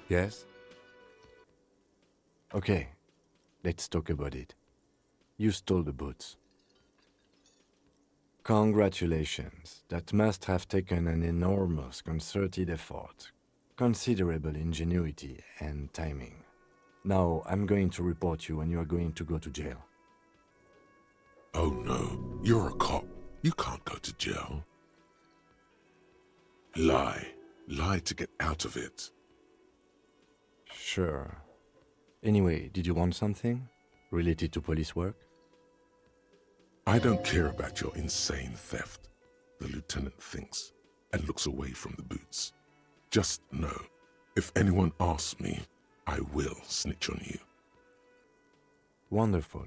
Yes? Okay, let's talk about it. You stole the boots. Congratulations. That must have taken an enormous concerted effort, considerable ingenuity and timing. Now I'm going to report you and you are going to go to jail. Oh no, you're a cop. You can't go to jail. Lie. Lie to get out of it. Sure. Anyway, did you want something? Related to police work? I don't care about your insane theft, the lieutenant thinks, and looks away from the boots. Just know, if anyone asks me, I will snitch on you. Wonderful.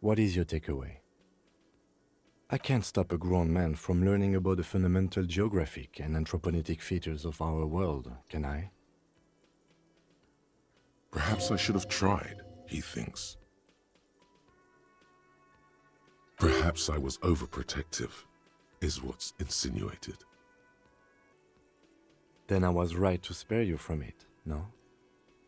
What is your takeaway? I can't stop a grown man from learning about the fundamental geographic and anthropogenic features of our world, can I? Perhaps I should have tried, he thinks. Perhaps I was overprotective, is what's insinuated. Then I was right to spare you from it, no?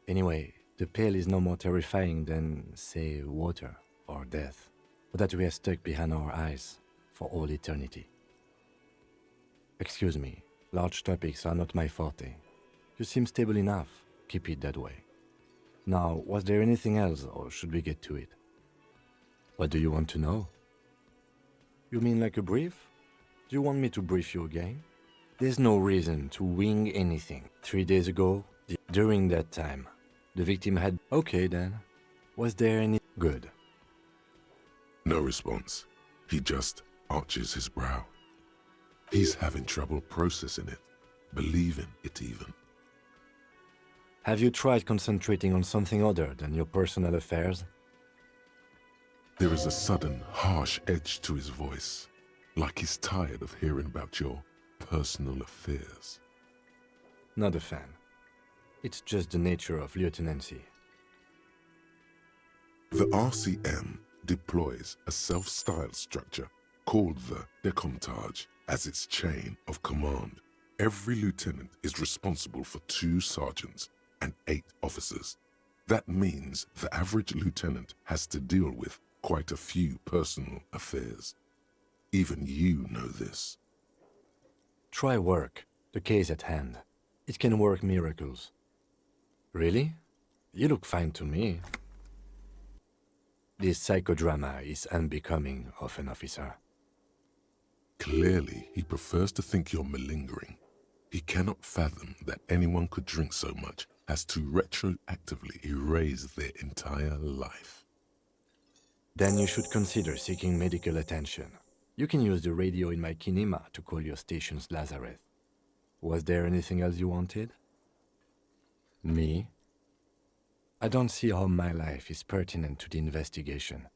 Anyway, the pale is no more terrifying than, say, water or death, or that we are stuck behind our eyes for all eternity. Excuse me, large topics are not my forte. You seem stable enough, keep it that way. Now, was there anything else, or should we get to it? What do you want to know? You mean like a brief? Do you want me to brief you again? There's no reason to wing anything. 3 days ago, during that time, the victim had... Okay then. Was there any... Good. No response. He just arches his brow. He's having trouble processing it, believing it even. Have you tried concentrating on something other than your personal affairs? There is a sudden, harsh edge to his voice, like he's tired of hearing about your personal affairs. Not a fan. It's just the nature of lieutenancy. The RCM deploys a self-styled structure called the Decomptage as its chain of command. Every lieutenant is responsible for 2 sergeants and 8 officers. That means the average lieutenant has to deal with quite a few personal affairs. Even you know this. Try work, the case at hand. It can work miracles. Really? You look fine to me. This psychodrama is unbecoming of an officer. Clearly, he prefers to think you're malingering. He cannot fathom that anyone could drink so much as to retroactively erase their entire life. Then you should consider seeking medical attention. You can use the radio in my kinema to call your station's Lazareth. Was there anything else you wanted? Me? I don't see how my life is pertinent to the investigation.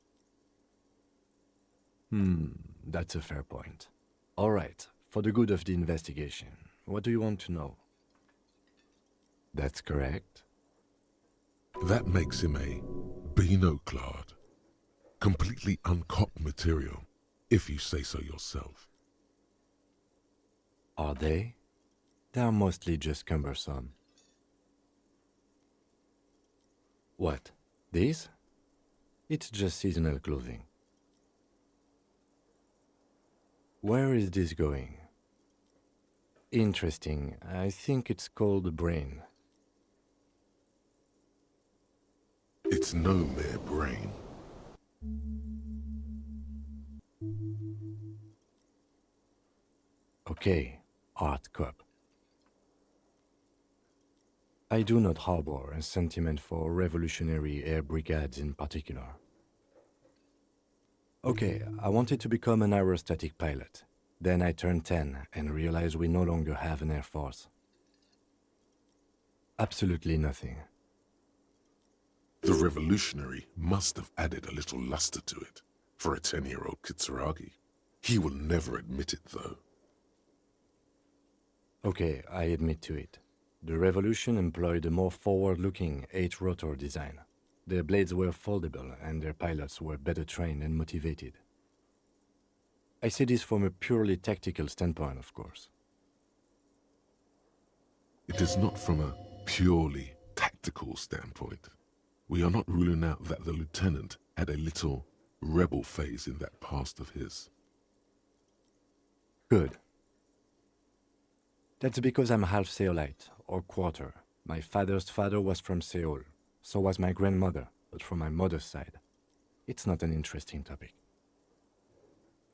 That's a fair point. All right, for the good of the investigation, what do you want to know? That's correct. That makes him a binoclard. Completely uncopped material, if you say so yourself. Are they? They are mostly just cumbersome. What? These? It's just seasonal clothing. Where is this going? Interesting. I think it's called the brain. It's no mere brain. Okay, art cup. I do not harbor a sentiment for revolutionary air brigades in particular. Okay, I wanted to become an aerostatic pilot. Then I turned 10 and realized we no longer have an air force. Absolutely nothing. The revolutionary must have added a little luster to it for a 10-year-old Kitsuragi. He will never admit it, though. Okay, I admit to it. The revolution employed a more forward-looking 8-rotor design. Their blades were foldable and their pilots were better trained and motivated. I say this from a purely tactical standpoint, of course. It is not from a purely tactical standpoint, we are not ruling out that the lieutenant had a little rebel phase in that past of his. Good. That's because I'm half Seolite, or quarter. My father's father was from Seoul, so was my grandmother, but from my mother's side. It's not an interesting topic.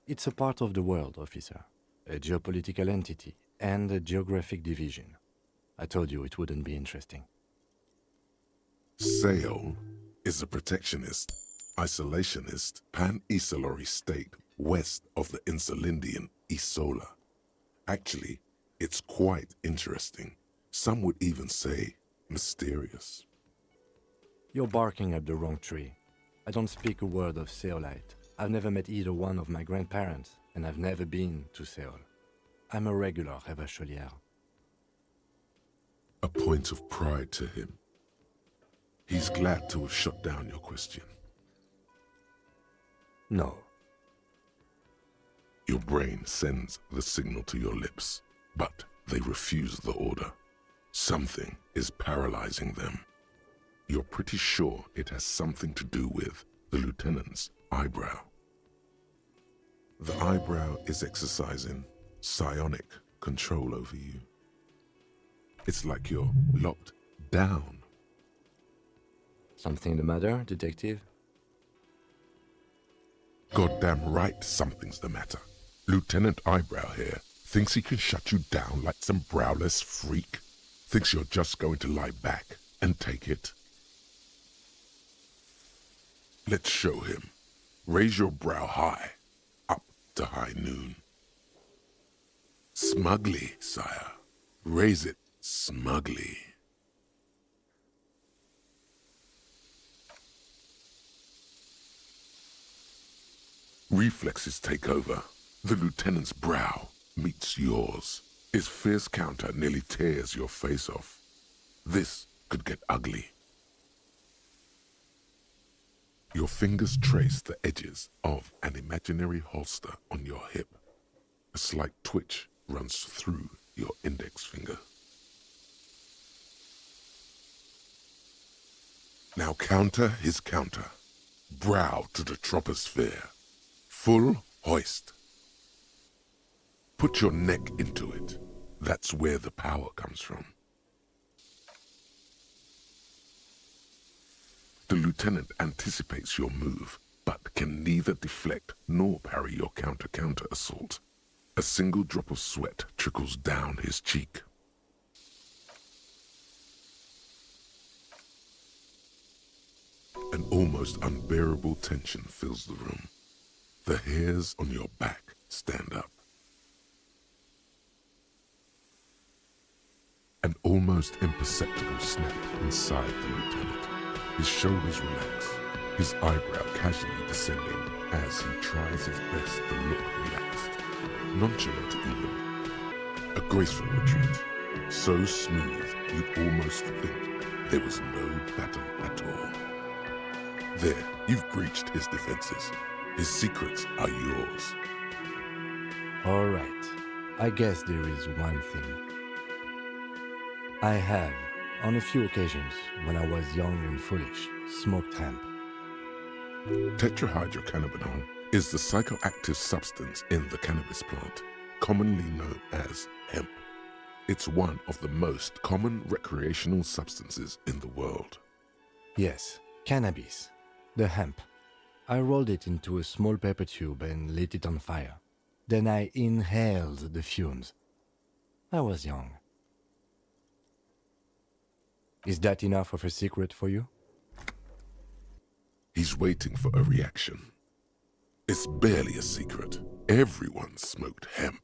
It's a part of the world, officer. A geopolitical entity and a geographic division. I told you it wouldn't be interesting. Seoul is a protectionist, isolationist, pan-Isolari state west of the Insulindian Isola. Actually, it's quite interesting. Some would even say mysterious. You're barking up the wrong tree. I don't speak a word of Seolite. I've never met either one of my grandparents, and I've never been to Seoul. I'm a regular Revacholière. A point of pride to him. He's glad to have shut down your question. No. Your brain sends the signal to your lips, but they refuse the order. Something is paralyzing them. You're pretty sure it has something to do with the lieutenant's eyebrow. The eyebrow is exercising psionic control over you. It's like you're locked down. Something the matter, detective? Goddamn right something's the matter. Lieutenant Eyebrow here thinks he can shut you down like some browless freak. Thinks you're just going to lie back and take it. Let's show him. Raise your brow high, up to high noon. Smugly, sire. Raise it smugly. Reflexes take over. The lieutenant's brow meets yours. His fierce counter nearly tears your face off. This could get ugly. Your fingers trace the edges of an imaginary holster on your hip. A slight twitch runs through your index finger. Now counter his counter. Brow to the troposphere. Full hoist. Put your neck into it. That's where the power comes from. The lieutenant anticipates your move, but can neither deflect nor parry your counter assault. A single drop of sweat trickles down his cheek. An almost unbearable tension fills the room. The hairs on your back stand up. An almost imperceptible snap inside the lieutenant. His shoulders relax, his eyebrow casually descending as he tries his best to look relaxed, nonchalant even. A graceful retreat, so smooth you'd almost think there was no battle at all. There, you've breached his defenses. His secrets are yours. All right. I guess there is one thing. I have, on a few occasions, when I was young and foolish, smoked hemp. Tetrahydrocannabinol is the psychoactive substance in the cannabis plant, commonly known as hemp. It's one of the most common recreational substances in the world. Yes, cannabis. The hemp. I rolled it into a small paper tube and lit it on fire. Then I inhaled the fumes. I was young. Is that enough of a secret for you? He's waiting for a reaction. It's barely a secret. Everyone smoked hemp.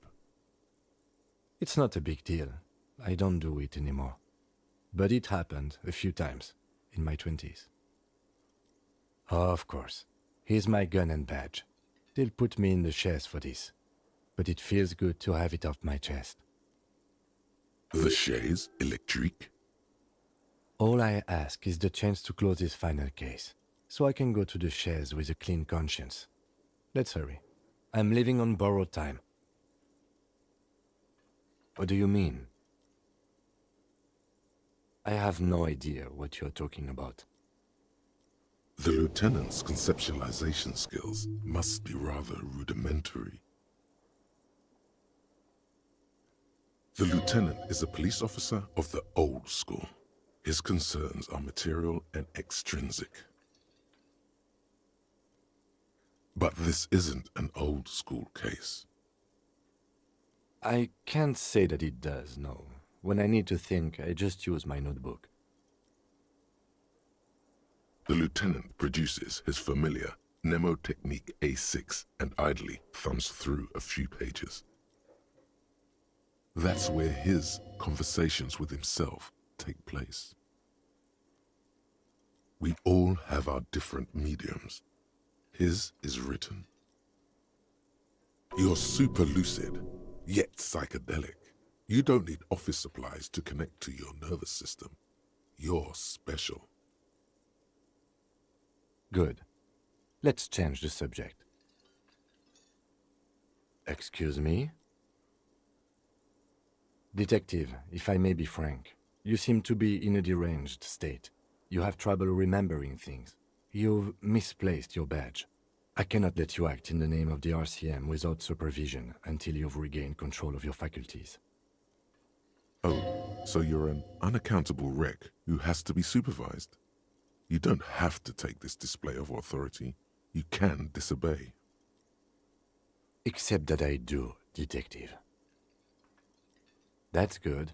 It's not a big deal. I don't do it anymore. But it happened a few times in my 20s. Of course. Here's my gun and badge. They'll put me in the chaise for this. But it feels good to have it off my chest. The chaise électrique? All I ask is the chance to close this final case, so I can go to the chaise with a clean conscience. Let's hurry. I'm living on borrowed time. What do you mean? I have no idea what you're talking about. The lieutenant's conceptualization skills must be rather rudimentary. The lieutenant is a police officer of the old school. His concerns are material and extrinsic. But this isn't an old school case. I can't say that it does, no. When I need to think, I just use my notebook. The lieutenant produces his familiar mnemotechnique A6 and idly thumbs through a few pages. That's where his conversations with himself take place. We all have our different mediums. His is written. You're super lucid, yet psychedelic. You don't need office supplies to connect to your nervous system. You're special. Good. Let's change the subject. Excuse me? Detective, if I may be frank, you seem to be in a deranged state. You have trouble remembering things. You've misplaced your badge. I cannot let you act in the name of the RCM without supervision until you've regained control of your faculties. Oh, so you're an unaccountable wreck who has to be supervised? You don't have to take this display of authority. You can disobey. Except that I do, Detective. That's good.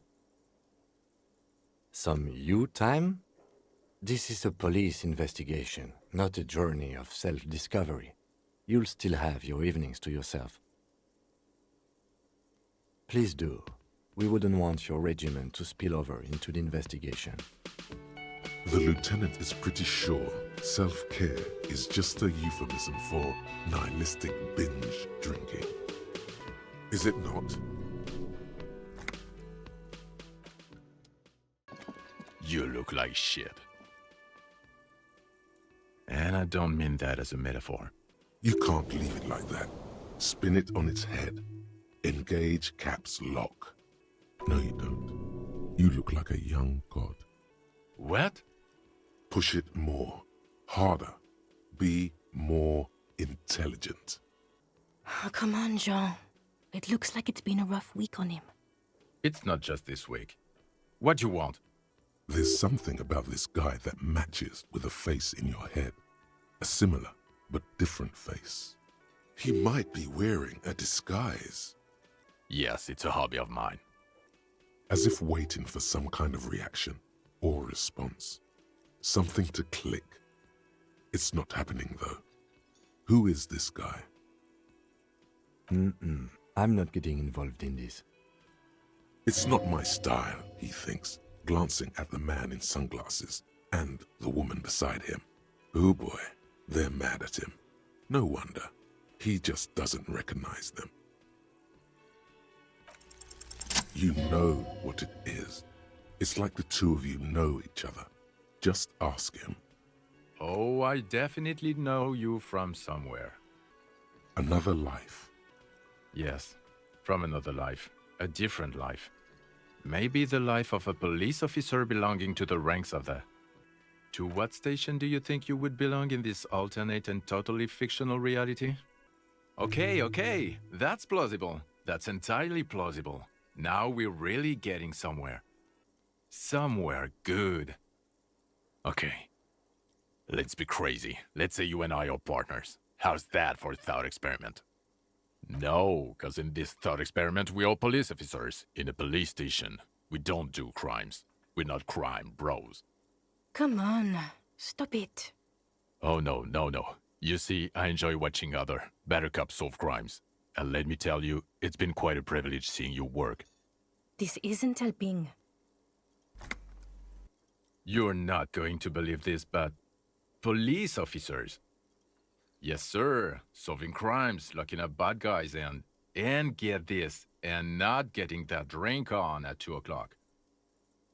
Some you time? This is a police investigation, not a journey of self-discovery. You'll still have your evenings to yourself. Please do. We wouldn't want your regiment to spill over into the investigation. The lieutenant is pretty sure self-care is just a euphemism for nihilistic binge drinking. Is it not? You look like shit. And I don't mean that as a metaphor. You can't leave it like that. Spin it on its head. Engage caps lock. No, you don't. You look like a young god. What? Push it more. Harder. Be more intelligent. Oh, come on, Jean. It looks like it's been a rough week on him. It's not just this week. What you want? There's something about this guy that matches with a face in your head. A similar but different face. He might be wearing a disguise. Yes, it's a hobby of mine. As if waiting for some kind of reaction or response. Something to click. It's not happening though. Who is this guy? I'm not getting involved in this. It's not my style, he thinks, glancing at the man in sunglasses and the woman beside him. Oh boy, they're mad at him. No wonder. He just doesn't recognize them. You know what it is. It's like the two of you know each other. Just ask him. Oh, I definitely know you from somewhere. Another life. Yes, from another life. A different life. Maybe the life of a police officer belonging to the ranks of the... To what station do you think you would belong in this alternate and totally fictional reality? Okay, that's plausible. That's entirely plausible. Now we're really getting somewhere. Somewhere good. Okay. Let's be crazy. Let's say you and I are partners. How's that for a thought experiment? No, because in this thought experiment, we are police officers in a police station. We don't do crimes. We're not crime bros. Come on, stop it. Oh, no. You see, I enjoy watching other better cops solve crimes. And let me tell you, it's been quite a privilege seeing you work. This isn't helping. You're not going to believe this, but police officers. Yes, sir. Solving crimes, locking up bad guys, and get this, and not getting that drink on at 2 o'clock.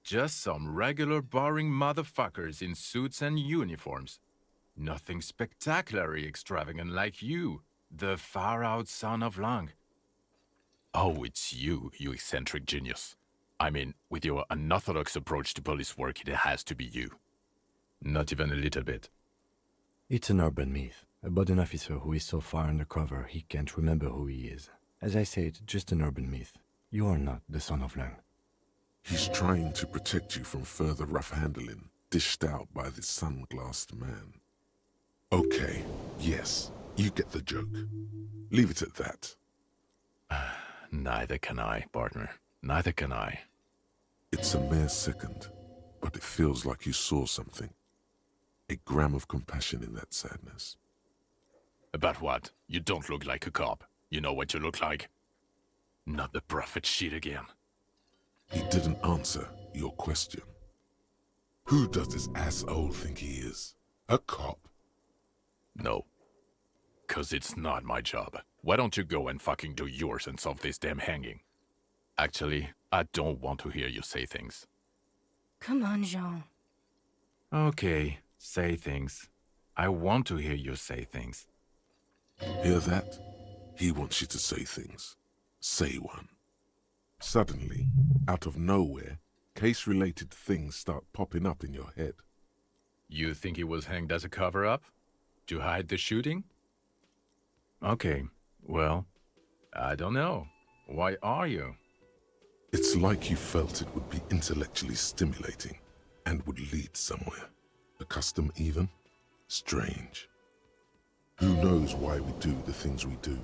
Just some regular boring motherfuckers in suits and uniforms. Nothing spectacularly extravagant like you, the far-out son of Lang. Oh, it's you, you eccentric genius. I mean, with your unorthodox approach to police work, it has to be you. Not even a little bit. It's an urban myth about an officer who is so far undercover he can't remember who he is. As I said, just an urban myth. You are not the son of Lung. He's trying to protect you from further rough handling, dished out by this sunglassed man. Okay, yes, you get the joke. Leave it at that. Neither can I, partner. Neither can I. It's a mere second, but it feels like you saw something. A gram of compassion in that sadness. About what? You don't look like a cop. You know what you look like? Not the prophet shit again. He didn't answer your question. Who does this asshole think he is? A cop? No. 'Cause it's not my job. Why don't you go and fucking do yours and solve this damn hanging? Actually, I don't want to hear you say things. Come on, Jean. Okay, say things. I want to hear you say things. Hear that? He wants you to say things. Say one. Suddenly, out of nowhere, case-related things start popping up in your head. You think he was hanged as a cover-up? To hide the shooting? Okay, well, I don't know. Why are you? It's like you felt it would be intellectually stimulating and would lead somewhere. A custom even? Strange. Who knows why we do the things we do?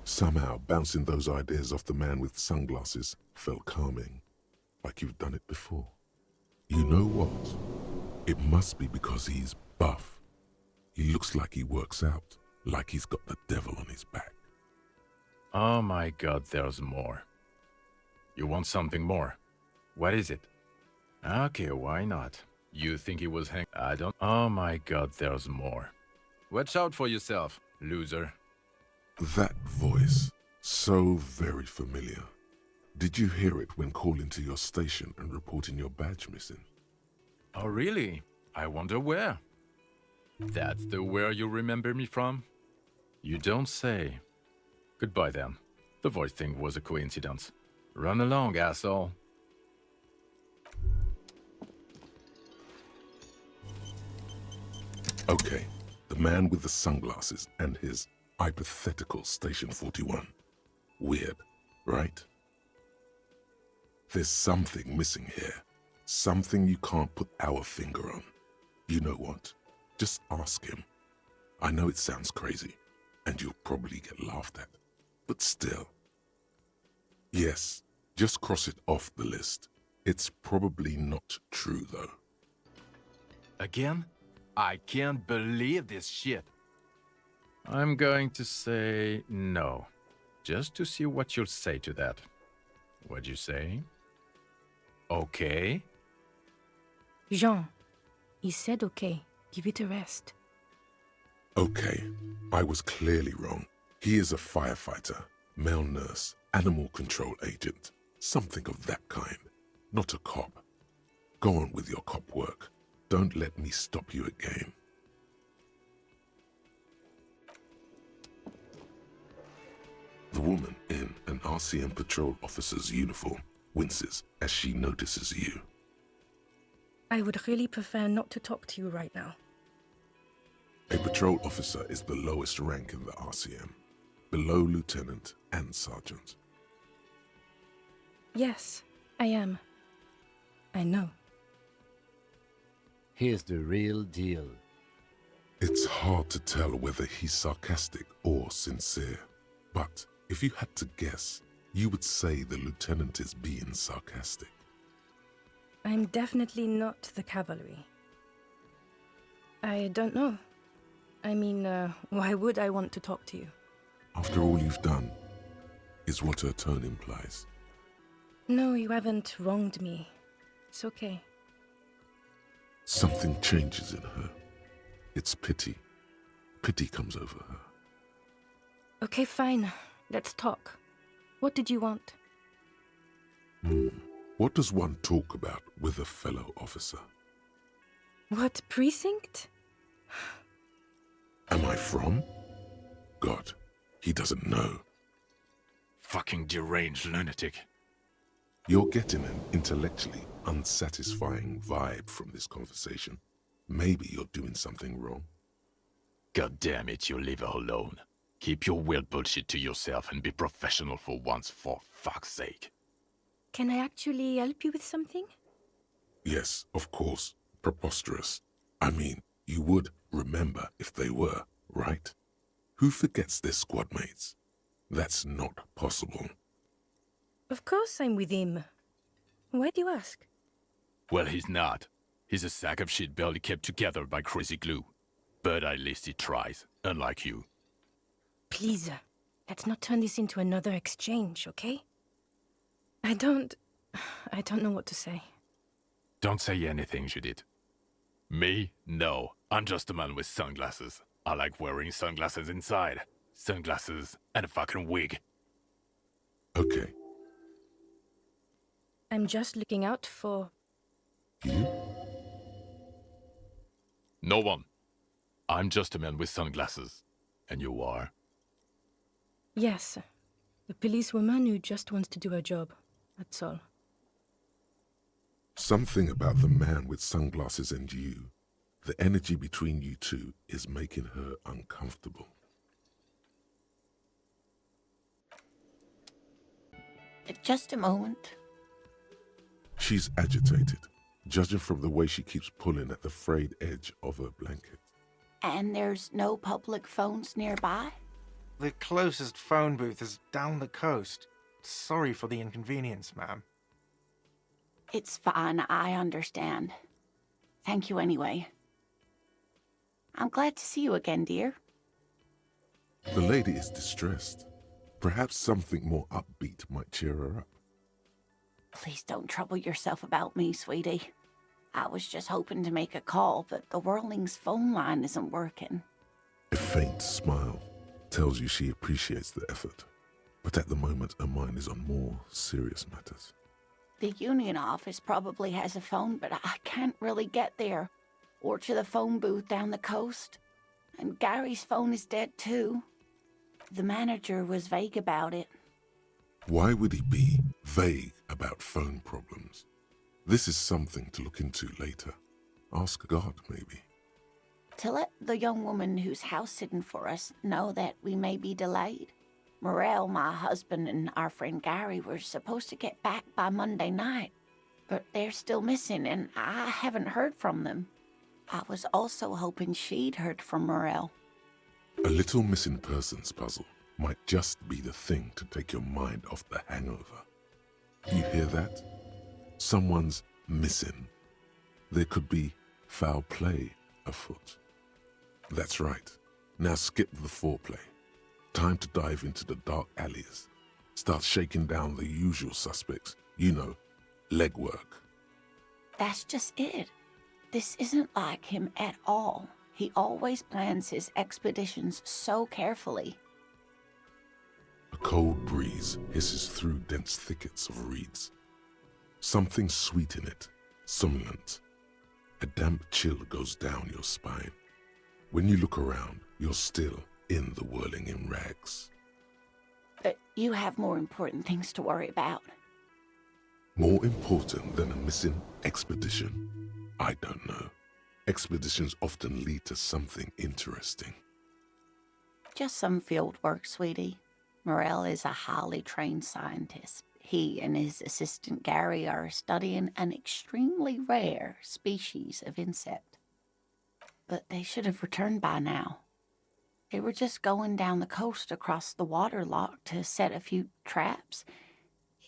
Somehow, bouncing those ideas off the man with sunglasses felt calming, like you've done it before. You know what? It must be because he's buff. He looks like he works out, like he's got the devil on his back. Oh my god, there's more. You want something more? What is it? Okay, why not? You think he was hanged? I don't... Oh my god, there's more. Watch out for yourself, loser. That voice, so very familiar. Did you hear it when calling to your station and reporting your badge missing? Oh really? I wonder where. That's the where you remember me from? You don't say. Goodbye then. The voice thing was a coincidence. Run along, asshole. Okay, the man with the sunglasses and his hypothetical Station 41. Weird, right? There's something missing here. Something you can't put our finger on. You know what? Just ask him. I know it sounds crazy, and you'll probably get laughed at. But still. Yes, just cross it off the list. It's probably not true, though. Again? I can't believe this shit. I'm going to say no. Just to see what you'll say to that. What'd you say? Okay. Jean, he said okay. Give it a rest. Okay, I was clearly wrong. He is a firefighter, male nurse, animal control agent, something of that kind. Not a cop. Go on with your cop work. Don't let me stop you again. The woman in an RCM patrol officer's uniform winces as she notices you. I would really prefer not to talk to you right now. A patrol officer is the lowest rank in the RCM, below lieutenant and sergeant. Yes, I am. I know. Here's the real deal. It's hard to tell whether he's sarcastic or sincere, but if you had to guess, you would say the lieutenant is being sarcastic. I'm definitely not the cavalry. I don't know. I mean, why would I want to talk to you? After all you've done, is what her tone implies. No, you haven't wronged me. It's okay. Something changes in her. It's pity. Pity comes over her. Okay, fine. Let's talk. What did you want? What does one talk about with a fellow officer? What precinct? Am I from? God, he doesn't know. Fucking deranged lunatic. You're getting an intellectually unsatisfying vibe from this conversation. Maybe you're doing something wrong. God damn it, you leave her alone. Keep your weird bullshit to yourself and be professional for once, for fuck's sake. Can I actually help you with something? Yes, of course. Preposterous. I mean, you would remember if they were, right? Who forgets their squad mates? That's not possible. Of course I'm with him. Why do you ask? Well, he's not. He's a sack of shit barely kept together by crazy glue. But at least he tries, unlike you. Please, let's not turn this into another exchange, okay? I don't know what to say. Don't say anything, Judith. Me? No. I'm just a man with sunglasses. I like wearing sunglasses inside. Sunglasses and a fucking wig. Okay. I'm just looking out for... You? No one. I'm just a man with sunglasses. And you are? Yes, a policewoman who just wants to do her job. That's all. Something about the man with sunglasses and you, the energy between you two is making her uncomfortable. Just a moment. She's agitated, judging from the way she keeps pulling at the frayed edge of her blanket. And there's no public phones nearby? The closest phone booth is down the coast. Sorry for the inconvenience, ma'am. It's fine, I understand. Thank you anyway. I'm glad to see you again, dear. The lady is distressed. Perhaps something more upbeat might cheer her up. Please don't trouble yourself about me, sweetie. I was just hoping to make a call, but the Whirling's phone line isn't working. A faint smile tells you she appreciates the effort, but at the moment her mind is on more serious matters. The union office probably has a phone, but I can't really get there, or to the phone booth down the coast. And Gary's phone is dead too. The manager was vague about it. Why would he be vague about phone problems? This is something to look into later. Ask God, maybe. To let the young woman who's house-sitting for us know that we may be delayed. Morel, my husband, and our friend Gary were supposed to get back by Monday night, but they're still missing, and I haven't heard from them. I was also hoping she'd heard from Morel. A little missing persons puzzle might just be the thing to take your mind off the hangover. You hear that? Someone's missing. There could be foul play afoot. That's right. Now skip the foreplay. Time to dive into the dark alleys. Start shaking down the usual suspects. You know, legwork. That's just it. This isn't like him at all. He always plans his expeditions so carefully. A cold breeze hisses through dense thickets of reeds. Something sweet in it, somnolent. A damp chill goes down your spine. When you look around, you're still in the whirling in rags. But you have more important things to worry about. More important than a missing expedition? I don't know. Expeditions often lead to something interesting. Just some field work, sweetie. Morel is a highly trained scientist. He and his assistant Gary are studying an extremely rare species of insect. But they should have returned by now. They were just going down the coast across the water lock to set a few traps.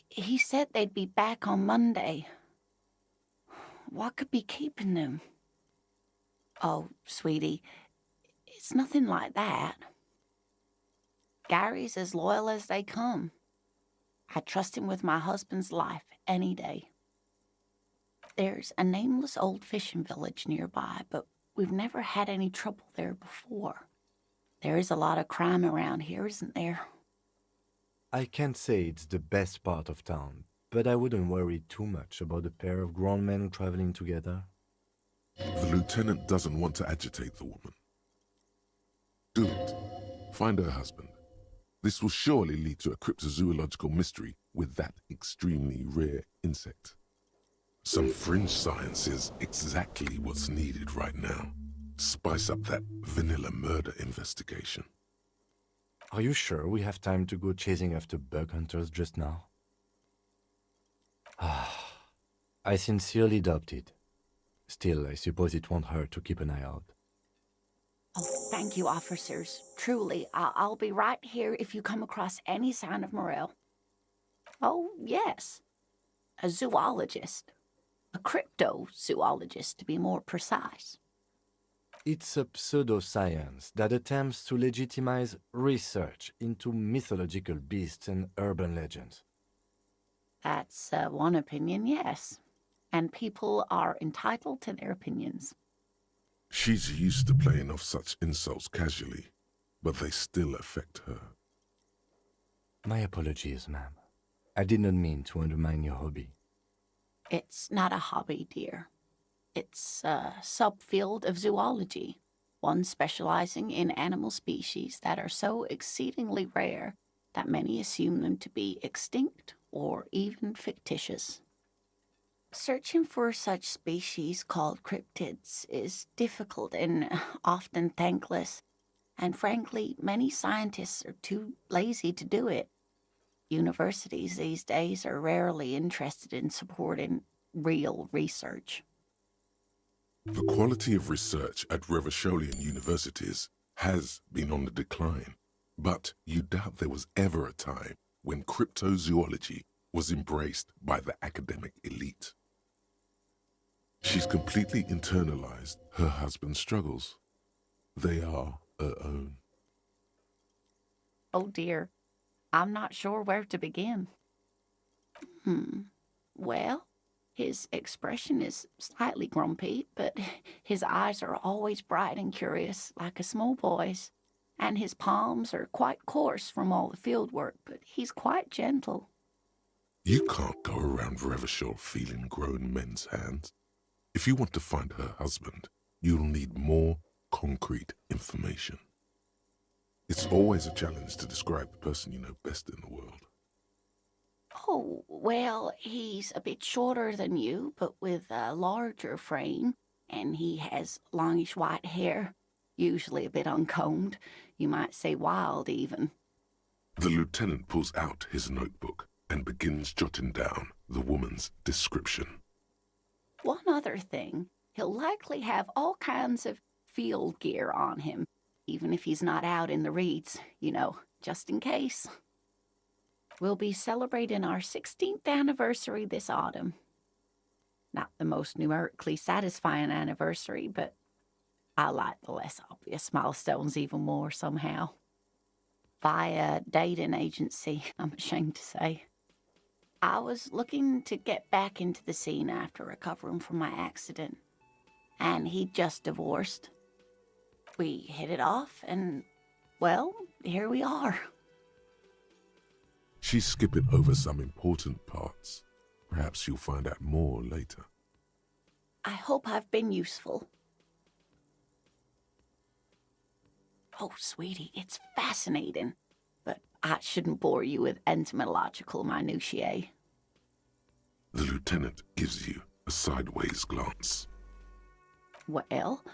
He said they'd be back on Monday. What could be keeping them? Oh, sweetie, it's nothing like that. Gary's as loyal as they come. I trust him with my husband's life any day. There's a nameless old fishing village nearby, but we've never had any trouble there before. There is a lot of crime around here, isn't there? I can't say it's the best part of town, but I wouldn't worry too much about a pair of grown men traveling together. The lieutenant doesn't want to agitate the woman. Do it. Find her husband. This will surely lead to a cryptozoological mystery with that extremely rare insect. Some fringe science is exactly what's needed right now. Spice up that vanilla murder investigation. Are you sure we have time to go chasing after bug hunters just now? I sincerely doubt it. Still, I suppose it won't hurt to keep an eye out. Oh, thank you, officers. Truly, I'll be right here if you come across any sign of Morel. Oh, yes. A zoologist. A cryptozoologist, to be more precise. It's a pseudoscience that attempts to legitimize research into mythological beasts and urban legends. That's one opinion, yes. And people are entitled to their opinions. She's used to playing off such insults casually, but they still affect her. My apologies, ma'am. I did not mean to undermine your hobby. It's not a hobby, dear. It's a subfield of zoology, one specializing in animal species that are so exceedingly rare that many assume them to be extinct or even fictitious. Searching for such species called cryptids is difficult and often thankless, and frankly, many scientists are too lazy to do it. Universities these days are rarely interested in supporting real research. The quality of research at Revacholian universities has been on the decline, but you doubt there was ever a time when cryptozoology was embraced by the academic elite. She's completely internalized her husband's struggles. They are her own. Oh dear, I'm not sure where to begin. Well, his expression is slightly grumpy, but his eyes are always bright and curious, like a small boy's. And his palms are quite coarse from all the field work, but he's quite gentle. You can't go around Revachol feeling grown men's hands. If you want to find her husband, you'll need more concrete information. It's always a challenge to describe the person you know best in the world. Oh, well, he's a bit shorter than you, but with a larger frame, and he has longish white hair, usually a bit uncombed. You might say wild, even. The lieutenant pulls out his notebook and begins jotting down the woman's description. One other thing, he'll likely have all kinds of field gear on him, even if he's not out in the reeds, you know, just in case. We'll be celebrating our 16th anniversary this autumn. Not the most numerically satisfying anniversary, but I like the less obvious milestones even more somehow. Via dating agency, I'm ashamed to say. I was looking to get back into the scene after recovering from my accident, and he'd just divorced. We hit it off, and, well, here we are. She's skipping over some important parts. Perhaps you'll find out more later. I hope I've been useful. Oh, sweetie, it's fascinating, but I shouldn't bore you with entomological minutiae. The lieutenant gives you a sideways glance. Well,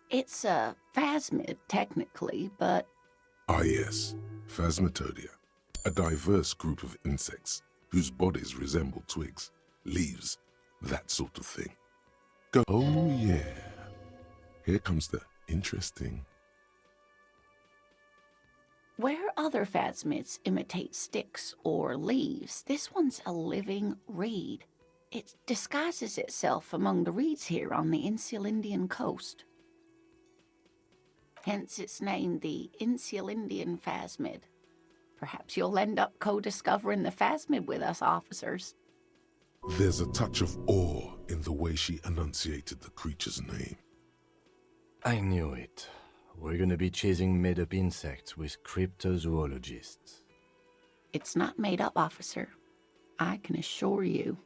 it's a phasmid, technically, but... Ah yes, Phasmatodia, a diverse group of insects whose bodies resemble twigs, leaves, that sort of thing. Go. Oh yeah, here comes the interesting. Where other phasmids imitate sticks or leaves, this one's a living reed. It disguises itself among the reeds here on the Insulindian coast. Hence its name, the Insulindian phasmid. Perhaps you'll end up co-discovering the phasmid with us, officers. There's a touch of awe in the way she enunciated the creature's name. I knew it. We're gonna be chasing made-up insects with cryptozoologists. It's not made up, officer. I can assure you.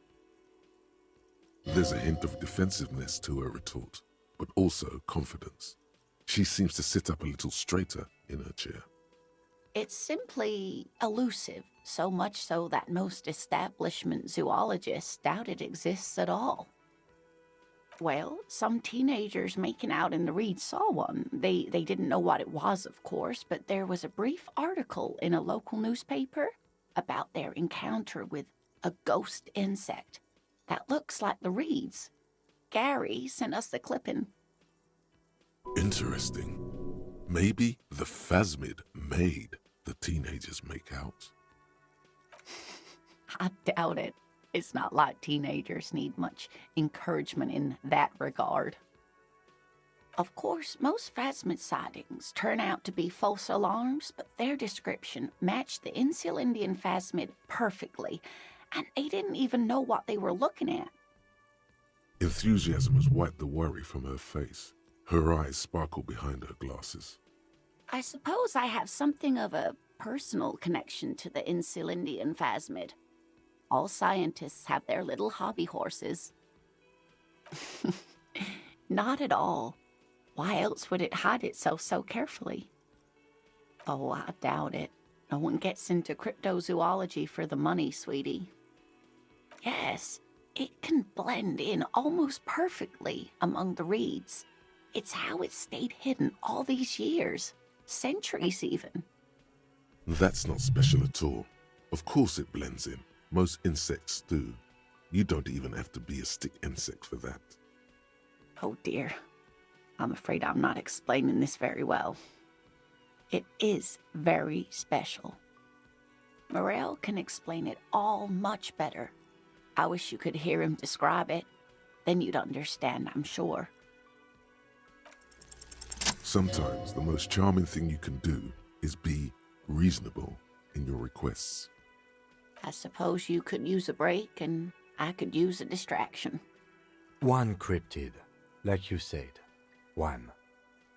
There's a hint of defensiveness to her retort, but also confidence. She seems to sit up a little straighter in her chair. It's simply elusive, so much so that most establishment zoologists doubt it exists at all. Well, some teenagers making out in the reeds saw one. They didn't know what it was, of course, but there was a brief article in a local newspaper about their encounter with a ghost insect that looks like the reeds. Gary sent us the clipping. Interesting. Maybe the phasmid made the teenagers make out. I doubt it. It's not like teenagers need much encouragement in that regard. Of course, most phasmid sightings turn out to be false alarms, but their description matched the Insular Indian phasmid perfectly, and they didn't even know what they were looking at. Enthusiasm has wiped the worry from her face. Her eyes sparkle behind her glasses. I suppose I have something of a personal connection to the Insular Indian phasmid. All scientists have their little hobby horses. Not at all. Why else would it hide itself so carefully? Oh, I doubt it. No one gets into cryptozoology for the money, sweetie. Yes, it can blend in almost perfectly among the reeds. It's how it stayed hidden all these years, centuries even. That's not special at all. Of course it blends in. Most insects do. You don't even have to be a stick insect for that. Oh dear. I'm afraid I'm not explaining this very well. It is very special. Morel can explain it all much better. I wish you could hear him describe it. Then you'd understand, I'm sure. Sometimes the most charming thing you can do is be reasonable in your requests. I suppose you could use a break and I could use a distraction. One cryptid, like you said. One.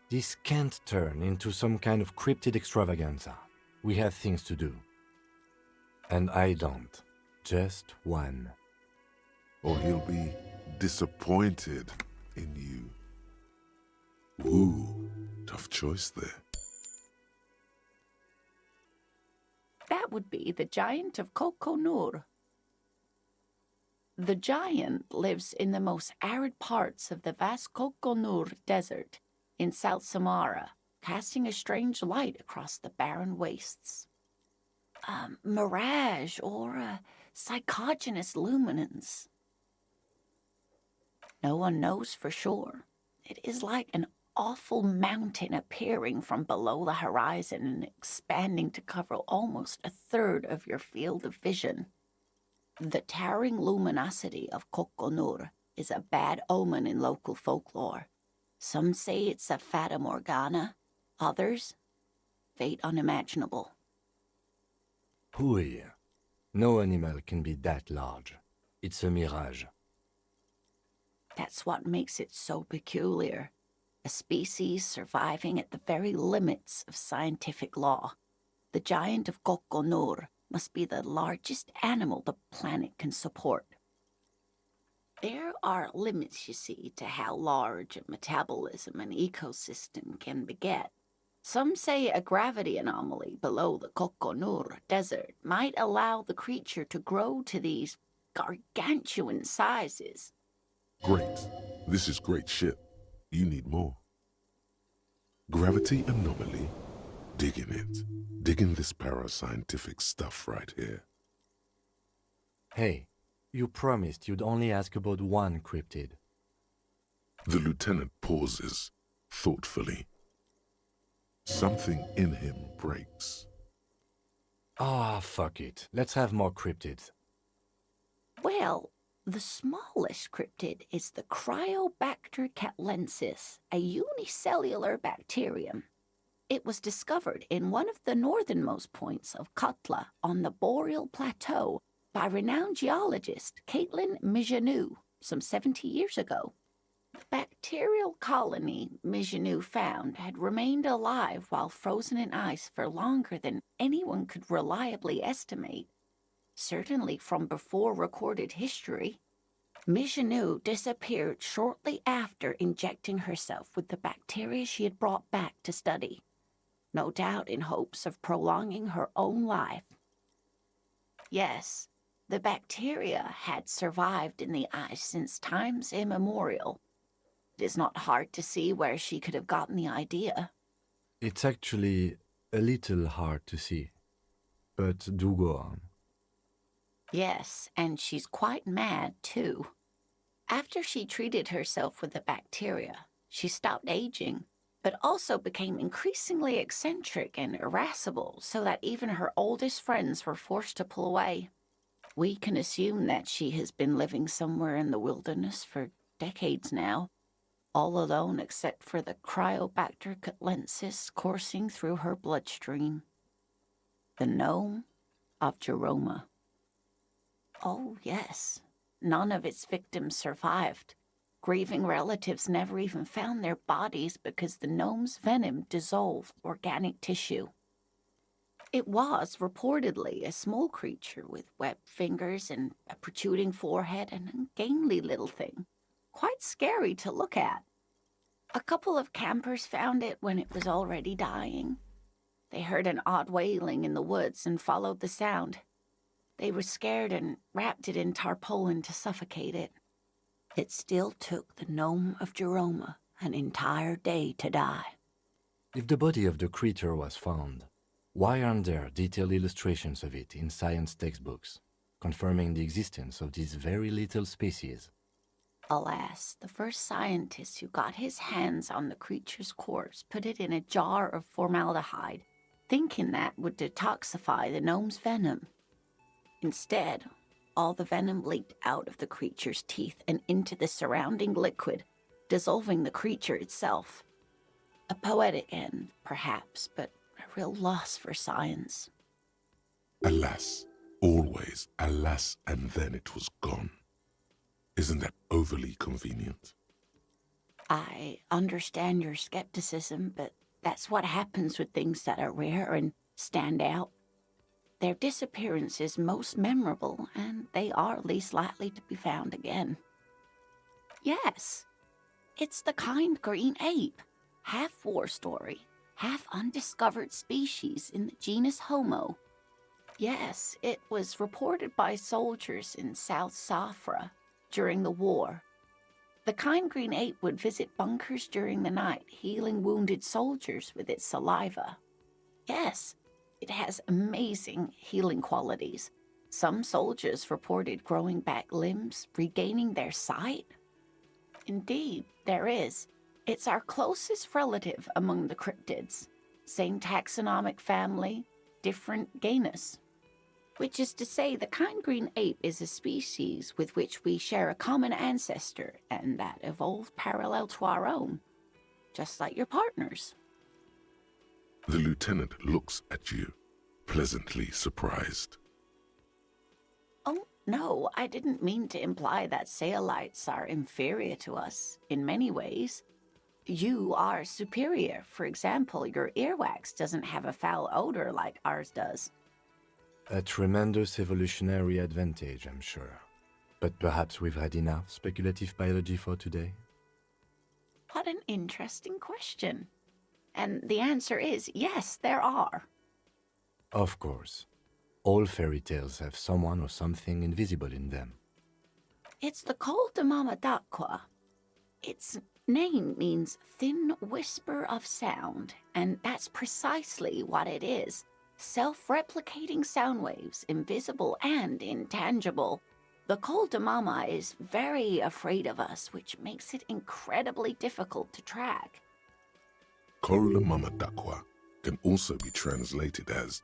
This can't turn into some kind of cryptid extravaganza. We have things to do. And I don't. Just one. Or he'll be disappointed in you. Ooh, tough choice there. That would be the giant of Coconur. The giant lives in the most arid parts of the vast Coconur Desert in South Samara, casting a strange light across the barren wastes. A mirage or a psychogenous luminance. No one knows for sure. It is like an awful mountain appearing from below the horizon and expanding to cover almost a third of your field of vision. The towering luminosity of Coconur is a bad omen in local folklore. Some say it's a fata morgana, others, fate unimaginable. Huy. No animal can be that large. It's a mirage. That's what makes it so peculiar. A species surviving at the very limits of scientific law. The giant of Coconur must be the largest animal the planet can support. There are limits, you see, to how large a metabolism an ecosystem can beget. Some say a gravity anomaly below the Coconur Desert might allow the creature to grow to these gargantuan sizes. Great. This is great shit. You need more. Gravity anomaly? Digging it. Digging this parascientific stuff right here. Hey, you promised you'd only ask about one cryptid. The lieutenant pauses, thoughtfully. Something in him breaks. Ah, fuck it. Let's have more cryptids. Well, the smallest cryptid is the Cryobacter catlensis, a unicellular bacterium. It was discovered in one of the northernmost points of Katla on the Boreal Plateau by renowned geologist Caitlin Mijanou some 70 years ago. The bacterial colony Mijanou found had remained alive while frozen in ice for longer than anyone could reliably estimate. Certainly from before recorded history. Mijanou disappeared shortly after injecting herself with the bacteria she had brought back to study. no doubt in hopes of prolonging her own life. Yes, the bacteria had survived in the ice since times immemorial. It is not hard to see where she could have gotten the idea. It's actually a little hard to see. But do go on. Yes, and she's quite mad, too. After she treated herself with the bacteria, she stopped aging, but also became increasingly eccentric and irascible, so that even her oldest friends were forced to pull away. We can assume that she has been living somewhere in the wilderness for decades now, all alone except for the Cryobacter catlensis coursing through her bloodstream. The gnome of Jeroma. Oh, yes. None of its victims survived. Grieving relatives never even found their bodies because the gnome's venom dissolved organic tissue. It was reportedly a small creature with webbed fingers and a protruding forehead, an ungainly little thing. Quite scary to look at. A couple of campers found it when it was already dying. They heard an odd wailing in the woods and followed the sound. They were scared and wrapped it in tarpaulin to suffocate it. It still took the gnome of Jeroma an entire day to die. If the body of the creature was found, why aren't there detailed illustrations of it in science textbooks, confirming the existence of this very little species? Alas, the first scientist who got his hands on the creature's corpse put it in a jar of formaldehyde, thinking that would detoxify the gnome's venom. Instead, all the venom leaked out of the creature's teeth and into the surrounding liquid, dissolving the creature itself. A poetic end, perhaps, but a real loss for science. Alas, always alas, and then it was gone. Isn't that overly convenient? I understand your skepticism, but that's what happens with things that are rare and stand out. Their disappearance is most memorable, and they are least likely to be found again. Yes, it's the kind green ape, half war story, half undiscovered species in the genus Homo. Yes, it was reported by soldiers in South Safra during the war. The kind green ape would visit bunkers during the night, healing wounded soldiers with its saliva. Yes, it has amazing healing qualities. Some soldiers reported growing back limbs, regaining their sight. Indeed, there is. It's our closest relative among the cryptids. Same taxonomic family, different genus. Which is to say, the kind green ape is a species with which we share a common ancestor and that evolved parallel to our own, just like your partners. The lieutenant looks at you, pleasantly surprised. Oh, no, I didn't mean to imply that Saolites are inferior to us in many ways. You are superior. For example, your earwax doesn't have a foul odor like ours does. A tremendous evolutionary advantage, I'm sure. But perhaps we've had enough speculative biology for today? What an interesting question. And the answer is yes, there are. Of course. All fairy tales have someone or something invisible in them. It's the Col de Mama Daqua. Its name means thin whisper of sound, and that's precisely what it is. Self-replicating sound waves, invisible and intangible. The Col de Mama is very afraid of us, which makes it incredibly difficult to track. Col de Mama Daqua can also be translated as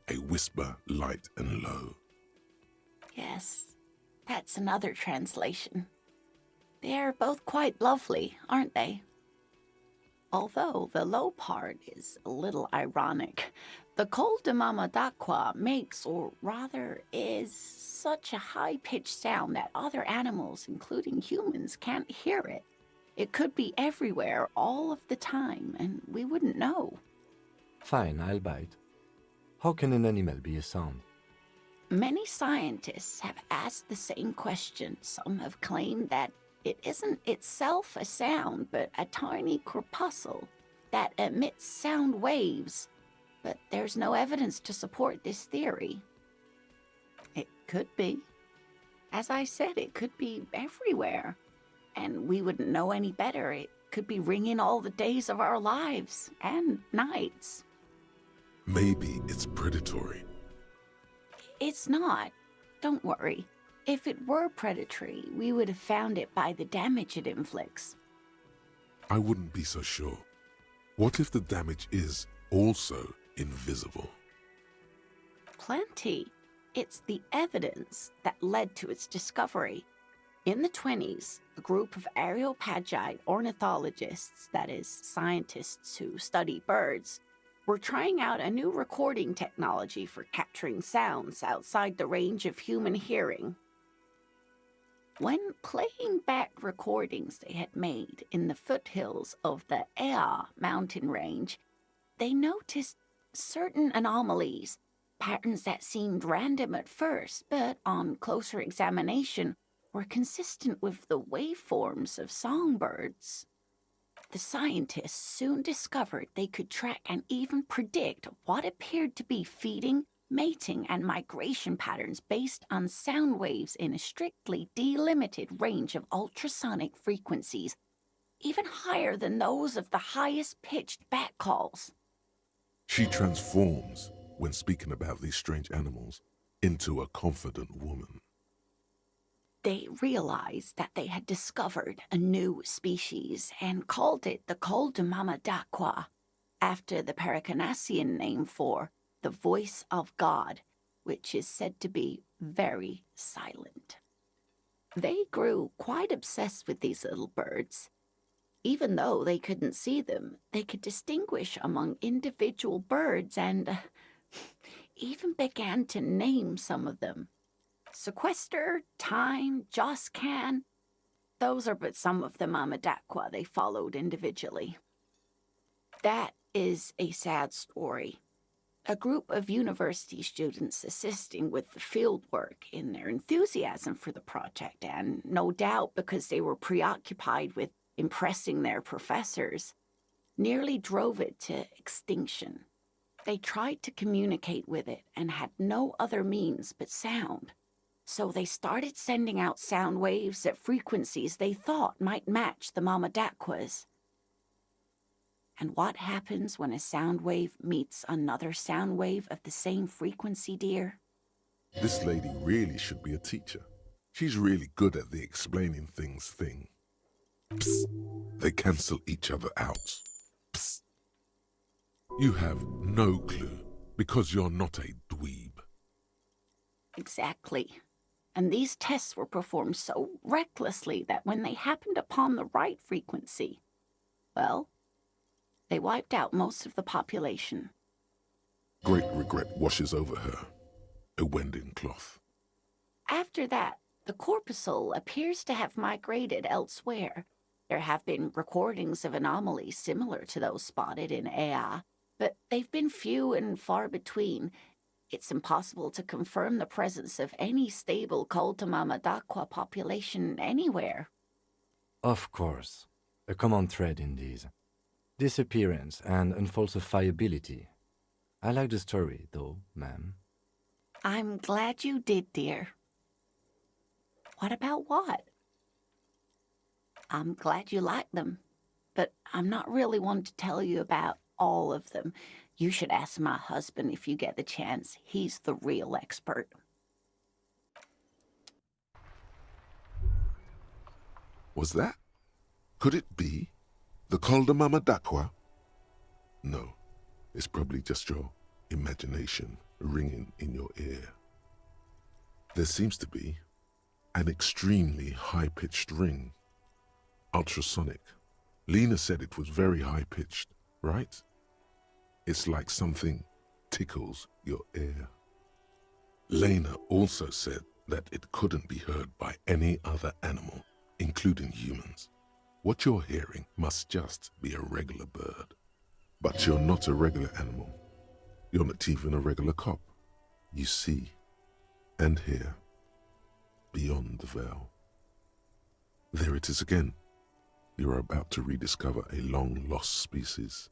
a whisper light and low. Yes, that's another translation. They're both quite lovely, aren't they? Although the low part is a little ironic. The Col de Mama Daqua makes, or rather is, such a high-pitched sound that other animals, including humans, can't hear it. It could be everywhere all of the time, and we wouldn't know. Fine, I'll bite. How can an animal be a sound? Many scientists have asked the same question. Some have claimed that it isn't itself a sound, but a tiny corpuscle that emits sound waves, but there's no evidence to support this theory. It could be. As I said, it could be everywhere. And we wouldn't know any better. It could be ringing all the days of our lives and nights. Maybe it's predatory. It's not. Don't worry. If it were predatory, we would have found it by the damage it inflicts. I wouldn't be so sure. What if the damage is also invisible? Plenty. It's the evidence that led to its discovery. In the 20s, a group of Areopagite ornithologists, that is, scientists who study birds, were trying out a new recording technology for capturing sounds outside the range of human hearing. When playing back recordings they had made in the foothills of the Ea mountain range, they noticed certain anomalies, patterns that seemed random at first, but on closer examination were consistent with the waveforms of songbirds. The scientists soon discovered they could track and even predict what appeared to be feeding, mating, and migration patterns based on sound waves in a strictly delimited range of ultrasonic frequencies, even higher than those of the highest-pitched bat calls. She transforms, when speaking about these strange animals, into a confident woman. They realized that they had discovered a new species and called it the Daqua, after the Paracanassian name for the voice of God, which is said to be very silent. They grew quite obsessed with these little birds. Even though they couldn't see them, they could distinguish among individual birds and even began to name some of them. Sequester, Time, Joscan, those are but some of the Daqua they followed individually. That is a sad story. A group of university students assisting with the field work in their enthusiasm for the project, and no doubt because they were preoccupied with impressing their professors, nearly drove it to extinction. They tried to communicate with it and had no other means but sound. So they started sending out sound waves at frequencies they thought might match the Daquas. And what happens when a sound wave meets another sound wave of the same frequency, dear? This lady really should be a teacher. She's really good at the explaining things thing. Psst. They cancel each other out. Psst. You have no clue because you're not a dweeb. Exactly. And these tests were performed so recklessly that when they happened upon the right frequency, well, they wiped out most of the population. Great regret washes over her, a wending cloth. After that, the corpuscle appears to have migrated elsewhere. There have been recordings of anomalies similar to those spotted in Ea, but they've been few and far between. It's impossible to confirm the presence of any stable Daqua population anywhere. Of course. A common thread in these. Disappearance and unfalsifiability. I like the story, though, ma'am. I'm glad you did, dear. What about what? I'm glad you like them, but I'm not really one to tell you about all of them. You should ask my husband if you get the chance. He's the real expert. Was that? Could it be the Daqua? No, it's probably just your imagination ringing in your ear. There seems to be an extremely high-pitched ring. Ultrasonic. Lena said it was very high-pitched, right? It's like something tickles your ear. Lena also said that it couldn't be heard by any other animal, including humans. What you're hearing must just be a regular bird. But you're not a regular animal. You're not even a regular cop. You see and hear beyond the veil. There it is again. You're about to rediscover a long-lost species.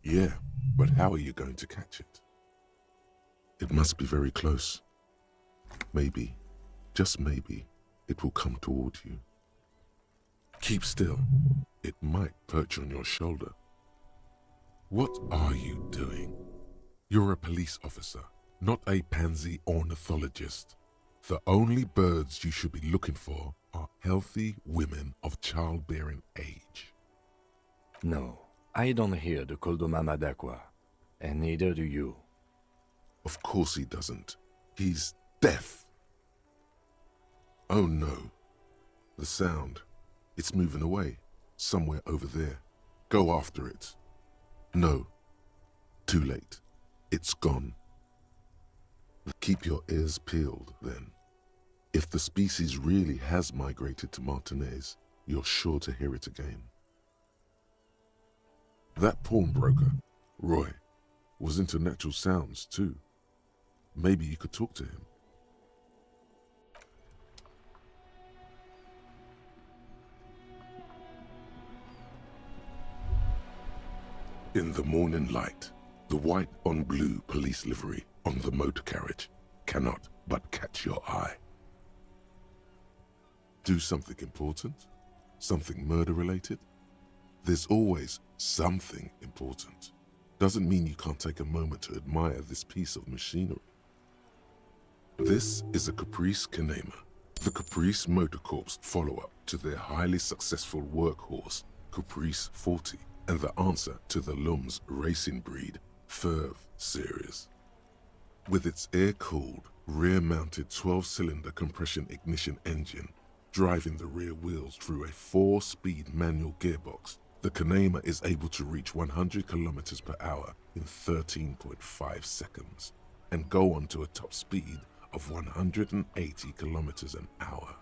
Yeah, but how are you going to catch it? It must be very close. Maybe, just maybe, it will come toward you. Keep still. It might perch on your shoulder. What are you doing? You're a police officer, not a pansy ornithologist. The only birds you should be looking for are healthy women of childbearing age. No, I don't hear the Koldomama Daqua, and neither do you. Of course he doesn't. He's deaf. Oh no. The sound. It's moving away. Somewhere over there. Go after it. No. Too late. It's gone. Keep your ears peeled, then. If the species really has migrated to Martinez, you're sure to hear it again. That pawnbroker, Roy, was into natural sounds too. Maybe you could talk to him. In the morning light, the white on blue police livery on the motor carriage cannot but catch your eye. Do something important? Something murder-related? There's always something important. Doesn't mean you can't take a moment to admire this piece of machinery. This is a Caprice Kinema, the Caprice Motor Corps follow-up to their highly successful workhorse, Caprice 40, and the answer to the Lum's racing breed, Ferv series. With its air-cooled, rear-mounted 12-cylinder compression ignition engine, driving the rear wheels through a 4-speed manual gearbox, the Kinema is able to reach 100 kilometers per hour in 13.5 seconds and go on to a top speed of 180 kilometers an hour.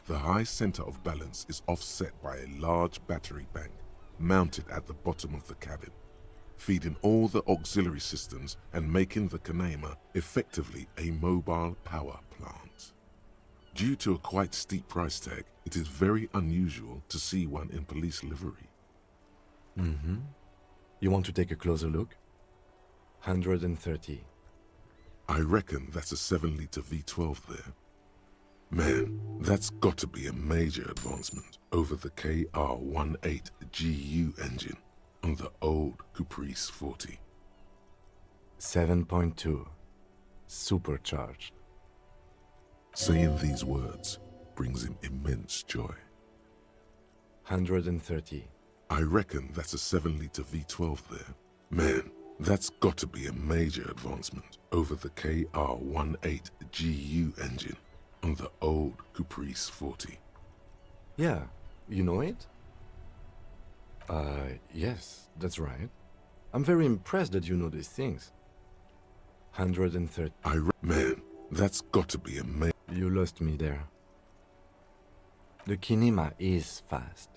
The high center of balance is offset by a large battery bank mounted at the bottom of the cabin, feeding all the auxiliary systems and making the Kinema effectively a mobile power plant. Due to a quite steep price tag, it is very unusual to see one in police livery. Mm-hmm. You want to take a closer look? 130. I reckon that's a 7-liter V12 there. Man, that's got to be a major advancement over the KR18GU engine on the old Caprice 40. 7.2. Supercharged. Saying these words brings him immense joy. 130. I reckon that's a 7-liter V12 there. Man, that's got to be a major advancement over the KR18GU engine on the old Caprice 40. Yeah, you know it? Yes, that's right. I'm very impressed that you know these things. 130. Man, that's got to be a You lost me there. The Kinema is fast.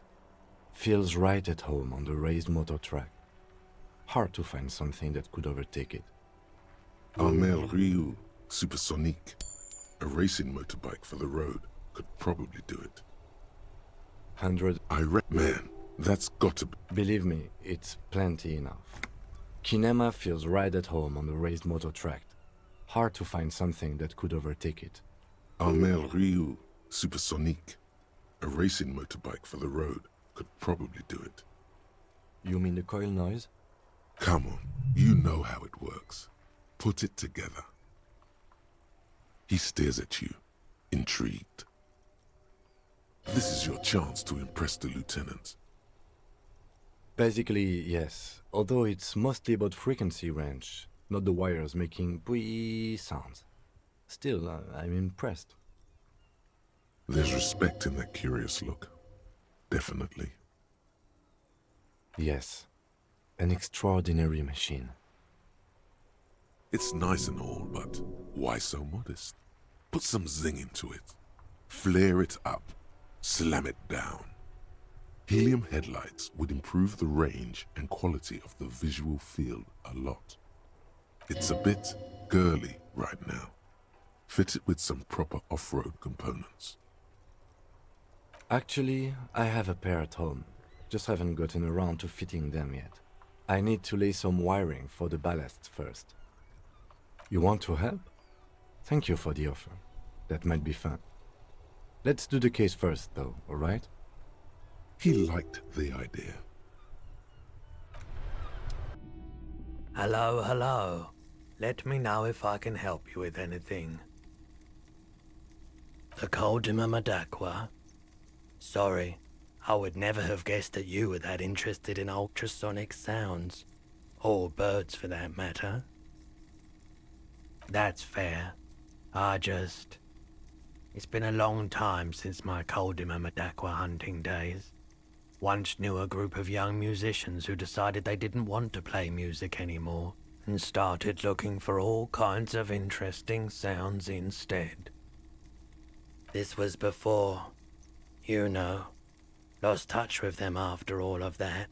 Feels right at home on the raised motor track. Hard to find something that could overtake it. Armel Ryu Supersonique, a racing motorbike for the road, could probably do it. 100. Man, that's got to be... Believe me, it's plenty enough. Kinema feels right at home on the raised motor track. Hard to find something that could overtake it. Armel Ryu Supersonique, a racing motorbike for the road, could probably do it. You mean the coil noise? Come on, you know how it works. Put it together. He stares at you, intrigued. This is your chance to impress the lieutenant. Basically, yes. Although it's mostly about frequency range, not the wires making bwee sounds. Still, I'm impressed. There's respect in that curious look. Definitely. Yes. An extraordinary machine. It's nice and all, but why so modest? Put some zing into it. Flare it up. Slam it down. Helium headlights would improve the range and quality of the visual field a lot. It's a bit girly right now. Fit it with some proper off-road components. Actually, I have a pair at home. Just haven't gotten around to fitting them yet. I need to lay some wiring for the ballast first. You want to help? Thank you for the offer. That might be fun. Let's do the case first, though, alright? He liked the idea. Hello, hello. Let me know if I can help you with anything. The Coldima Daqua? Sorry, I would never have guessed that you were that interested in ultrasonic sounds. Or birds, for that matter. That's fair. It's been a long time since my Coldima Daqua hunting days. Once knew a group of young musicians who decided they didn't want to play music anymore and started looking for all kinds of interesting sounds instead. This was before, you know, lost touch with them after all of that.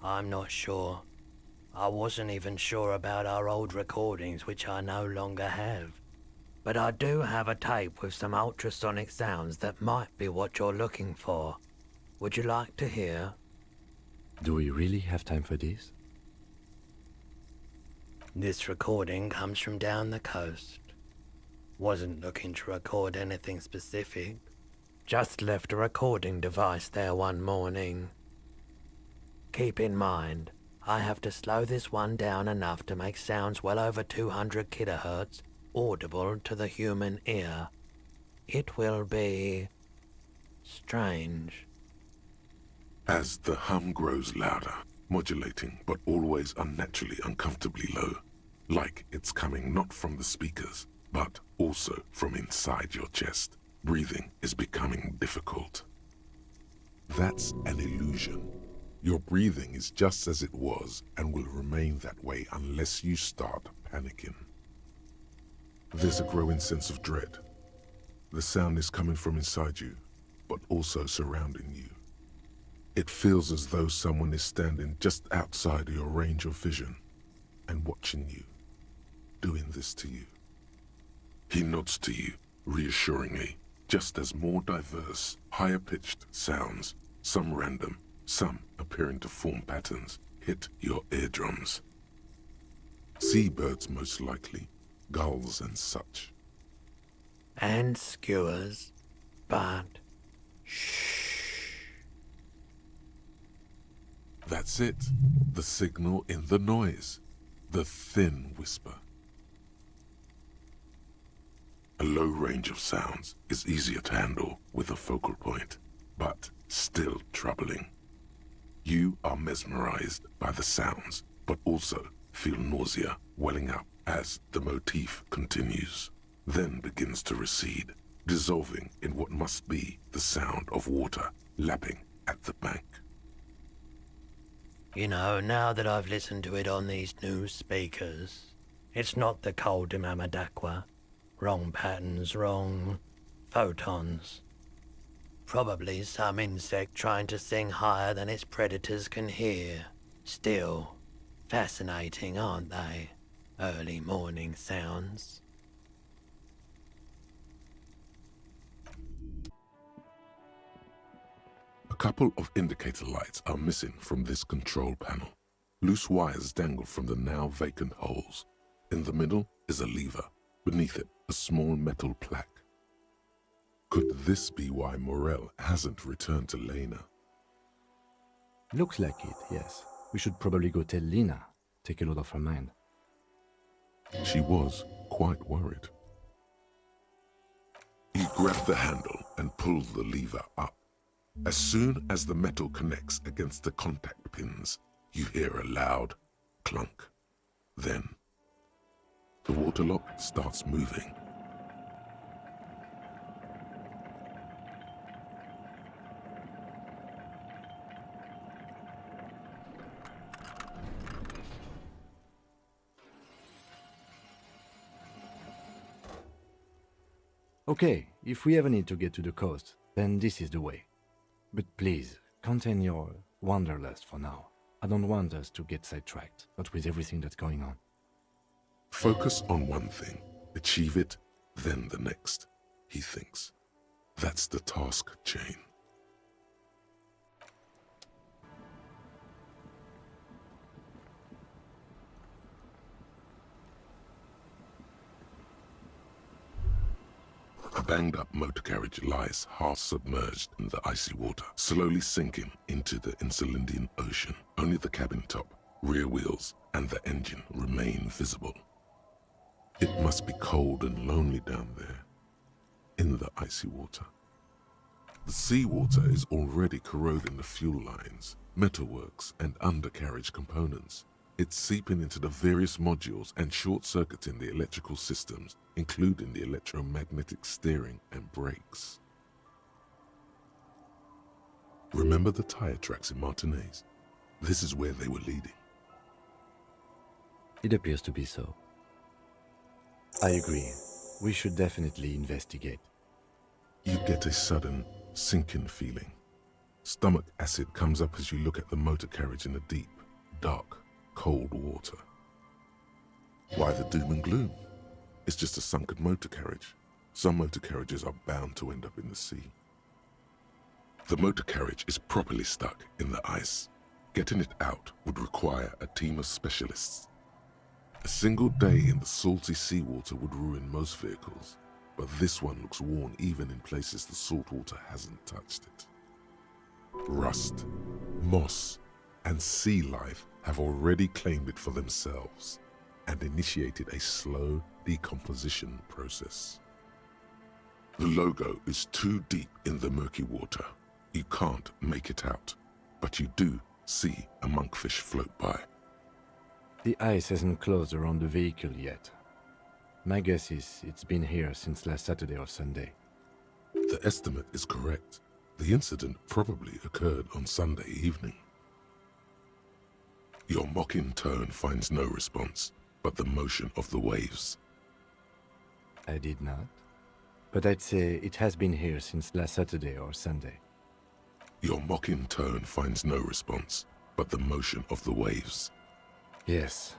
I'm not sure. I wasn't even sure about our old recordings, which I no longer have. But I do have a tape with some ultrasonic sounds that might be what you're looking for. Would you like to hear? Do we really have time for this? This recording comes from down the coast. Wasn't looking to record anything specific. Just left a recording device there one morning. Keep in mind, I have to slow this one down enough to make sounds well over 200 kilohertz audible to the human ear. It will be strange. As the hum grows louder, modulating but always unnaturally uncomfortably low, like it's coming not from the speakers, but also from inside your chest, breathing is becoming difficult. That's an illusion. Your breathing is just as it was and will remain that way unless you start panicking. There's a growing sense of dread. The sound is coming from inside you, but also surrounding you. It feels as though someone is standing just outside your range of vision and watching you, doing this to you. He nods to you, reassuringly, just as more diverse, higher-pitched sounds, some random, some appearing to form patterns, hit your eardrums. Seabirds most likely, gulls and such. And skewers, but shh. That's it. The signal in the noise. The thin whisper. A low range of sounds is easier to handle with a focal point, but still troubling. You are mesmerized by the sounds, but also feel nausea welling up as the motif continues, then begins to recede, dissolving in what must be the sound of water lapping at the bank. You know, now that I've listened to it on these new speakers, it's not the Coldima Daqua. Wrong patterns, wrong photons. Probably some insect trying to sing higher than its predators can hear. Still, fascinating, aren't they? Early morning sounds. A couple of indicator lights are missing from this control panel. Loose wires dangle from the now vacant holes. In the middle is a lever. Beneath it, a small metal plaque. Could this be why Morel hasn't returned to Lena? Looks like it, yes. We should probably go tell Lena. Take a load off her mind. She was quite worried. You grab the handle and pull the lever up. As soon as the metal connects against the contact pins, you hear a loud clunk. Then, the water lock starts moving. Okay, if we ever need to get to the coast, then this is the way. But please, contain your wanderlust for now. I don't want us to get sidetracked, not with everything that's going on. Focus on one thing, achieve it, then the next, he thinks. That's the task chain. banged-up motor carriage lies half submerged in the icy water, slowly sinking into the Insulindian Ocean. Only the cabin top, rear wheels, and the engine remain visible. It must be cold and lonely down there, in the icy water. The seawater is already corroding the fuel lines, metalworks, and undercarriage components. It's seeping into the various modules and short-circuiting the electrical systems, including the electromagnetic steering and brakes. Remember the tire tracks in Martinez? This is where they were leading. It appears to be so. I agree. We should definitely investigate. You get a sudden sinking feeling. Stomach acid comes up as you look at the motor carriage in the deep, dark, cold water. Why the doom and gloom? It's just a sunken motor carriage. Some motor carriages are bound to end up in the sea. The motor carriage is properly stuck in the ice. Getting it out would require a team of specialists. A single day in the salty seawater would ruin most vehicles, but this one looks worn even in places the salt water hasn't touched it. Rust, moss, and sea life have already claimed it for themselves and initiated a slow decomposition process. The logo is too deep in the murky water. You can't make it out, but you do see a monkfish float by. The ice hasn't closed around the vehicle yet. My guess is it's been here since last Saturday or Sunday. The estimate is correct. The incident probably occurred on Sunday evening. Your mocking tone finds no response, but the motion of the waves. I did not. But I'd say it has been here since last Saturday or Sunday. Your mocking tone finds no response, but the motion of the waves. Yes.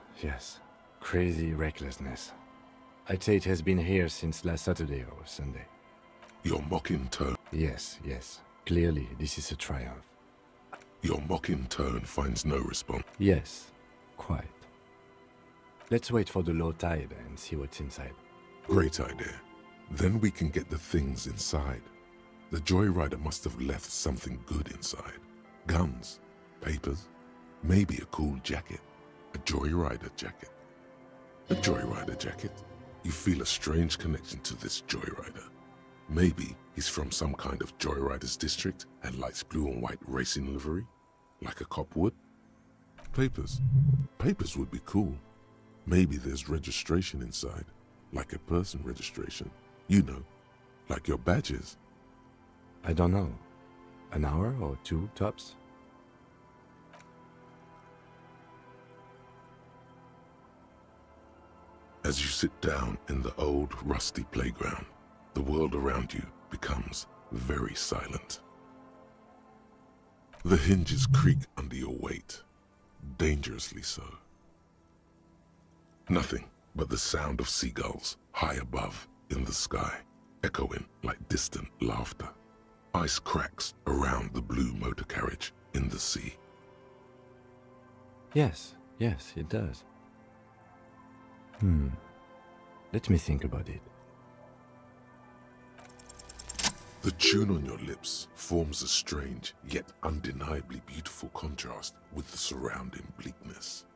Crazy recklessness. I'd say it has been here since last Saturday or Sunday. Your mocking tone. Yes. Clearly, this is a triumph. Your mocking tone finds no response. Yes, quite. Let's wait for the low tide and see what's inside. Great idea. Then we can get the things inside. The joyrider must have left something good inside. Guns, papers, maybe a cool jacket. A joyrider jacket. A joyrider jacket. You feel a strange connection to this joyrider. Maybe he's from some kind of joyriders district and likes blue and white racing livery, like a cop would. Papers. Papers would be cool. Maybe there's registration inside, like a person registration. You know, like your badges. I don't know. An hour or two, tops? As you sit down in the old, rusty playground, the world around you becomes very silent. The hinges creak under your weight, dangerously so. Nothing but the sound of seagulls high above in the sky, echoing like distant laughter. Ice cracks around the blue motor carriage in the sea. Yes, it does. Let me think about it. The tune on your lips forms a strange yet undeniably beautiful contrast with the surrounding bleakness.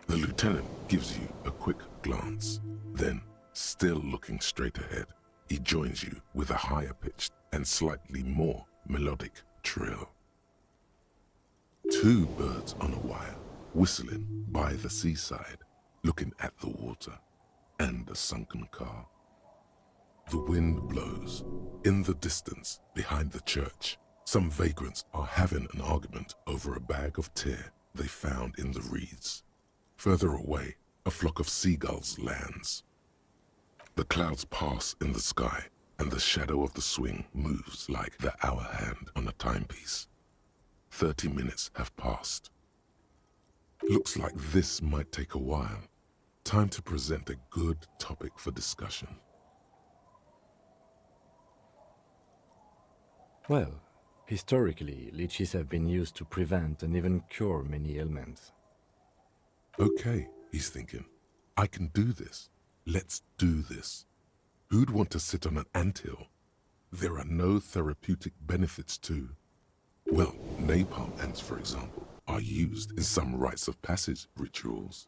The lieutenant gives you a quick glance, then, still looking straight ahead, he joins you with a higher pitched and slightly more melodic trill. Two birds on a wire, whistling by the seaside, looking at the water and a sunken car. The wind blows. In the distance, behind the church, some vagrants are having an argument over a bag of tear they found in the reeds. Further away, a flock of seagulls lands. The clouds pass in the sky, and the shadow of the swing moves like the hour hand on a timepiece. 30 minutes have passed. Looks like this might take a while. Time to present a good topic for discussion. Well, historically, leeches have been used to prevent and even cure many ailments. Okay, he's thinking. I can do this. Let's do this. Who'd want to sit on an anthill? There are no therapeutic benefits to... Well, napalm ants, for example, are used in some rites of passage rituals.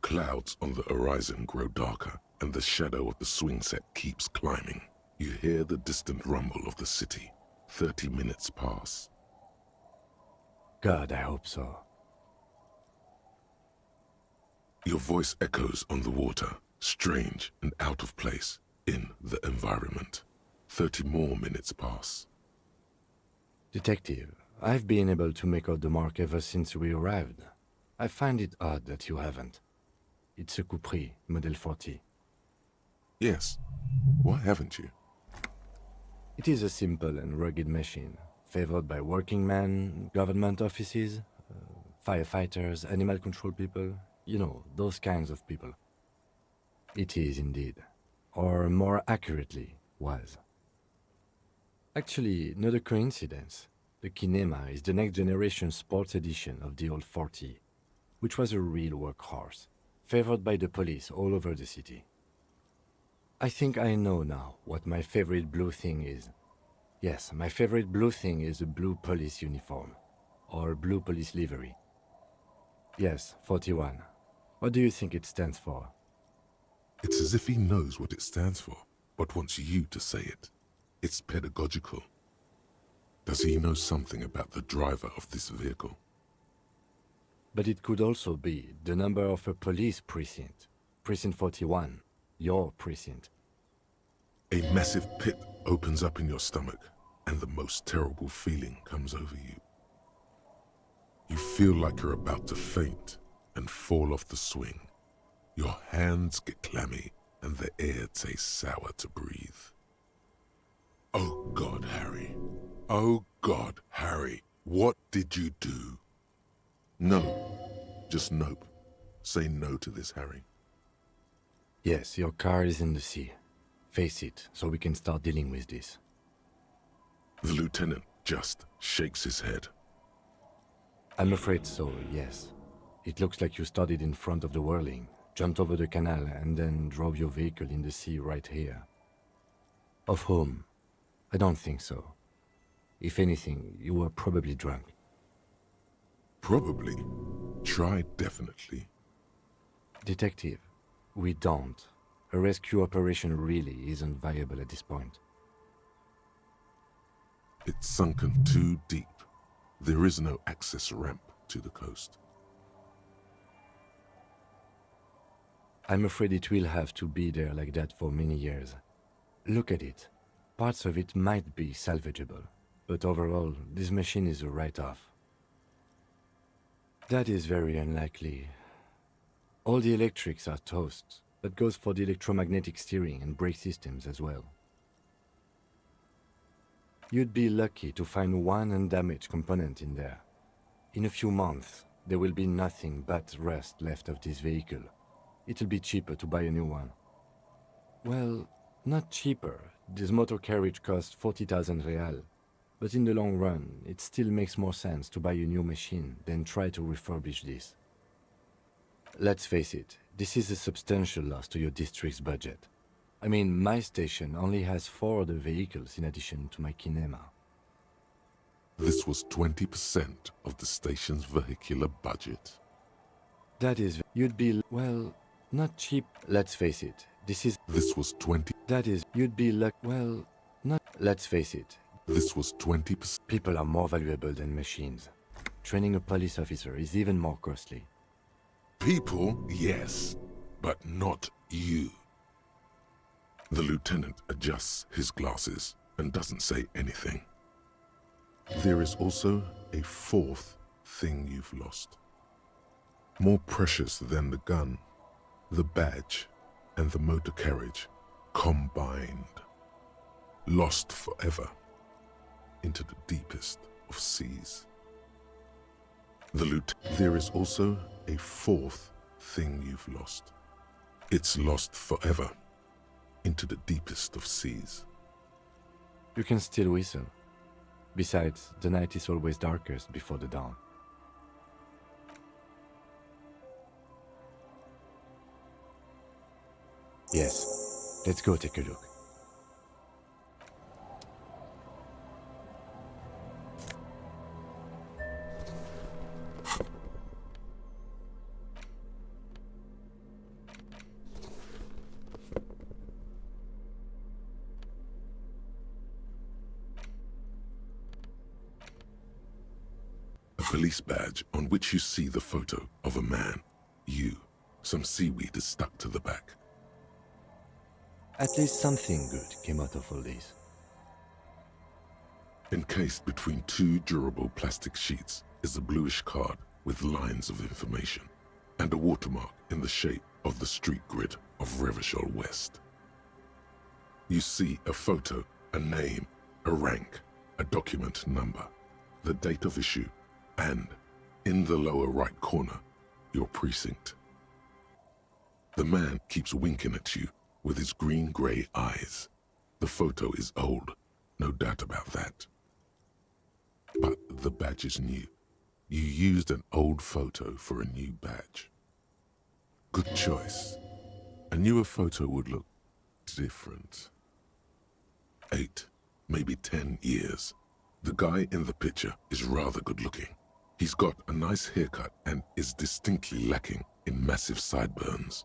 Clouds on the horizon grow darker, and the shadow of the swing set keeps climbing. You hear the distant rumble of the city. 30 minutes pass. God, I hope so. Your voice echoes on the water, strange and out of place in the environment. 30 more minutes pass. Detective, I've been able to make out the mark ever since we arrived. I find it odd that you haven't. It's a Coupris, Model 40. Yes. Why haven't you? It is a simple and rugged machine, favored by working men, government offices, firefighters, animal control people, you know, those kinds of people. It is indeed. Or more accurately, was. Actually, not a coincidence. The Kinema is the next generation sports edition of the old 40, which was a real workhorse, favored by the police all over the city. I think I know now what my favorite blue thing is. Yes, my favorite blue thing is a blue police uniform, or blue police livery. Yes, 41. What do you think it stands for? It's as if he knows what it stands for, but wants you to say it. It's pedagogical. Does he know something about the driver of this vehicle? But it could also be the number of a police precinct. Precinct 41. Your precinct. A massive pit opens up in your stomach, and the most terrible feeling comes over you. You feel like you're about to faint and fall off the swing. Your hands get clammy, and the air tastes sour to breathe. Oh God, Harry. Oh God, Harry. What did you do? No. Just nope. Say no to this, Harry. Yes, your car is in the sea. Face it, so we can start dealing with this. The lieutenant just shakes his head. I'm afraid so, yes. It looks like you started in front of the whirling, jumped over the canal, and then drove your vehicle in the sea right here. Of whom? I don't think so. If anything, you were probably drunk. Probably. Try definitely. Detective, we don't. A rescue operation really isn't viable at this point. It's sunken too deep. There is no access ramp to the coast. I'm afraid it will have to be there like that for many years. Look at it. Parts of it might be salvageable, but overall, this machine is a write-off. That is very unlikely. All the electrics are toast. That goes for the electromagnetic steering and brake systems as well. You'd be lucky to find one undamaged component in there. In a few months, there will be nothing but rust left of this vehicle. It'll be cheaper to buy a new one. Well, not cheaper. This motor carriage costs 40,000 real. But in the long run, it still makes more sense to buy a new machine than try to refurbish this. Let's face it, this is a substantial loss to your district's budget. I mean, my station only has 4 other vehicles in addition to my Kinema. This was 20% of the station's vehicular budget. That is, you'd be, well, not cheap. Let's face it, This was 20. that is, you'd be well, not, let's face it, This was 20%. people are more valuable than machines. Training a police officer is even more costly. People, yes, but not you. The lieutenant adjusts his glasses and doesn't say anything. There is also a fourth thing you've lost. More precious than the gun, the badge, and the motor carriage combined. Lost forever into the deepest of seas. There is also a fourth thing you've lost. It's lost forever into the deepest of seas. You can still whistle. Besides, the night is always darkest before the dawn. Yes, Let's go take a look. A police badge on which you see the photo of a man. You. Some seaweed is stuck to the back. At least something good came out of all this. Encased between two durable plastic sheets is a bluish card with lines of information and a watermark in the shape of the street grid of Revachol West. You see a photo, a name, a rank, a document number, the date of issue, and, in the lower right corner, your precinct. The man keeps winking at you with his green-grey eyes. The photo is old, no doubt about that. But the badge is new. You used an old photo for a new badge. Good choice. A newer photo would look different. 8, maybe 10 years. The guy in the picture is rather good-looking. He's got a nice haircut and is distinctly lacking in massive sideburns.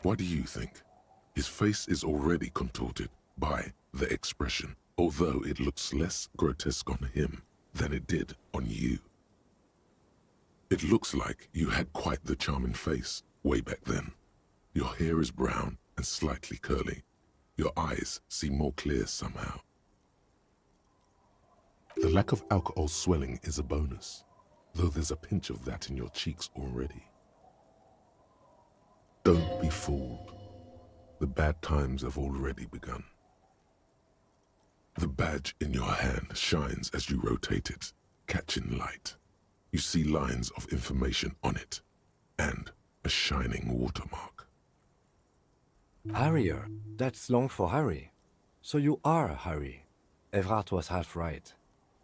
What do you think? His face is already contorted by the expression, although it looks less grotesque on him than it did on you. It looks like you had quite the charming face way back then. Your hair is brown and slightly curly. Your eyes seem more clear somehow. The lack of alcohol swelling is a bonus, though there's a pinch of that in your cheeks already. Don't be fooled. The bad times have already begun. The badge in your hand shines as you rotate it, catching light. You see lines of information on it, and a shining watermark. Harrier, that's long for Harry. So you are Harry. Evrard was half right.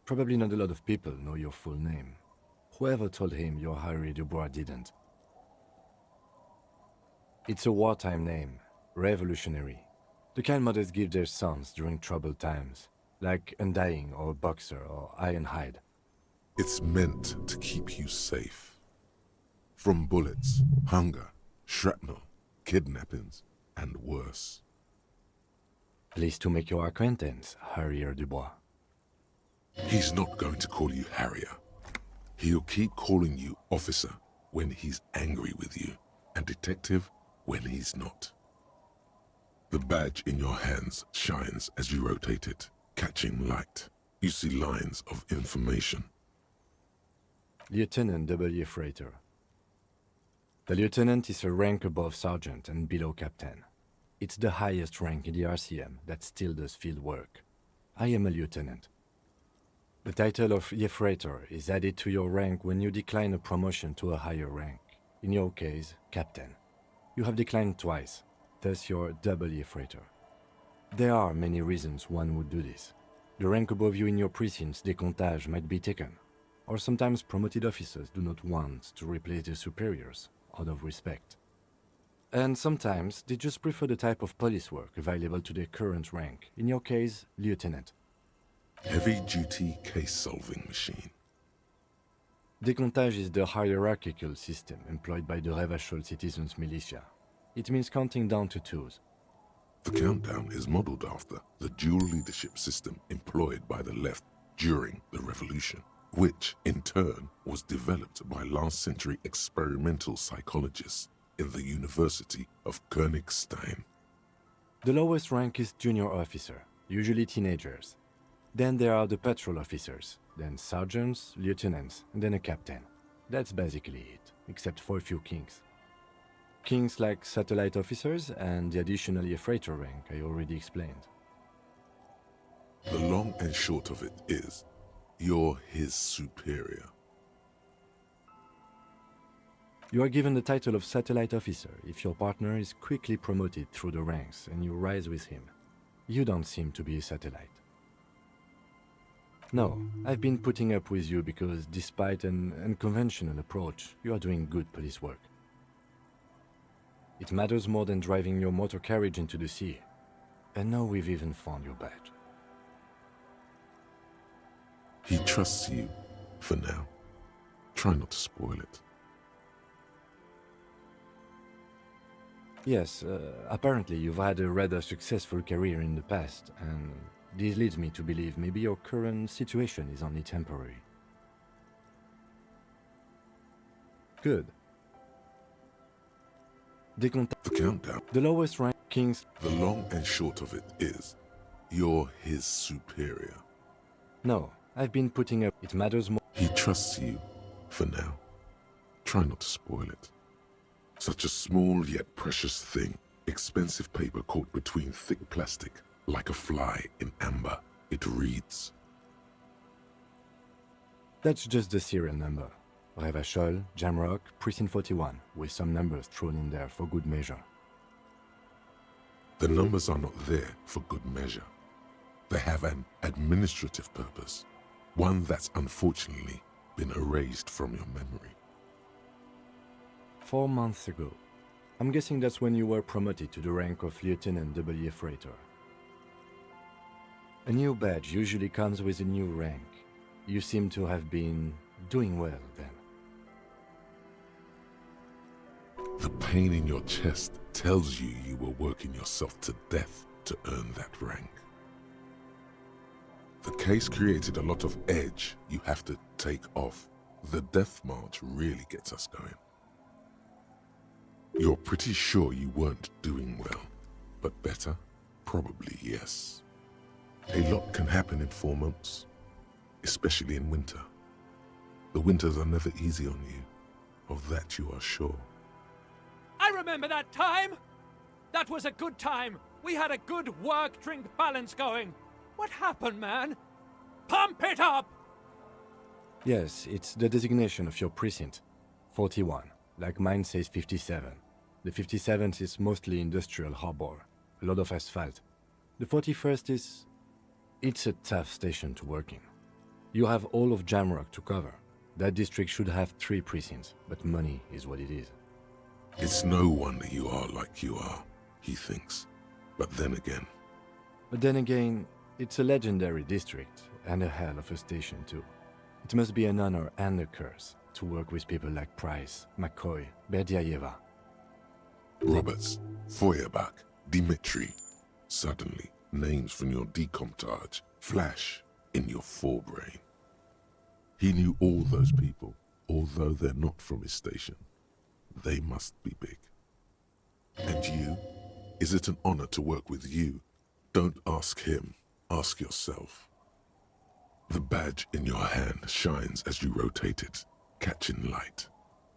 Probably not a lot of people know your full name. Whoever told him you're Harry Dubois didn't. It's a wartime name, revolutionary. The kind mothers give their sons during troubled times, like Undying or Boxer or Ironhide. It's meant to keep you safe. From bullets, hunger, shrapnel, kidnappings, and worse. Pleased to make your acquaintance, Harrier Dubois. He's not going to call you Harrier. He'll keep calling you officer when he's angry with you, and detective when he's not. The badge in your hands shines as you rotate it, catching light. You see lines of information. Lieutenant W. Freighter. The lieutenant is a rank above sergeant and below captain. It's the highest rank in the RCM that still does field work. I am a lieutenant. The title of Freighter is added to your rank when you decline a promotion to a higher rank. In your case, captain. You have declined twice, thus you're W. Freighter. There are many reasons one would do this. The rank above you in your precinct's décomptage might be taken, or sometimes promoted officers do not want to replace their superiors out of respect. And sometimes they just prefer the type of police work available to their current rank, in your case, lieutenant. Heavy-duty case-solving machine. Décomptage is the hierarchical system employed by the Revachol Citizens Militia. It means counting down to twos. The countdown is modeled after the dual leadership system employed by the left during the revolution, which in turn was developed by last-century experimental psychologists in the University of Königstein. The lowest rank is junior officer, usually teenagers. Then there are the patrol officers, then sergeants, lieutenants, and then a captain. That's basically it, except for a few kings. Kings like satellite officers and the additional freighter rank I already explained. The long and short of it is, you're his superior. You are given the title of satellite officer if your partner is quickly promoted through the ranks and you rise with him. You don't seem to be a satellite. No, I've been putting up with you because despite an unconventional approach, you are doing good police work. It matters more than driving your motor carriage into the sea. And now we've even found your badge. He trusts you, for now. Try not to spoil it. Yes, apparently you've had a rather successful career in the past, and this leads me to believe maybe your current situation is only temporary. Good. The countdown. The lowest rankings. The long and short of it is, you're his superior. No, I've been putting up. It matters more. He trusts you, for now. Try not to spoil it. Such a small yet precious thing. Expensive paper caught between thick plastic, like a fly in amber. It reads. That's just the serial number. Revachol, Jamrock, Precinct 41, with some numbers thrown in there for good measure. The numbers are not there for good measure. They have an administrative purpose, one that's unfortunately been erased from your memory. 4 months ago. I'm guessing that's when you were promoted to the rank of Lieutenant W.F. Retour. A new badge usually comes with a new rank. You seem to have been doing well then. The pain in your chest tells you you were working yourself to death to earn that rank. The case created a lot of edge you have to take off. The death march really gets us going. You're pretty sure you weren't doing well, but better? Probably yes. A lot can happen in 4 months, especially in winter. The winters are never easy on you, of that you are sure. I remember that time! That was a good time. We had a good work-drink balance going. What happened, man? Pump it up! Yes, it's the designation of your precinct. 41, like mine says 57. The 57th is mostly industrial harbor, a lot of asphalt. The 41st is... it's a tough station to work in. You have all of Jamrock to cover. That district should have 3 precincts, but money is what it is. It's no wonder you are like you are, he thinks. But then again, it's a legendary district, and a hell of a station too. It must be an honor and a curse to work with people like Price, McCoy, Berdiaeva. Roberts, Feuerbach, Dimitri. Suddenly, names from your decomptage flash in your forebrain. He knew all those people, although they're not from his station. They must be big. And you? Is it an honor to work with you? Don't ask him, ask yourself. The badge in your hand shines as you rotate it, catching light.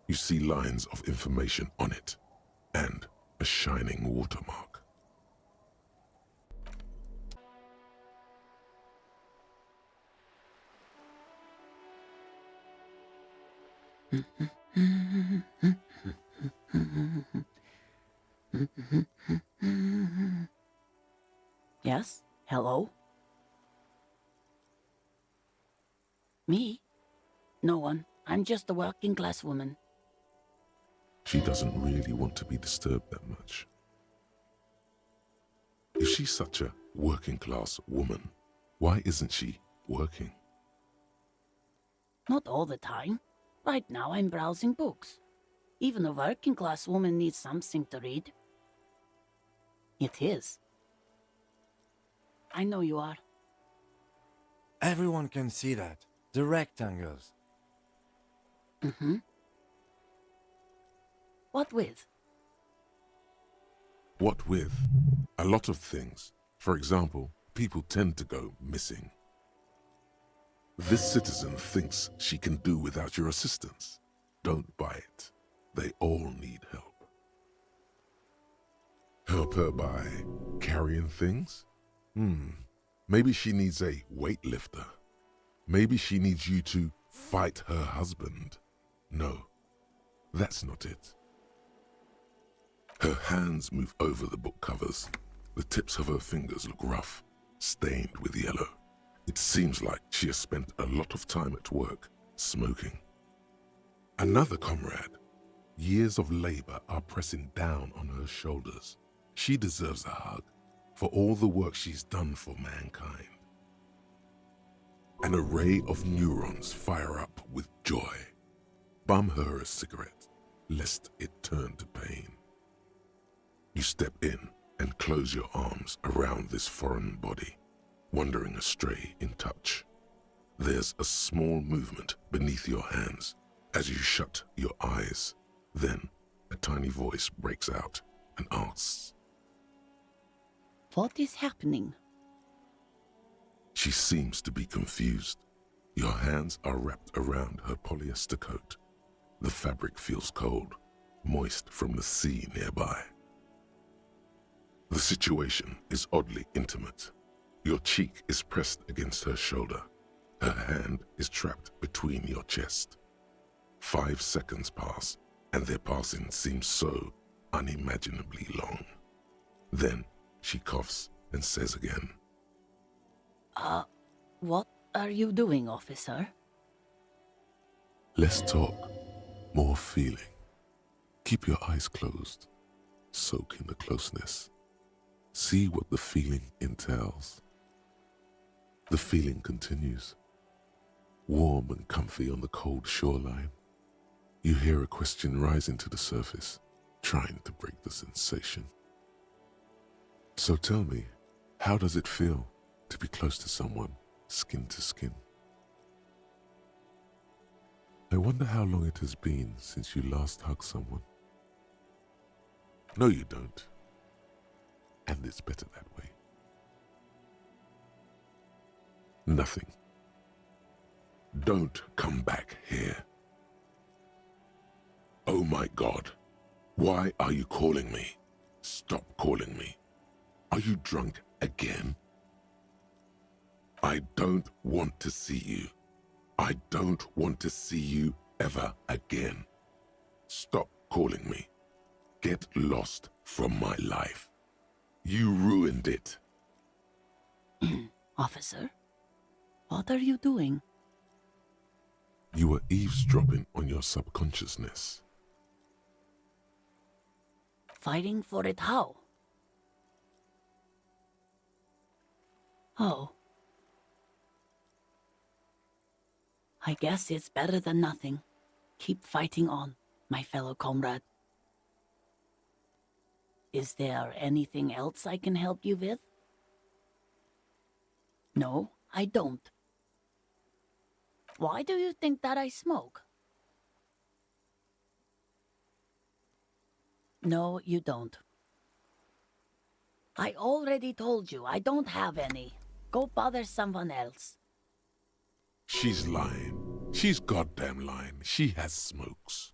You see lines of information on it, and a shining watermark. Yes? Hello? Me? No one. I'm just a working class woman. She doesn't really want to be disturbed that much. If she's such a working class woman, why isn't she working? Not all the time. Right now I'm browsing books. Even a working class woman needs something to read. It is. I know you are. Everyone can see that. The rectangles. Mm-hmm. What with? What with? A lot of things. For example, people tend to go missing. This citizen thinks she can do without your assistance. Don't buy it. They all need help. Help her by carrying things? Maybe she needs a weightlifter. Maybe she needs you to fight her husband. No, that's not it. Her hands move over the book covers. The tips of her fingers look rough, stained with yellow. It seems like she has spent a lot of time at work, smoking. Another comrade. Years of labor are pressing down on her shoulders. She deserves a hug for all the work she's done for mankind. An array of neurons fire up with joy. Bum her a cigarette, lest it turn to pain. You step in and close your arms around this foreign body, wandering astray in touch. There's a small movement beneath your hands as you shut your eyes. Then a tiny voice breaks out and asks, What is happening? She seems to be confused. Your hands are wrapped around her polyester coat. The fabric feels cold, moist from the sea nearby. The situation is oddly intimate. Your cheek is pressed against her shoulder. Her hand is trapped between your chest. 5 seconds pass, and their passing seems so unimaginably long. Then she coughs and says again, What are you doing, officer? Less talk, more feeling. Keep your eyes closed. Soak in the closeness. See what the feeling entails. The feeling continues. Warm and comfy on the cold shoreline. You hear a question rising to the surface, trying to break the sensation. So tell me, how does it feel to be close to someone, skin to skin? I wonder how long it has been since you last hugged someone. No, you don't. And it's better that way. Nothing. Don't come back here. Oh my God. Why are you calling me? Stop calling me. Are you drunk again? I don't want to see you. I don't want to see you ever again. Stop calling me. Get lost from my life. You ruined it. Officer, what are you doing? You were eavesdropping on your subconsciousness. Fighting for it how? Oh. I guess it's better than nothing. Keep fighting on, my fellow comrade. Is there anything else I can help you with? No, I don't. Why do you think that I smoke? No, you don't. I already told you I don't have any. Go bother someone else. She's lying. She's goddamn lying. She has smokes.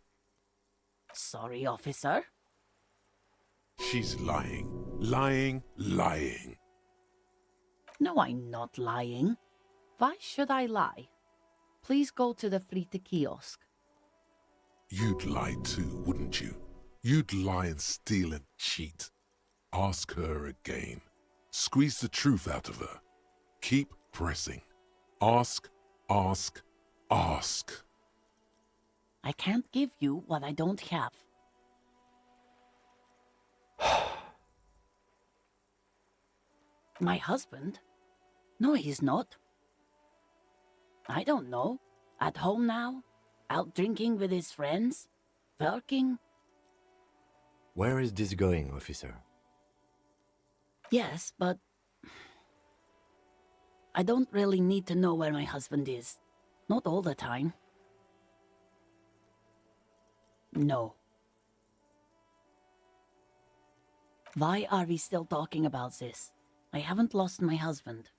Sorry, officer. She's lying. Lying, lying. No, I'm not lying. Why should I lie? Please go to the Frita kiosk. You'd lie too, wouldn't you? You'd lie and steal and cheat. Ask her again. Squeeze the truth out of her. Keep pressing. Ask, ask, ask. I can't give you what I don't have. My husband? No, he's not. I don't know. At home now? Out drinking with his friends? Working? Where is this going, officer? Yes, but I don't really need to know where my husband is. Not all the time. No. Why are we still talking about this? I haven't lost my husband.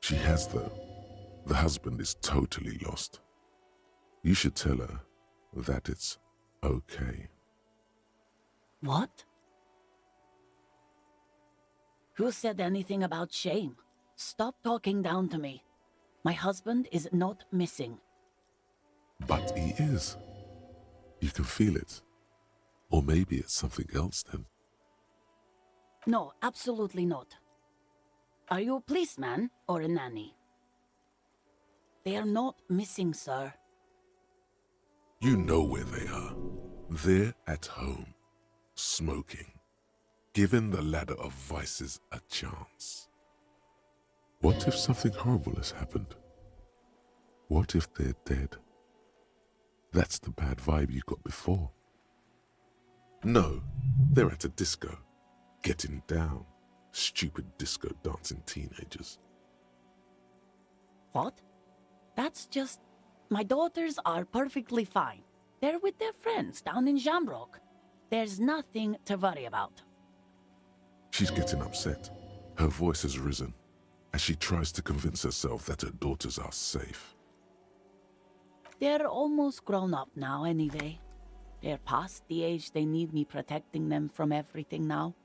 She has, though. The husband is totally lost. You should tell her that it's okay. What? Who said anything about shame? Stop talking down to me. My husband is not missing. But he is. You can feel it. Or maybe it's something else then. No, absolutely not. Are you a policeman or a nanny? They are not missing, sir. You know where they are. They're at home, smoking, giving the ladder of vices a chance. What if something horrible has happened? What if they're dead? That's the bad vibe you got before. No, they're at a disco, getting down. Stupid disco dancing teenagers. What? That's just... My daughters are perfectly fine. They're with their friends down in Jamrock. There's nothing to worry about. She's getting upset. Her voice has risen as she tries to convince herself that her daughters are safe. They're almost grown up now anyway. They're past the age they need me protecting them from everything now.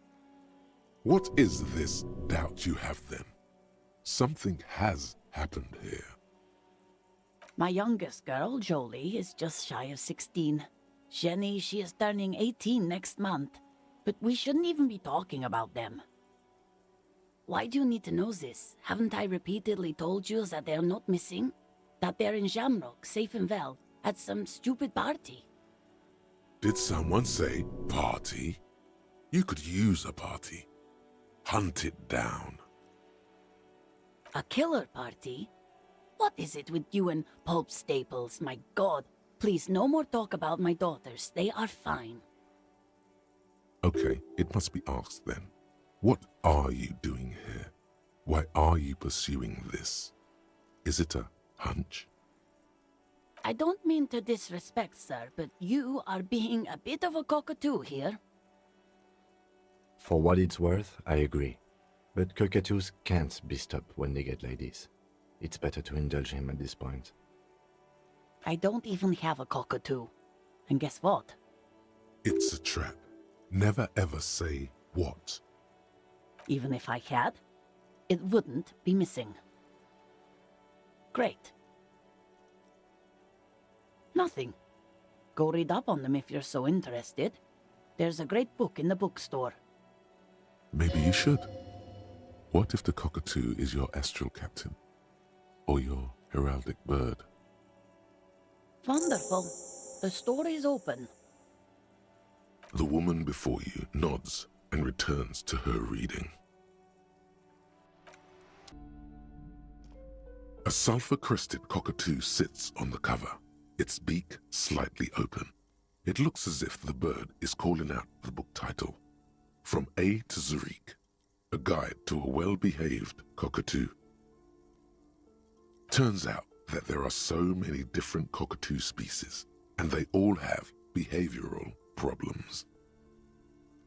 What is this doubt you have then? Something has happened here. My youngest girl, Jolie, is just shy of 16. Jenny, she is turning 18 next month. But we shouldn't even be talking about them. Why do you need to know this? Haven't I repeatedly told you that they're not missing? That they're in Jamrock, safe and well, at some stupid party? Did someone say party? You could use a party. Hunt it down. A killer party? What is it with you and Pulp Staples? My God, please no more talk about my daughters. They are fine. Okay, it must be asked then. What are you doing here? Why are you pursuing this? Is it a hunch? I don't mean to disrespect, sir, but you are being a bit of a cockatoo here. For what it's worth, I agree. But cockatoos can't be stopped when they get like this. It's better to indulge him at this point. I don't even have a cockatoo. And guess what? It's a trap. Never ever say what. Even if I had, it wouldn't be missing. Great. Nothing. Go read up on them if you're so interested. There's a great book in the bookstore. Maybe you should. What if the cockatoo is your astral captain? Or your heraldic bird? Wonderful. The store is open. The woman before you nods and returns to her reading. A sulfur-crested cockatoo sits on the cover, its beak slightly open. It looks as if the bird is calling out the book title, From A to Zurich, a guide to a well-behaved cockatoo. Turns out that there are so many different cockatoo species, and they all have behavioral problems.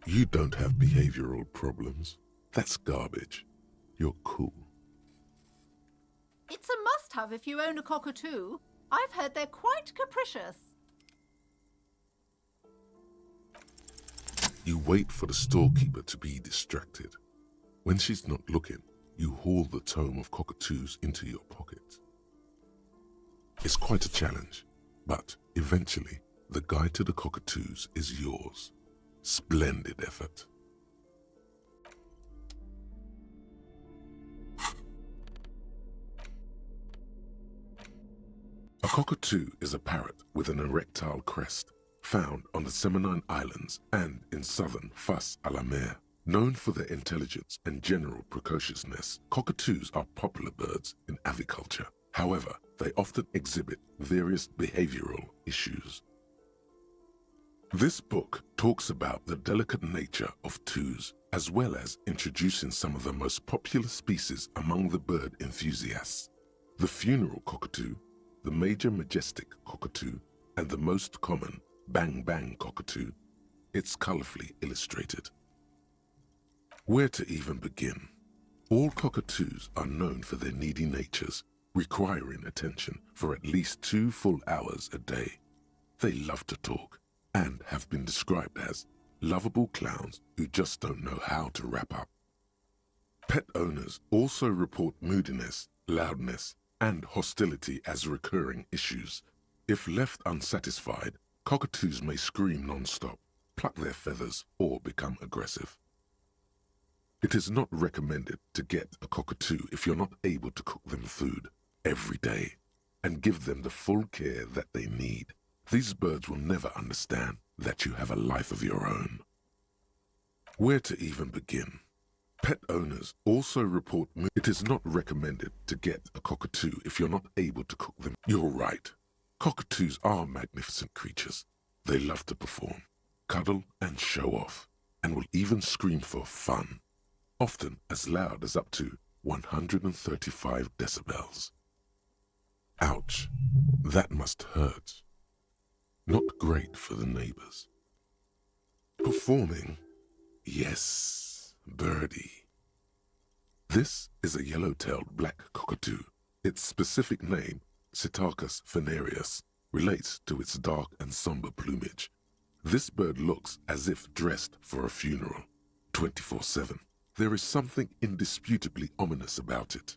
You don't have behavioral problems. That's garbage. You're cool. It's a must-have if you own a cockatoo. I've heard they're quite capricious. You wait for the storekeeper to be distracted. When she's not looking, you haul the tome of cockatoos into your pocket. It's quite a challenge, but eventually, the guide to the cockatoos is yours. Splendid effort. A cockatoo is a parrot with an erectile crest, found on the Seminine Islands and in southern Fas a la Mer. Known for their intelligence and general precociousness, cockatoos are popular birds in aviculture. However, they often exhibit various behavioral issues. This book talks about the delicate nature of toos, as well as introducing some of the most popular species among the bird enthusiasts. The funeral cockatoo, the major majestic cockatoo, and the most common bang-bang cockatoo. It's colorfully illustrated. Where to even begin? All cockatoos are known for their needy natures, requiring attention for at least 2 full hours a day. They love to talk and have been described as lovable clowns who just don't know how to wrap up. Pet owners also report moodiness, loudness, and hostility as recurring issues. If left unsatisfied, cockatoos may scream non-stop, pluck their feathers, or become aggressive. It is not recommended to get a cockatoo if you're not able to cook them food every day and give them the full care that they need. These birds will never understand that you have a life of your own. Where to even begin? Pet owners also report it is not recommended to get a cockatoo if you're not able to cook them. You're right. Cockatoos are magnificent creatures. They love to perform, cuddle and show off, and will even scream for fun, often as loud as up to 135 decibels. Ouch, that must hurt. Not great for the neighbors. Performing? Yes, birdie. This is a yellow-tailed black cockatoo. Its specific name, Psittacus venereus, relates to its dark and somber plumage. This bird looks as if dressed for a funeral, 24/7. There is something indisputably ominous about it.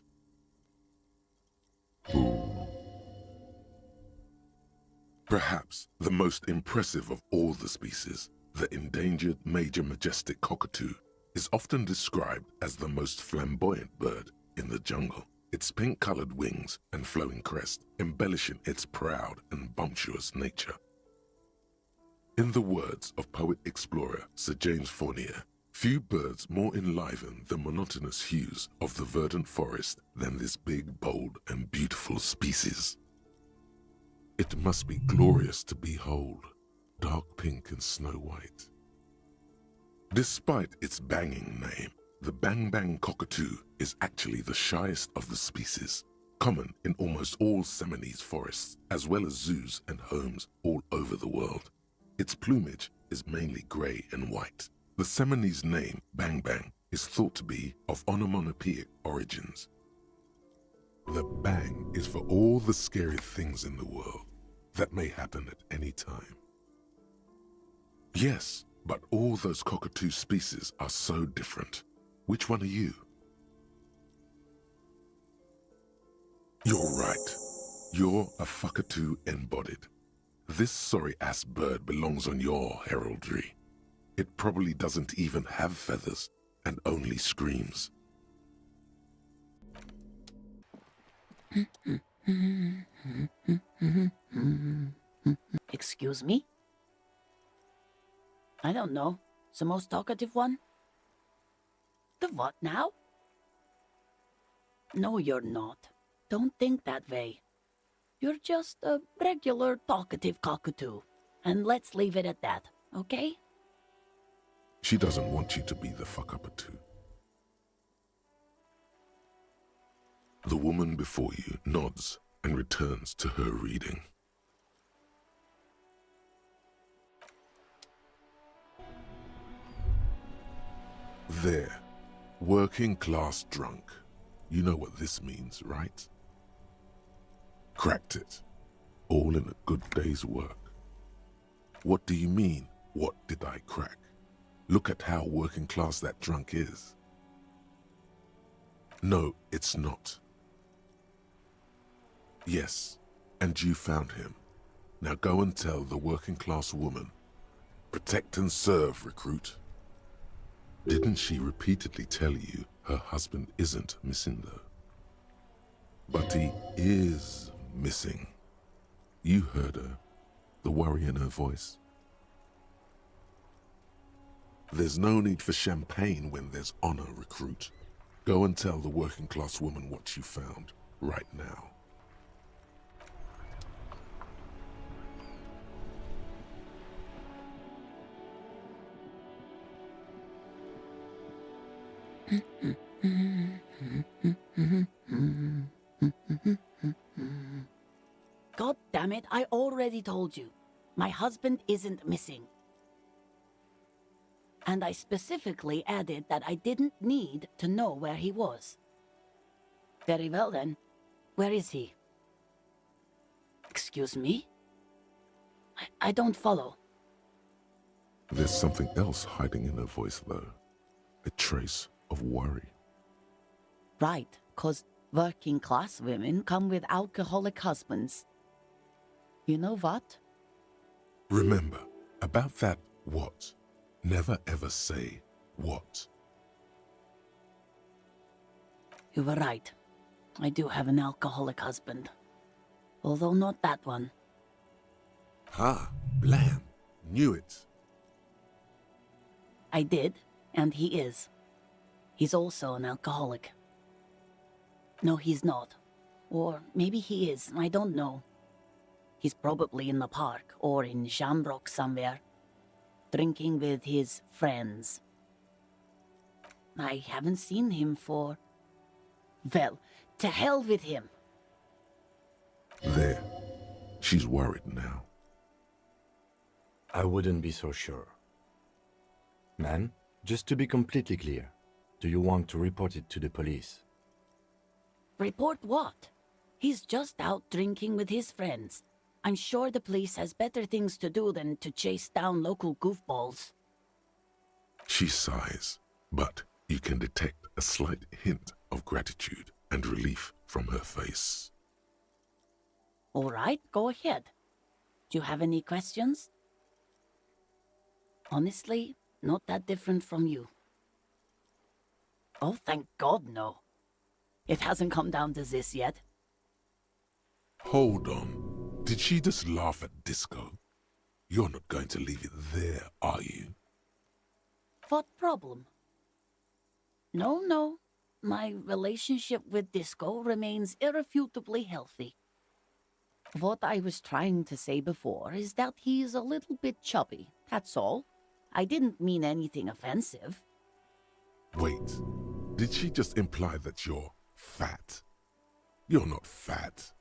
Perhaps the most impressive of all the species, the endangered major majestic cockatoo, is often described as the most flamboyant bird in the jungle. Its pink-colored wings and flowing crest embellishing its proud and bumptious nature. In the words of poet-explorer Sir James Fournier, few birds more enliven the monotonous hues of the verdant forest than this big, bold, and beautiful species. It must be glorious to behold, dark pink and snow white. Despite its banging name, the bang-bang cockatoo is actually the shyest of the species, common in almost all Seminoese forests, as well as zoos and homes all over the world. Its plumage is mainly grey and white. The Seminoese name, bang-bang, is thought to be of onomatopoeic origins. The bang is for all the scary things in the world that may happen at any time. Yes, but all those cockatoo species are so different. Which one are you? You're right. You're a fuckatoo embodied. This sorry-ass bird belongs on your heraldry. It probably doesn't even have feathers and only screams. Excuse me? I don't know. The most talkative one? The what now? No, you're not. Don't think that way. You're just a regular talkative cockatoo. And let's leave it at that, okay? She doesn't want you to be the fuck-up-a-too. The woman before you nods and returns to her reading. There, working class drunk. You know what this means, right? Cracked it. All in a good day's work. What do you mean, what did I crack? Look at how working class that drunk is. No, it's not. Yes, and you found him. Now go and tell the working class woman. Protect and serve, recruit. Didn't she repeatedly tell you her husband isn't missing though? But he is missing. You heard her, the worry in her voice. There's no need for champagne when there's honor, recruit. Go and tell the working class woman what you found, right now. God damn it, I already told you. My husband isn't missing. And I specifically added that I didn't need to know where he was. Very well then. Where is he? Excuse me? I don't follow. There's something else hiding in her voice though. A trace of worry. Right, 'cause working class women come with alcoholic husbands. You know what? Remember, about that what, never ever say what. You were right. I do have an alcoholic husband. Although not that one. Ha, blam. knew it. I did, and he is. He's also an alcoholic. No, he's not. Or maybe he is, I don't know. He's probably in the park or in Shamrock somewhere, drinking with his friends. I haven't seen him for... Well, to hell with him. There. She's worried now. I wouldn't be so sure. Man, just to be completely clear, do you want to report it to the police? Report what? He's just out drinking with his friends. I'm sure the police has better things to do than to chase down local goofballs. She sighs, but you can detect a slight hint of gratitude and relief from her face. All right, go ahead. Do you have any questions? Honestly, not that different from you. Oh, thank God, no. It hasn't come down to this yet. Hold on. Did she just laugh at Disco? You're not going to leave it there, are you? What problem? No. My relationship with Disco remains irrefutably healthy. What I was trying to say before is that he's a little bit chubby, that's all. I didn't mean anything offensive. Wait, did she just imply that you're fat? You're not fat.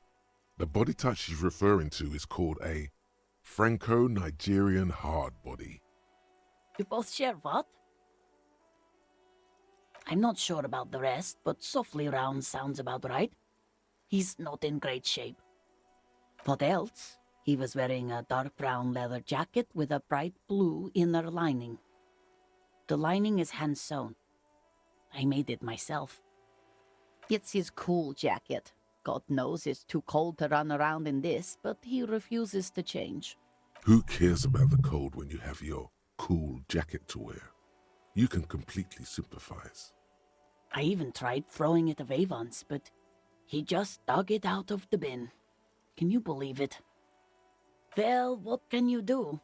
The body type she's referring to is called a Franco-Nigerian hard body. You both share what? I'm not sure about the rest, but softly round sounds about right. He's not in great shape. What else? He was wearing a dark brown leather jacket with a bright blue inner lining. The lining is hand-sewn. I made it myself. It's his cool jacket. God knows it's too cold to run around in this, but he refuses to change. Who cares about the cold when you have your cool jacket to wear? You can completely sympathize. I even tried throwing it away once, but he just dug it out of the bin. Can you believe it? Well, what can you do?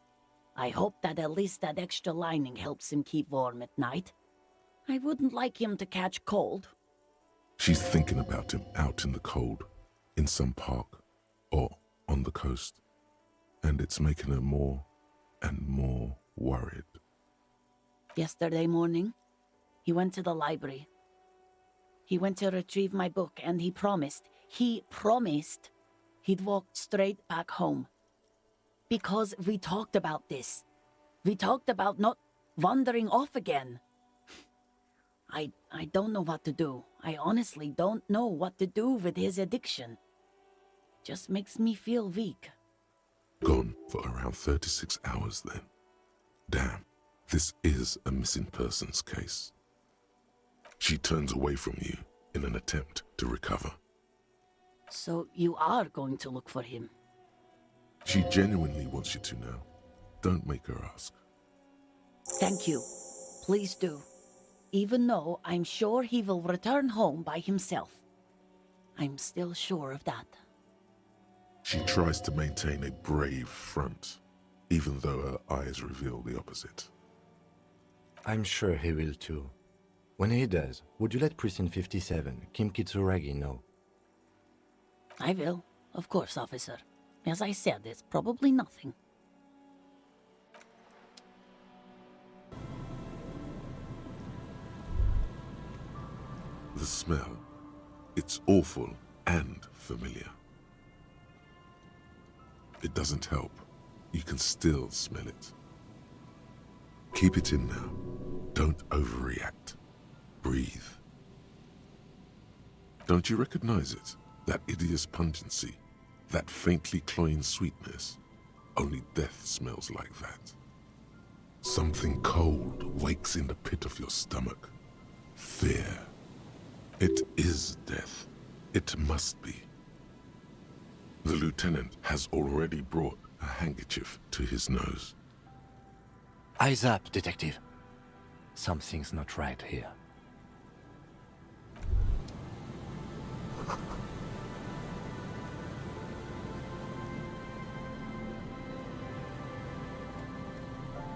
I hope that at least that extra lining helps him keep warm at night. I wouldn't like him to catch cold. She's thinking about him out in the cold, in some park, or on the coast. And it's making her more and more worried. Yesterday morning, he went to the library. He went to retrieve my book, and he promised he'd walk straight back home. Because we talked about this. We talked about not wandering off again. I don't know what to do. I honestly don't know what to do with his addiction. Just makes me feel weak. Gone for around 36 hours then. Damn, this is a missing persons case. She turns away from you in an attempt to recover. So you are going to look for him? She genuinely wants you to now. Don't make her ask. Thank you. Please do. Even though I'm sure he will return home by himself. I'm still sure of that. She tries to maintain a brave front, even though her eyes reveal the opposite. I'm sure he will too. When he does, would you let Precinct 57, Kim Kitsuragi, know? I will. Of course, officer. As I said, it's probably nothing. The smell, it's awful and familiar. It doesn't help. You can still smell it. Keep it in now. Don't overreact. Breathe. Don't you recognize it? That hideous pungency, that faintly cloying sweetness. Only death smells like that. Something cold wakes in the pit of your stomach. Fear. It is death. It must be. The lieutenant has already brought a handkerchief to his nose. Eyes up, detective. Something's not right here.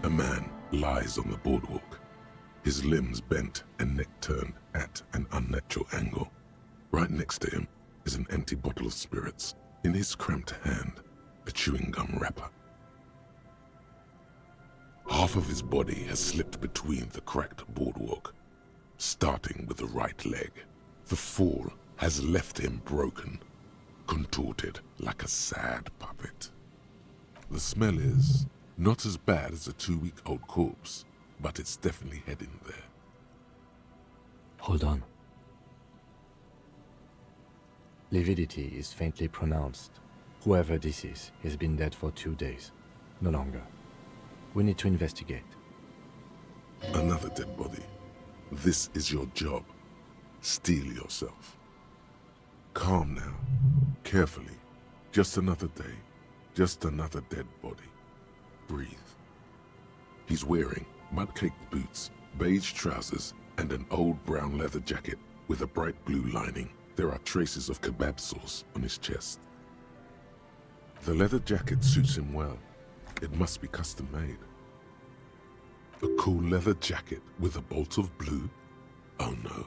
A man lies on the boardwalk, his limbs bent and neck turned at an unnatural angle. Right next to him is an empty bottle of spirits. In his cramped hand, a chewing gum wrapper. Half of his body has slipped between the cracked boardwalk, starting with the right leg. The fall has left him broken, contorted like a sad puppet. The smell is not as bad as a 2-week-old corpse, but it's definitely heading there. Hold on. Lividity is faintly pronounced. Whoever this is has been dead for 2 days. No longer. We need to investigate. Another dead body. This is your job. Steel yourself. Calm now. Carefully. Just another day. Just another dead body. Breathe. He's wearing mud-caked boots, beige trousers, and an old brown leather jacket with a bright blue lining. There are traces of kebab sauce on his chest. The leather jacket suits him well. It must be custom made. A cool leather jacket with a bolt of blue? Oh no,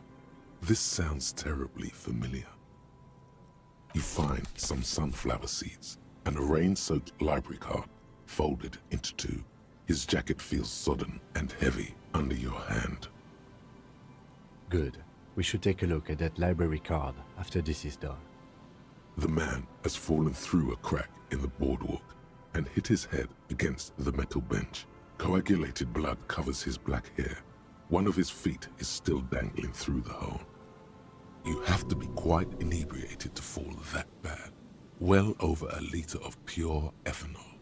this sounds terribly familiar. You find some sunflower seeds and a rain-soaked library card folded into 2. His jacket feels sodden and heavy under your hand. Good. We should take a look at that library card after this is done. The man has fallen through a crack in the boardwalk and hit his head against the metal bench. Coagulated blood covers his black hair. One of his feet is still dangling through the hole. You have to be quite inebriated to fall that bad. Well over a liter of pure ethanol.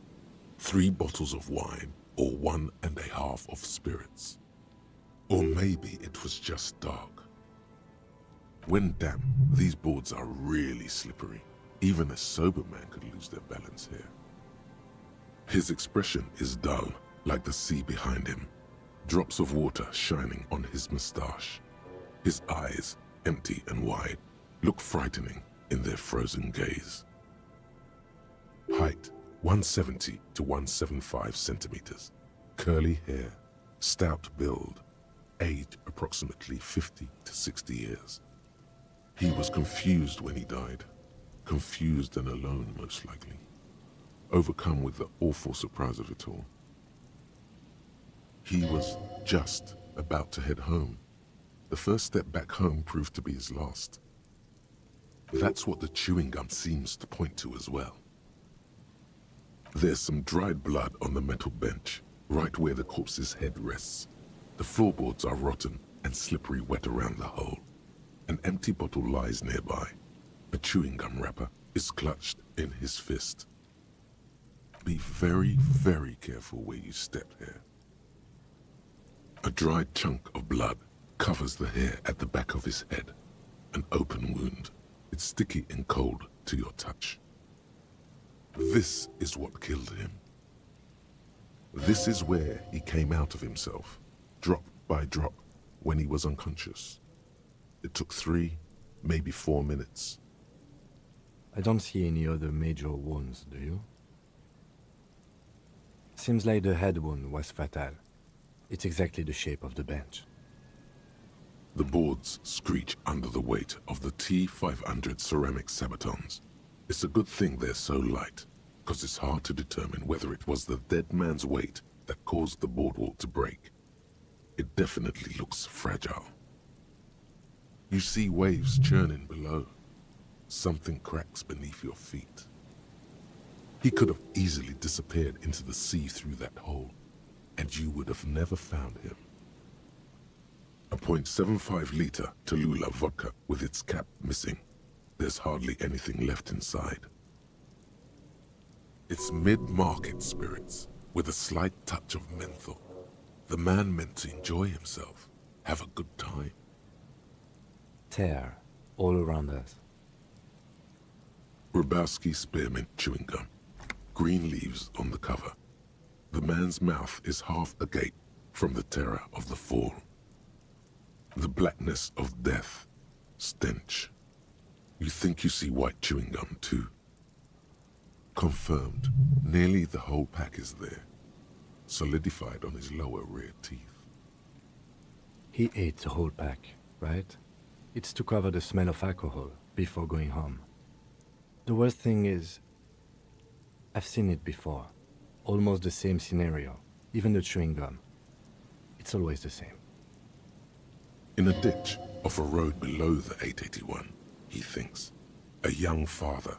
3 bottles of wine or 1.5 of spirits. Or maybe it was just dark. When damp, these boards are really slippery. Even a sober man could lose their balance here. His expression is dull, like the sea behind him. Drops of water shining on his mustache. His eyes, empty and wide, look frightening in their frozen gaze. Height, 170 to 175 centimeters. Curly hair, stout build. Age approximately 50 to 60 years. He was confused when he died. Confused and alone, most likely. Overcome with the awful surprise of it all. He was just about to head home. The first step back home proved to be his last. That's what the chewing gum seems to point to as well. There's some dried blood on the metal bench, right where the corpse's head rests. The floorboards are rotten and slippery wet around the hole. An empty bottle lies nearby. A chewing gum wrapper is clutched in his fist. Be very, very careful where you step here. A dried chunk of blood covers the hair at the back of his head. An open wound. It's sticky and cold to your touch. This is what killed him. This is where he came out of himself, drop by drop, when he was unconscious. It took 3, maybe 4 minutes. I don't see any other major wounds, do you? Seems like the head wound was fatal. It's exactly the shape of the bench. The boards screech under the weight of the T500 ceramic sabatons. It's a good thing they're so light, because it's hard to determine whether it was the dead man's weight that caused the boardwalk to break. It definitely looks fragile. You see waves churning below. Something cracks beneath your feet. He could have easily disappeared into the sea through that hole, and you would have never found him. A .75-liter Tallulah vodka with its cap missing. There's hardly anything left inside. It's mid-market spirits with a slight touch of menthol. The man meant to enjoy himself, have a good time. Tear all around us. Rubowski spearmint chewing gum. Green leaves on the cover. The man's mouth is half agape from the terror of the fall. The blackness of death. Stench. You think you see white chewing gum too. Confirmed. Nearly the whole pack is there. solidified on his lower rear teeth. He ate the whole pack, right? It's to cover the smell of alcohol before going home. The worst thing is, I've seen it before. Almost the same scenario, even the chewing gum. It's always the same. In a ditch off a road below the 881, he thinks, a young father.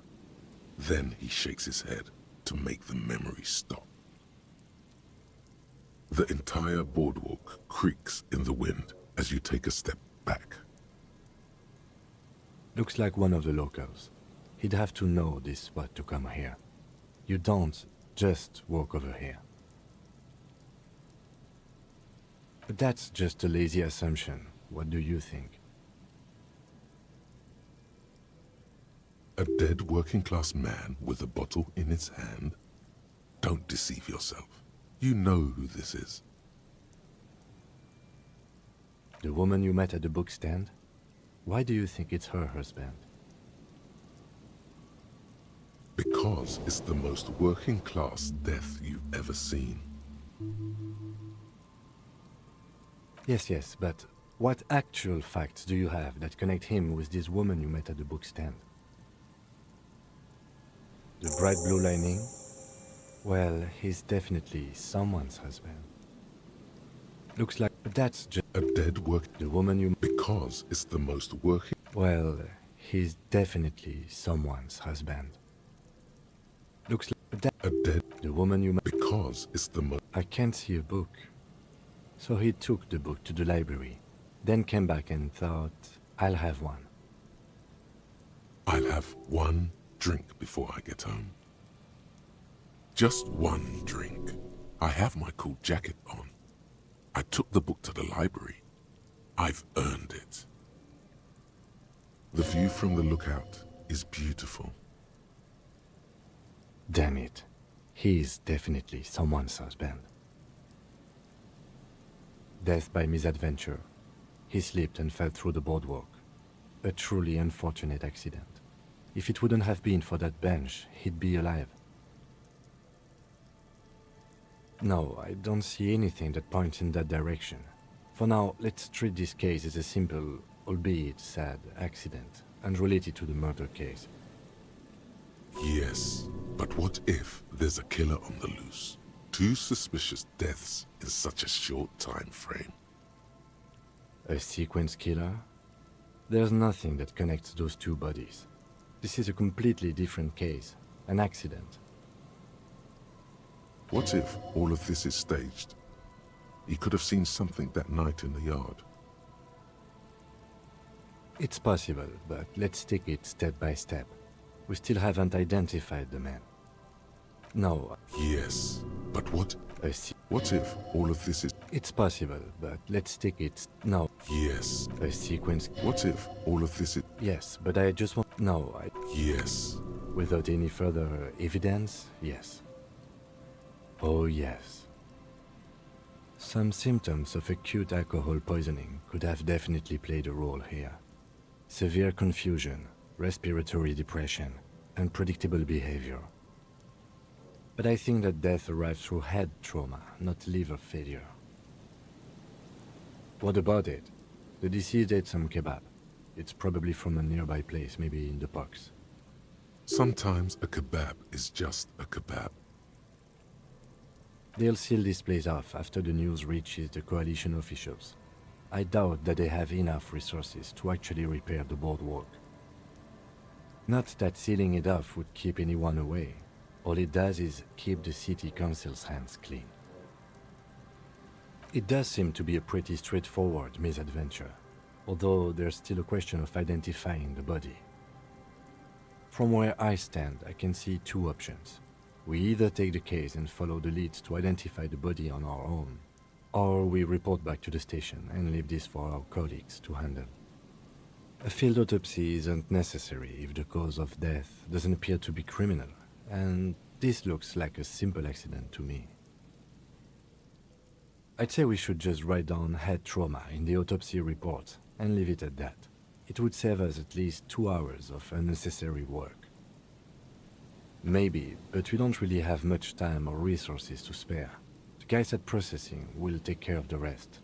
Then he shakes his head to make the memory stop. The entire boardwalk creaks in the wind as you take a step back. Looks like one of the locals. He'd have to know this spot to come here. You don't just walk over here. But that's just a lazy assumption. What do you think? A dead working-class man with a bottle in his hand? Don't deceive yourself. You know who this is. The woman you met at the book stand? Why do you think it's her husband? Because it's the most working-class death you've ever seen. Yes, but what actual facts do you have that connect him with this woman you met at the book stand? The bright blue lining? Well, he's definitely someone's husband. Looks like, but that's just A dead work... the woman you... Because it's the most working... Well, he's definitely someone's husband. Looks like, but that... A dead... the woman you met... Because it's the most... I can't see a book. So he took the book to the library, then came back and thought, I'll have one. I'll have one drink before I get home. Just one drink. I have my cool jacket on. I took the book to the library. I've earned it. The view from the lookout is beautiful. Damn it. He's definitely someone's husband. Death by misadventure. He slipped and fell through the boardwalk. A truly unfortunate accident. If it wouldn't have been for that bench, he'd be alive. No, I don't see anything that points in that direction. For now, let's treat this case as a simple, albeit sad, accident, unrelated to the murder case. Yes, but what if there's a killer on the loose? 2 suspicious deaths in such a short time frame. A sequence killer? There's nothing that connects those 2 bodies. This is a completely different case, an accident. What if all of this is staged? He could have seen something that night in the yard. It's possible, but let's take it step by step. We still haven't identified the man. No. Yes, but what if all of this is... It's possible, but let's take it... No. Yes. A sequence... What if all of this is... Yes, but I just want... No, Yes. Without any further evidence, yes. Oh, yes. Some symptoms of acute alcohol poisoning could have definitely played a role here. Severe confusion, respiratory depression, unpredictable behavior. But I think that death arrived through head trauma, not liver failure. What about it? The deceased ate some kebab. It's probably from a nearby place, maybe in the Pox. Sometimes a kebab is just a kebab. They'll seal this place off after the news reaches the coalition officials. I doubt that they have enough resources to actually repair the boardwalk. Not that sealing it off would keep anyone away. All it does is keep the city council's hands clean. It does seem to be a pretty straightforward misadventure, although there's still a question of identifying the body. From where I stand, I can see 2 options. We either take the case and follow the leads to identify the body on our own, or we report back to the station and leave this for our colleagues to handle. A field autopsy isn't necessary if the cause of death doesn't appear to be criminal, and this looks like a simple accident to me. I'd say we should just write down head trauma in the autopsy report and leave it at that. It would save us at least 2 hours of unnecessary work. Maybe, but we don't really have much time or resources to spare. The guys at processing will take care of the rest.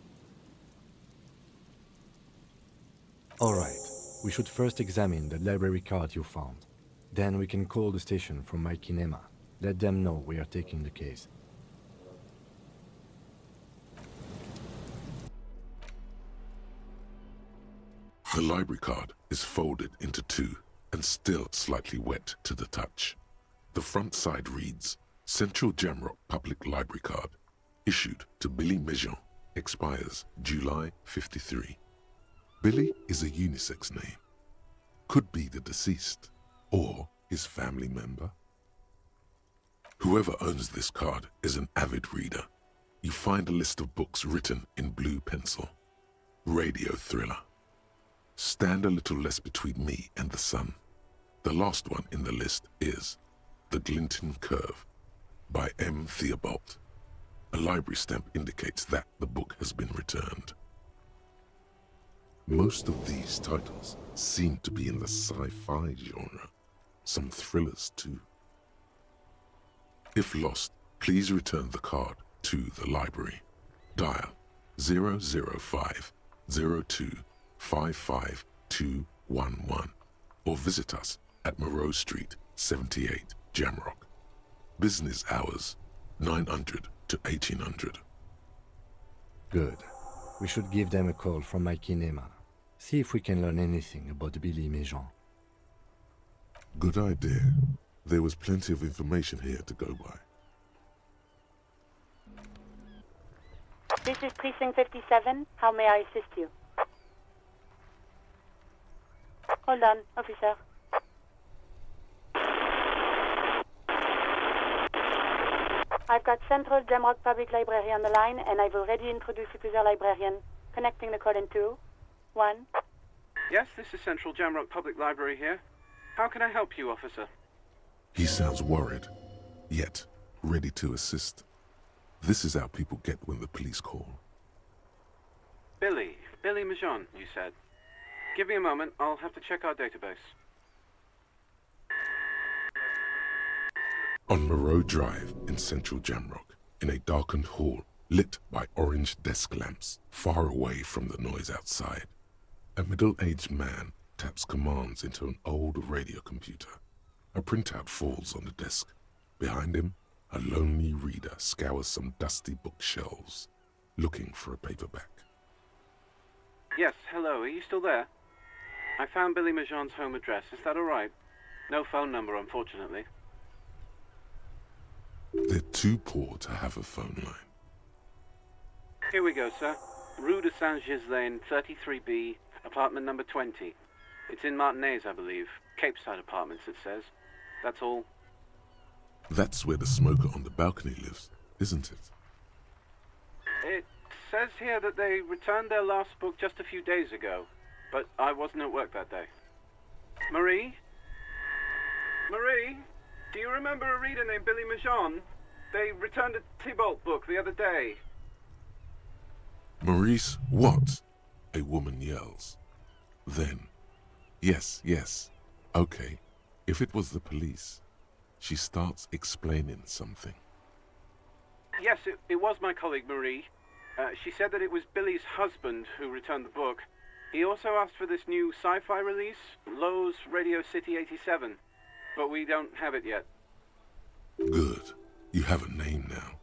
Alright, we should first examine the library card you found. Then we can call the station from my kinema. Let them know we are taking the case. The library card is folded into two and still slightly wet to the touch. The front side reads, Central Jamrock Public Library Card, issued to Billy Mejean, expires July 53. Billy is a unisex name. Could be the deceased or his family member. Whoever owns this card is an avid reader. You find a list of books written in blue pencil. Radio thriller. Stand a little less between me and the sun. The last one in the list is The Glinton Curve by M. Theobald. A library stamp indicates that the book has been returned. Most of these titles seem to be in the sci-fi genre. Some thrillers too. If lost, please return the card to the library. Dial 005 02 55211 or visit us at Moreau Street, 78, Jamrock. Business hours, 900 to 1800. Good. We should give them a call from my kinema. See if we can learn anything about Billy Mejean. Good idea. There was plenty of information here to go by. This is Precinct 57. How may I assist you? Hold on, officer. I've got Central Jamrock Public Library on the line, and I've already introduced you to their librarian. Connecting the call in 2, 1. Yes, this is Central Jamrock Public Library here. How can I help you, officer? He sounds worried, yet ready to assist. This is how people get when the police call. Billy Mejean, you said. Give me a moment, I'll have to check our database. On Moreau Drive in Central Jamrock, in a darkened hall lit by orange desk lamps far away from the noise outside, a middle-aged man taps commands into an old radio computer. A printout falls on the desk. Behind him, a lonely reader scours some dusty bookshelves, looking for a paperback. Yes, hello, are you still there? I found Billy Mejean's home address, is that alright? No phone number, unfortunately. They're too poor to have a phone line. Here we go, sir. Rue de Saint-Ghislain, 33B, apartment number 20. It's in Martinez, I believe. Cape Side Apartments, it says. That's all. That's where the smoker on the balcony lives, isn't it? It says here that they returned their last book just a few days ago, but I wasn't at work that day. Marie? Marie? Do you remember a reader named Billy Mejean? They returned a Thibault book the other day. Maurice, what? A woman yells. Then, yes, okay, if it was the police, she starts explaining something. Yes, it was my colleague Marie. She said that it was Billy's husband who returned the book. He also asked for this new sci-fi release, Lowe's Radio City 87, but we don't have it yet. Good. You have a name now.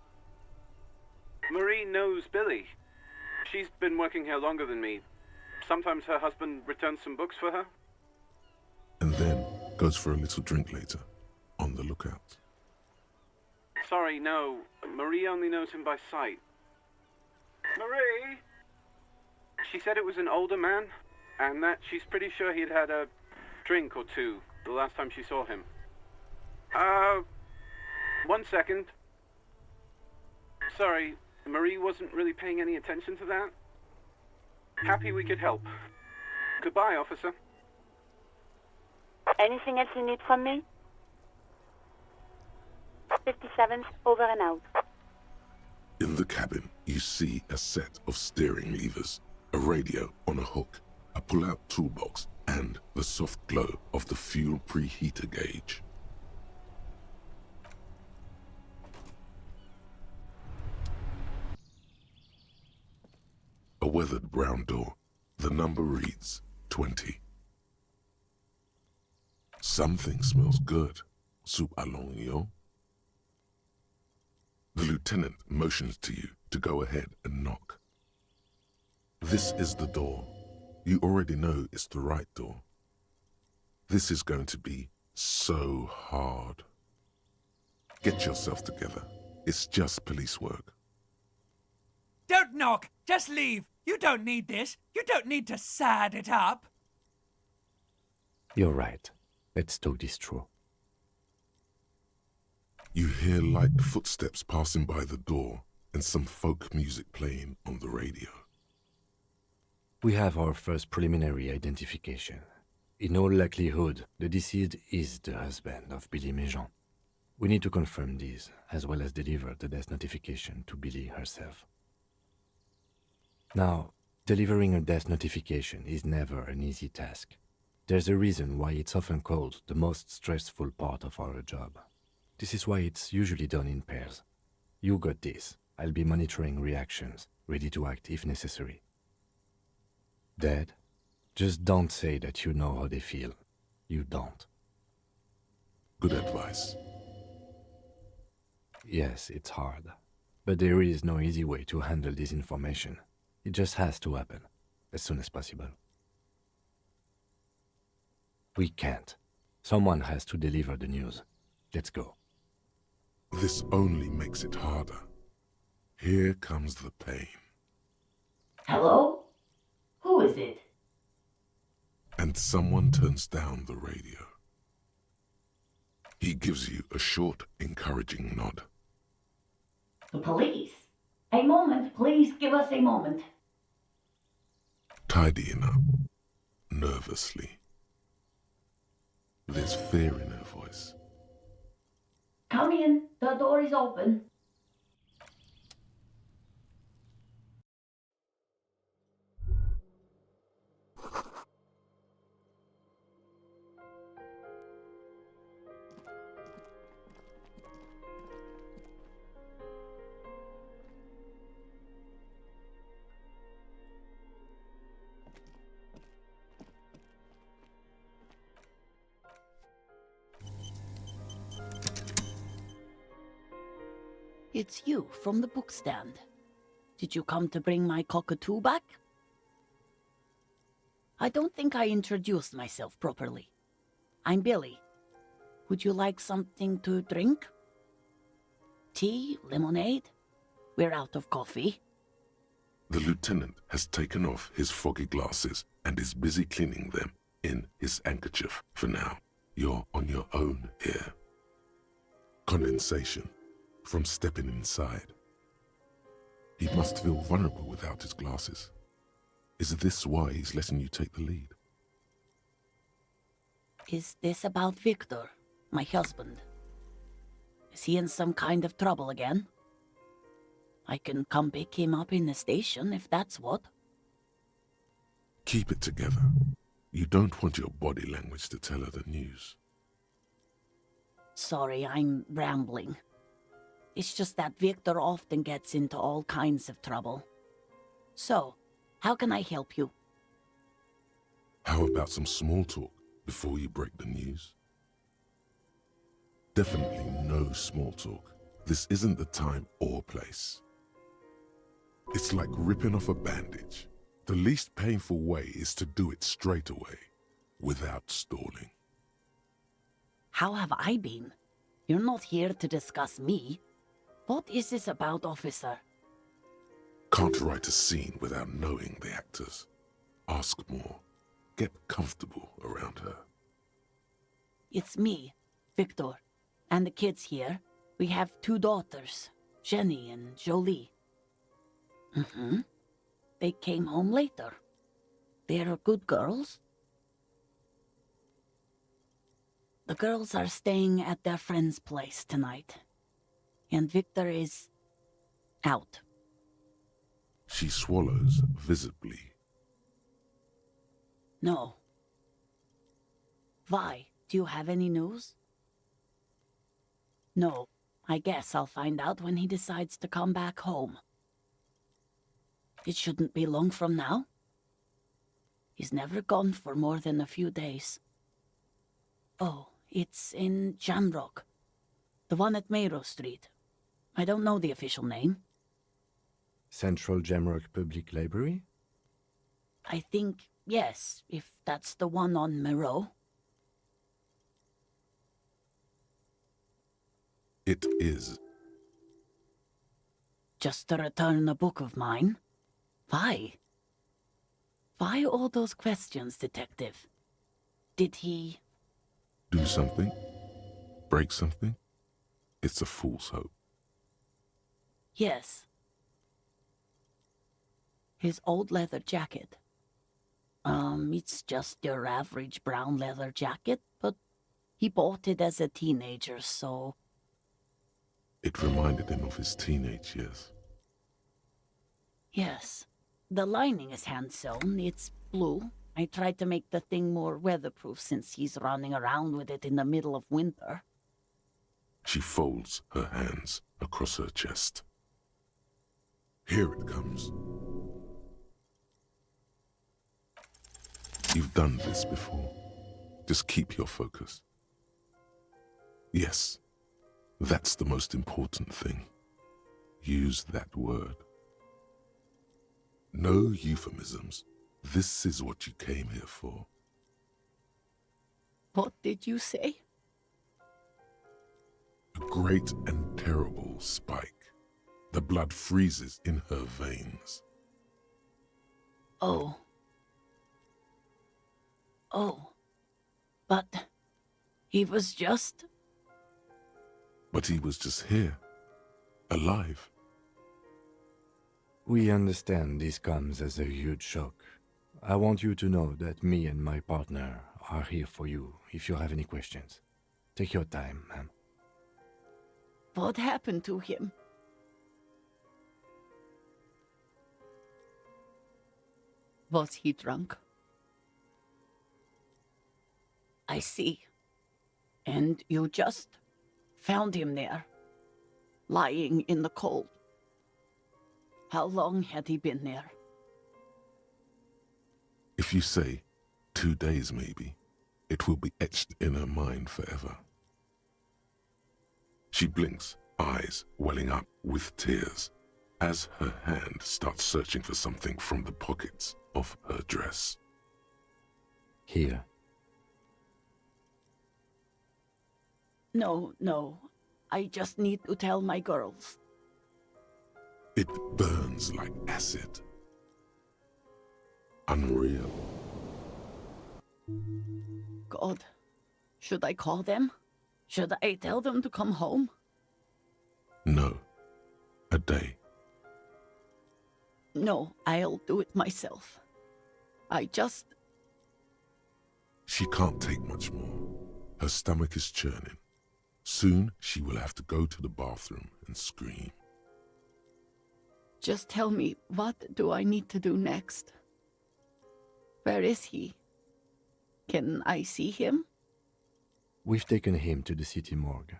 Marie knows Billy. She's been working here longer than me. Sometimes her husband returns some books for her. And then goes for a little drink later. On the lookout. Sorry, no. Marie only knows him by sight. Marie! She said it was an older man, and that she's pretty sure he'd had a drink or two the last time she saw him. 1 second. Sorry, Marie wasn't really paying any attention to that. Happy we could help. Goodbye, officer. Anything else you need from me? 57's over and out. In the cabin, you see a set of steering levers, a radio on a hook, a pull-out toolbox, and the soft glow of the fuel preheater gauge. weathered brown door. The number reads 20. Something smells good. Soup allons yo. The lieutenant motions to you to go ahead and knock. This is the door. You already know it's the right door. This is going to be so hard. Get yourself together. It's just police work. Don't knock! Just leave! You don't need this! You don't need to sad it up! You're right. Let's talk this through. You hear light footsteps passing by the door and some folk music playing on the radio. We have our first preliminary identification. In all likelihood, the deceased is the husband of Billy Méjean. We need to confirm this, as well as deliver the death notification to Billy herself. Now, delivering a death notification is never an easy task. There's a reason why it's often called the most stressful part of our job. This is why it's usually done in pairs. You got this. I'll be monitoring reactions, ready to act if necessary. Dad, just don't say that you know how they feel. You don't. Good advice. Yes, it's hard. But there is no easy way to handle this information. It just has to happen, as soon as possible. We can't. Someone has to deliver the news. Let's go. This only makes it harder. Here comes the pain. Hello? Who is it? And someone turns down the radio. He gives you a short, encouraging nod. The police? A moment, please give us a moment. Tidying up, nervously. There's fear in her voice. Come in, the door is open. It's you from the bookstand. Did you come to bring my cockatoo back? I don't think I introduced myself properly. I'm Billy. Would you like something to drink? Tea? Lemonade? We're out of coffee. The lieutenant has taken off his foggy glasses and is busy cleaning them in his handkerchief for now. You're on your own here. Condensation from stepping inside. He must feel vulnerable without his glasses. Is this why he's letting you take the lead? Is this about Victor, my husband? Is he in some kind of trouble again? I can come pick him up in the station if that's what. Keep it together. You don't want your body language to tell her the news. Sorry, I'm rambling. It's just that Victor often gets into all kinds of trouble. So, how can I help you? How about some small talk before you break the news? Definitely no small talk. This isn't the time or place. It's like ripping off a bandage. The least painful way is to do it straight away, without stalling. How have I been? You're not here to discuss me. What is this about, officer? Can't write a scene without knowing the actors. Ask more. Get comfortable around her. It's me, Victor, and the kids here. We have 2 daughters, Jenny and Jolie. They came home later. They're good girls. The girls are staying at their friend's place tonight. And Victor is out. She swallows visibly. No. Why? Do you have any news? No. I guess I'll find out when he decides to come back home. It shouldn't be long from now. He's never gone for more than a few days. Oh, it's in Jamrock. The one at Mayrow Street. I don't know the official name. Central Jamrock Public Library? I think, yes, if that's the one on Mayrow. It is. Just to return a book of mine? Why? Why all those questions, Detective? Did he... Do something? Break something? It's a fool's hope. Yes. His old leather jacket. It's just your average brown leather jacket, but he bought it as a teenager, so... It reminded him of his teenage years. Yes. The lining is hand-sewn. It's blue. I tried to make the thing more weatherproof since he's running around with it in the middle of winter. She folds her hands across her chest. Here it comes. You've done this before. Just keep your focus. Yes, that's the most important thing. Use that word. No euphemisms. This is what you came here for. What did you say? A great and terrible spike. The blood freezes in her veins. Oh. Oh. But he was just... But he was just here. Alive. We understand this comes as a huge shock. I want you to know that me and my partner are here for you if you have any questions. Take your time, ma'am. What happened to him? Was he drunk? I see. And you just found him there, lying in the cold. How long had he been there? If you say 2 days maybe, it will be etched in her mind forever. She blinks, eyes welling up with tears, as her hand starts searching for something from the pockets of her dress. Here. No, no. I just need to tell my girls. It burns like acid. Unreal. God, should I call them? Should I tell them to come home? No. A day. No, I'll do it myself. She can't take much more. Her stomach is churning. Soon she will have to go to the bathroom and scream. Just tell me, what do I need to do next? Where is he? Can I see him? We've taken him to the city morgue.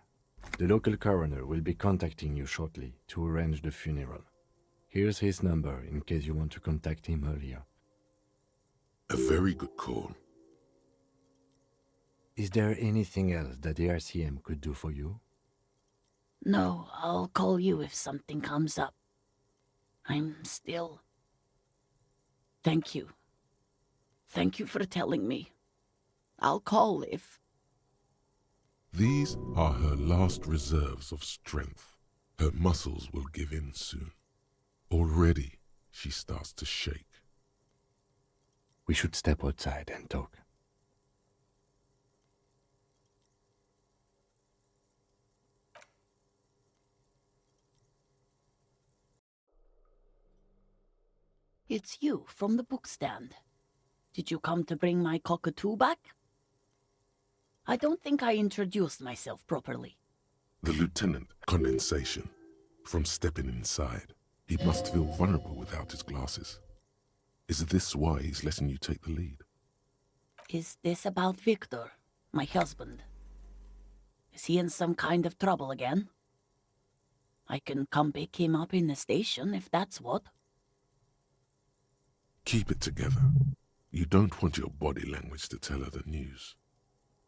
The local coroner will be contacting you shortly to arrange the funeral. Here's his number in case you want to contact him earlier. A very good call. Is there anything else that the RCM could do for you? No, I'll call you if something comes up. I'm still... Thank you. Thank you for telling me. I'll call if... These are her last reserves of strength. Her muscles will give in soon. Already, she starts to shake. We should step outside and talk. It's you from the bookstand. Did you come to bring my cockatoo back? I don't think I introduced myself properly. The lieutenant, condensation. From stepping inside, he must feel vulnerable without his glasses. Is this why he's letting you take the lead? Is this about Victor, my husband? Is he in some kind of trouble again? I can come pick him up in the station if that's what. Keep it together. You don't want your body language to tell her the news.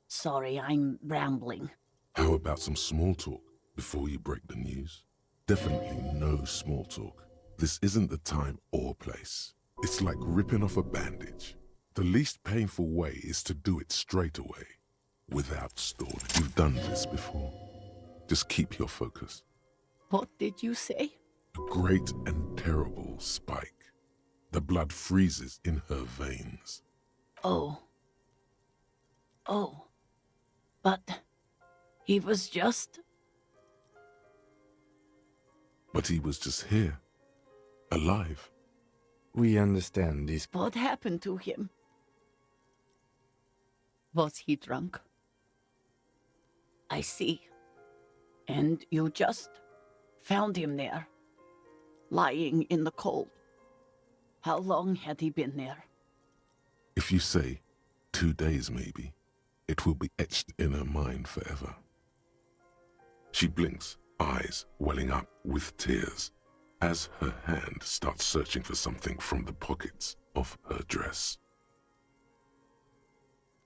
Sorry, I'm rambling. How about some small talk before you break the news? Definitely no small talk. This isn't the time or place. It's like ripping off a bandage. The least painful way is to do it straight away, without stalling. You've done this before. Just keep your focus. What did you say? A great and terrible spike. The blood freezes in her veins. Oh. But he was just... But he was just here, alive. We understand this. What happened to him? Was he drunk? I see. And you just found him there, lying in the cold. How long had he been there? If you say 2 days maybe, it will be etched in her mind forever. She blinks, eyes welling up with tears, as her hand starts searching for something from the pockets of her dress.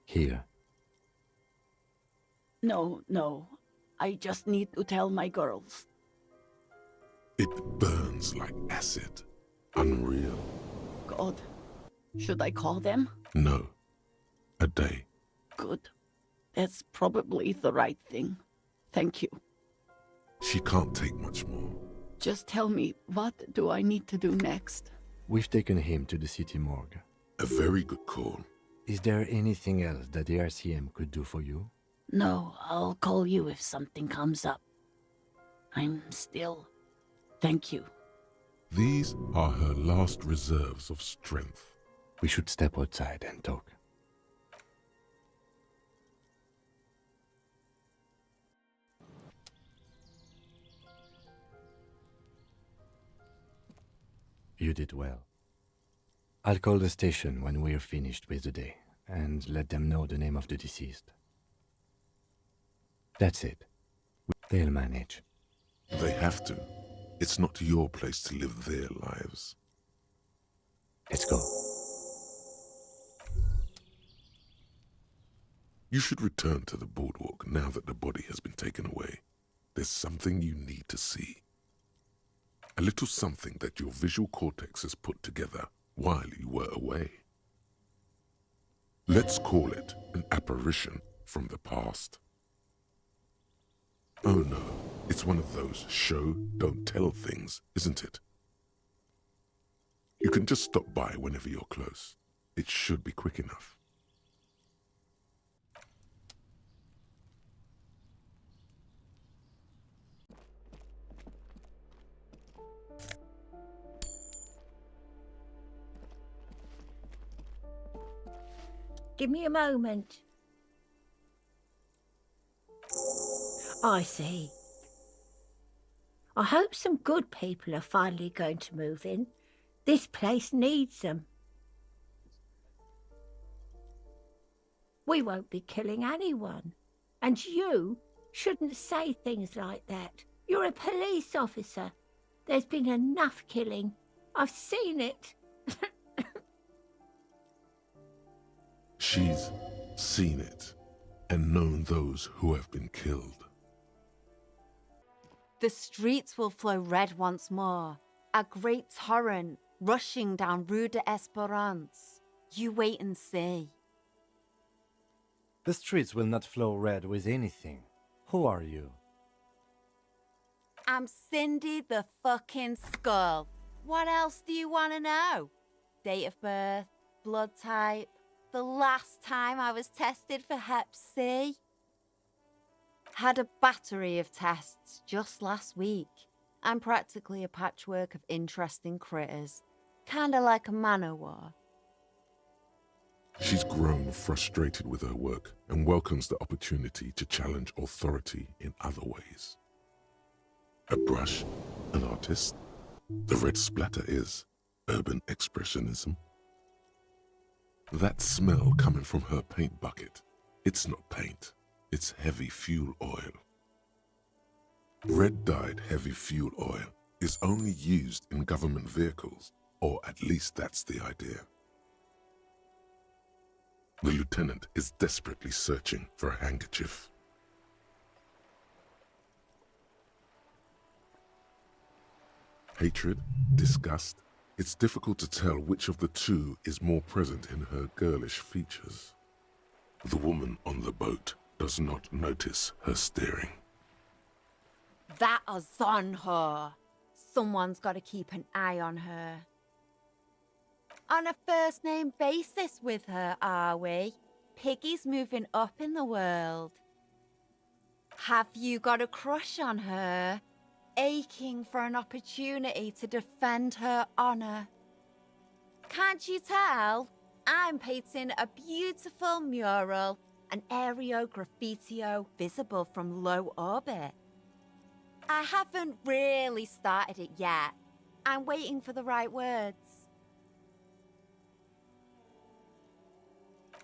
Here. No. I just need to tell my girls. It burns like acid. Unreal. God, should I call them? No. A day. Good. That's probably the right thing. Thank you. She can't take much more. Just tell me, what do I need to do next? We've taken him to the city morgue. A very good call. Is there anything else that the RCM could do for you? No, I'll call you if something comes up. I'm still... Thank you. These are her last reserves of strength. We should step outside and talk. You did well. I'll call the station when we're finished with the day and let them know the name of the deceased. That's it. They'll manage. They have to. It's not your place to live their lives. Let's go. You should return to the boardwalk now that the body has been taken away. There's something you need to see. A little something that your visual cortex has put together while you were away. Let's call it an apparition from the past. Oh no, it's one of those show, don't tell things, isn't it? You can just stop by whenever you're close. It should be quick enough. Give me a moment. I see. I hope some good people are finally going to move in. This place needs them. We won't be killing anyone. And you shouldn't say things like that. You're a police officer. There's been enough killing. I've seen it. She's seen it and known those who have been killed. The streets will flow red once more, a great torrent rushing down Rue d'Espérance. You wait and see. The streets will not flow red with anything. Who are you? I'm Cindy the fucking Skull. What else do you want to know? Date of birth, blood type, the last time I was tested for Hep C. Had a battery of tests just last week. I'm practically a patchwork of interesting critters. Kinda like a man-o'-war. She's grown frustrated with her work and welcomes the opportunity to challenge authority in other ways. A brush, an artist. The red splatter is urban expressionism. That smell coming from her paint bucket, it's not paint, it's heavy fuel oil. Red-dyed heavy fuel oil is only used in government vehicles Or at least that's the idea. The lieutenant is desperately searching for a handkerchief. Hatred, disgust, it's difficult to tell which of the two is more present in her girlish features. The woman on the boat does not notice her staring. That is on her. Someone's got to keep an eye on her. On a first-name basis with her, are we? Piggy's moving up in the world. Have you got a crush on her? Aching for an opportunity to defend her honor. Can't you tell? I'm painting a beautiful mural, an aereo graffitio visible from low orbit. I haven't really started it yet. I'm waiting for the right words.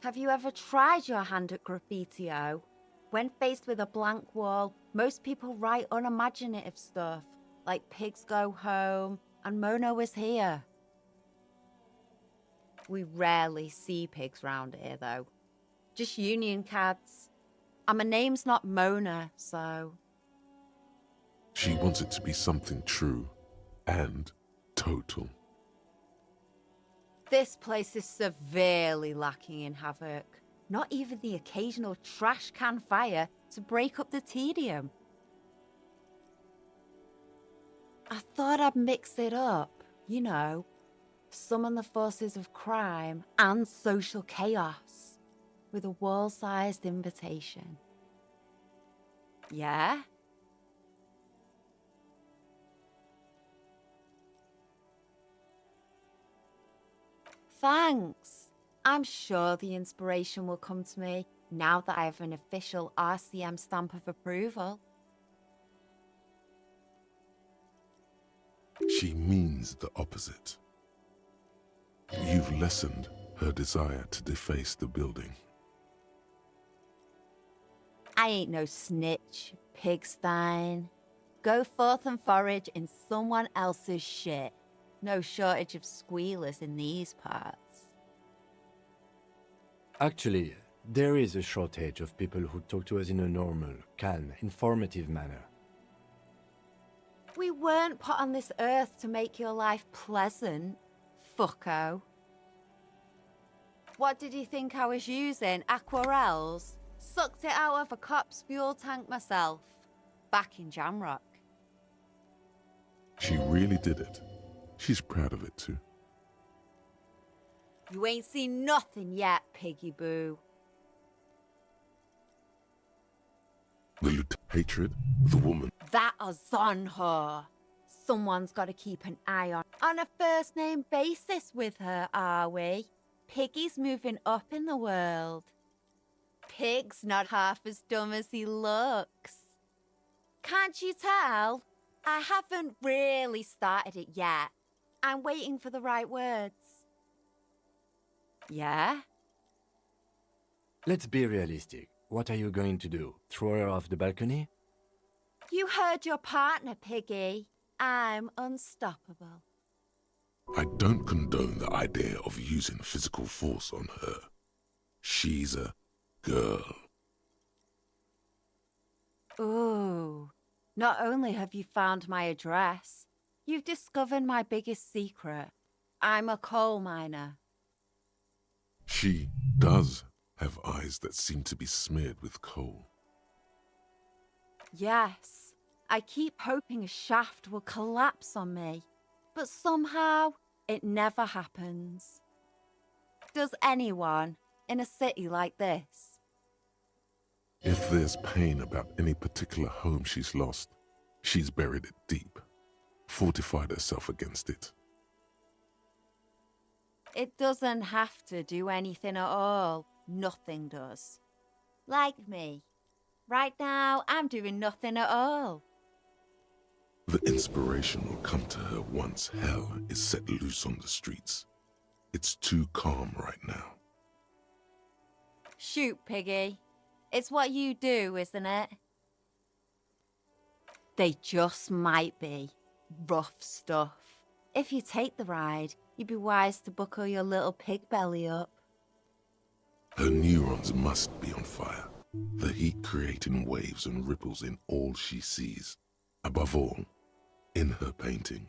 Have you ever tried your hand at graffitio? When faced with a blank wall, most people write unimaginative stuff, like pigs go home and Mona was here. We rarely see pigs round here, though. Just union cads. And my name's not Mona, so... She wants it to be something true and total. This place is severely lacking in havoc. Not even the occasional trash can fire to break up the tedium. I thought I'd mix it up, you know, summon the forces of crime and social chaos with a wall-sized invitation. Yeah? Thanks. I'm sure the inspiration will come to me now that I have an official RCM stamp of approval. She means the opposite. You've lessened her desire to deface the building. I ain't no snitch, pigstein. Go forth and forage in someone else's shit. No shortage of squealers in these parts. Actually, there is a shortage of people who talk to us in a normal, calm, informative manner. We weren't put on this earth to make your life pleasant, fucko. What did you think I was using? Aquarels? Sucked it out of a cop's fuel tank myself. Back in Jamrock. She really did it. She's proud of it too. You ain't seen nothing yet, piggy boo. The hatred, the woman. That is on her. Someone's got to keep an eye on a first-name basis with her, are we? Piggy's moving up in the world. Pig's not half as dumb as he looks. Can't you tell? I haven't really started it yet. I'm waiting for the right words. Yeah? Let's be realistic. What are you going to do? Throw her off the balcony? You heard your partner, Piggy. I'm unstoppable. I don't condone the idea of using physical force on her. She's a girl. Ooh. Not only have you found my address, you've discovered my biggest secret. I'm a coal miner. She does have eyes that seem to be smeared with coal. Yes, I keep hoping a shaft will collapse on me, but somehow it never happens. Does anyone in a city like this? If there's pain about any particular home she's lost, she's buried it deep, fortified herself against it. It doesn't have to do anything at all. Nothing does. Like me. Right now, I'm doing nothing at all. The inspiration will come to her once hell is set loose on the streets. It's too calm right now. Shoot, Piggy. It's what you do, isn't it? They just might be rough stuff. If you take the ride, you'd be wise to buckle your little pig belly up. Her neurons must be on fire, the heat creating waves and ripples in all she sees. Above all, in her painting.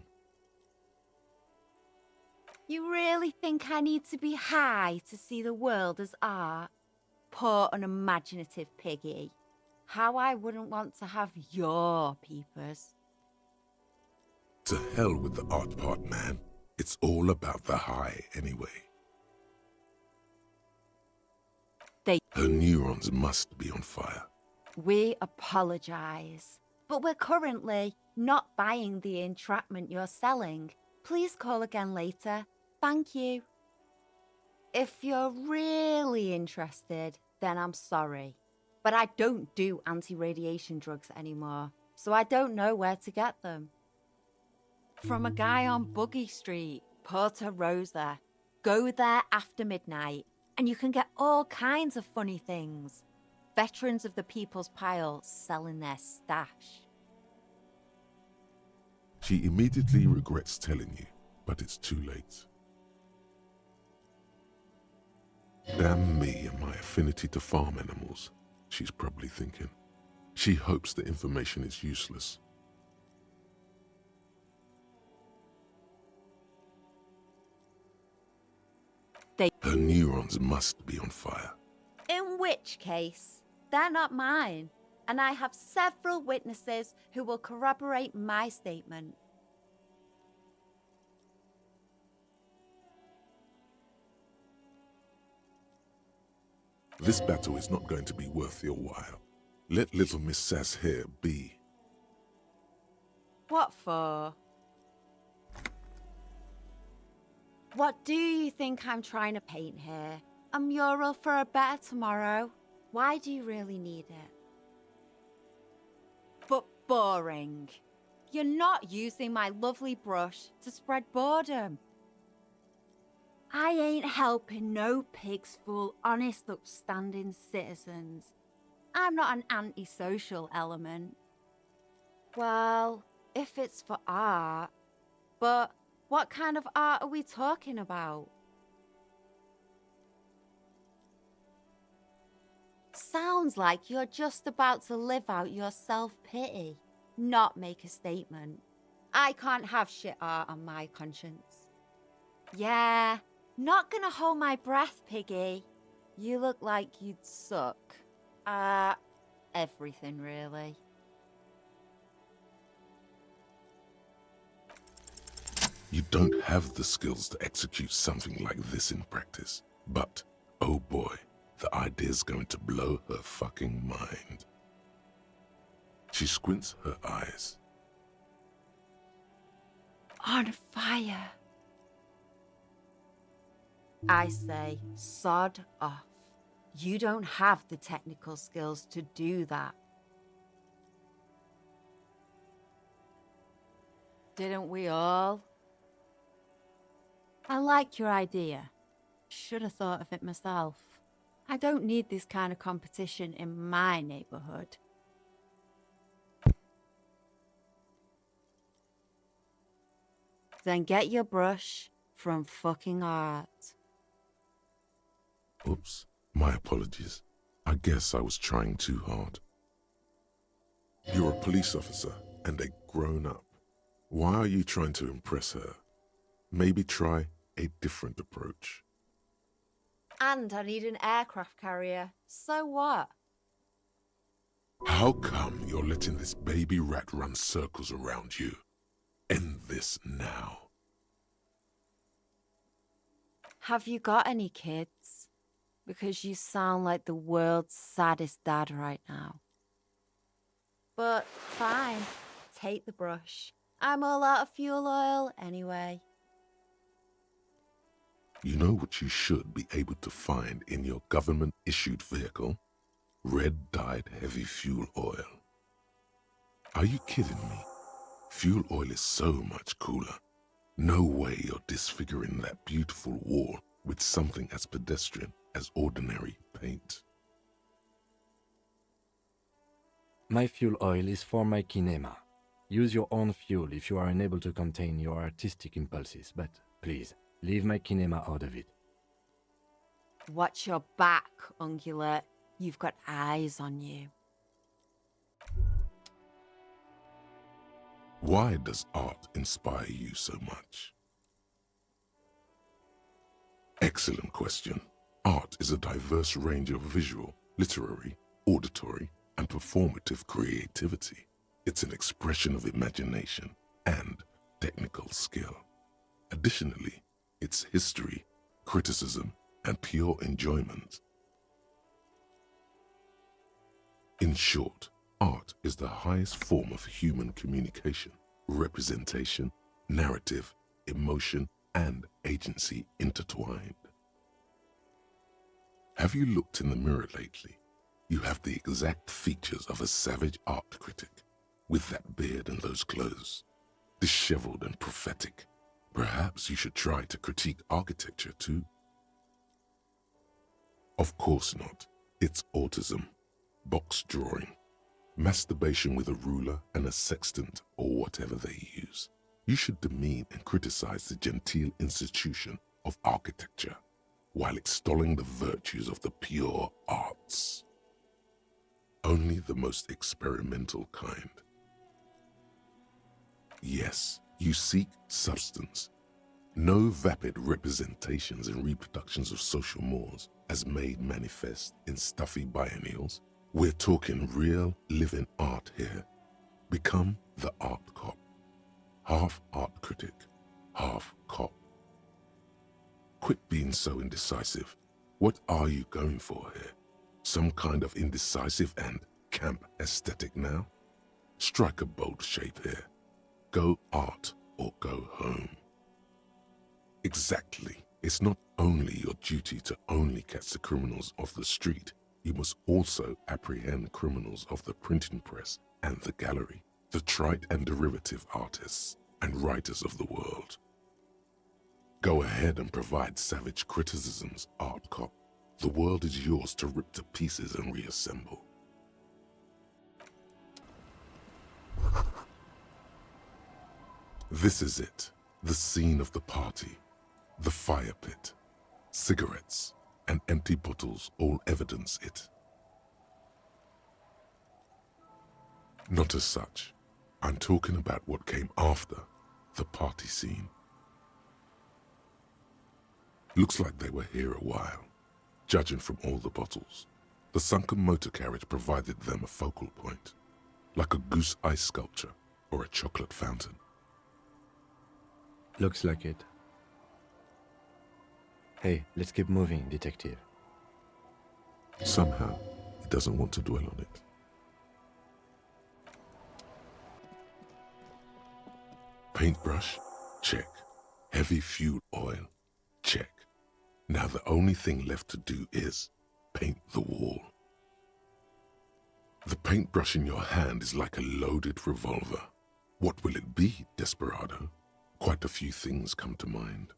You really think I need to be high to see the world as art? Poor unimaginative piggy. How I wouldn't want to have your peepers. To hell with the art part, man. It's all about the high anyway. Her neurons must be on fire. We apologise, but we're currently not buying the entrapment you're selling. Please call again later. Thank you. If you're really interested, then I'm sorry. But I don't do anti-radiation drugs anymore, so I don't know where to get them. From a guy on Buggy Street, Porta Rosa. Go there after midnight, and you can get all kinds of funny things. Veterans of the People's Pile selling their stash. She immediately regrets telling you, but it's too late. Damn me and my affinity to farm animals, she's probably thinking. She hopes the information is useless. Her neurons must be on fire. In which case, they're not mine, and I have several witnesses who will corroborate my statement. This battle is not going to be worth your while. Let little Miss Sass here be. What for? What do you think I'm trying to paint here? A mural for a better tomorrow? Why do you really need it? But boring. You're not using my lovely brush to spread boredom. I ain't helping no pigs fool honest, upstanding citizens. I'm not an antisocial element. Well, if it's for art, but what kind of art are we talking about? Sounds like you're just about to live out your self-pity, not make a statement. I can't have shit art on my conscience. Yeah, not gonna hold my breath, piggy. You look like you'd suck. Everything really. You don't have the skills to execute something like this in practice. But, oh boy, the idea's going to blow her fucking mind. She squints her eyes. On fire. I say, sod off. You don't have the technical skills to do that. Didn't we all? I like your idea. Should have thought of it myself. I don't need this kind of competition in my neighborhood. Then get your brush from fucking art. Oops, my apologies. I guess I was trying too hard. You're a police officer and a grown-up. Why are you trying to impress her? Maybe try a different approach. And I need an aircraft carrier. So what? How come you're letting this baby rat run circles around you? End this now. Have you got any kids? Because you sound like the world's saddest dad right now. But fine, take the brush. I'm all out of fuel oil anyway. You know what you should be able to find in your government-issued vehicle? Red-dyed heavy fuel oil. Are you kidding me? Fuel oil is so much cooler. No way you're disfiguring that beautiful wall with something as pedestrian as ordinary paint. My fuel oil is for my kinema. Use your own fuel if you are unable to contain your artistic impulses, but please, leave my kinema out of it. Watch your back, Ungulate. You've got eyes on you. Why does art inspire you so much? Excellent question. Art is a diverse range of visual, literary, auditory, and performative creativity. It's an expression of imagination and technical skill. Additionally, it's history, criticism, and pure enjoyment. In short, art is the highest form of human communication, representation, narrative, emotion, and agency intertwined. Have you looked in the mirror lately? You have the exact features of a savage art critic, with that beard and those clothes, disheveled and prophetic. Perhaps you should try to critique architecture too. Of course not. It's autism, box drawing, masturbation with a ruler and a sextant or whatever they use. You should demean and criticize the genteel institution of architecture while extolling the virtues of the pure arts. Only the most experimental kind. Yes, you seek substance. No vapid representations and reproductions of social mores as made manifest in stuffy biennials. We're talking real, living art here. Become the art cop. Half art critic, half cop. Quit being so indecisive. What are you going for here? Some kind of indecisive and camp aesthetic now? Strike a bold shape here. Go art or go home. Exactly. It's not only your duty to only catch the criminals off the street, you must also apprehend criminals of the printing press and the gallery, the trite and derivative artists and writers of the world. Go ahead and provide savage criticisms, art cop. The world is yours to rip to pieces and reassemble. This is it, the scene of the party, the fire pit, cigarettes, and empty bottles all evidence it. Not as such. I'm talking about what came after the party scene. Looks like they were here a while, judging from all the bottles. The sunken motor carriage provided them a focal point, like a goose ice sculpture or a chocolate fountain. Looks like it. Hey, let's keep moving, detective. Somehow, he doesn't want to dwell on it. Paintbrush? Check. Heavy fuel oil? Check. Now the only thing left to do is paint the wall. The paintbrush in your hand is like a loaded revolver. What will it be, Desperado? Quite a few things come to mind.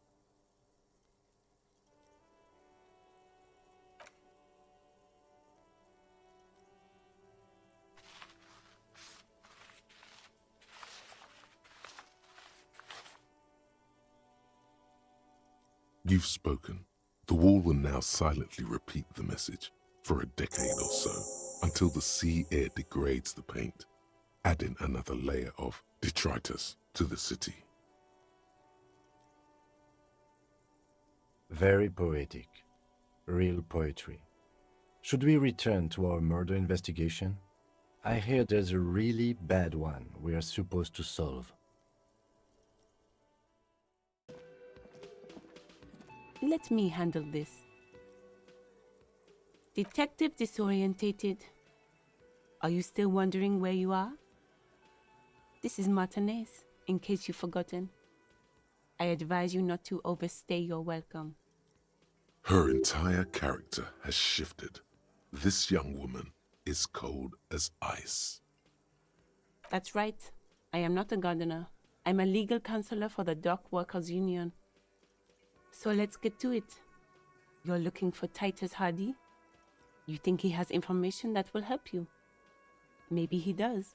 You've spoken. The wall will now silently repeat the message for a decade or so, until the sea air degrades the paint, adding another layer of detritus to the city. Very poetic. Real poetry. Should we return to our murder investigation? I hear there's a really bad one we are supposed to solve. Let me handle this. Detective Disorientated, are you still wondering where you are? This is Martinez, in case you've forgotten. I advise you not to overstay your welcome. Her entire character has shifted. This young woman is cold as ice. That's right. I am not a gardener. I'm a legal counselor for the Dock Workers Union. So let's get to it. You're looking for Titus Hardy? You think he has information that will help you? Maybe he does.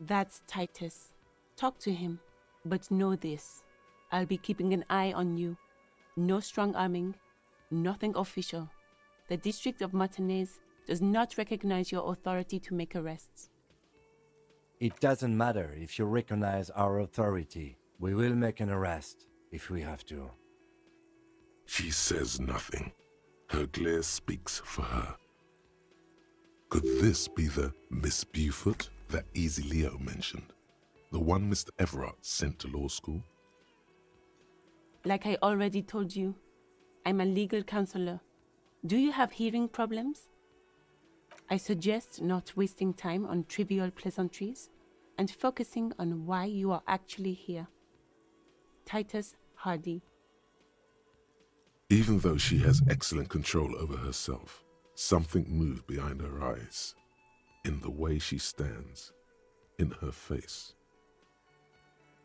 That's Titus. Talk to him. But know this. I'll be keeping an eye on you. No strong arming. Nothing official. The District of Martinez does not recognize your authority to make arrests. It doesn't matter if you recognize our authority. We will make an arrest if we have to. She says nothing. Her glare speaks for her. Could this be the Miss Beaufort that Easy Leo mentioned? The one Mr. Everard sent to law school? Like I already told you, I'm a legal counselor. Do you have hearing problems? I suggest not wasting time on trivial pleasantries and focusing on why you are actually here. Titus Hardy. Even though she has excellent control over herself, something moved behind her eyes, in the way she stands, in her face.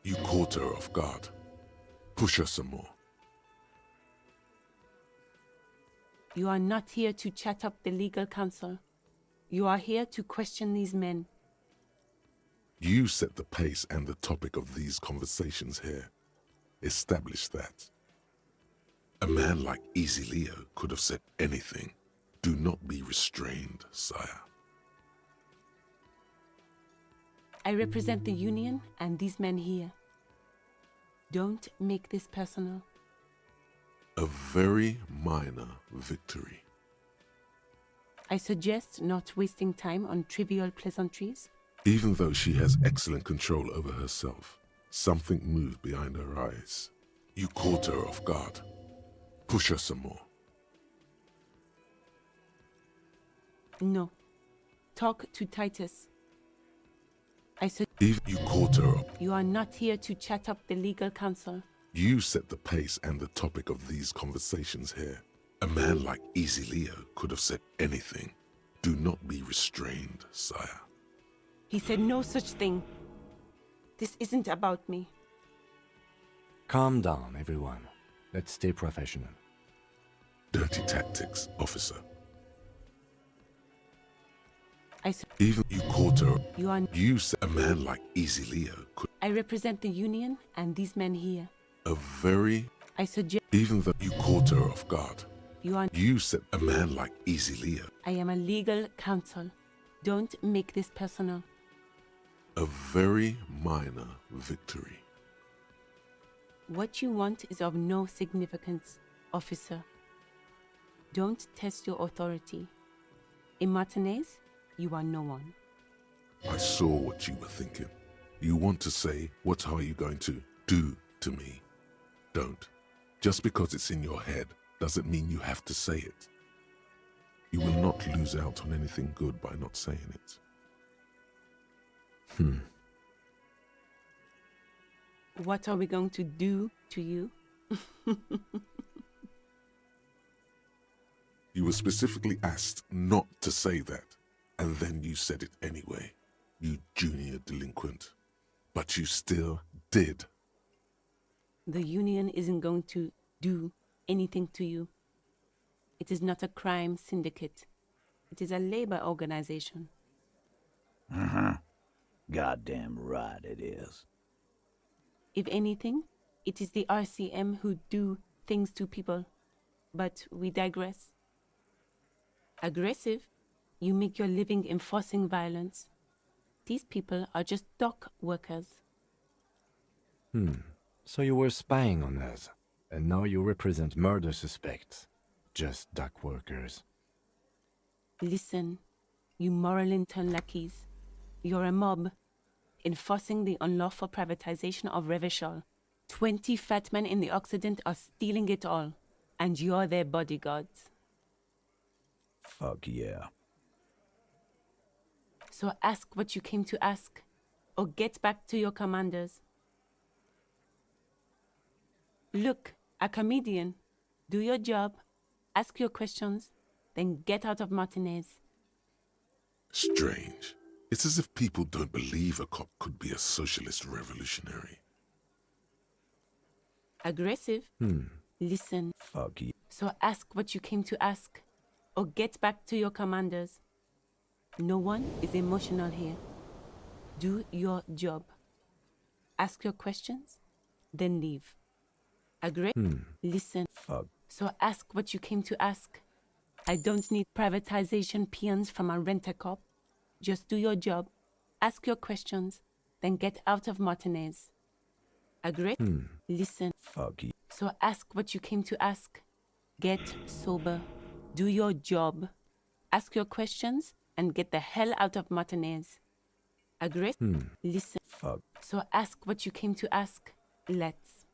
You caught her off guard. Push her some more. You are not here to chat up the legal counsel. You are here to question these men. You set the pace and the topic of these conversations here. Establish that. A man like Easy Leo could have said anything. Do not be restrained, sire. I represent the Union and these men here. Don't make this personal. A very minor victory. I suggest not wasting time on trivial pleasantries. Even though she has excellent control over herself, something moved behind her eyes. You caught her off guard. Push her some more. No. Talk to Titus. Even you caught her up. You are not here to chat up the legal counsel. You set the pace and the topic of these conversations here. A man like Easy Leo could have said anything. Do not be restrained, sire. He said no such thing. This isn't about me. Calm down, everyone. Let's stay professional. Dirty tactics, officer. Even you caught her. You said a man like Easy Leo could. I represent the Union and these men here. A very. I suggest. Even though you caught her off guard. You said a man like Easy Leo. I am a legal counsel. Don't make this personal. A very minor victory. What you want is of no significance, officer. Don't test your authority. In Martinez, you are no one. I saw what you were thinking. You want to say, what are you going to do to me? Don't. Just because it's in your head doesn't mean you have to say it. You will not lose out on anything good by not saying it. What are we going to do to you? You were specifically asked not to say that, and then you said it anyway, you junior delinquent. But you still did. The Union isn't going to do anything to you. It is not a crime syndicate. It is a labor organization. Goddamn right it is. If anything, it is the RCM who do things to people. But we digress. Aggressive, you make your living enforcing violence. These people are just dock workers. So you were spying on us, and now you represent murder suspects. Just dock workers. Listen, you moral intern lackeys. You're a mob, enforcing the unlawful privatization of Revachol. 20 fat men in the Occident are stealing it all, and you're their bodyguards. Fuck yeah. So ask what you came to ask, or get back to your commanders. Look, a comedian. Do your job, ask your questions, then get out of Martinez. Strange. It's as if people don't believe a cop could be a socialist revolutionary. Aggressive? Listen. Fuck you. So ask what you came to ask, or get back to your commanders. No one is emotional here. Do your job. Ask your questions, then leave. Agree? Listen. Fuck. So ask what you came to ask. I don't need privatization peons from a rent-a-cop. Just do your job, ask your questions, then get out of Martinez. Agree? Listen. Fuck you. So ask what you came to ask. Get sober. Do your job. Ask your questions and get the hell out of Martinez. Agree? Listen. Fuck. So ask what you came to ask. Let's.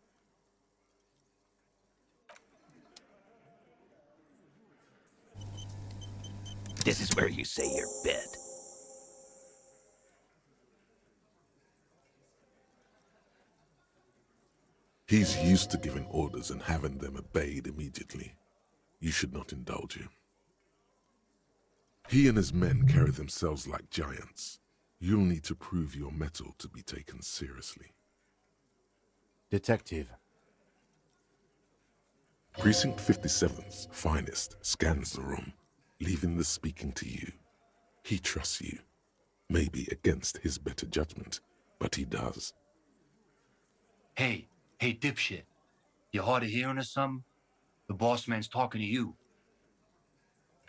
This is where you say your bit. He's used to giving orders and having them obeyed immediately. You should not indulge him. He and his men carry themselves like giants. You'll need to prove your mettle to be taken seriously. Detective. Precinct 57's finest scans the room, leaving the speaking to you. He trusts you. Maybe against his better judgment, but he does. Hey, dipshit. You hard of hearing or something? The boss man's talking to you.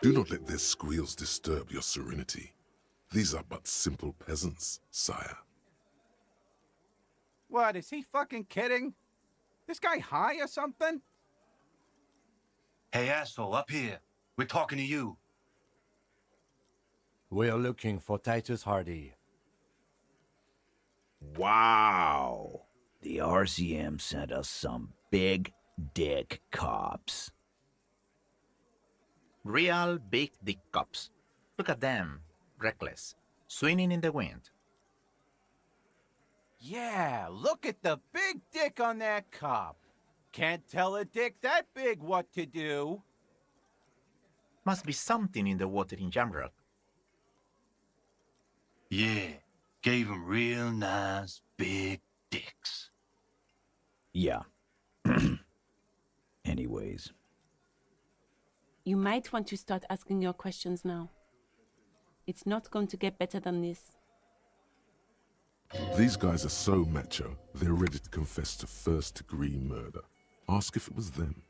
Do not let their squeals disturb your serenity. These are but simple peasants, sire. What, is he fucking kidding? This guy high or something? Hey, asshole, up here. We're talking to you. We're looking for Titus Hardy. Wow. The RCM sent us some big dick cops. Real big dick cops. Look at them. Reckless. Swinging in the wind. Yeah, look at the big dick on that cop. Can't tell a dick that big what to do. Must be something in the water in Jamrock. Yeah, gave him real nice big dicks. Yeah. Anyways. You might want to start asking your questions now. It's not going to get better than this. These guys are so macho, they're ready to confess to first-degree murder. Ask if it was them.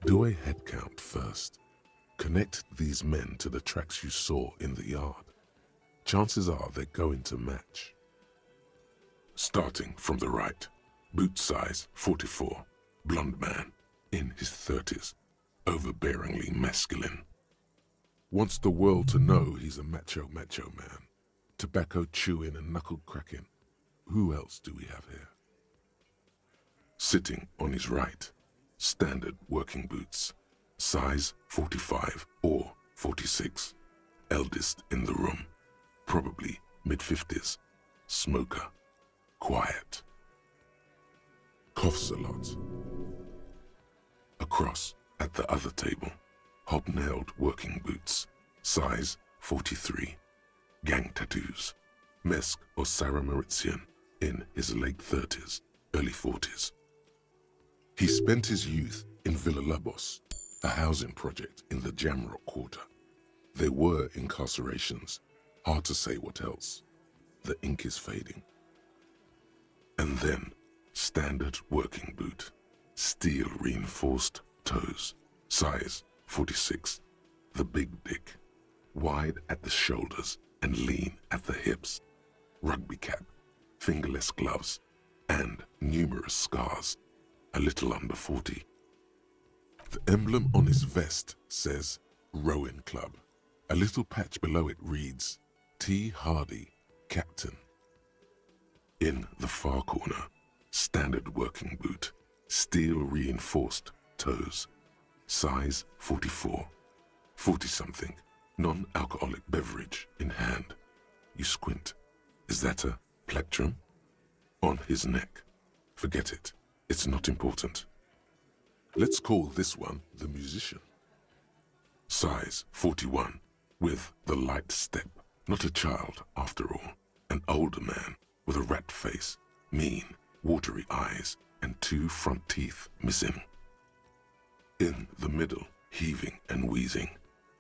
Do a head count first. Connect these men to the tracks you saw in the yard. Chances are they're going to match. Starting from the right, boot size 44, blonde man, in his 30s, overbearingly masculine. Wants the world to know he's a macho man. Tobacco chewing and knuckle cracking. Who else do we have here? Sitting on his right, standard working boots, size 45 or 46, eldest in the room, probably mid-50s, smoker, quiet. Coughs a lot. Across at the other table, hobnailed working boots, size 43, gang tattoos, Mesk or Sarah Mauritian, in his late 30s, early 40s. He spent his youth in Villa Labos, a housing project in the Jamrock quarter. There were incarcerations, hard to say what else. The ink is fading. And then, standard working boot, steel reinforced toes, size 46, the big dick, wide at the shoulders and lean at the hips, rugby cap, fingerless gloves, and numerous scars, a little under 40. The emblem on his vest says Rowing Club. A little patch below it reads T. Hardy, Captain. In the far corner, standard working boot, steel reinforced toes, size 44, 40-something, non-alcoholic beverage in hand. You squint. Is that a plectrum? On his neck. Forget it. It's not important. Let's call this one the musician. Size 41, with the light step. Not a child, after all. An older man with a rat face, mean, watery eyes, and 2 front teeth missing. In the middle, heaving and wheezing,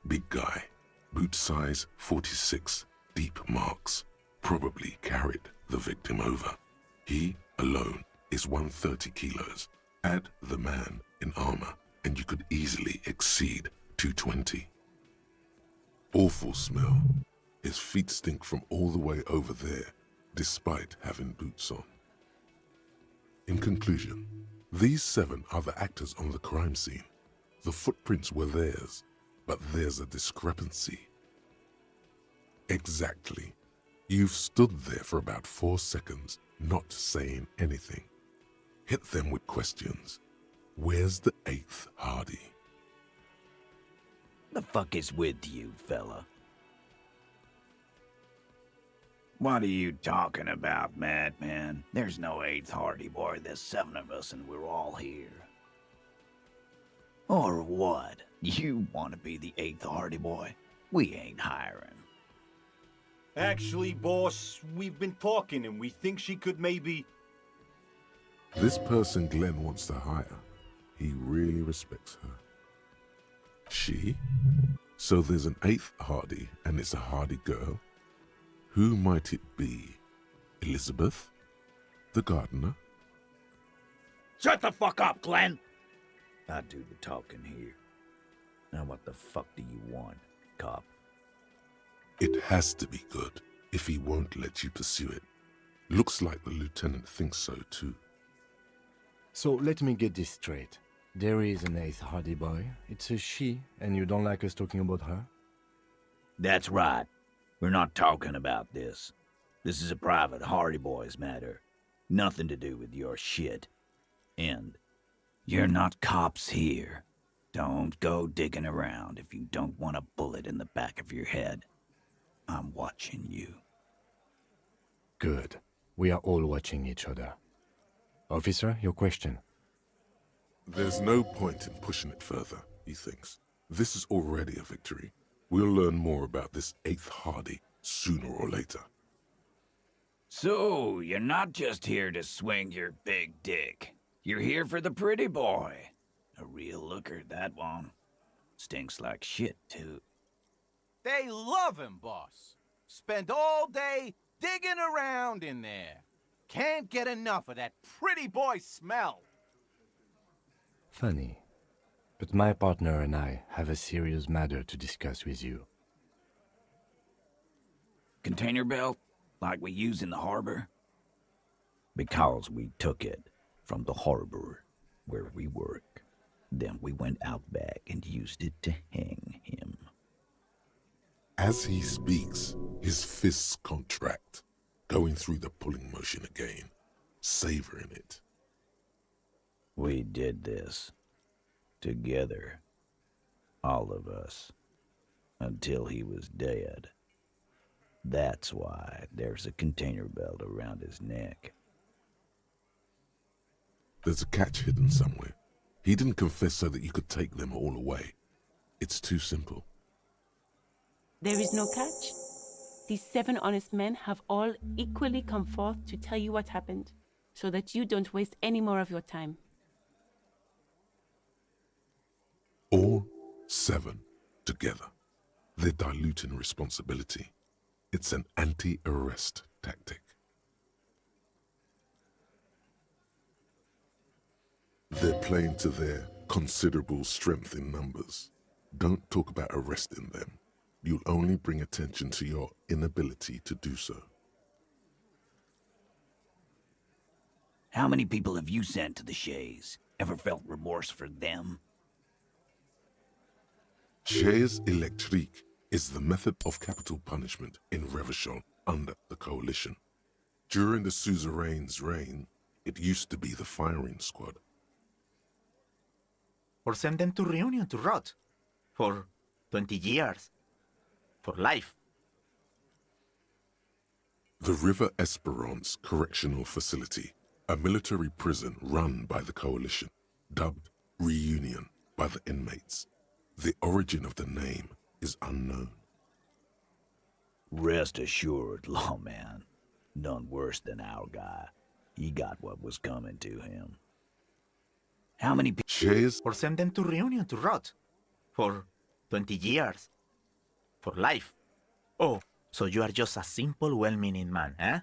big guy, boot size 46, deep marks, probably carried the victim over. He alone is 130 kilos. Add the man in armor, and you could easily exceed 220. Awful smell. His feet stink from all the way over there, despite having boots on. In conclusion, these 7 are the actors on the crime scene. The footprints were theirs, but there's a discrepancy. Exactly. You've stood there for about 4 seconds, not saying anything. Hit them with questions. Where's the 8th Hardy? The fuck is with you, fella? What are you talking about, madman? There's no 8th Hardy boy. There's 7 of us and we're all here. Or what? You want to be the 8th Hardy boy? We ain't hiring. Actually, boss, we've been talking and we think she could maybe... This person Glenn wants to hire, he really respects her. She? So there's an 8th Hardy and it's a Hardy girl? Who might it be? Elizabeth? The gardener? Shut the fuck up, Glenn! I do the talking here. Now what the fuck do you want, cop? It has to be good if he won't let you pursue it. Looks like the lieutenant thinks so too. So let me get this straight. There is an 8th Hardy boy. It's a she, and you don't like us talking about her? That's right. We're not talking about this. This is a private Hardy Boys matter. Nothing to do with your shit. And you're not cops here. Don't go digging around if you don't want a bullet in the back of your head. I'm watching you. Good. We are all watching each other. Officer, your question. There's no point in pushing it further, he thinks. This is already a victory. We'll learn more about this 8th Hardy sooner or later. So, you're not just here to swing your big dick. You're here for the pretty boy. A real looker, that one. Stinks like shit, too. They love him, boss. Spend all day digging around in there. Can't get enough of that pretty boy smell. Funny. But my partner and I have a serious matter to discuss with you. Container belt? Like we use in the harbor? Because we took it from the harbor where we work. Then we went out back and used it to hang him. As he speaks, his fists contract, going through the pulling motion again, savoring it. We did this. Together. All of us. Until he was dead. That's why there's a container belt around his neck. There's a catch hidden somewhere. He didn't confess so that you could take them all away. It's too simple. There is no catch. These 7 honest men have all equally come forth to tell you what happened, so that you don't waste any more of your time. All 7 together. They're diluting responsibility. It's an anti-arrest tactic. They're playing to their considerable strength in numbers. Don't talk about arresting them. You'll only bring attention to your inability to do so. How many people have you sent to the Shays? Ever felt remorse for them? Chaise électrique is the method of capital punishment in Revachol under the Coalition. During the suzerain's reign, it used to be the firing squad. Or send them to Reunion to rot. For 20 years. For life. The River Esperance Correctional Facility, a military prison run by the Coalition, dubbed Reunion by the inmates. The origin of the name is unknown. Rest assured, lawman. None worse than our guy. He got what was coming to him. How many people... Or send them to Reunion to rot. For 20 years. For life. Oh, So you are just a simple, well-meaning man, eh?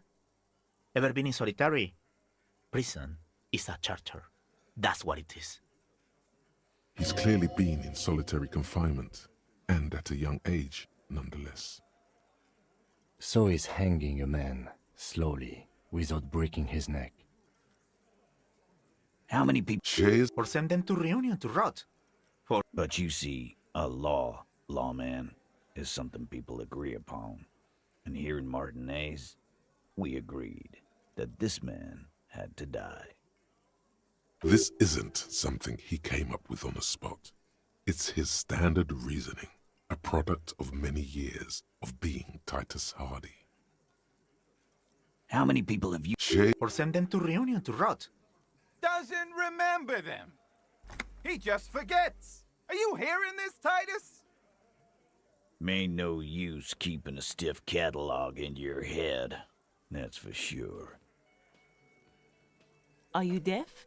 Ever been in solitary? Prison is a charter. That's what it is. He's clearly been in solitary confinement, and at a young age, nonetheless. So he's hanging a man, slowly, without breaking his neck. How many people? Or send them to Reunion to rot. But you see, a lawman, is something people agree upon. And here in Martinez, we agreed that this man had to die. This isn't something he came up with on the spot. It's his standard reasoning, a product of many years of being Titus Hardy. How many people have you... Or send them to Reunion to rot. Doesn't remember them. He just forgets. Are you hearing this, Titus? Ain't no use keeping a stiff catalog in your head, that's for sure. Are you deaf?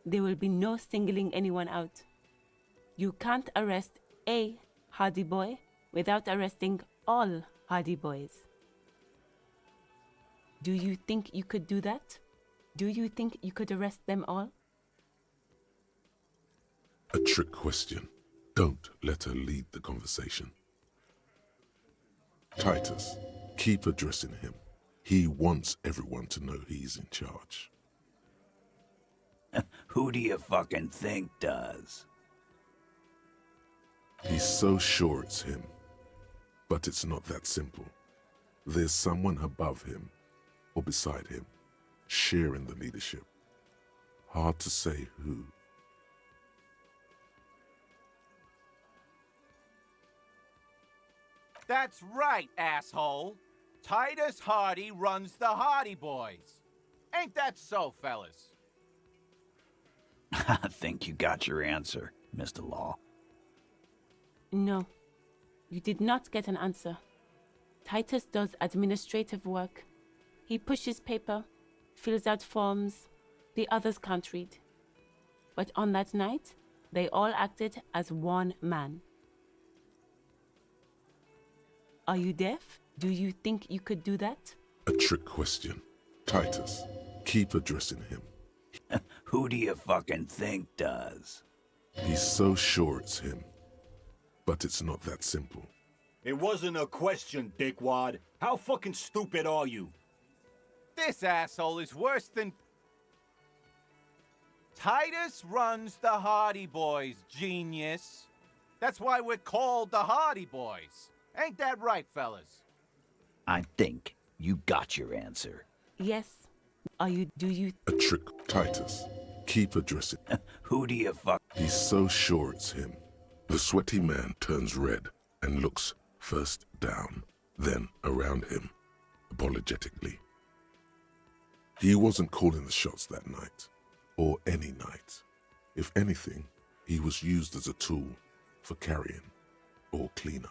There will be no singling anyone out. You can't arrest a Hardy boy without arresting all Hardy boys. Do you think you could do that? Do you think you could arrest them all? A trick question. Don't let her lead the conversation. Titus, keep addressing him. He wants everyone to know he's in charge. Who do you fucking think does? He's so sure it's him. But it's not that simple. There's someone above him, or beside him, sharing the leadership. Hard to say who. That's right, asshole. Titus Hardy runs the Hardy Boys. Ain't that so, fellas? I think you got your answer, Mr. Law. No, you did not get an answer. Titus does administrative work. He pushes paper, fills out forms, the others can't read. But on that night, they all acted as one man. Are you deaf? Do you think you could do that? A trick question. Titus, keep addressing him. Who do you fucking think does? He's so sure it's him. But it's not that simple. It wasn't a question, dickwad. How fucking stupid are you? This asshole is worse than... Titus runs the Hardy Boys, genius. That's why we're called the Hardy Boys. Ain't that right, fellas? I think you got your answer. Yes. Do you... A trick. Titus, keep addressing. Who do you fuck? He's so sure it's him. The sweaty man turns red and looks first down, then around him, apologetically. He wasn't calling the shots that night, or any night. If anything, he was used as a tool for carrying or cleanup.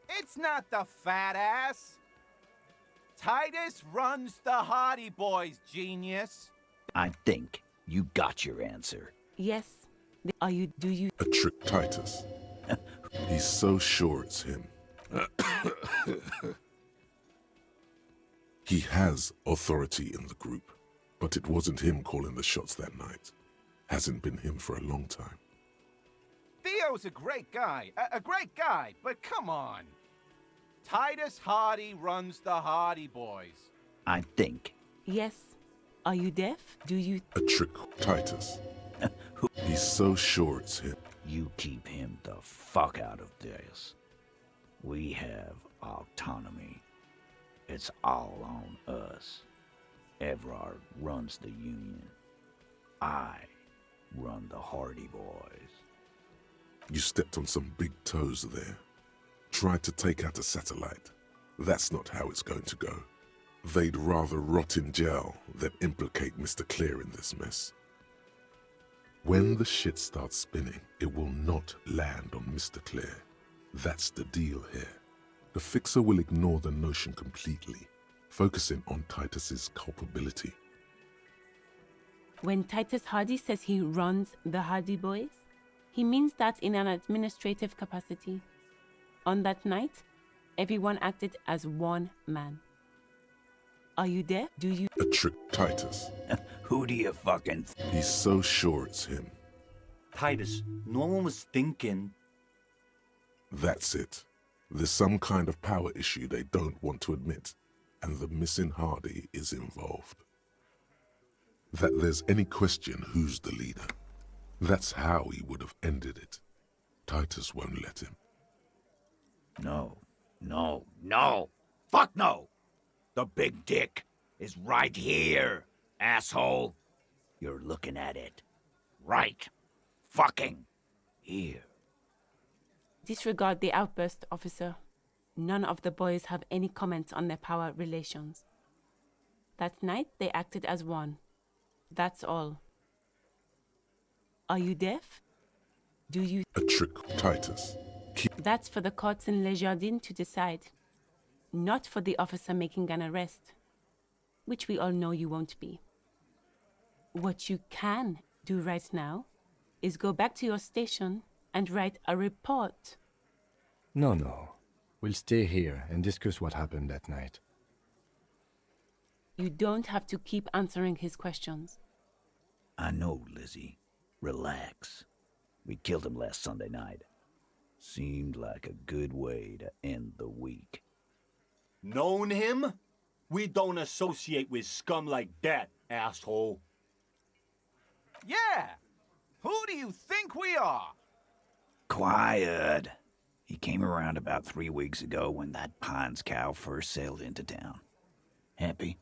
It's not the fat ass. Titus runs the Hardy Boys, genius. I think you got your answer. Yes. Do you... A trick. Titus. He's so sure it's him. He has authority in the group, but it wasn't him calling the shots that night. Hasn't been him for a long time. Theo's a great guy, but come on. Titus Hardy runs the Hardy Boys. I think. Yes. Are you deaf? Do you... A trick. Titus. He's so sure it's him. You keep him the fuck out of this. We have autonomy. It's all on us. Everard runs the Union. I run the Hardy Boys. You stepped on some big toes there. Tried to take out a satellite. That's not how it's going to go. They'd rather rot in jail than implicate Mr. Clear in this mess. When the shit starts spinning, it will not land on Mr. Clear. That's the deal here. The Fixer will ignore the notion completely, focusing on Titus's culpability. When Titus Hardy says he runs the Hardy Boys, he means that in an administrative capacity. On that night, Everyone acted as one man. Are you there? Do you... A trick Titus. Who do you fucking... He's so sure it's him. Titus, no one was thinking... That's it. There's some kind of power issue they don't want to admit, and the missing Hardy is involved. That there's any question who's the leader. That's how he would have ended it. Titus won't let him. No. Fuck no! The big dick is right here, asshole. You're looking at it. Right fucking here. Disregard the outburst, officer. None of the boys have any comments on their power relations. That night, they acted as one. That's all. Are you deaf? Do you... A trick Titus. That's for the courts in Les Jardins to decide. Not for the officer making an arrest. Which we all know you won't be. What you can do right now is go back to your station and write a report. No. We'll stay here and discuss what happened that night. You don't have to keep answering his questions. I know, Lizzie. Relax. We killed him last Sunday night. Seemed like a good way to end the week. Known him? We don't associate with scum like that, asshole. Yeah! Who do you think we are? Quiet. He came around about 3 weeks ago when that Pines cow first sailed into town. Happy?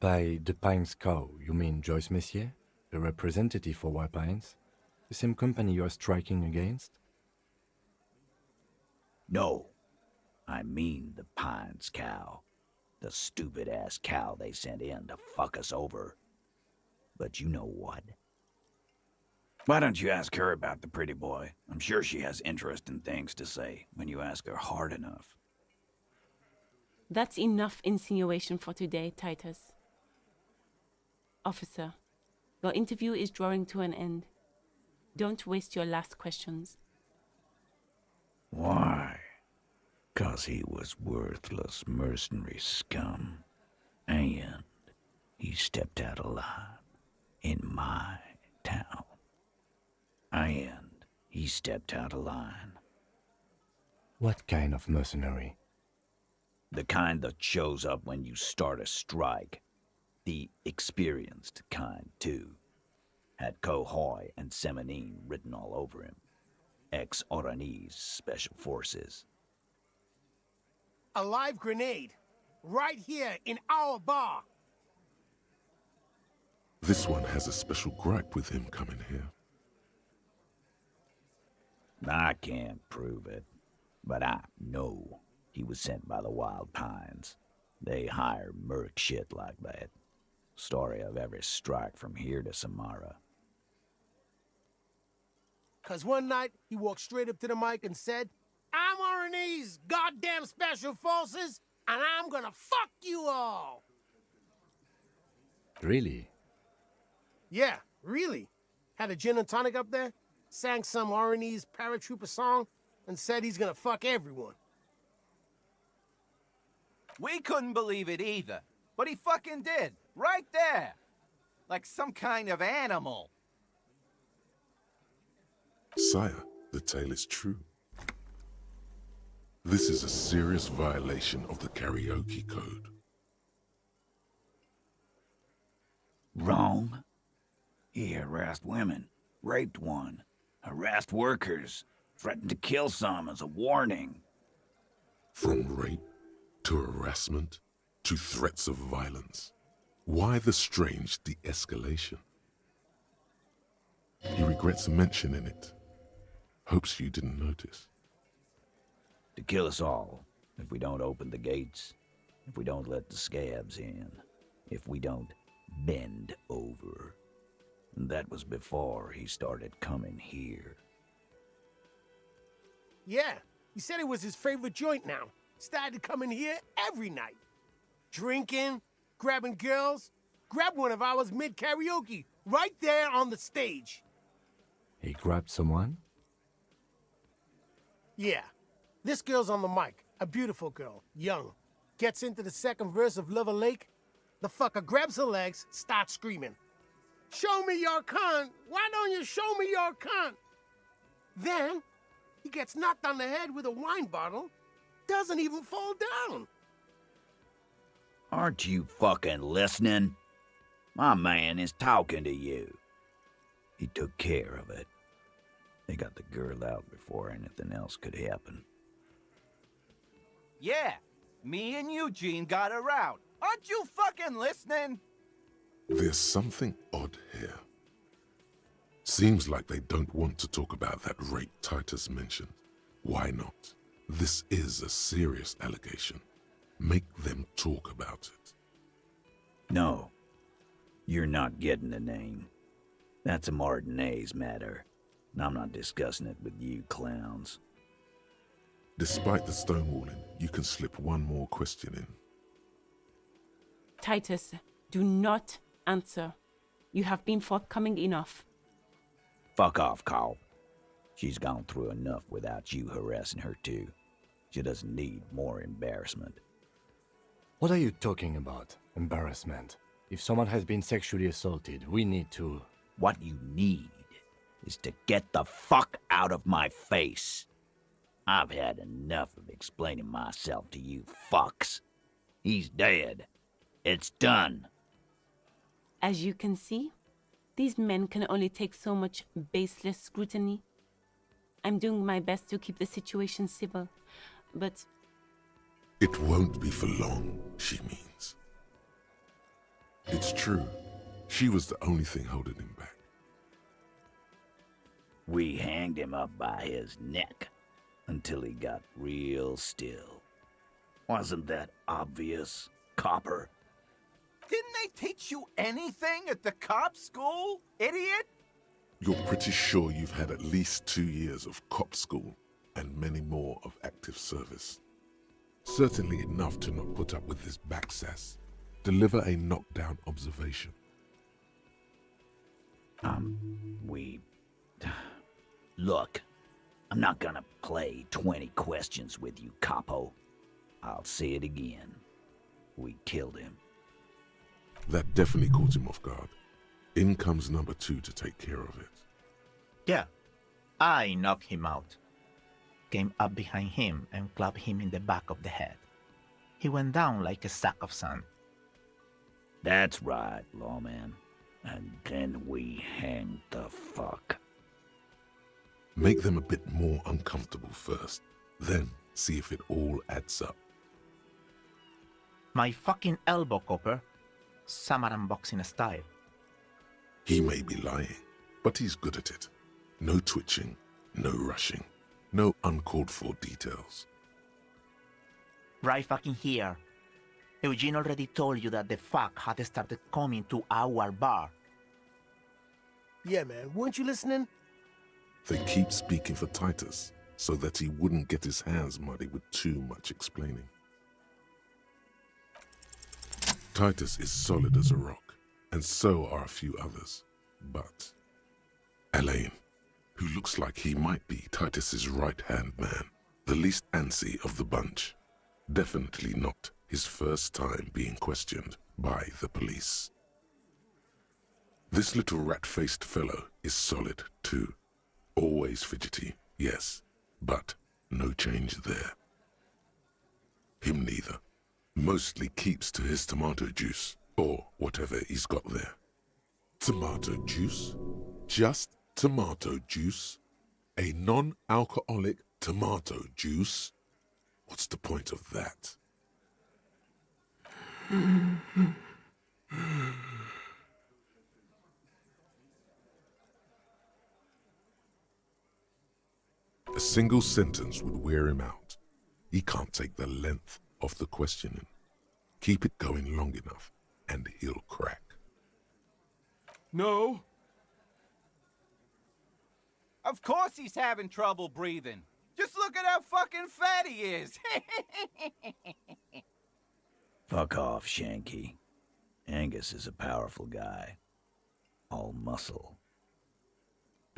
By the Pines cow, you mean Joyce Messier, a representative for White Pines? The same company you are striking against? No. I mean the Pines cow. The stupid-ass cow they sent in to fuck us over. But you know what? Why don't you ask her about the pretty boy? I'm sure she has interesting things to say when you ask her hard enough. That's enough insinuation for today, Titus. Officer, your interview is drawing to an end. Don't waste your last questions. Why? 'Cause he was worthless mercenary scum. And he stepped out of line in my town. And he stepped out of line. What kind of mercenary? The kind that shows up when you start a strike. The experienced kind, too. Had Cohoy and Semenine written all over him. Ex-Oranese Special Forces. A live grenade. Right here in our bar. This one has a special gripe with him coming here. I can't prove it, but I know he was sent by the Wild Pines. They hire merc shit like that. Story of every strike from here to Samara. 'Cause one night, he walked straight up to the mic and said, I'm Oranese goddamn Special Forces, and I'm gonna fuck you all! Really? Yeah, really. Had a gin and tonic up there, sang some Oranese paratrooper song, and said he's gonna fuck everyone. We couldn't believe it either, but he fucking did, right there. Like some kind of animal. Sire, the tale is true. This is a serious violation of the karaoke code. Wrong. He harassed women, raped one, harassed workers, threatened to kill some as a warning. From rape to harassment to threats of violence. Why the strange de-escalation? He regrets mentioning it. Hopes you didn't notice. To kill us all, if we don't open the gates, if we don't let the scabs in, if we don't bend over. And that was before he started coming here. Yeah, he said it was his favorite joint now. Started coming here every night. Drinking, grabbing girls. Grabbed one of ours mid-karaoke, right there on the stage. He grabbed someone? Yeah, this girl's on the mic. A beautiful girl, young, gets into the second verse of Lover Lake. The fucker grabs her legs, starts screaming, "Show me your cunt! Why don't you show me your cunt?" Then, he gets knocked on the head with a wine bottle, doesn't even fall down. Aren't you fucking listening? My man is talking to you. He took care of it. They got the girl out before anything else could happen. Yeah, me and Eugene got her out. Aren't you fucking listening? There's something odd here. Seems like they don't want to talk about that rape Titus mentioned. Why not? This is a serious allegation. Make them talk about it. No, you're not getting the name. That's a Martinez matter, and I'm not discussing it with you clowns. Despite the stonewalling, you can slip one more question in. Titus, do not answer. You have been forthcoming enough. Fuck off, Carl. She's gone through enough without you harassing her too. She doesn't need more embarrassment. What are you talking about? Embarrassment? If someone has been sexually assaulted, we need to... What you need is to get the fuck out of my face. I've had enough of explaining myself to you fucks. He's dead. It's done. As you can see, these men can only take so much baseless scrutiny. I'm doing my best to keep the situation civil, but... It won't be for long, she means. It's true. She was the only thing holding him back. We hanged him up by his neck until he got real still. Wasn't that obvious, copper? Didn't they teach you anything at the cop school, idiot? You're pretty sure you've had at least 2 years of cop school and many more of active service. Certainly enough to not put up with this backsass. Deliver a knockdown observation. Look, I'm not gonna play 20 questions with you, capo. I'll say it again. We killed him. That definitely caught him off guard. In comes number 2 to take care of it. Yeah, I knocked him out. Came up behind him and clubbed him in the back of the head. He went down like a sack of sand. That's right, lawman. And then we hanged the fuck. Make them a bit more uncomfortable first, then see if it all adds up. My fucking elbow, Copper. Samaran boxing style. He may be lying, but he's good at it. No twitching, no rushing, no uncalled for details. Right fucking here. Eugene already told you that the fuck had started coming to our bar. Yeah, man, weren't you listening? They keep speaking for Titus, so that he wouldn't get his hands muddy with too much explaining. Titus is solid as a rock, and so are a few others. But Elaine, who looks like he might be Titus's right-hand man, the least antsy of the bunch, definitely not his first time being questioned by the police. This little rat-faced fellow is solid, too. Always fidgety, yes, but no change there. Him neither. Mostly keeps to his tomato juice, or whatever he's got there. Tomato juice? Just tomato juice? A non-alcoholic tomato juice? What's the point of that? A single sentence would wear him out. He can't take the length of the questioning. Keep it going long enough, and he'll crack. No. Of course he's having trouble breathing. Just look at how fucking fat he is. Fuck off, Shanky. Angus is a powerful guy. All muscle.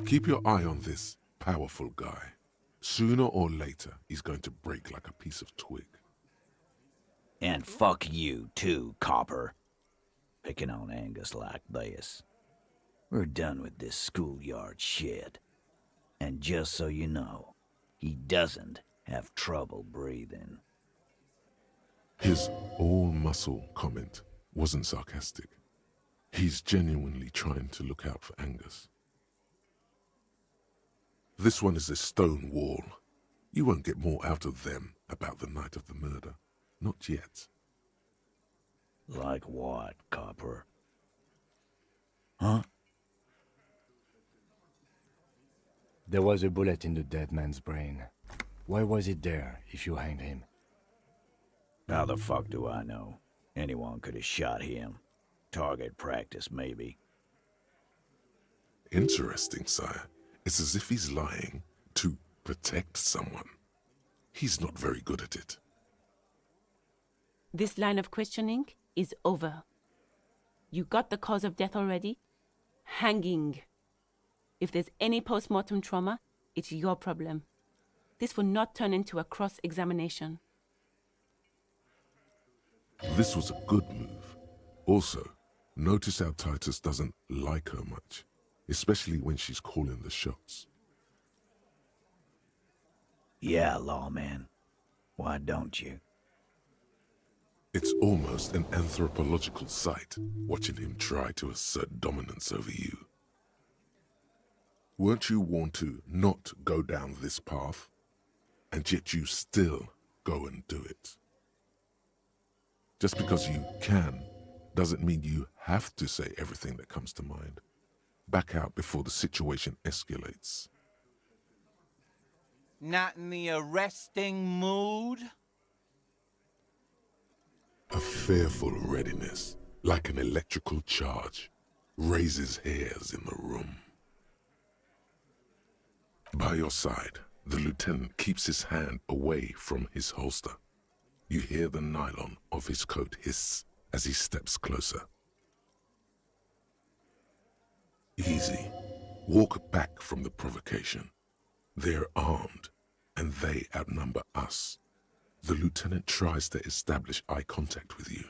Keep your eye on this powerful guy. Sooner or later, he's going to break like a piece of twig. And fuck you, too, Copper. Picking on Angus like this. We're done with this schoolyard shit. And just so you know, he doesn't have trouble breathing. His all-muscle comment wasn't sarcastic. He's genuinely trying to look out for Angus. This one is a stone wall. You won't get more out of them about the night of the murder. Not yet. Like what, Copper? Huh? There was a bullet in the dead man's brain. Why was it there if you hanged him? How the fuck do I know? Anyone could have shot him. Target practice, maybe. Interesting, sire. It's as if he's lying to protect someone. He's not very good at it. This line of questioning is over. You got the cause of death already? Hanging. If there's any post-mortem trauma, it's your problem. This will not turn into a cross-examination. This was a good move. Also, notice how Titus doesn't like her much, especially when she's calling the shots. Yeah, lawman. Why don't you? It's almost an anthropological sight, watching him try to assert dominance over you. Weren't you warned to not go down this path? And yet you still go and do it. Just because you can, doesn't mean you have to say everything that comes to mind. Back out before the situation escalates. Not in the arresting mood? A fearful readiness, like an electrical charge, raises hairs in the room. By your side, the lieutenant keeps his hand away from his holster. You hear the nylon of his coat hiss as he steps closer. Easy. Walk back from the provocation. They're armed, and they outnumber us. The lieutenant tries to establish eye contact with you.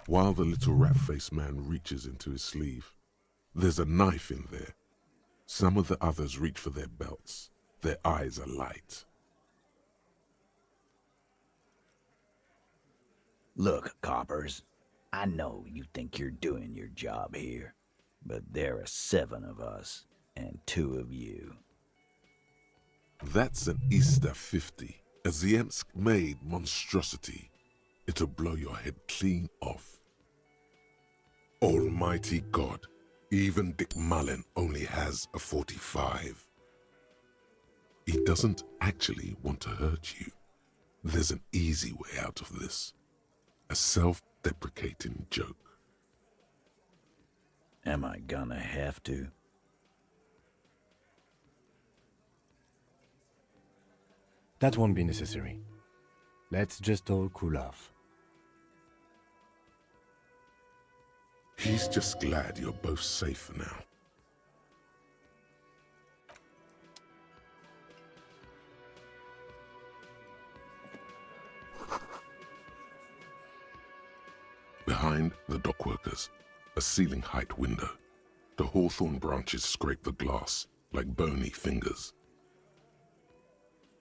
While the little rat-faced man reaches into his sleeve, there's a knife in there. Some of the others reach for their belts. Their eyes are light. Look, coppers, I know you think you're doing your job here, but there are 7 of us and 2 of you. That's an Easter 50, a Ziemsk-made monstrosity. It'll blow your head clean off. Almighty God, even Dick Mullen only has a 45. He doesn't actually want to hurt you. There's an easy way out of this. A self-deprecating joke. Am I gonna have to? That won't be necessary. Let's just all cool off. He's just glad you're both safe now. Behind the dockworkers, a ceiling-height window. The hawthorn branches scrape the glass like bony fingers.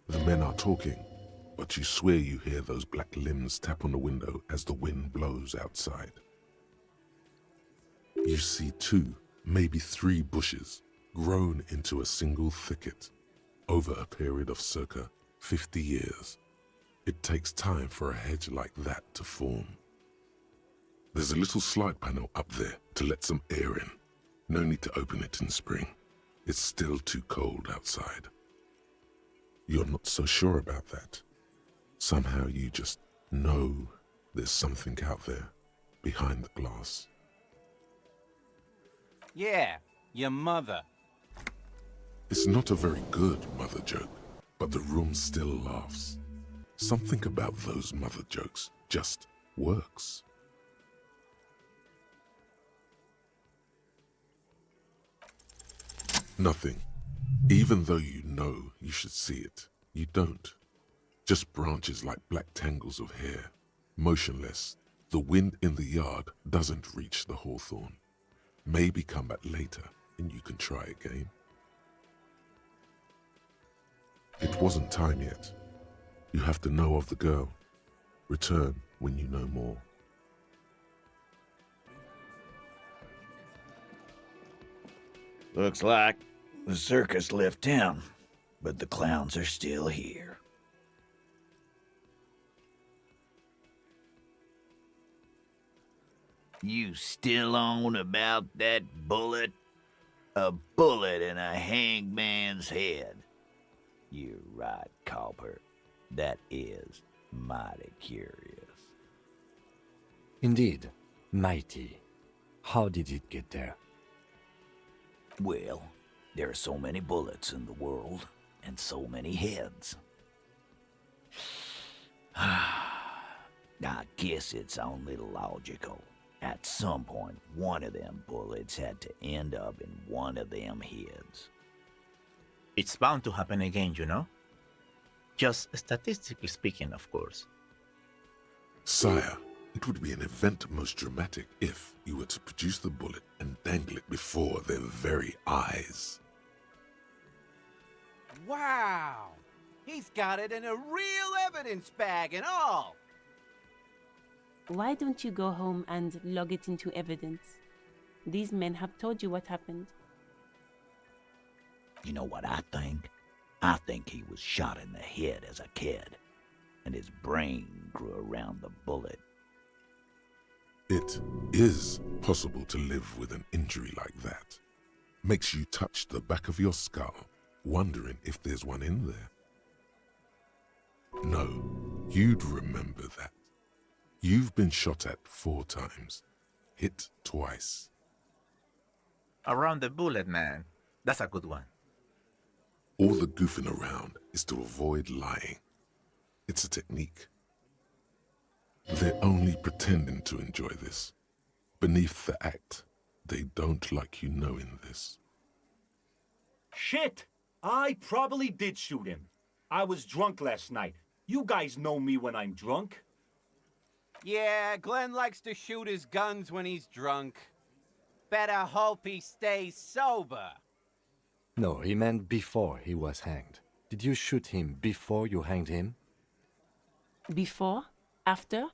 The men are talking, but you swear you hear those black limbs tap on the window as the wind blows outside. You see 2, maybe 3 bushes grown into a single thicket over a period of circa 50 years. It takes time for a hedge like that to form. There's a little slide panel up there to let some air in. No need to open it in spring. It's still too cold outside. You're not so sure about that. Somehow you just know there's something out there behind the glass. Yeah, your mother. It's not a very good mother joke, but the room still laughs. Something about those mother jokes just works. Nothing. Even though you know you should see it, you don't. Just branches like black tangles of hair, motionless. The wind in the yard doesn't reach the hawthorn. Maybe come back later and you can try again. It wasn't time yet. You have to know of the girl. Return when you know more. Looks like the circus left town, but the clowns are still here. You still on about that bullet? A bullet in a hangman's head. You're right, Copper. That is mighty curious. Indeed, mighty. How did it get there? Well, there are so many bullets in the world, and so many heads. I guess it's only logical. At some point, one of them bullets had to end up in one of them heads. It's bound to happen again, you know? Just statistically speaking, of course. Sire, it would be an event most dramatic if you were to produce the bullet and dangle it before their very eyes. Wow! He's got it in a real evidence bag and all! Why don't you go home and log it into evidence? These men have told you what happened. You know what I think? I think he was shot in the head as a kid, and his brain grew around the bullet. It is possible to live with an injury like that. Makes you touch the back of your skull, wondering if there's one in there. No, you'd remember that. You've been shot at 4 times, hit twice. Around the bullet, man. That's a good one. All the goofing around is to avoid lying. It's a technique. They're only pretending to enjoy this. Beneath the act, they don't like you knowing this. Shit! I probably did shoot him. I was drunk last night. You guys know me when I'm drunk. Yeah, Glenn likes to shoot his guns when he's drunk. Better hope he stays sober. No, he meant before he was hanged. Did you shoot him before you hanged him? Before? After?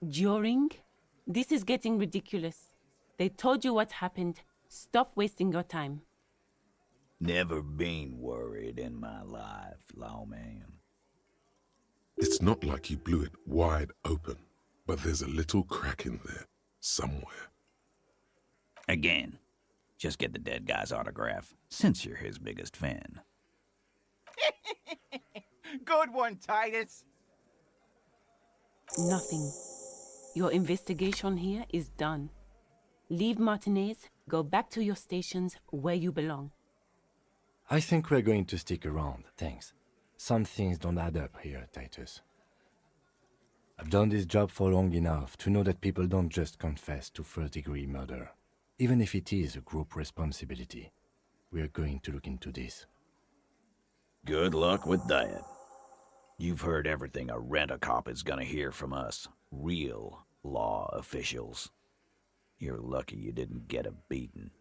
During? This is getting ridiculous. They told you what happened. Stop wasting your time. Never been worried in my life, lawman. It's not like you blew it wide open, but there's a little crack in there, somewhere. Again, just get the dead guy's autograph, since you're his biggest fan. Good one, Titus. Nothing. Your investigation here is done. Leave Martinez, go back to your stations where you belong. I think we're going to stick around, thanks. Some things don't add up here, Titus. I've done this job for long enough to know that people don't just confess to first-degree murder, even if it is a group responsibility. We're going to look into this. Good luck with that. You've heard everything a rent-a-cop is gonna hear from us, real law officials. You're lucky you didn't get a beating.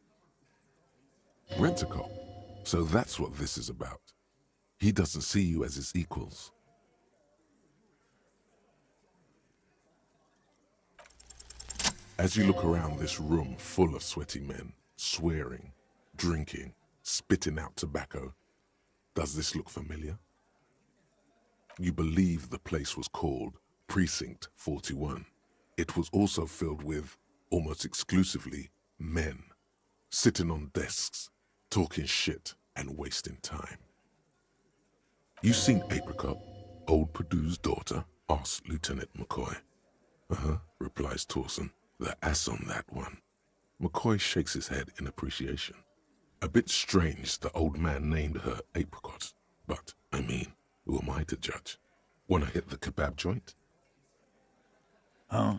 Rent-a-cop? So that's what this is about. He doesn't see you as his equals. As you look around this room full of sweaty men, swearing, drinking, spitting out tobacco, does this look familiar? You believe the place was called Precinct 41. It was also filled with, almost exclusively, men, sitting on desks, talking shit and wasting time. You seen Apricot, old Purdue's daughter? Asks Lieutenant McCoy. Uh-huh, replies Torson. The ass on that one. McCoy shakes his head in appreciation. A bit strange the old man named her Apricot, but, I mean, who am I to judge? Wanna hit the kebab joint? Huh?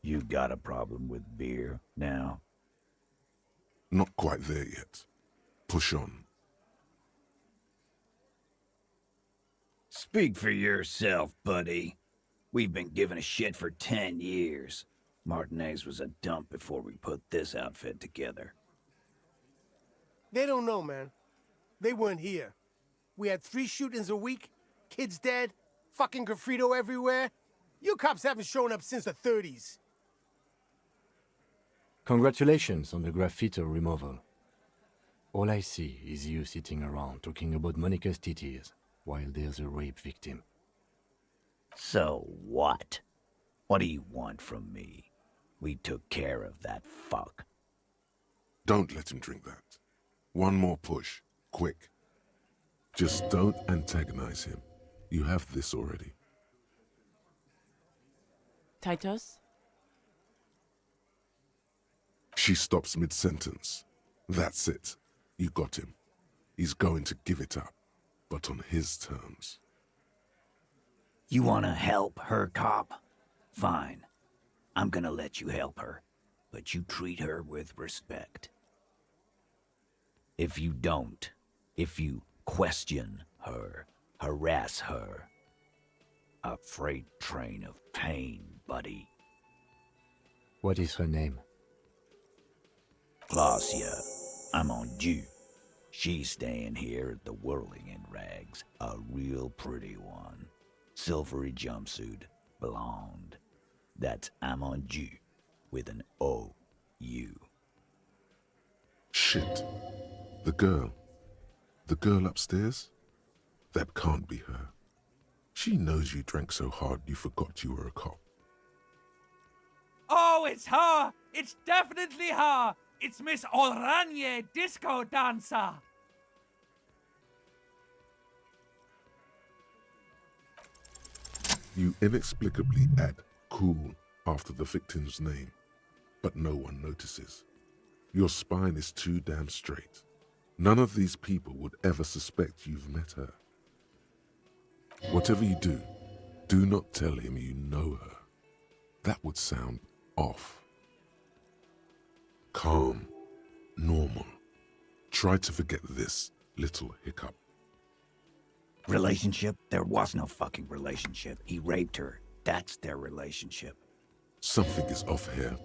You got a problem with beer now? Not quite there yet. Push on. Speak for yourself, buddy. We've been giving a shit for 10 years. Martinez was a dump before we put this outfit together. They don't know, man. They weren't here. We had 3 shootings a week, kids dead, fucking graffito everywhere. You cops haven't shown up since the 30s. Congratulations on the graffiti removal. All I see is you sitting around talking about Monica's titties while there's a rape victim. So what? What do you want from me? We took care of that fuck. Don't let him drink that. One more push. Quick. Just don't antagonize him. You have this already. Titus? She stops mid-sentence. That's it. You got him. He's going to give it up, but on his terms. You wanna help her, cop? Fine. I'm gonna let you help her, but you treat her with respect. If you don't, if you question her, harass her, a freight train of pain, buddy. What is her name? Klaasje, I'm on due. She's staying here at the Whirling in Rags, a real pretty one. Silvery jumpsuit, blonde. That's Amonju with an O-U. Shit. The girl upstairs? That can't be her. She knows you drank so hard you forgot you were a cop. Oh, it's her! It's definitely her! It's Miss Oranje, disco dancer! You inexplicably add cool after the victim's name, but no one notices. Your spine is too damn straight. None of these people would ever suspect you've met her. Whatever you do not tell him you know her. That would sound off. Calm, normal. Try to forget this little hiccup. Relationship? There was no fucking relationship. He raped her. That's their relationship. Something is off here.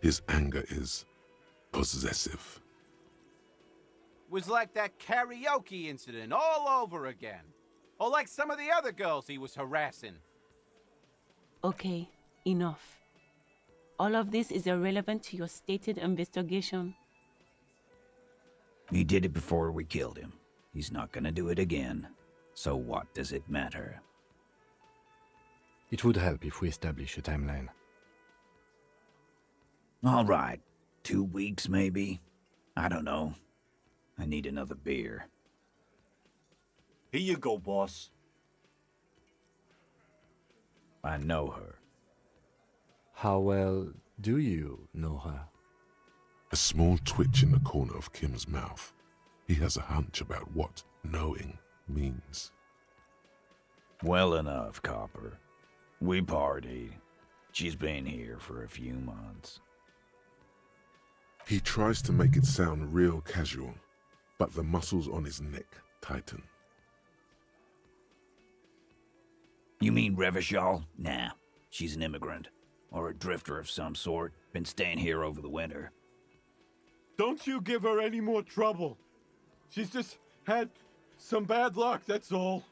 His anger is possessive. Was like that karaoke incident all over again. Or like some of the other girls he was harassing. Okay, enough. All of this is irrelevant to your stated investigation. He did it before we killed him. He's not gonna do it again. So what does it matter? It would help if we establish a timeline. All right. 2 weeks, maybe? I don't know. I need another beer. Here you go, boss. I know her. How well do you know her? A small twitch in the corner of Kim's mouth. He has a hunch about what knowing means. Well enough, Copper. We partied. She's been here for a few months. He tries to make it sound real casual, but the muscles on his neck tighten. You mean Revachol? Nah, she's an immigrant. Or a drifter of some sort. Been staying here over the winter. Don't you give her any more trouble. She's just had some bad luck, that's all.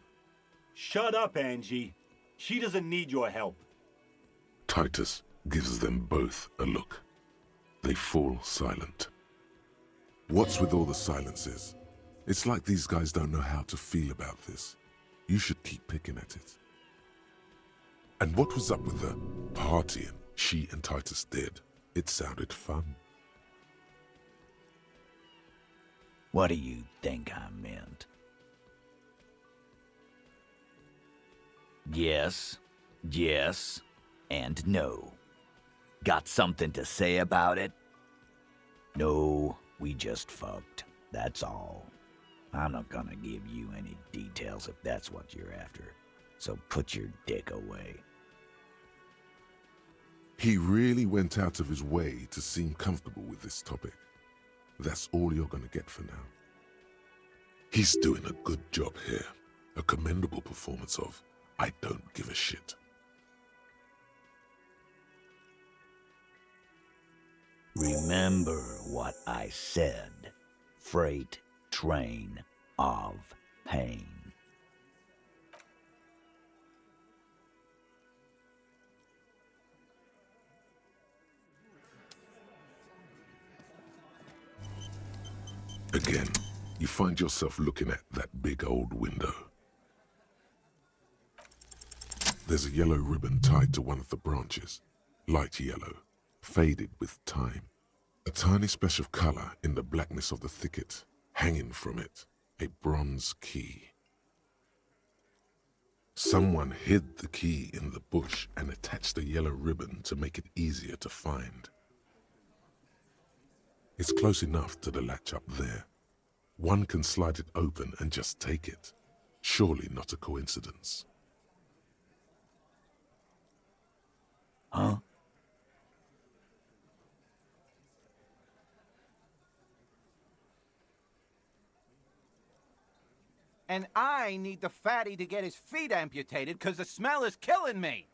Shut up, Angie. She doesn't need your help. Titus gives them both a look. They fall silent. What's with all the silences? It's like these guys don't know how to feel about this. You should keep picking at it. And what was up with the partying she and Titus did? It sounded fun. What do you think I meant? Yes, yes, and no. Got something to say about it? No, we just fucked. That's all. I'm not gonna give you any details if that's what you're after. So put your dick away. He really went out of his way to seem comfortable with this topic. That's all you're gonna get for now. He's doing a good job here. A commendable performance of I don't give a shit. Remember what I said. Freight train of pain. Again, you find yourself looking at that big old window. There's a yellow ribbon tied to one of the branches. Light yellow, faded with time. A tiny splash of color in the blackness of the thicket. Hanging from it, a bronze key. Someone hid the key in the bush and attached a yellow ribbon to make it easier to find. It's close enough to the latch up there. One can slide it open and just take it. Surely not a coincidence. Huh? And I need the fatty to get his feet amputated because the smell is killing me.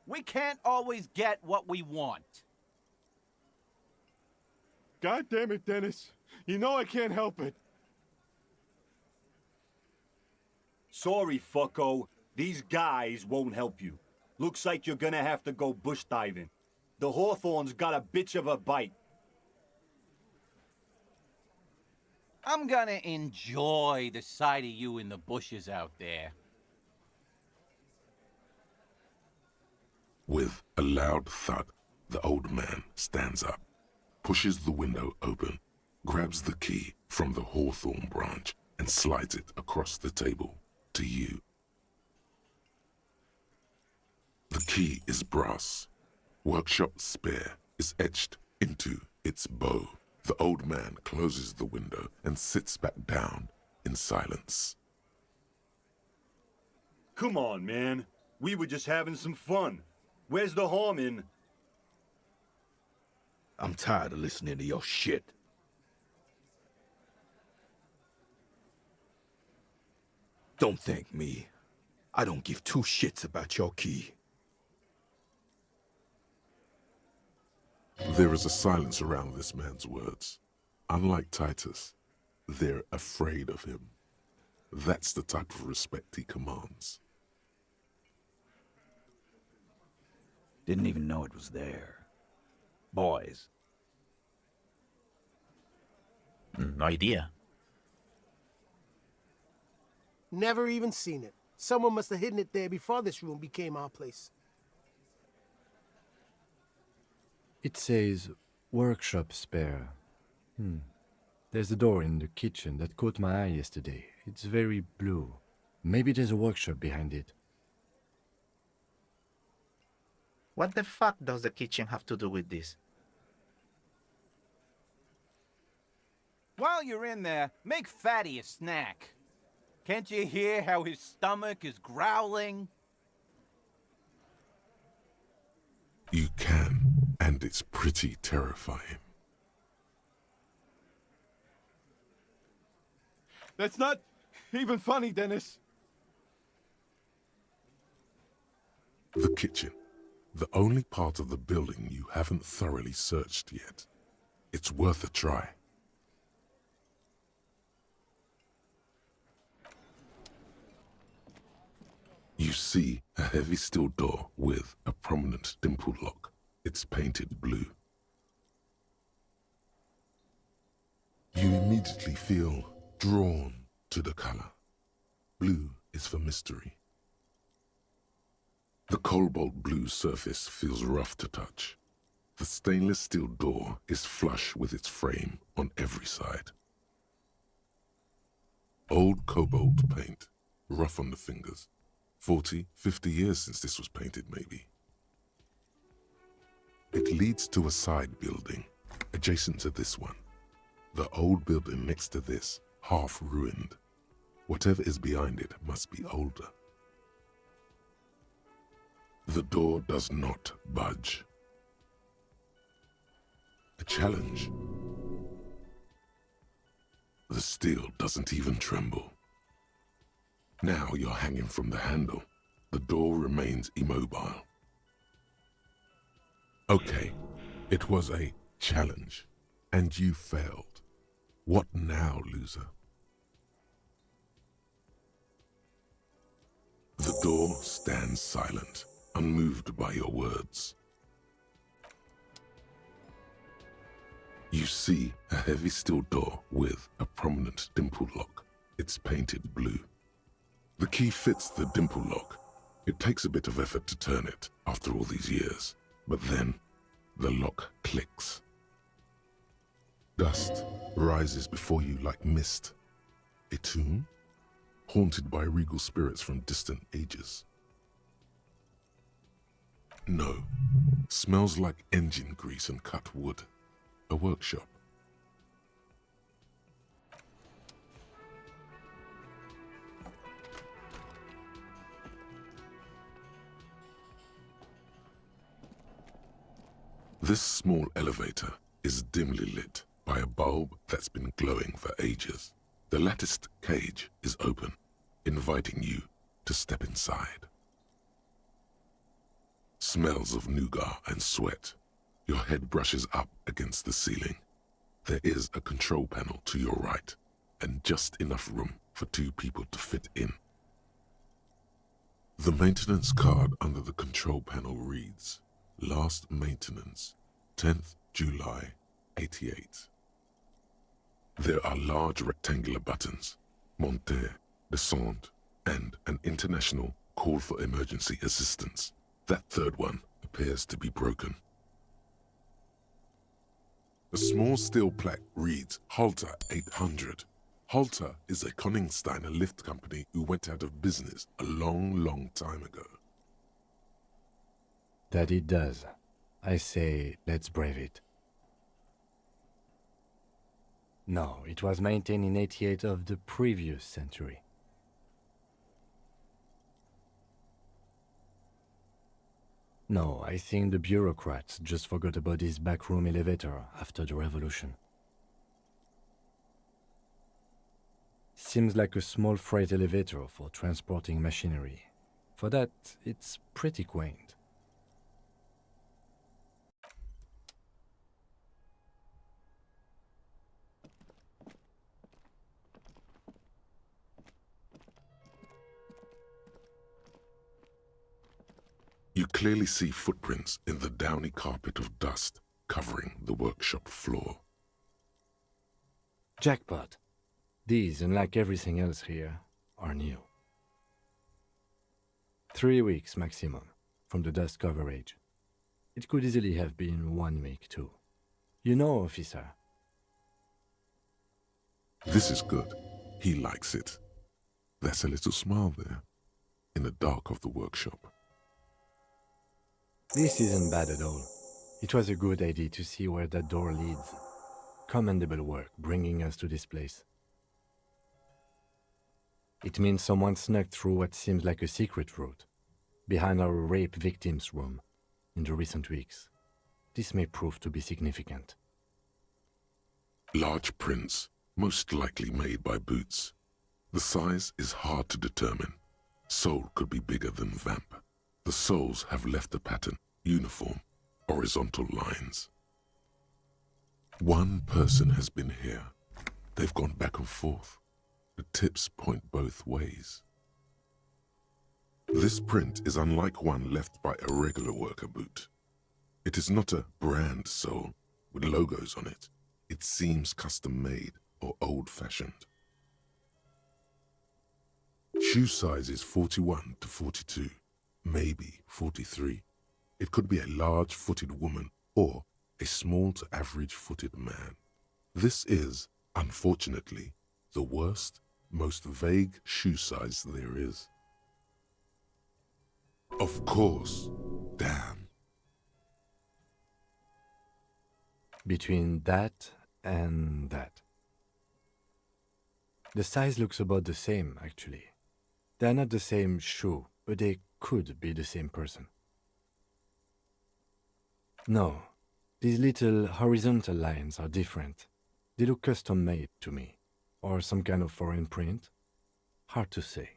We can't always get what we want. God damn it, Dennis. You know I can't help it. Sorry, fucko. These guys won't help you. Looks like you're gonna have to go bush diving. The hawthorn's got a bitch of a bite. I'm gonna enjoy the sight of you in the bushes out there. With a loud thud, the old man stands up, pushes the window open, grabs the key from the hawthorn branch and slides it across the table to you. The key is brass. Workshop spare is etched into its bow. The old man closes the window and sits back down in silence. Come on, man. We were just having some fun. Where's the harm in... I'm tired of listening to your shit. Don't thank me. I don't give two shits about your key. There is a silence around this man's words. Unlike Titus, they're afraid of him. That's the type of respect he commands. Didn't even know it was there. Boys. No idea. Never even seen it. Someone must have hidden it there before this room became our place. It says workshop spare. There's a door in the kitchen that caught my eye yesterday. It's very blue. Maybe there's a workshop behind it. What the fuck does the kitchen have to do with this? While you're in there, make Fatty a snack. Can't you hear how his stomach is growling? You can, and it's pretty terrifying. That's not even funny, Dennis. The kitchen. The only part of the building you haven't thoroughly searched yet. It's worth a try. You see a heavy steel door with a prominent dimple lock. It's painted blue. You immediately feel drawn to the color. Blue is for mystery. The cobalt blue surface feels rough to touch. The stainless steel door is flush with its frame on every side. Old cobalt paint, rough on the fingers. 40, 50 years since this was painted, maybe. It leads to a side building, adjacent to this one. The old building next to this, half ruined. Whatever is behind it must be older. The door does not budge. A challenge. The steel doesn't even tremble. Now you're hanging from the handle. The door remains immobile. Okay, it was a challenge, and you failed. What now, loser? The door stands silent, unmoved by your words. You see a heavy steel door with a prominent dimple lock. It's painted blue. The key fits the dimple lock. It takes a bit of effort to turn it after all these years, but then the lock clicks. Dust rises before you like mist. A tomb? Haunted by regal spirits from distant ages. No, smells like engine grease and cut wood. A workshop. This small elevator is dimly lit by a bulb that's been glowing for ages. The latticed cage is open, inviting you to step inside. Smells of nougat and sweat. Your head brushes up against the ceiling. There is a control panel to your right, and just enough room for 2 people to fit in. The maintenance card under the control panel reads, Last maintenance, 10th July, 88. There are large rectangular buttons, monter, descend, and an international call for emergency assistance. That third one appears to be broken. A small steel plaque reads Halter 800. Halter is a Koningsteiner lift company who went out of business a long time ago. That it does. I say, let's brave it. No, it was maintained in 88 of the previous century. No, I think the bureaucrats just forgot about this backroom elevator after the revolution. Seems like a small freight elevator for transporting machinery. For that, it's pretty quaint. You clearly see footprints in the downy carpet of dust covering the workshop floor. Jackpot. These, unlike everything else here, are new. 3 weeks maximum from the dust coverage. It could easily have been 1 week too. You know, officer. This is good. He likes it. There's a little smile there, in the dark of the workshop. This isn't bad at all. It was a good idea to see where that door leads. Commendable work bringing us to this place. It means someone snuck through what seems like a secret route, behind our rape victim's room, in the recent weeks. This may prove to be significant. Large prints, most likely made by boots. The size is hard to determine. Sole could be bigger than vamp. The soles have left a pattern, uniform, horizontal lines. One person has been here. They've gone back and forth. The tips point both ways. This print is unlike one left by a regular worker boot. It is not a brand sole with logos on it. It seems custom-made or old-fashioned. Shoe size is 41 to 42, maybe 43. It could be a large-footed woman or a small to average-footed man. This is, unfortunately, the worst, most vague shoe size there is. Of course, damn. Between that and that. The size looks about the same, actually. They're not the same shoe, but they could be the same person. No, these little horizontal lines are different. They look custom-made to me. Or some kind of foreign print? Hard to say.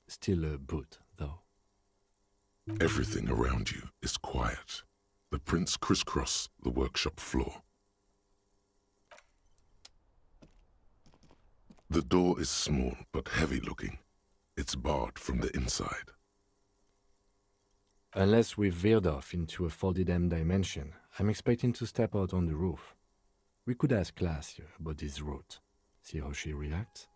Still a boot, though. Everything around you is quiet. The prints crisscross the workshop floor. The door is small but heavy-looking. It's barred from the inside. Unless we've veered off into a 4D dimension, I'm expecting to step out on the roof. We could ask Klaasje about this route. See how she reacts.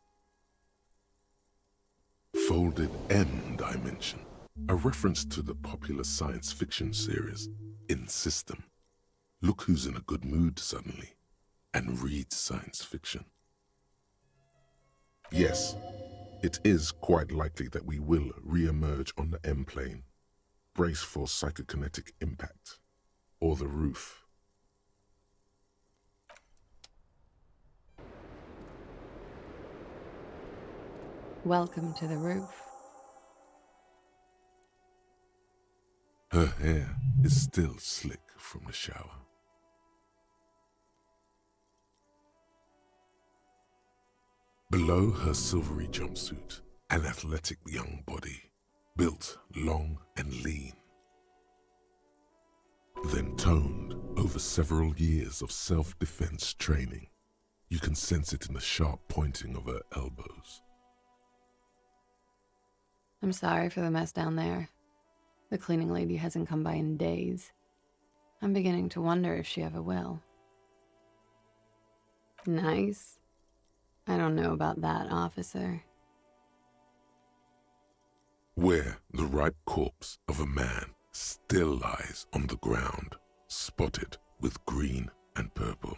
Folded M dimension. A reference to the popular science fiction series, In System. Look who's in a good mood suddenly, and reads science fiction. Yes, it is quite likely that we will re-emerge on the M plane. Brace for psychokinetic impact. Or the roof. Welcome to the roof. Her hair is still slick from the shower. Below her silvery jumpsuit, an athletic young body, built long and lean. Then toned over several years of self-defense training. You can sense it in the sharp pointing of her elbows. I'm sorry for the mess down there. The cleaning lady hasn't come by in days. I'm beginning to wonder if she ever will. Nice. I don't know about that, officer. Where the ripe corpse of a man still lies on the ground, spotted with green and purple.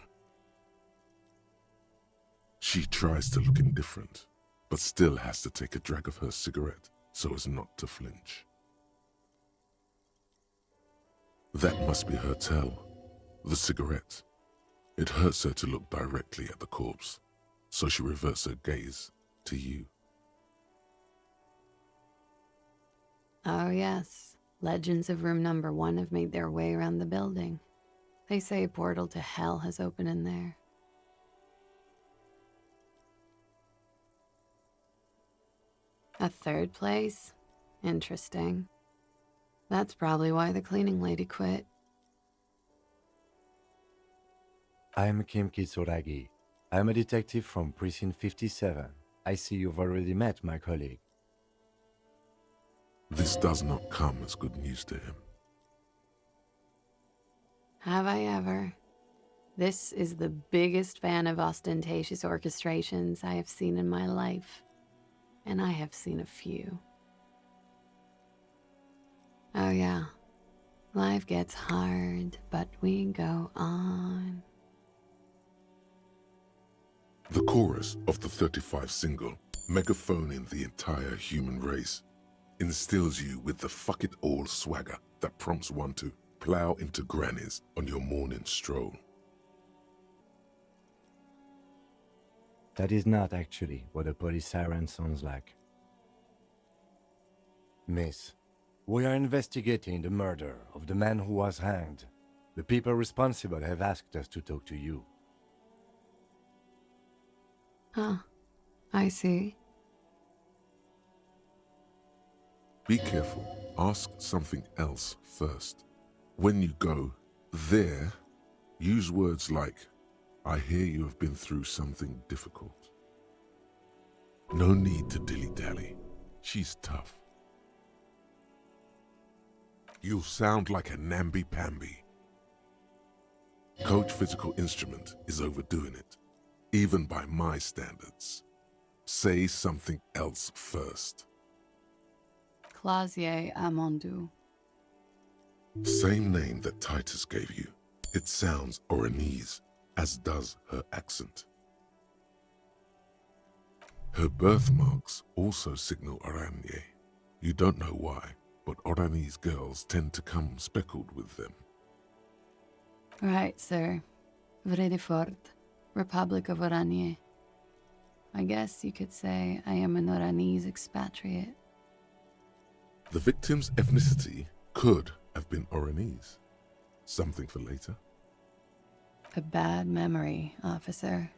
She tries to look indifferent, but still has to take a drag of her cigarette so as not to flinch. That must be her tell, the cigarette. It hurts her to look directly at the corpse, so she reverts her gaze to you. Oh yes, legends of room number 1 have made their way around the building. They say a portal to hell has opened in there. A third place? Interesting. That's probably why the cleaning lady quit. I'm Kim Kitsuragi. I'm a detective from Precinct 57. I see you've already met my colleague. This does not come as good news to him. Have I ever? This is the biggest fan of ostentatious orchestrations I have seen in my life. And I have seen a few. Oh yeah, life gets hard, but we go on. The chorus of the 35 single, megaphoning the entire human race, instills you with the fuck it all swagger that prompts one to plow into grannies on your morning stroll. That is not actually what a police siren sounds like. Miss, we are investigating the murder of the man who was hanged. The people responsible have asked us to talk to you. Huh, I see. Be careful. Ask something else first. When you go there, use words like, I hear you have been through something difficult. No need to dilly-dally. She's tough. You'll sound like a namby-pamby. Coach Physical Instrument is overdoing it, even by my standards. Say something else first. Klaasje Amandu. Same name that Titus gave you. It sounds Oranese, as does her accent. Her birthmarks also signal Oranje. You don't know why, but Oranese girls tend to come speckled with them. Right, sir. Vredefort, Republic of Oranje. I guess you could say I am an Oranese expatriate. The victim's ethnicity could have been Oranese. Something for later. A bad memory, officer.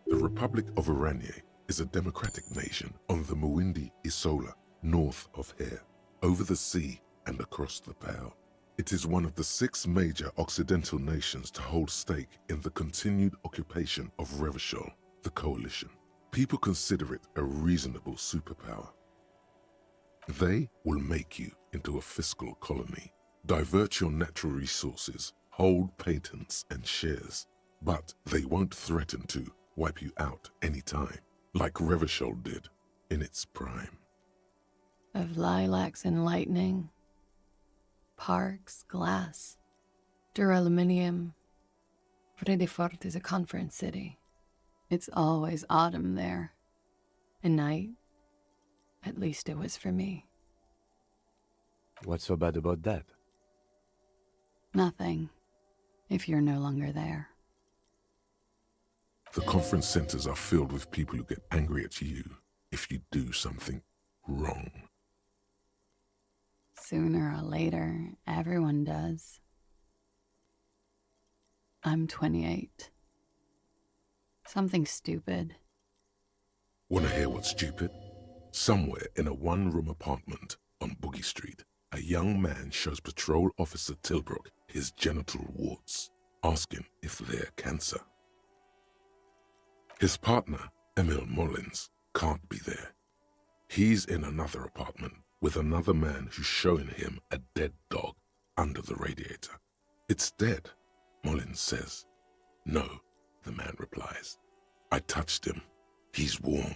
The Republic of Oranje is a democratic nation on the Muindi Isola, north of here, over the sea and across the Pale. It is one of the 6 major Occidental nations to hold stake in the continued occupation of Revachol, the coalition. People consider it a reasonable superpower. They will make you into a fiscal colony, divert your natural resources, hold patents and shares, but they won't threaten to wipe you out anytime, like Revachol did in its prime. Of lilacs and lightning, parks, glass, duraluminium. Vredefort is a conference city. It's always autumn there. And night. At least it was for me. What's so bad about that? Nothing, if you're no longer there. The conference centers are filled with people who get angry at you if you do something wrong. Sooner or later, everyone does. I'm 28. Something stupid. Wanna hear what's stupid? Somewhere in a one-room apartment on Boogie Street, a young man shows Patrol Officer Tilbrook his genital warts, asking if they're cancer. His partner, Emil Mullins, can't be there. He's in another apartment with another man who's showing him a dead dog under the radiator. It's dead, Mullins says. No, the man replies. I touched him. He's warm.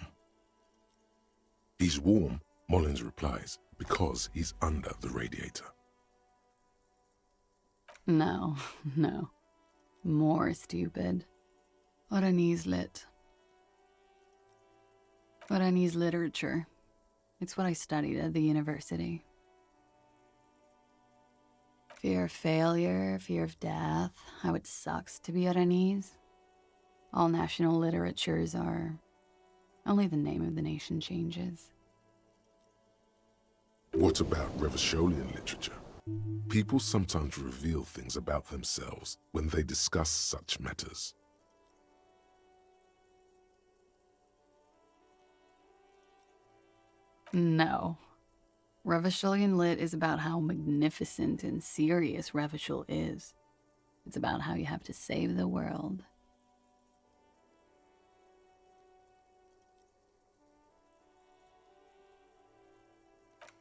He's warm, Mullins replies, because he's under the radiator. No, no. More stupid. Oranese lit. Oranese literature. It's what I studied at the university. Fear of failure, fear of death, how it sucks to be Oranese. All national literatures are. Only the name of the nation changes. What about Revacholian literature? People sometimes reveal things about themselves when they discuss such matters. No. Revacholian lit is about how magnificent and serious Revachol is. It's about how you have to save the world.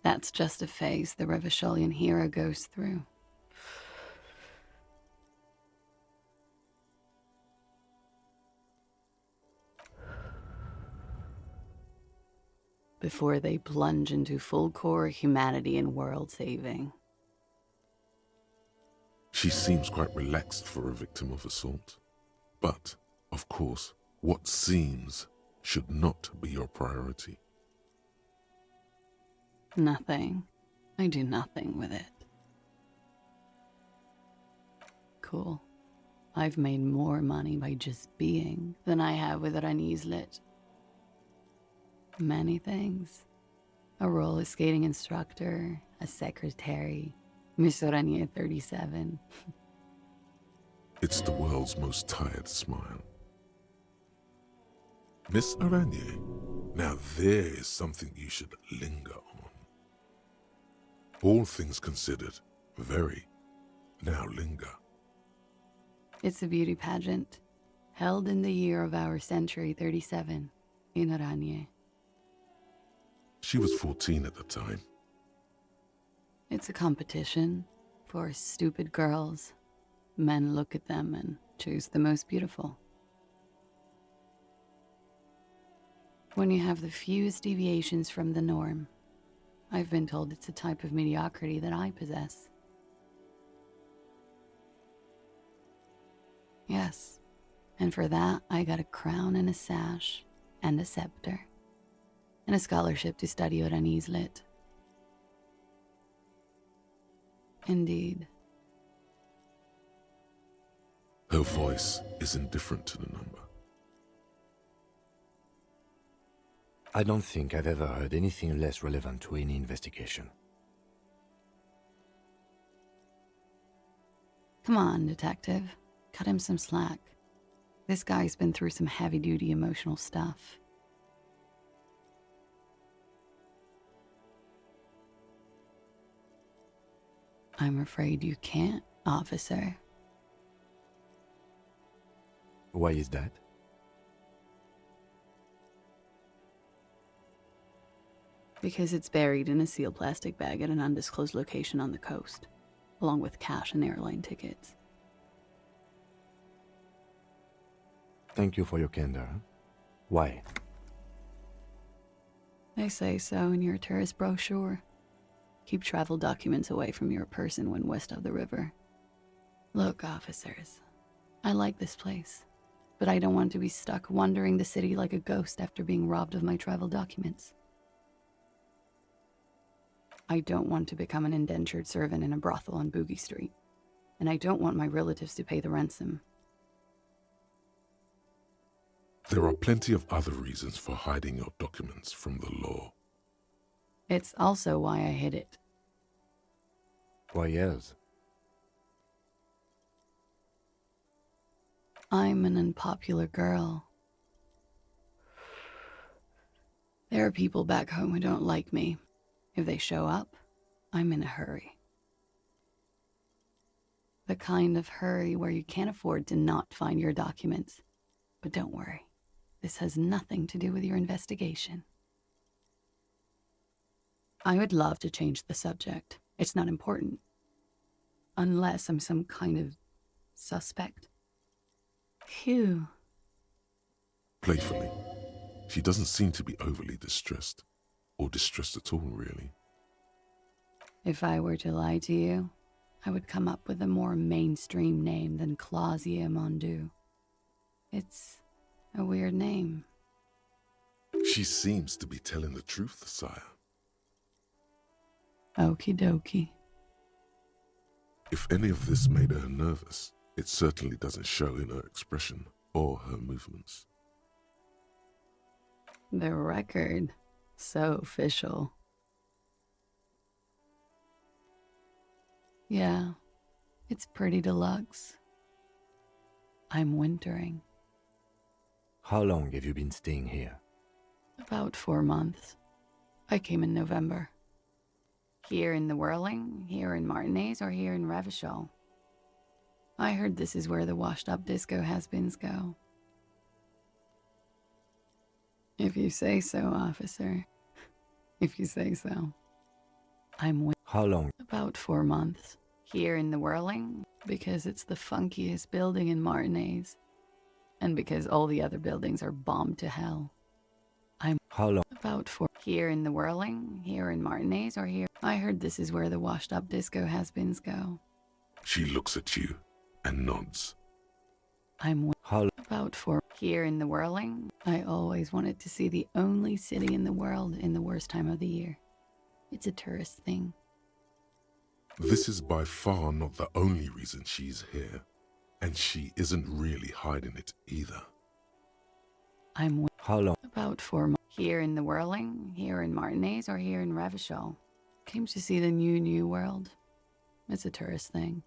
That's just a phase the Revacholian hero goes through. Before they plunge into full-core humanity and world-saving. She seems quite relaxed for a victim of assault. But, of course, what seems should not be your priority. Nothing. I do nothing with it. Cool. I've made more money by just being than I have with Oranese lit. Many things. A roller skating instructor, a secretary, Miss Oranje 37. It's the world's most tired smile. Miss Oranje, now there is something you should linger on. All things considered, very. Now linger. It's a beauty pageant, held in the year of our century 37, in Oranje. She was 14 at the time. It's a competition for stupid girls. Men look at them and choose the most beautiful. When you have the fewest deviations from the norm, I've been told it's a type of mediocrity that I possess. Yes, and for that I got a crown and a sash and a scepter and a scholarship to study Oranese lit. Indeed. Her voice is indifferent to the number. I don't think I've ever heard anything less relevant to any investigation. Come on, detective. Cut him some slack. This guy's been through some heavy-duty emotional stuff. I'm afraid you can't, officer. Why is that? Because it's buried in a sealed plastic bag at an undisclosed location on the coast, along with cash and airline tickets. Thank you for your candor. Why? They say so in your tourist brochure. Keep travel documents away from your person when west of the river. Look, officers, I like this place, but I don't want to be stuck wandering the city like a ghost after being robbed of my travel documents. I don't want to become an indentured servant in a brothel on Boogie Street, and I don't want my relatives to pay the ransom. There are plenty of other reasons for hiding your documents from the law. It's also why I hid it. Why else? I'm an unpopular girl. There are people back home who don't like me. If they show up, I'm in a hurry. The kind of hurry where you can't afford to not find your documents. But don't worry, this has nothing to do with your investigation. I would love to change the subject. It's not important. Unless I'm some kind of suspect. Phew. Playfully, she doesn't seem to be overly distressed, or distressed at all, really. If I were to lie to you, I would come up with a more mainstream name than Klaasje Mondu. It's a weird name. She seems to be telling the truth, sire. Okie dokie. If any of this made her nervous, it certainly doesn't show in her expression or her movements. The record. So official. Yeah, it's pretty deluxe. I'm wintering. How long have you been staying here? About 4 months. I came in November. Here in the Whirling, here in Martinez, or here in Revachol. I heard this is where the washed-up disco has-beens go. If you say so, officer. If you say so. How long? About 4 months. Here in the Whirling, because it's the funkiest building in Martinez. And because all the other buildings are bombed to hell. How long? About 4. Here in the Whirling, here in Martinez, or here. I heard this is where the washed-up disco has-beens go. She looks at you and nods. How long? About 4. Here in the Whirling, I always wanted to see the only city in the world in the worst time of the year. It's a tourist thing. This is by far not the only reason she's here, and she isn't really hiding it either. How long? About 4 months. Here in the Whirling, here in Martinez, or here in Revachol. Came to see the new world. It's a tourist thing.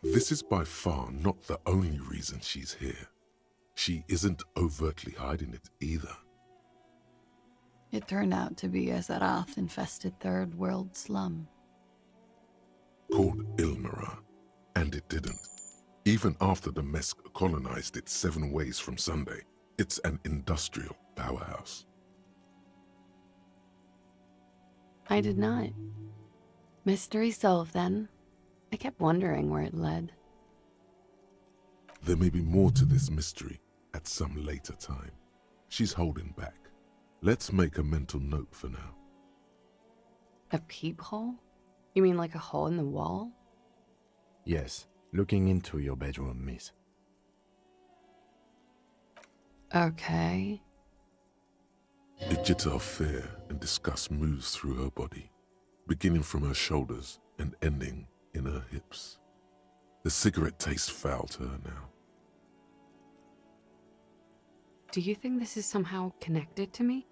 This is by far not the only reason she's here. She isn't overtly hiding it either. It turned out to be a Zarath-infested third world slum. Called Ilmara, and it didn't. Even after the Mesk colonized it 7 ways from Sunday, it's an industrial powerhouse. I did not. Mystery solved then. I kept wondering where it led. There may be more to this mystery at some later time. She's holding back. Let's make a mental note for now. A peephole? You mean like a hole in the wall? Yes, looking into your bedroom, miss. Okay. A jitter of fear and disgust moves through her body, beginning from her shoulders and ending in her hips. The cigarette tastes foul to her now. Do you think this is somehow connected to me?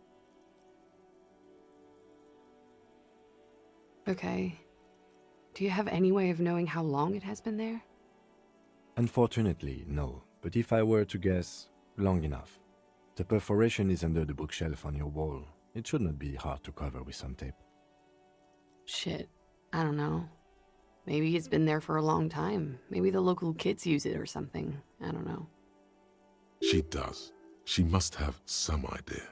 Okay. Do you have any way of knowing how long it has been there? Unfortunately, no. But if I were to guess, long enough. The perforation is under the bookshelf on your wall. It should not be hard to cover with some tape. Shit, I don't know. Maybe it's been there for a long time. Maybe the local kids use it or something. I don't know. She does. She must have some idea.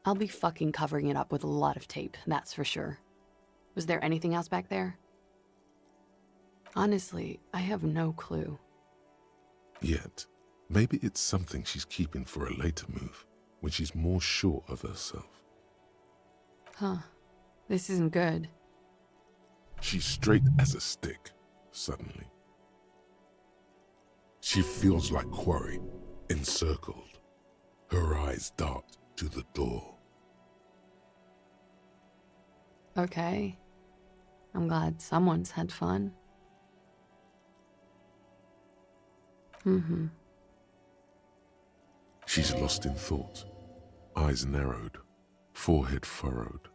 I'll be fucking covering it up with a lot of tape, that's for sure. Was there anything else back there? Honestly, I have no clue. Yet, maybe it's something she's keeping for a later move, when she's more sure of herself. Huh. This isn't good. She's straight as a stick, suddenly. She feels like quarry, encircled. Her eyes dart to the door. Okay. I'm glad someone's had fun. Mm-hmm. She's lost in thought, eyes narrowed, forehead furrowed.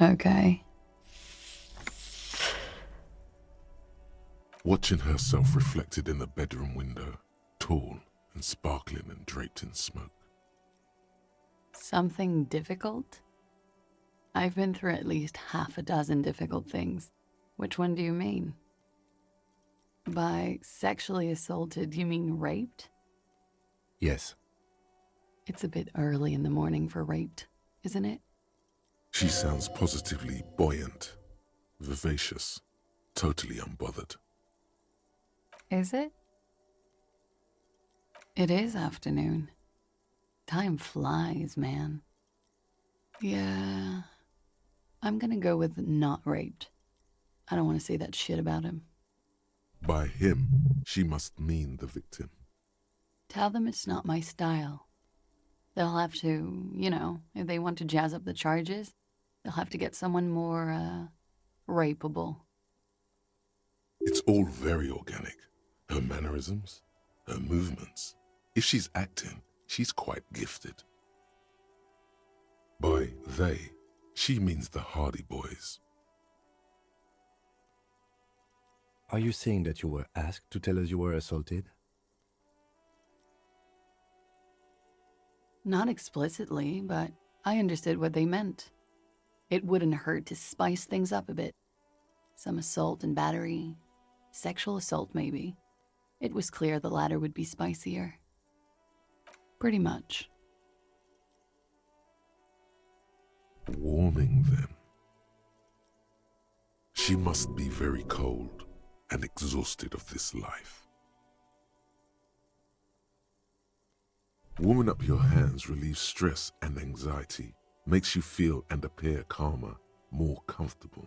Okay. Watching herself reflected in the bedroom window, tall and sparkling and draped in smoke. Something difficult? I've been through at least half a dozen difficult things. Which one do you mean? By sexually assaulted, you mean raped? Yes. It's a bit early in the morning for raped, isn't it? She sounds positively buoyant, vivacious, totally unbothered. Is it? It is afternoon. Time flies, man. Yeah, I'm gonna go with not raped. I don't want to say that shit about him. By him, she must mean the victim. Tell them it's not my style. They'll have to, you know, if they want to jazz up the charges, they'll have to get someone more, rapeable. It's all very organic. Her mannerisms, her movements. If she's acting, she's quite gifted. By they, she means the Hardy boys. Are you saying that you were asked to tell us you were assaulted? Not explicitly, but I understood what they meant. It wouldn't hurt to spice things up a bit. Some assault and battery. Sexual assault, maybe. It was clear the latter would be spicier. Pretty much. Warming them. She must be very cold and exhausted of this life. Warming up your hands relieves stress and anxiety, makes you feel and appear calmer, more comfortable.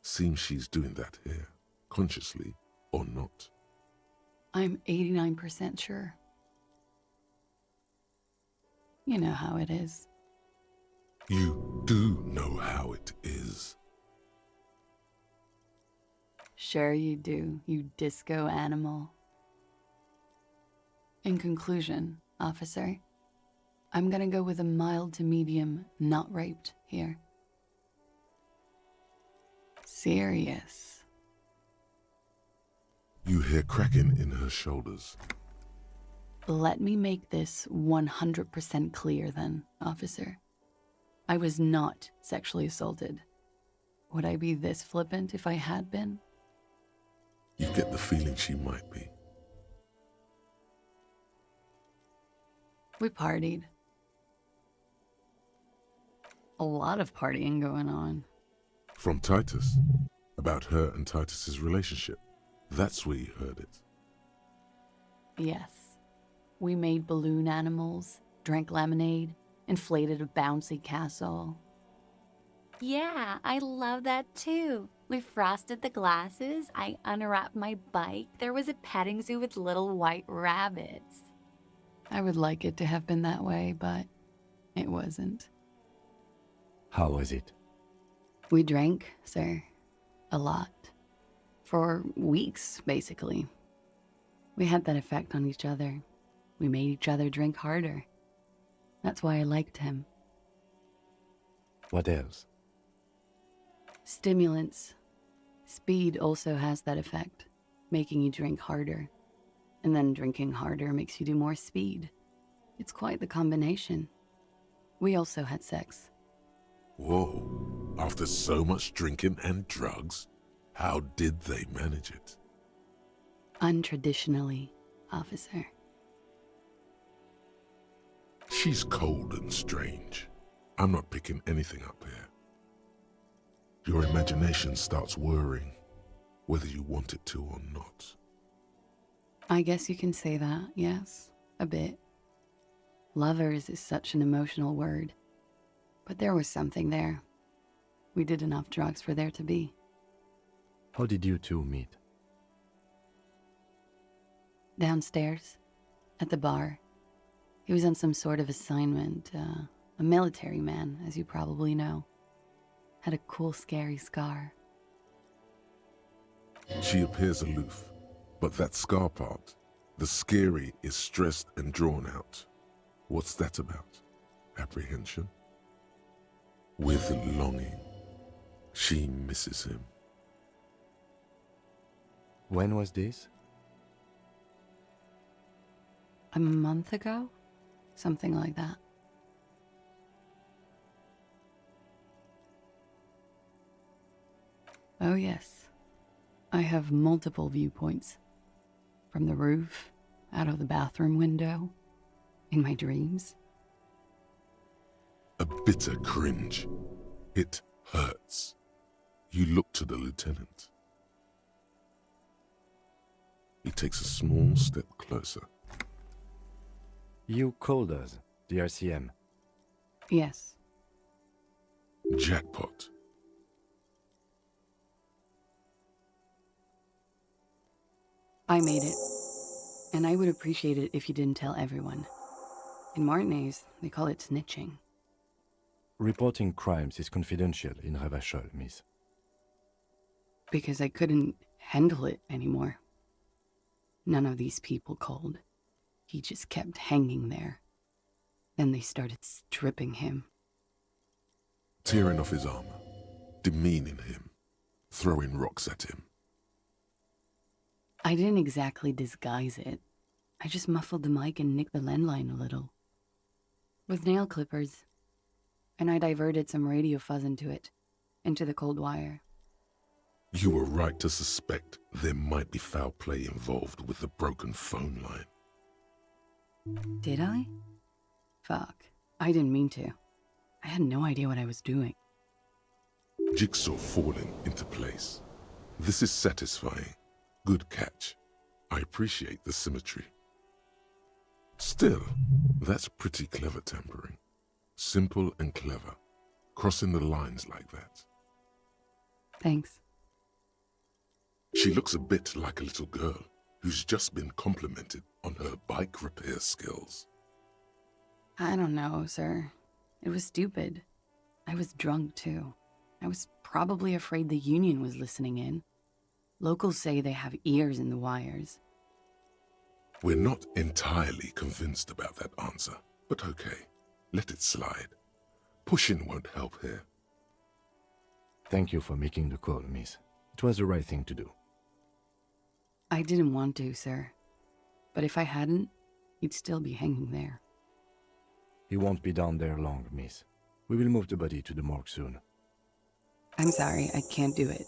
Seems she's doing that here, consciously or not. I'm 89% sure. You know how it is. You do know how it is. Sure you do, you disco animal. In conclusion, officer, I'm gonna go with a mild to medium not raped here. Serious. You hear cracking in her shoulders. Let me make this 100% clear then, officer. I was not sexually assaulted. Would I be this flippant if I had been? You get the feeling she might be. We partied. A lot of partying going on. From Titus, about her and Titus's relationship. That's where you heard it. Yes. We made balloon animals, drank lemonade, inflated a bouncy castle. Yeah, I love that too. We frosted the glasses, I unwrapped my bike, there was a petting zoo with little white rabbits. I would like it to have been that way, but it wasn't. How was it? We drank, sir. A lot. For weeks, basically. We had that effect on each other. We made each other drink harder. That's why I liked him. What else? Stimulants. Speed also has that effect. making you drink harder. And then drinking harder makes you do more speed. It's quite the combination. We also had sex. Whoa. After so much drinking and drugs, how did they manage it? Untraditionally, officer. She's cold and strange. I'm not picking anything up here. Your imagination starts whirring, whether you want it to or not. I guess you can say that, yes, a bit. Lovers is such an emotional word. But there was something there. We did enough drugs for there to be. How did you two meet? Downstairs, at the bar. He was on some sort of assignment, a military man, as you probably know. Had a cool, scary scar. She appears aloof, but that scar part, the scary, is stressed and drawn out. What's that about? Apprehension? With longing. She misses him. When was this? A month ago? Something like that. Oh yes. I have multiple viewpoints. From the roof, out of the bathroom window, in my dreams. A bitter cringe. It hurts. You look to the lieutenant. He takes a small step closer. You called us, the RCM. Yes. Jackpot. I made it. And I would appreciate it if you didn't tell everyone. In Martinez, they call it snitching. Reporting crimes is confidential in Ravachol, miss. Because I couldn't handle it anymore. None of these people called. He just kept hanging there. Then they started stripping him. Tearing off his armor, demeaning him, throwing rocks at him. I didn't exactly disguise it. I just muffled the mic and nicked the landline a little. With nail clippers. And I diverted some radio fuzz into it, into the cold wire. You were right to suspect there might be foul play involved with the broken phone line. Did I? Fuck. I didn't mean to. I had no idea what I was doing. Jigsaw falling into place. This is satisfying. Good catch. I appreciate the symmetry. Still, that's pretty clever tampering. Simple and clever. Crossing the lines like that. Thanks. She looks a bit like a little girl who's just been complimented on her bike repair skills. I don't know, sir. It was stupid. I was drunk, too. I was probably afraid the union was listening in. Locals say they have ears in the wires. We're not entirely convinced about that answer, but okay. Let it slide. Pushing won't help here. Thank you for making the call, miss. It was the right thing to do. I didn't want to, sir. But if I hadn't, he'd still be hanging there. He won't be down there long, miss. We will move the body to the morgue soon. I'm sorry, I can't do it.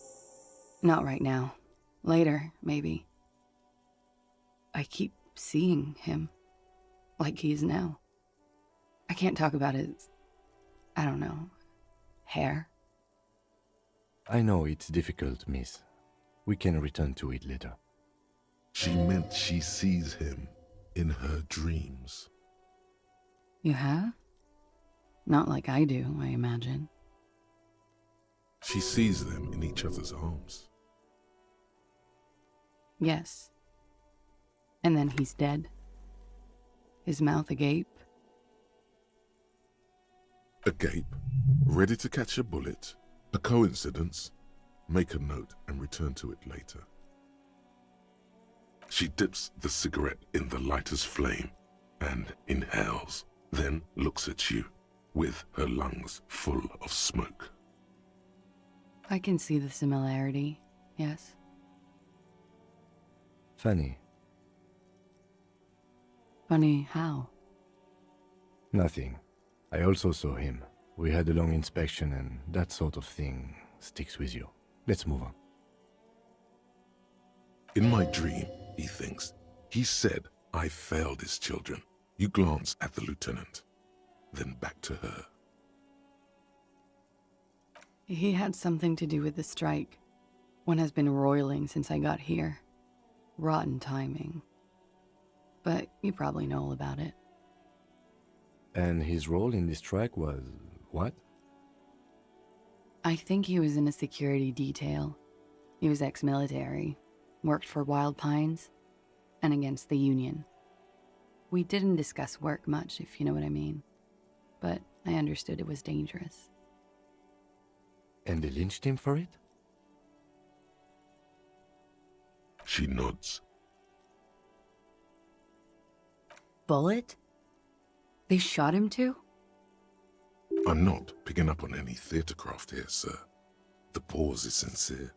Not right now. Later, maybe. I keep seeing him. Like he is now. I can't talk about his, I don't know, hair. I know it's difficult, miss. We can return to it later. She meant she sees him in her dreams. You have? Not like I do, I imagine. She sees them in each other's arms. Yes. And then he's dead. His mouth agape. Agape, ready to catch a bullet. A coincidence? Make a note and return to it later. She dips the cigarette in the lighter's flame and inhales, then looks at you with her lungs full of smoke. I can see the similarity, yes. Funny. Funny how? Nothing. I also saw him. We had a long inspection and that sort of thing sticks with you. Let's move on. In my dream, he thinks, he said, I failed his children. You glance at the lieutenant, then back to her. He had something to do with the strike. One has been roiling since I got here. Rotten timing. But you probably know all about it. And his role in this strike was what? I think he was in a security detail. He was ex-military, worked for Wild Pines, and against the Union. We didn't discuss work much, if you know what I mean. But I understood it was dangerous. And they lynched him for it? She nods. Bullet? They shot him too? I'm not picking up on any theatrecraft here, sir. The pause is sincere.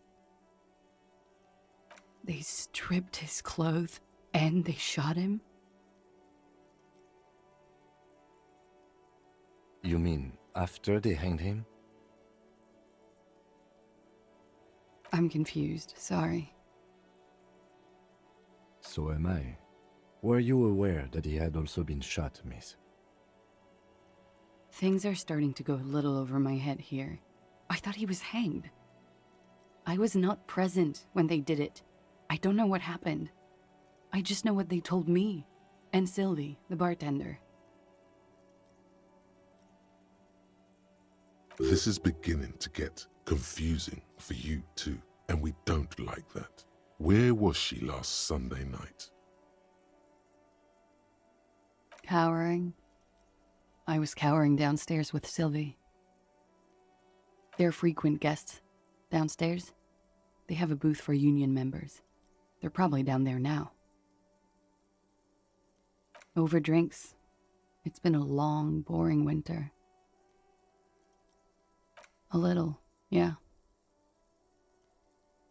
They stripped his clothes and they shot him? You mean after they hanged him? I'm confused, sorry. So am I. Were you aware that he had also been shot, miss? Things are starting to go a little over my head here. I thought he was hanged. I was not present when they did it. I don't know what happened. I just know what they told me, and Sylvie, the bartender. This is beginning to get confusing for you too, and we don't like that. Where was she last Sunday night? Cowering. I was cowering downstairs with Sylvie. They're frequent guests downstairs. They have a booth for union members. They're probably down there now. Over drinks. It's been a long, boring winter. A little, yeah.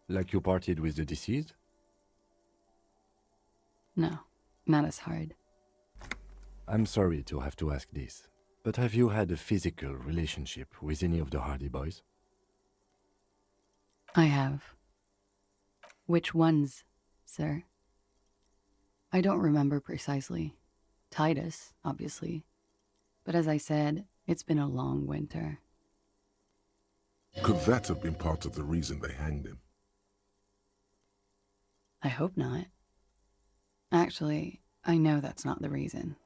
Like you partied with the deceased? No, not as hard. I'm sorry to have to ask this, but have you had a physical relationship with any of the Hardy boys? I have. Which ones, sir? I don't remember precisely. Titus, obviously. But as I said, it's been a long winter. Could that have been part of the reason they hanged him? I hope not. Actually, I know that's not the reason.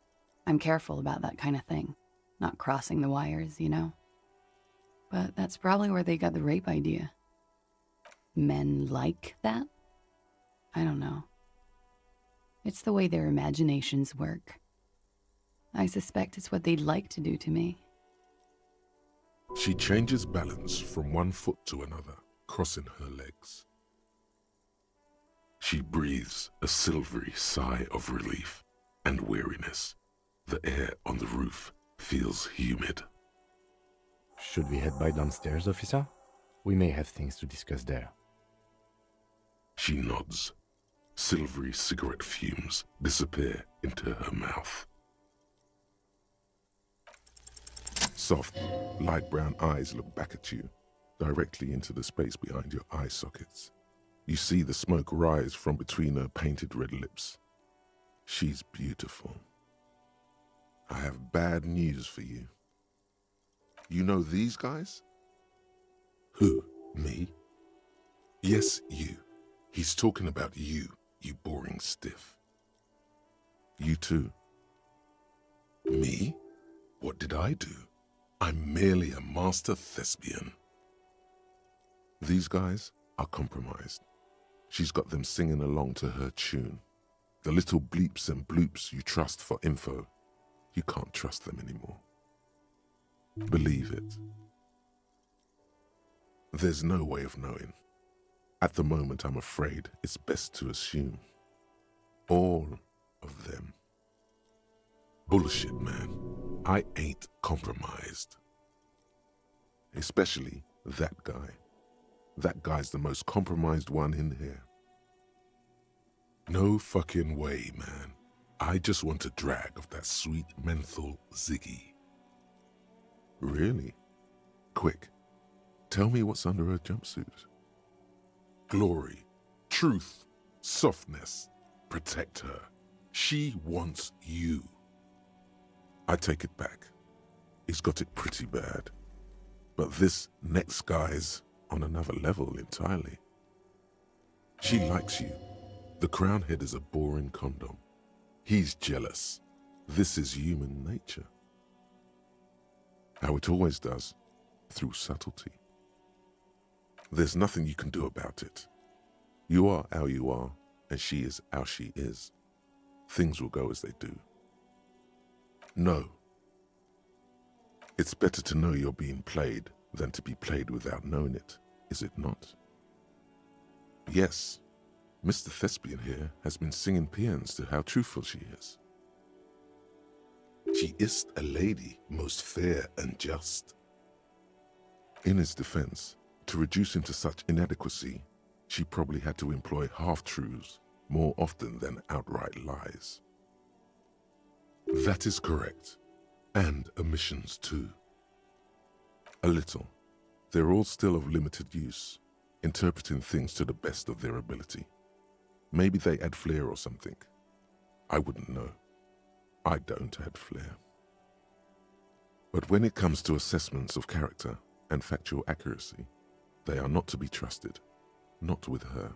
I'm careful about that kind of thing. Not crossing the wires, you know? But that's probably where they got the rape idea. Men like that? I don't know. It's the way their imaginations work. I suspect it's what they'd like to do to me. She changes balance from one foot to another, crossing her legs. She breathes a silvery sigh of relief and weariness. The air on the roof feels humid. Should we head by downstairs, officer? We may have things to discuss there. She nods. Silvery cigarette fumes disappear into her mouth. Soft, light brown eyes look back at you, directly into the space behind your eye sockets. You see the smoke rise from between her painted red lips. She's beautiful. I have bad news for you. You know these guys? Who? Me? Yes, you. He's talking about you, you boring stiff. You too. Me? What did I do? I'm merely a master thespian. These guys are compromised. She's got them singing along to her tune. The little bleeps and bloops you trust for info, you can't trust them anymore. Believe it. There's no way of knowing. At the moment, I'm afraid it's best to assume. All of them. Bullshit, man. I ain't compromised. Especially that guy. That guy's the most compromised one in here. No fucking way, man. I just want a drag of that sweet menthol Ziggy. Really? Quick, tell me what's under her jumpsuit. Glory, truth, softness, protect her. She wants you. I take it back. He's got it pretty bad. But this next guy's on another level entirely. She likes you. The crown head is a boring condom. He's jealous. This is human nature. How it always does, through subtlety. There's nothing you can do about it. You are how you are, and she is how she is. Things will go as they do. No. It's better to know you're being played than to be played without knowing it, is it not? Yes, Mr. Thespian here has been singing paeans to how truthful she is. She is a lady, most fair and just. In his defense, to reduce him to such inadequacy, she probably had to employ half-truths more often than outright lies. That is correct, and omissions too. A little. They're all still of limited use, interpreting things to the best of their ability. Maybe they add flair or something. I wouldn't know. I don't add flair. But when it comes to assessments of character and factual accuracy, they are not to be trusted, not with her.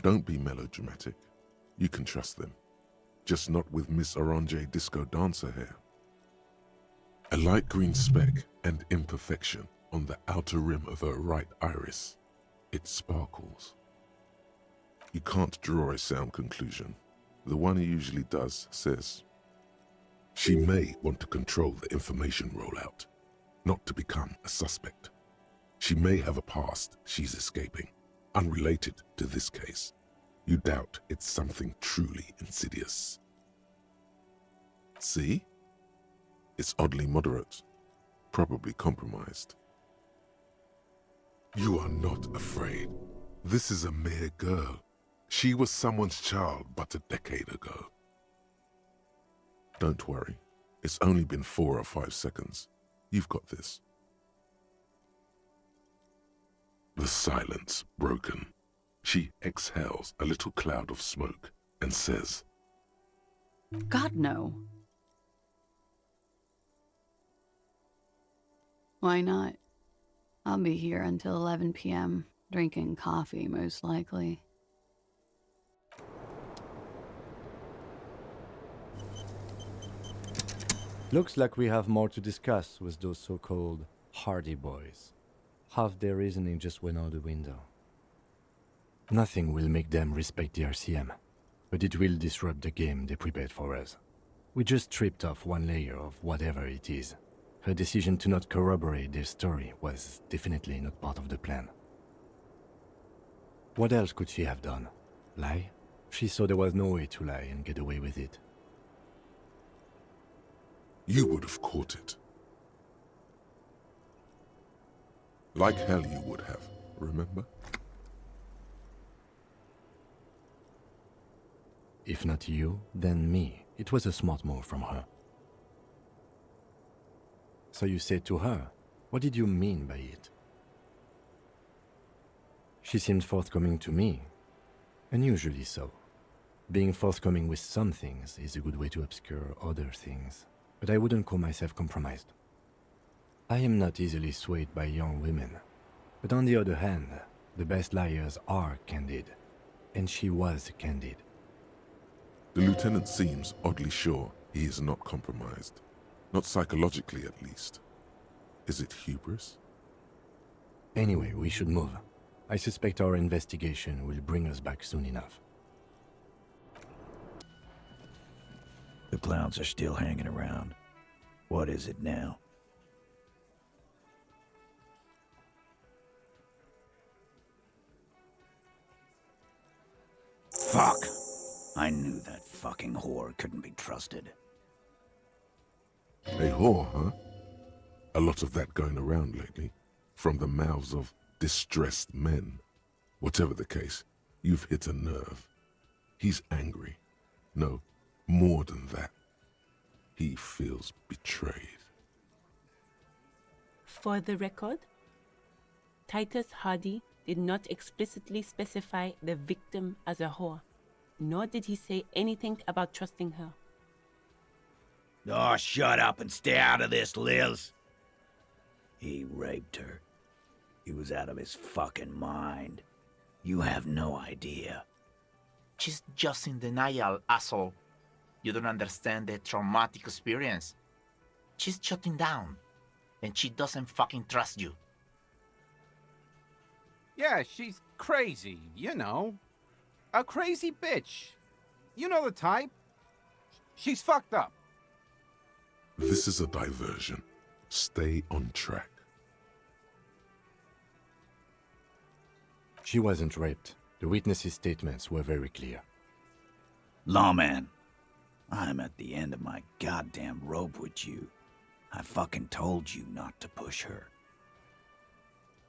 Don't be melodramatic. You can trust them, just not with Miss Orange Disco Dancer hair. A light green speck and imperfection on the outer rim of her right iris. It sparkles. You can't draw a sound conclusion. The one he usually does says, she may want to control the information rollout, not to become a suspect. She may have a past she's escaping, unrelated to this case. You doubt it's something truly insidious. See? It's oddly moderate, probably compromised. You are not afraid. This is a mere girl. She was someone's child but a decade ago. Don't worry. It's only been 4 or 5 seconds. You've got this. The silence broken. She exhales a little cloud of smoke and says, God, no. Why not? I'll be here until 11 p.m., drinking coffee, most likely. Looks like we have more to discuss with those so-called Hardy boys. Half their reasoning just went out the window. Nothing will make them respect the RCM, but it will disrupt the game they prepared for us. We just stripped off one layer of whatever it is. Her decision to not corroborate their story was definitely not part of the plan. What else could she have done? Lie? She saw there was no way to lie and get away with it. You would have caught it. Like hell you would have, remember? If not you, then me. It was a smart move from her. So you said to her, what did you mean by it? She seemed forthcoming to me, unusually so. Being forthcoming with some things is a good way to obscure other things, but I wouldn't call myself compromised. I am not easily swayed by young women, but on the other hand, the best liars are candid, and she was candid. The lieutenant seems oddly sure he is not compromised. Not psychologically, at least. Is it hubris? Anyway, we should move. I suspect our investigation will bring us back soon enough. The clowns are still hanging around. What is it now? Fuck! I knew that fucking whore couldn't be trusted. A whore, huh? A lot of that going around lately. From the mouths of distressed men. Whatever the case, you've hit a nerve. He's angry. No, more than that. He feels betrayed. For the record, Titus Hardy did not explicitly specify the victim as a whore, nor did he say anything about trusting her. Oh, shut up and stay out of this, Liz. He raped her. He was out of his fucking mind. You have no idea. She's just in denial, asshole. You don't understand the traumatic experience. She's shutting down, and she doesn't fucking trust you. Yeah, she's crazy, you know. A crazy bitch. You know the type. She's fucked up. This is a diversion. Stay on track. She wasn't raped. The witnesses' statements were very clear. Lawman, I'm at the end of my goddamn rope with you. I fucking told you not to push her.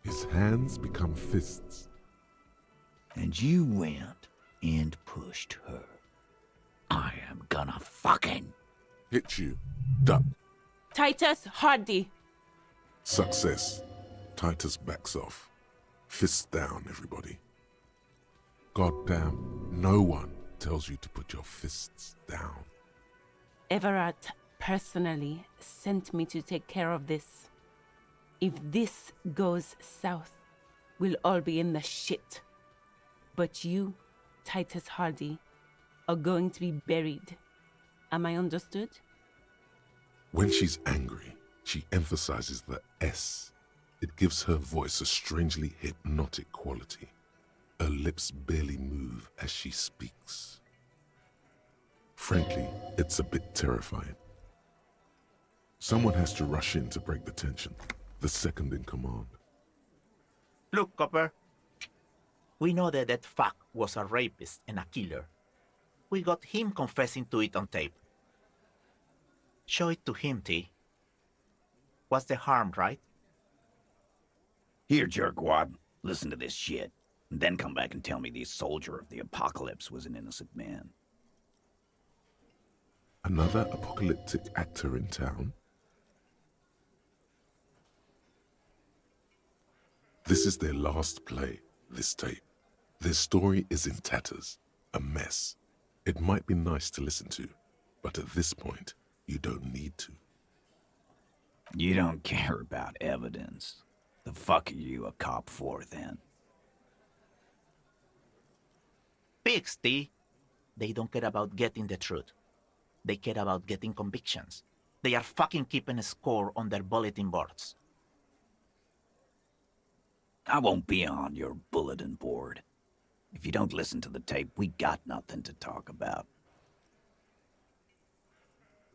His hands become fists. And you went and pushed her. I am gonna fucking... Hit you. Duck. Titus Hardy! Success. Titus backs off. Fists down, everybody. Goddamn, no one tells you to put your fists down. Everett personally sent me to take care of this. If this goes south, we'll all be in the shit. But you, Titus Hardy, are going to be buried. Am I understood? When she's angry, she emphasizes the S. It gives her voice a strangely hypnotic quality. Her lips barely move as she speaks. Frankly, it's a bit terrifying. Someone has to rush in to break the tension. The second in command. Look, Copper. We know that that fuck was a rapist and a killer. We got him confessing to it on tape. Show it to him, T. What's the harm, right? Here, jerkwad, listen to this shit. And then come back and tell me the soldier of the apocalypse was an innocent man. Another apocalyptic actor in town? This is their last play, this tape. Their story is in tatters, a mess. It might be nice to listen to, but at this point, you don't need to. You don't care about evidence. The fuck are you a cop for, then? Pigs, T. They don't care about getting the truth. They care about getting convictions. They are fucking keeping a score on their bulletin boards. I won't be on your bulletin board. If you don't listen to the tape, we got nothing to talk about.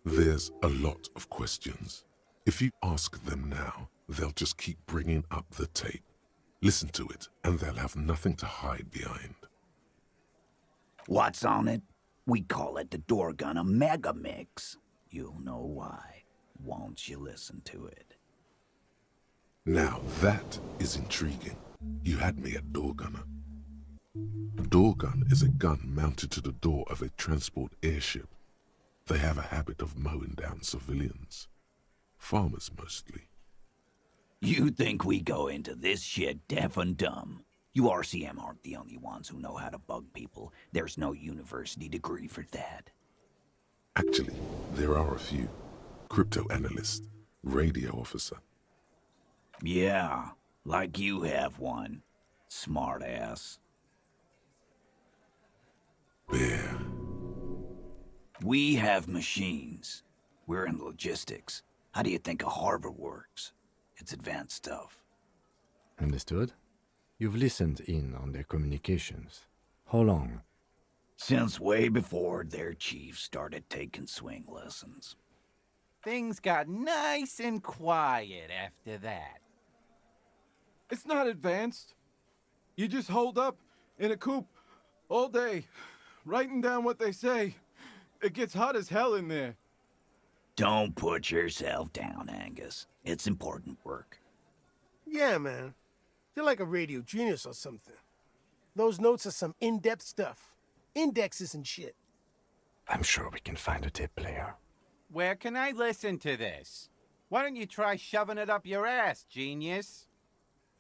There's a lot of questions. If you ask them now, they'll just keep bringing up the tape. Listen to it, and they'll have nothing to hide behind. What's on it? We call it the Dorgun Mega Mix. You'll know why, won't you listen to it? Now that is intriguing. You had me at door gunner. A door gun is a gun mounted to the door of a transport airship. They have a habit of mowing down civilians. Farmers mostly. You think we go into this shit deaf and dumb? You RCM aren't the only ones who know how to bug people. There's no university degree for that. Actually, there are a few. Crypto analyst, radio officer. Yeah, like you have one. Smart ass. Bear. We have machines. We're in logistics. How do you think a harbor works? It's advanced stuff. Understood? You've listened in on their communications. How long? Since way before their chief started taking swing lessons. Things got nice and quiet after that. It's not advanced. You just hold up in a coop all day, writing down what they say. It gets hot as hell in there. Don't put yourself down, Angus. It's important work. Yeah, man. You're like a radio genius or something. Those notes are some in-depth stuff. indexes and shit. I'm sure we can find a tape player. Where can I listen to this? Why don't you try shoving it up your ass, genius?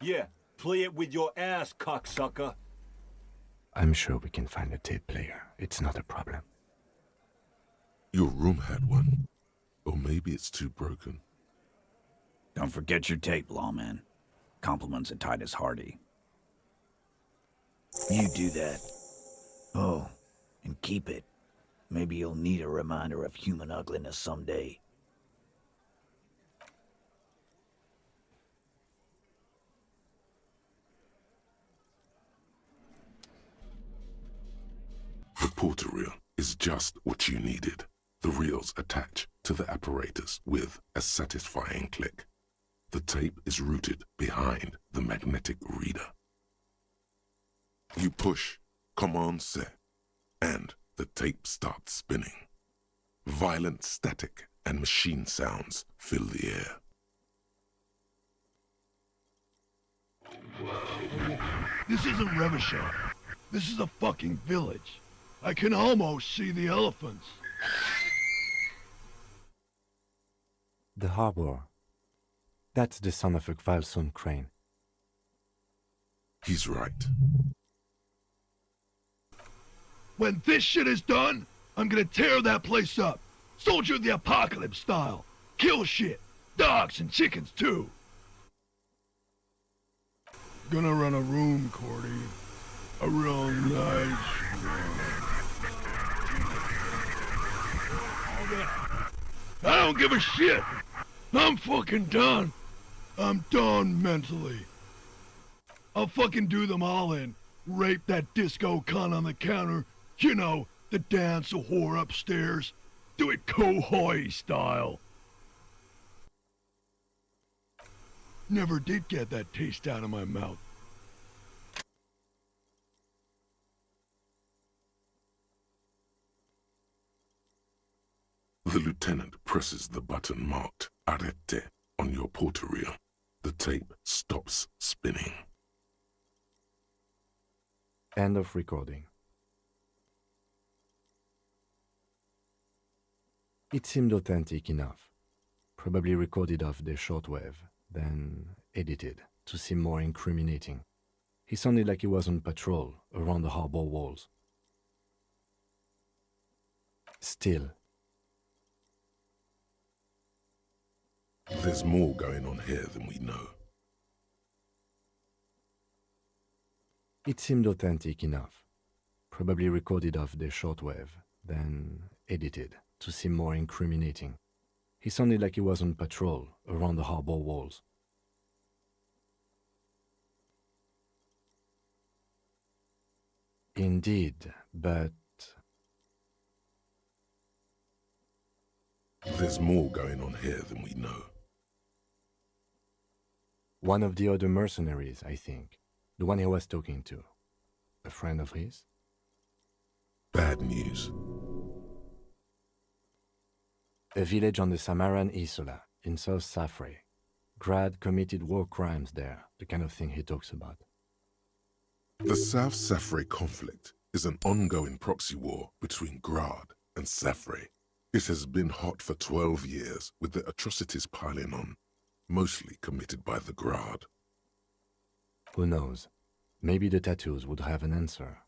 Yeah, play it with your ass, cocksucker. I'm sure we can find a tape player. It's not a problem. Your room had one. Or maybe it's too broken. Don't forget your tape, lawman. Compliments of Titus Hardy. You do that. Oh, and keep it. Maybe you'll need a reminder of human ugliness someday. The porter reel is just what you needed. The reels attach to the apparatus with a satisfying click. The tape is routed behind the magnetic reader. You push Command Set, and the tape starts spinning. Violent static and machine sounds fill the air. This isn't Revachon. This is a fucking village. I can almost see the elephants. The harbor. That's the son of a Kvalson crane. He's right. When this shit is done, I'm gonna tear that place up. Soldier of the Apocalypse style. Kill shit. Dogs and chickens too. Gonna run a room, Cordy. A real nice room. I don't give a shit. I'm fucking done. I'm done mentally. I'll fucking do them all in. Rape that disco cunt on the counter. You know, the dance a whore upstairs. Do it Kohoi style. Never did get that taste out of my mouth. The lieutenant presses the button marked Arrête on your porter reel. The tape stops spinning. End of recording. It seemed authentic enough. Probably recorded off the shortwave, then edited to seem more incriminating. He sounded like he was on patrol around the harbor walls. Still, there's more going on here than we know. it seemed authentic enough. Probably recorded off the shortwave, then edited to seem more incriminating. He sounded like he was on patrol around the harbor walls. Indeed, but... There's more going on here than we know. One of the other mercenaries, I think. The one he was talking to. A friend of his? Bad news. A village on the Samaran Isola, in South Safre. Grad committed war crimes there, the kind of thing he talks about. The South Safre conflict is an ongoing proxy war between Grad and Safre. It has been hot for 12 years, with the atrocities piling on, mostly committed by the Grad. Who knows? Maybe the tattoos would have an answer.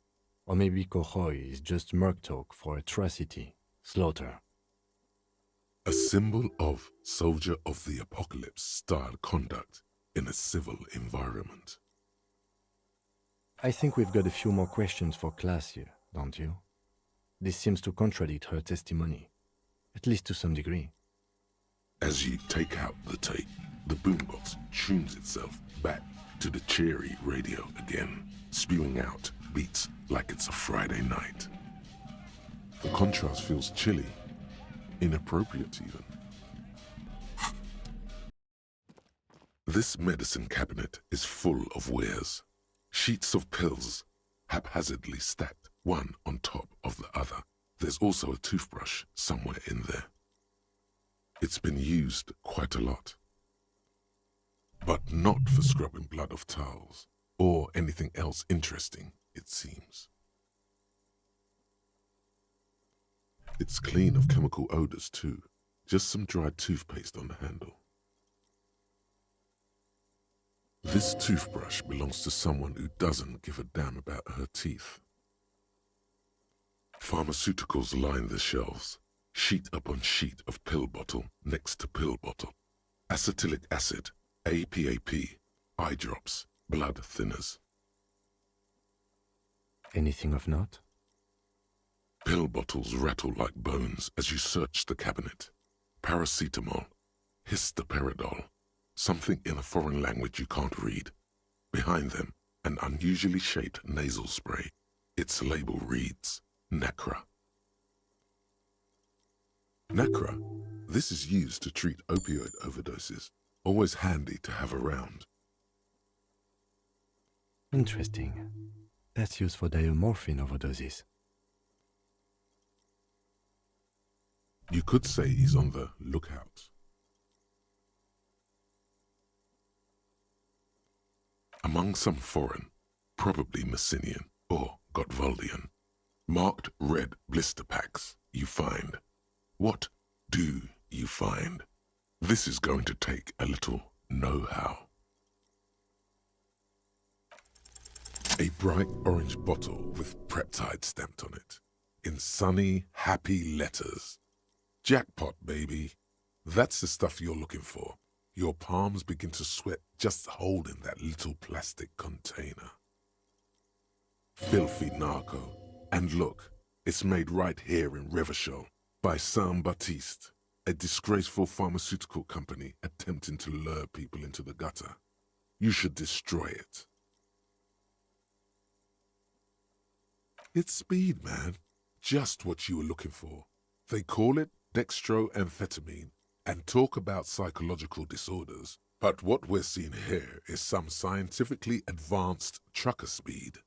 Or maybe Kohoi is just merc talk for atrocity, slaughter. A symbol of soldier of the apocalypse style conduct in a civil environment. I think we've got a few more questions for Klaasje, don't you? This seems to contradict her testimony, at least to some degree. As you take out the tape, the boombox tunes itself back to the cheery radio again, spewing out beats like it's a Friday night. The contrast feels chilly, inappropriate even. This medicine cabinet is full of wares. Sheets of pills, haphazardly stacked one on top of the other. There's also a toothbrush somewhere in there. It's been used quite a lot. But not for scrubbing blood off towels, or anything else interesting, it seems. It's clean of chemical odors too. Just some dried toothpaste on the handle. This toothbrush belongs to someone who doesn't give a damn about her teeth. Pharmaceuticals line the shelves, sheet upon sheet of pill bottle next to pill bottle. Acetylic acid, APAP, eye drops, blood thinners. Anything of note? Pill bottles rattle like bones as you search the cabinet. Paracetamol, histoperidol, something in a foreign language you can't read. Behind them, an unusually shaped nasal spray. Its label reads, Nacra. Nacra. This is used to treat opioid overdoses. Always handy to have around. Interesting. That's used for diamorphine overdoses. You could say he's on the lookout. Among some foreign, probably Messinian or Gotwaldian, marked red blister packs you find. What do you find? This is going to take a little know-how. A bright orange bottle with Preptide stamped on it, in sunny, happy letters. Jackpot, baby. That's the stuff you're looking for. Your palms begin to sweat just holding that little plastic container. Filthy narco. And look, it's made right here in Revachol by Saint Baptiste, a disgraceful pharmaceutical company attempting to lure people into the gutter. You should destroy it. It's speed, man. Just what you were looking for. They call it dextroamphetamine and talk about psychological disorders, but what we're seeing here is some scientifically advanced trucker speed.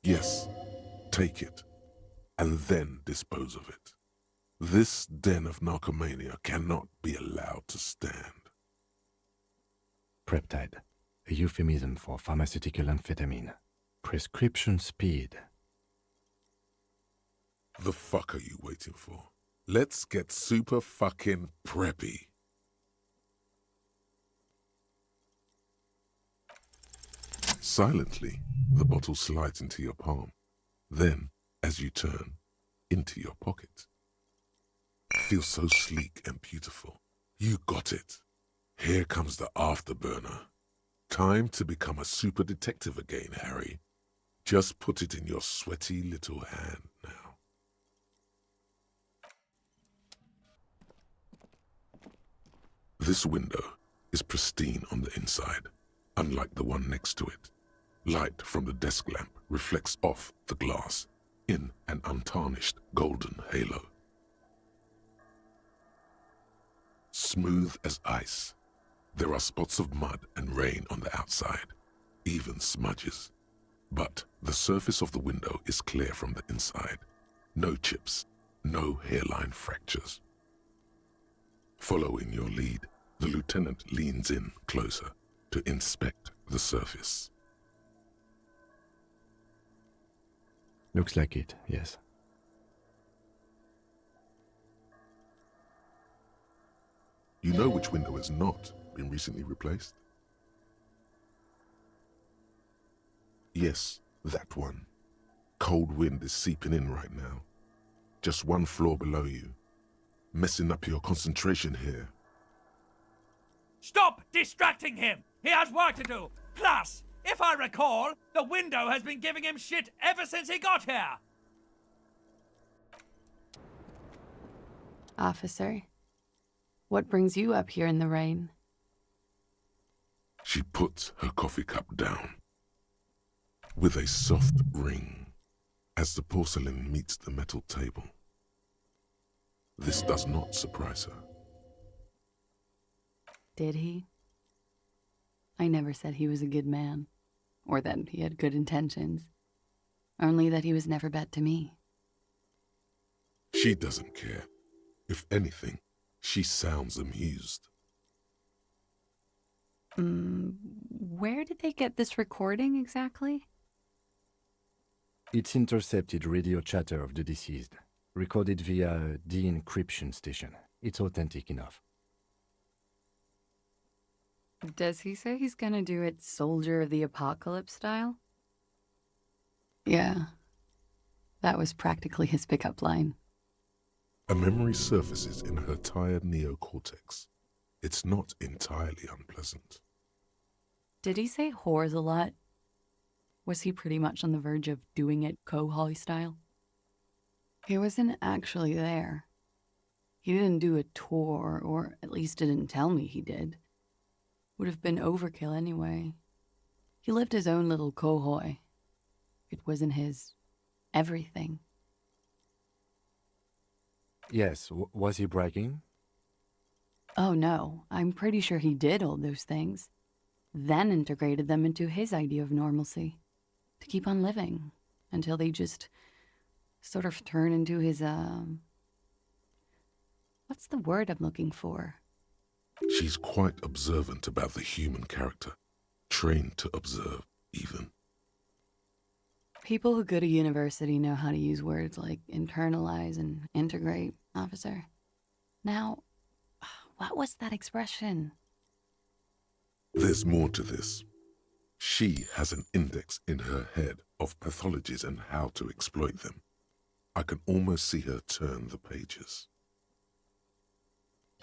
Yes, take it, and then dispose of it. This den of narcomania cannot be allowed to stand. Preptide, a euphemism for pharmaceutical amphetamine. Prescription speed. The fuck are you waiting for? Let's get super fucking preppy. Silently, the bottle slides into your palm. Then, as you turn, into your pocket. Feels so sleek and beautiful. You got it. Here comes the afterburner. Time to become a super detective again, Harry. Just put it in your sweaty little hand now. This window is pristine on the inside, unlike the one next to it. Light from the desk lamp reflects off the glass in an untarnished golden halo. Smooth as ice. There are spots of mud and rain on the outside, even smudges. But the surface of the window is clear from the inside. No chips, no hairline fractures. Following your lead, the lieutenant leans in closer to inspect the surface. Looks like it, yes. You know which window has not been recently replaced? Yes, that one. Cold wind is seeping in right now. Just one floor below you. Messing up your concentration here. Stop distracting him! He has work to do! Plus, if I recall, the window has been giving him shit ever since he got here! Officer, what brings you up here in the rain? She puts her coffee cup down with a soft ring as the porcelain meets the metal table. This does not surprise her. Did he? I never said he was a good man, or that he had good intentions, only that he was never bad to me. She doesn't care. If anything, she sounds amused. Where did they get this recording exactly? It's intercepted radio chatter of the deceased, recorded via a de-encryption station. It's authentic enough. Does he say he's gonna do it Soldier of the Apocalypse style? Yeah. That was practically his pickup line. A memory surfaces in her tired neocortex. It's not entirely unpleasant. Did he say whores a lot? Was he pretty much on the verge of doing it Kohoi style? He wasn't actually there. He didn't do a tour, or at least didn't tell me he did. Would have been overkill anyway. He lived his own little Kohoi. It wasn't his everything. Yes, was he bragging? Oh no, I'm pretty sure he did all those things, then integrated them into his idea of normalcy, to keep on living, until they just sort of turn into his, what's the word I'm looking for? She's quite observant about the human character, trained to observe, even. People who go to university know how to use words like internalize and integrate, officer. Now, what was that expression? There's more to this. She has an index in her head of pathologies and how to exploit them. I can almost see her turn the pages.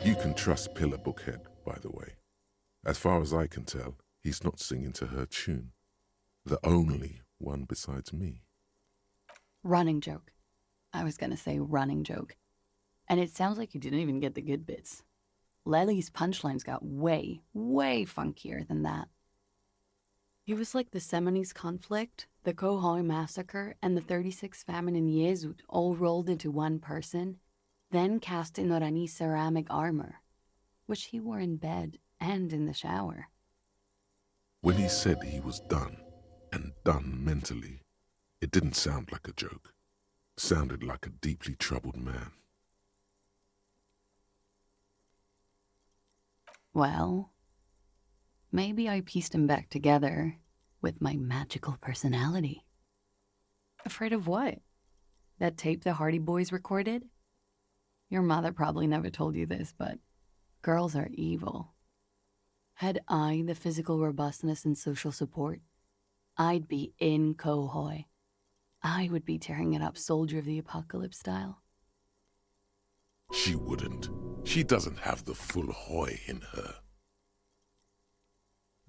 You can trust Pillar Bookhead, by the way. As far as I can tell, he's not singing to her tune. The only one besides me. Running joke. I was gonna say running joke. And it sounds like you didn't even get the good bits. Lely's punchlines got way, way funkier than that. He was like the Seminoles conflict, the Kohoi massacre, and the 36 famine in Yezut all rolled into one person, then cast in Orani's ceramic armor, which he wore in bed and in the shower. When he said he was done, and done mentally, it didn't sound like a joke. Sounded like a deeply troubled man. Well, maybe I pieced him back together with my magical personality. Afraid of what? That tape the Hardy Boys recorded? Your mother probably never told you this, but girls are evil. Had I the physical robustness and social support, I'd be in Kohoi. I would be tearing it up Soldier of the Apocalypse style. She wouldn't. She doesn't have the full Hoi in her.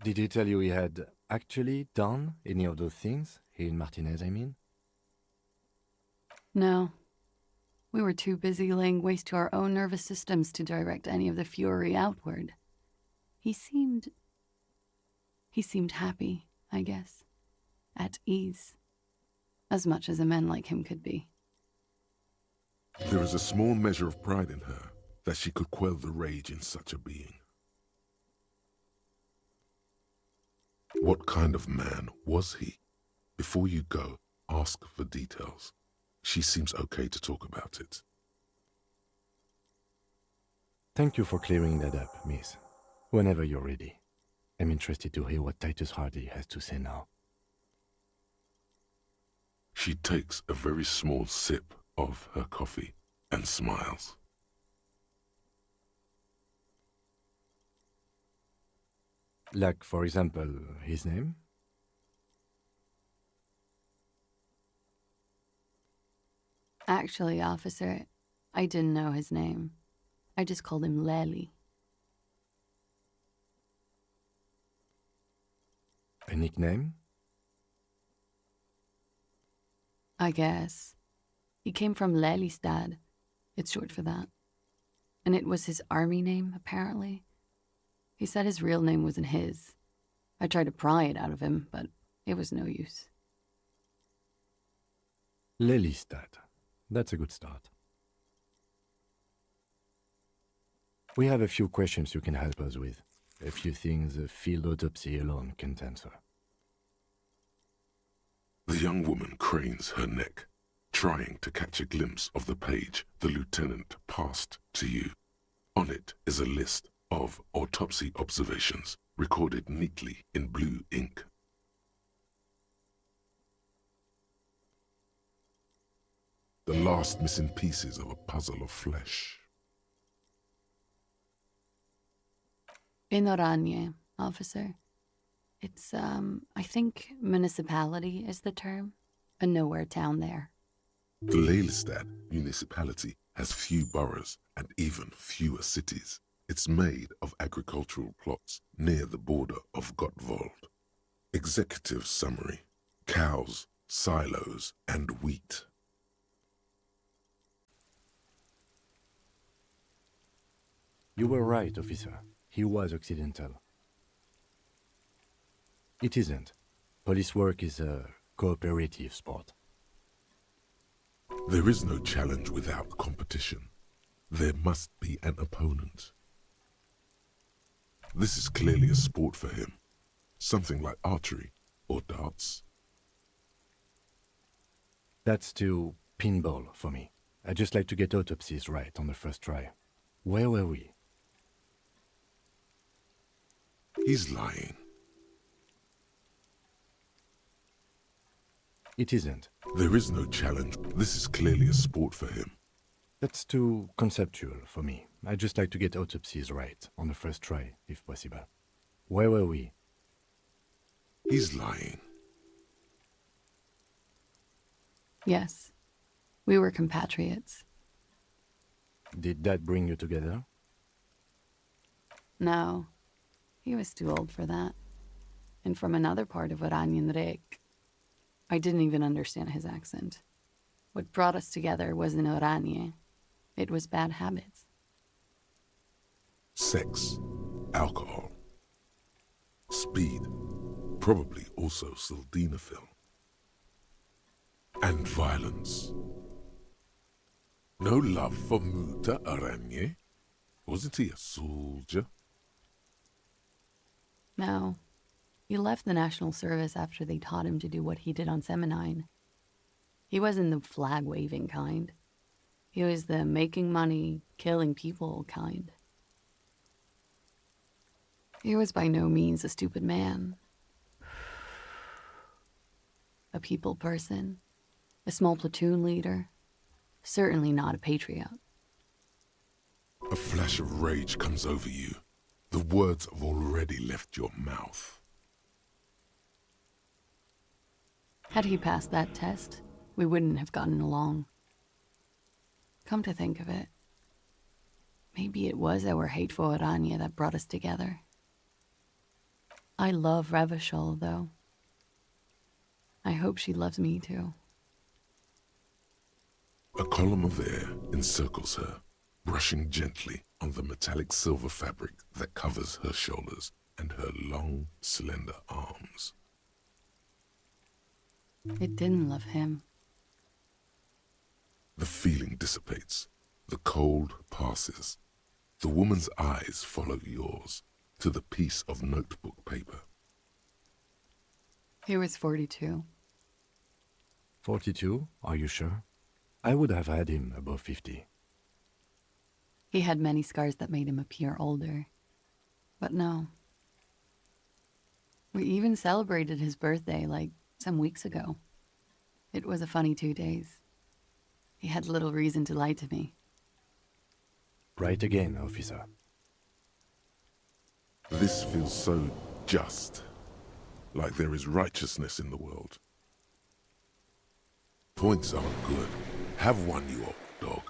Did he tell you he had actually done any of those things? He and Martinez, I mean? No. We were too busy laying waste to our own nervous systems to direct any of the fury outward. He seemed happy, I guess. At ease. As much as a man like him could be. There is a small measure of pride in her, that she could quell the rage in such a being. What kind of man was he? Before you go, ask for details. She seems okay to talk about it. Thank you for clearing that up, miss. Whenever you're ready. I'm interested to hear what Titus Hardy has to say now. She takes a very small sip of her coffee and smiles. Like, for example, his name? Actually, officer, I didn't know his name. I just called him Lely. A nickname? I guess. He came from Lelystad. It's short for that. And it was his army name, apparently. He said his real name wasn't his. I tried to pry it out of him, but it was no use. Lelystad. That's a good start. We have a few questions you can help us with. A few things a field autopsy alone can't answer. The young woman cranes her neck, trying to catch a glimpse of the page the lieutenant passed to you. On it is a list of autopsy observations recorded neatly in blue ink. the last missing pieces of a puzzle of flesh. In Oranje, officer. It's, I think municipality is the term. A nowhere town there. The Lelystad municipality has few boroughs and even fewer cities. It's made of agricultural plots near the border of Gottwald. Executive summary: cows, silos, and wheat. You were right, officer. He was Occidental. It isn't. Police work is a cooperative sport. There is no challenge without competition. There must be an opponent. This is clearly a sport for him. Something like archery or darts. That's too pinball for me. I just like to get autopsies right on the first try. Where were we? He's lying. It isn't. There is no challenge. This is clearly a sport for him. That's too conceptual for me. I just like to get autopsies right on the first try, if possible. Where were we? He's lying. Yes. We were compatriots. Did that bring you together? No. He was too old for that. And from another part of Oranjenrijk. I didn't even understand his accent. What brought us together wasn't Oranje. It was bad habits. Sex, alcohol, speed, probably also sildenafil, and violence. No love for Muta Oranje? Wasn't he a soldier? No. He left the National Service after they taught him to do what he did on Seminine. He wasn't the flag-waving kind. He was the making money, killing people kind. He was by no means a stupid man. A people person. A small platoon leader. Certainly not a patriot. A flash of rage comes over you. The words have already left your mouth. Had he passed that test, we wouldn't have gotten along. Come to think of it, maybe it was our hate for Oranje that brought us together. I love Revachol, though. I hope she loves me too. A column of air encircles her, brushing gently on the metallic silver fabric that covers her shoulders and her long, slender arms. It didn't love him. The feeling dissipates. The cold passes. The woman's eyes follow yours to the piece of notebook paper. He was 42. 42? Are you sure? I would have had him above 50. He had many scars that made him appear older. But no. We even celebrated his birthday like some weeks ago. It was a funny 2 days. He had little reason to lie to me. Right again, officer. This feels so just, like there is righteousness in the world. Points aren't good. Have one, you old dog,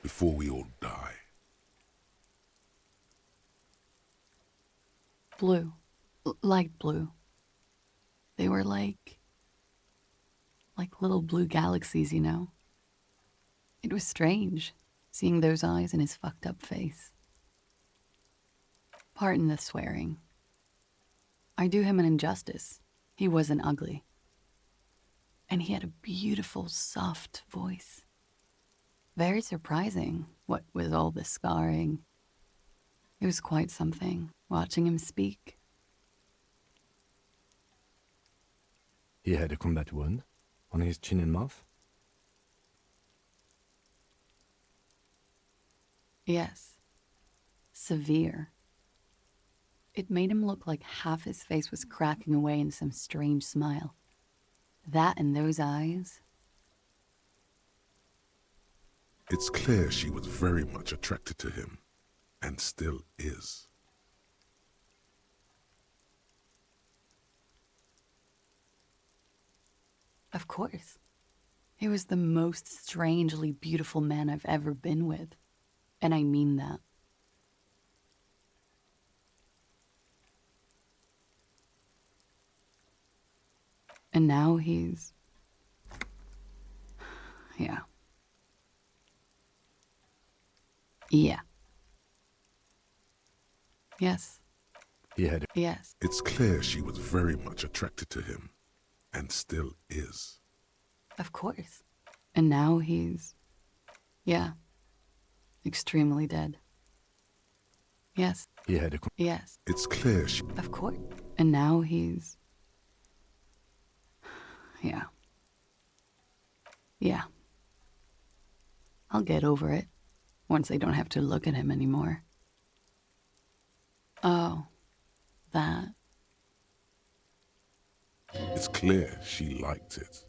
before we all die. Blue. Light blue. They were like little blue galaxies, you know? It was strange, seeing those eyes in his fucked up face. Pardon the swearing. I do him an injustice. He wasn't ugly. And he had a beautiful, soft voice. Very surprising, what with all the scarring. It was quite something, watching him speak. He had a combat wound on his chin and mouth? Yes. Severe. It made him look like half his face was cracking away in some strange smile. That and those eyes. It's clear she was very much attracted to him, and still is. Of course. He was the most strangely beautiful man I've ever been with. And I mean that. And now he's... Yeah. Yeah. Yes. He had. Yes. It's clear she was very much attracted to him, and still is. Of course. And now he's... Yeah. Extremely dead. Yes. He had a. Yes. It's clear she. Of course. And now he's... Yeah. Yeah. I'll get over it once I don't have to look at him anymore. Oh, that. It's clear she liked it.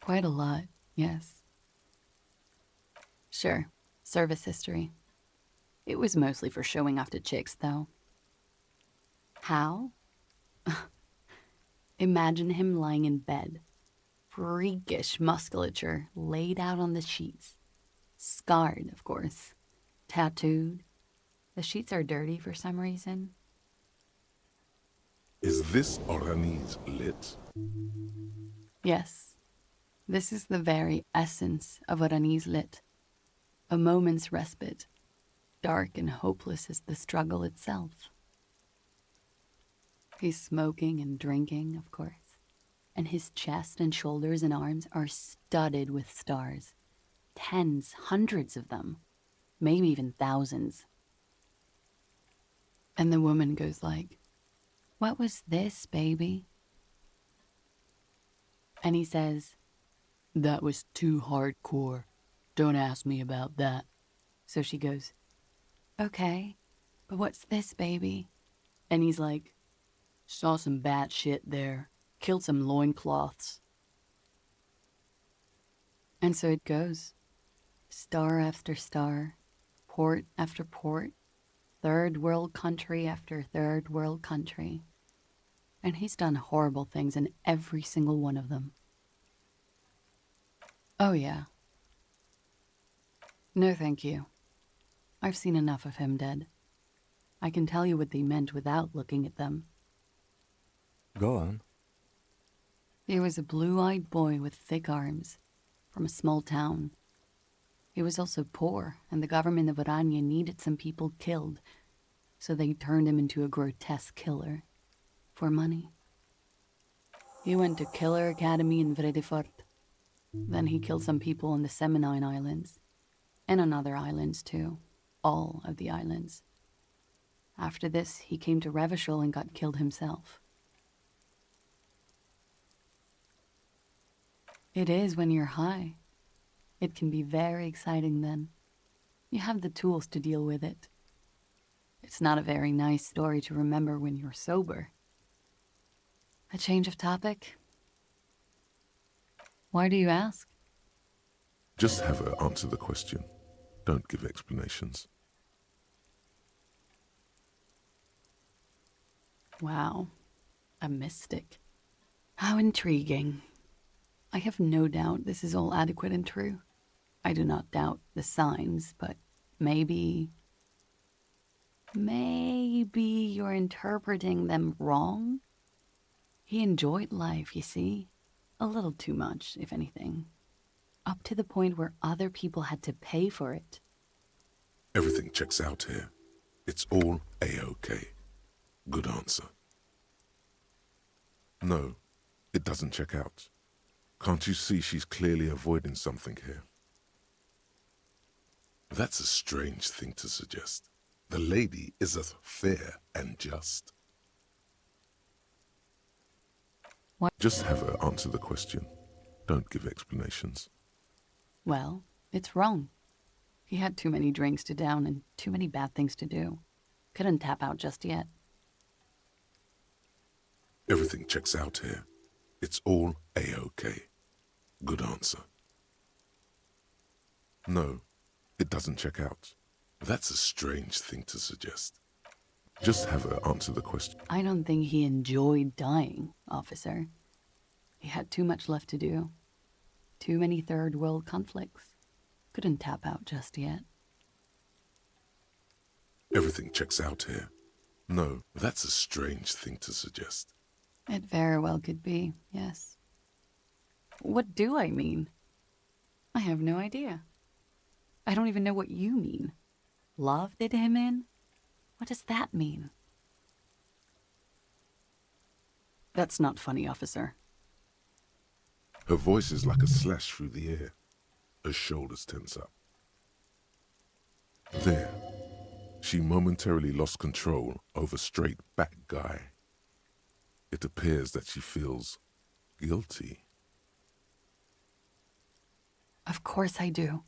Quite a lot, yes. Sure, service history. It was mostly for showing off to chicks, though. How? Imagine him lying in bed. Freakish musculature laid out on the sheets. Scarred, of course. Tattooed. The sheets are dirty for some reason. Is this Oranese lit? Yes. This is the very essence of Oranese lit. A moment's respite. Dark and hopeless as the struggle itself. He's smoking and drinking, of course. And his chest and shoulders and arms are studded with stars. Tens, hundreds of them. Maybe even thousands. And the woman goes like, "What was this, baby?" And he says, "That was too hardcore. Don't ask me about that." So she goes, "Okay, but what's this, baby?" And he's like, "Saw some bat shit there. Killed some loincloths." And so it goes. Star after star, port after port, third world country after third world country. And he's done horrible things in every single one of them. Oh, yeah. No, thank you. I've seen enough of him dead. I can tell you what they meant without looking at them. Go on. He was a blue-eyed boy with thick arms, from a small town. He was also poor, and the government of Oranje needed some people killed, so they turned him into a grotesque killer. For money. He went to Killer Academy in Vredefort. Then he killed some people on the Semenine Islands, and on other islands too. All of the islands. After this, he came to Revachol and got killed himself. It is when you're high. It can be very exciting then. You have the tools to deal with it. It's not a very nice story to remember when you're sober. A change of topic? Why do you ask? Just have her answer the question. Don't give explanations. Wow. A mystic. How intriguing. I have no doubt this is all adequate and true. I do not doubt the signs, but maybe you're interpreting them wrong? He enjoyed life, you see. A little too much, if anything. Up to the point where other people had to pay for it. Everything checks out here. It's all A-OK. Good answer. No, it doesn't check out. Can't you see she's clearly avoiding something here? That's a strange thing to suggest. The lady is as fair and just. What? Just have her answer the question. Don't give explanations. Well, it's wrong. He had too many drinks to down and too many bad things to do. Couldn't tap out just yet. Everything checks out here. It's all A-OK. Good answer. No, it doesn't check out. That's a strange thing to suggest. Just have her answer the question. I don't think he enjoyed dying, officer. He had too much left to do. Too many third world conflicts. Couldn't tap out just yet. Everything checks out here. No, that's a strange thing to suggest. It very well could be, yes. What do I mean? I have no idea. I don't even know what you mean. Love did him in? What does that mean? That's not funny, officer. Her voice is like a slash through the air. Her shoulders tense up. There. She momentarily lost control over straight-back guy. It appears that she feels guilty. Of course I do.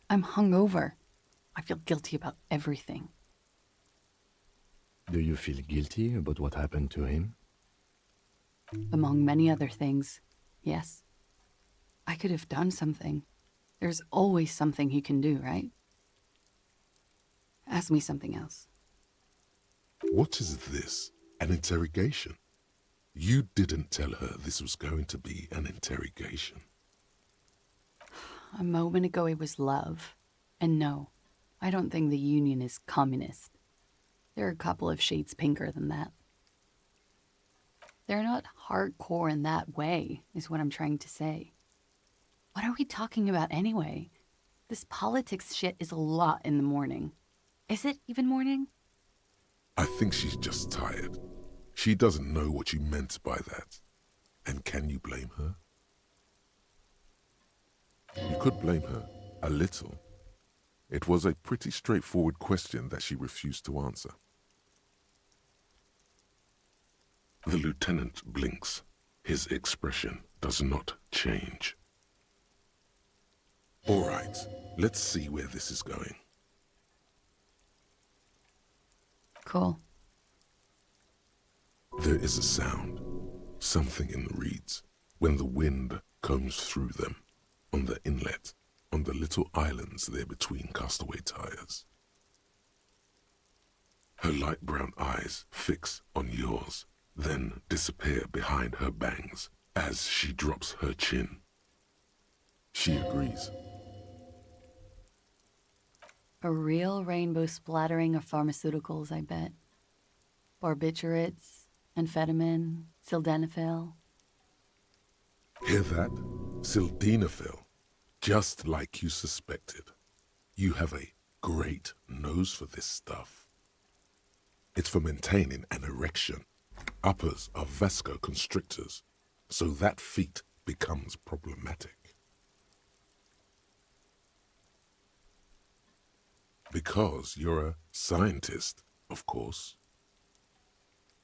I'm hungover. I feel guilty about everything. Do you feel guilty about what happened to him? Among many other things, yes. I could have done something. There's always something you can do, right? Ask me something else. What is this? An interrogation? You didn't tell her this was going to be an interrogation. A moment ago it was love. And no, I don't think the Union is communist. They're a couple of shades pinker than that. They're not hardcore in that way, is what I'm trying to say. What are we talking about anyway? This politics shit is a lot in the morning. Is it even morning? I think she's just tired. She doesn't know what you meant by that. And can you blame her? You could blame her, a little. It was a pretty straightforward question that she refused to answer. The lieutenant blinks. His expression does not change. All right, let's see where this is going. Cool. There is a sound, something in the reeds, when the wind comes through them, on the inlet, on the little islands there between castaway tires. Her light brown eyes fix on yours, then disappear behind her bangs as she drops her chin. She agrees. A real rainbow splattering of pharmaceuticals, I bet. Barbiturates, amphetamine, sildenafil. Hear that? Sildenafil. Just like you suspected. You have a great nose for this stuff. It's for maintaining an erection. Uppers are vasoconstrictors, so that feat becomes problematic. Because you're a scientist, of course.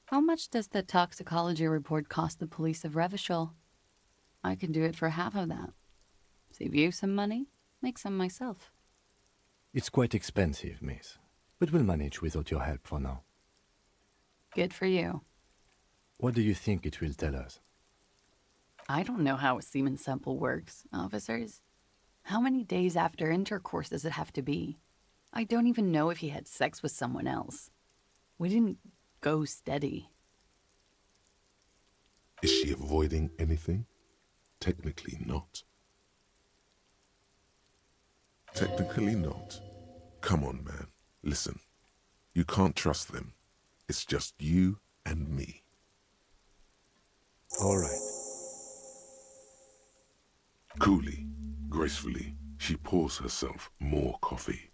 How much does the toxicology report cost the police of Revachol? I could do it for half of that. Save you some money, make some myself. It's quite expensive, miss, but we'll manage without your help for now. Good for you. What do you think it will tell us? I don't know how a semen sample works, officers. How many days after intercourse does it have to be? I don't even know if he had sex with someone else. We didn't go steady. Is she avoiding anything? Technically not. Technically not. Come on, man. Listen. You can't trust them. It's just you and me. All right. Coolly, gracefully, she pours herself more coffee.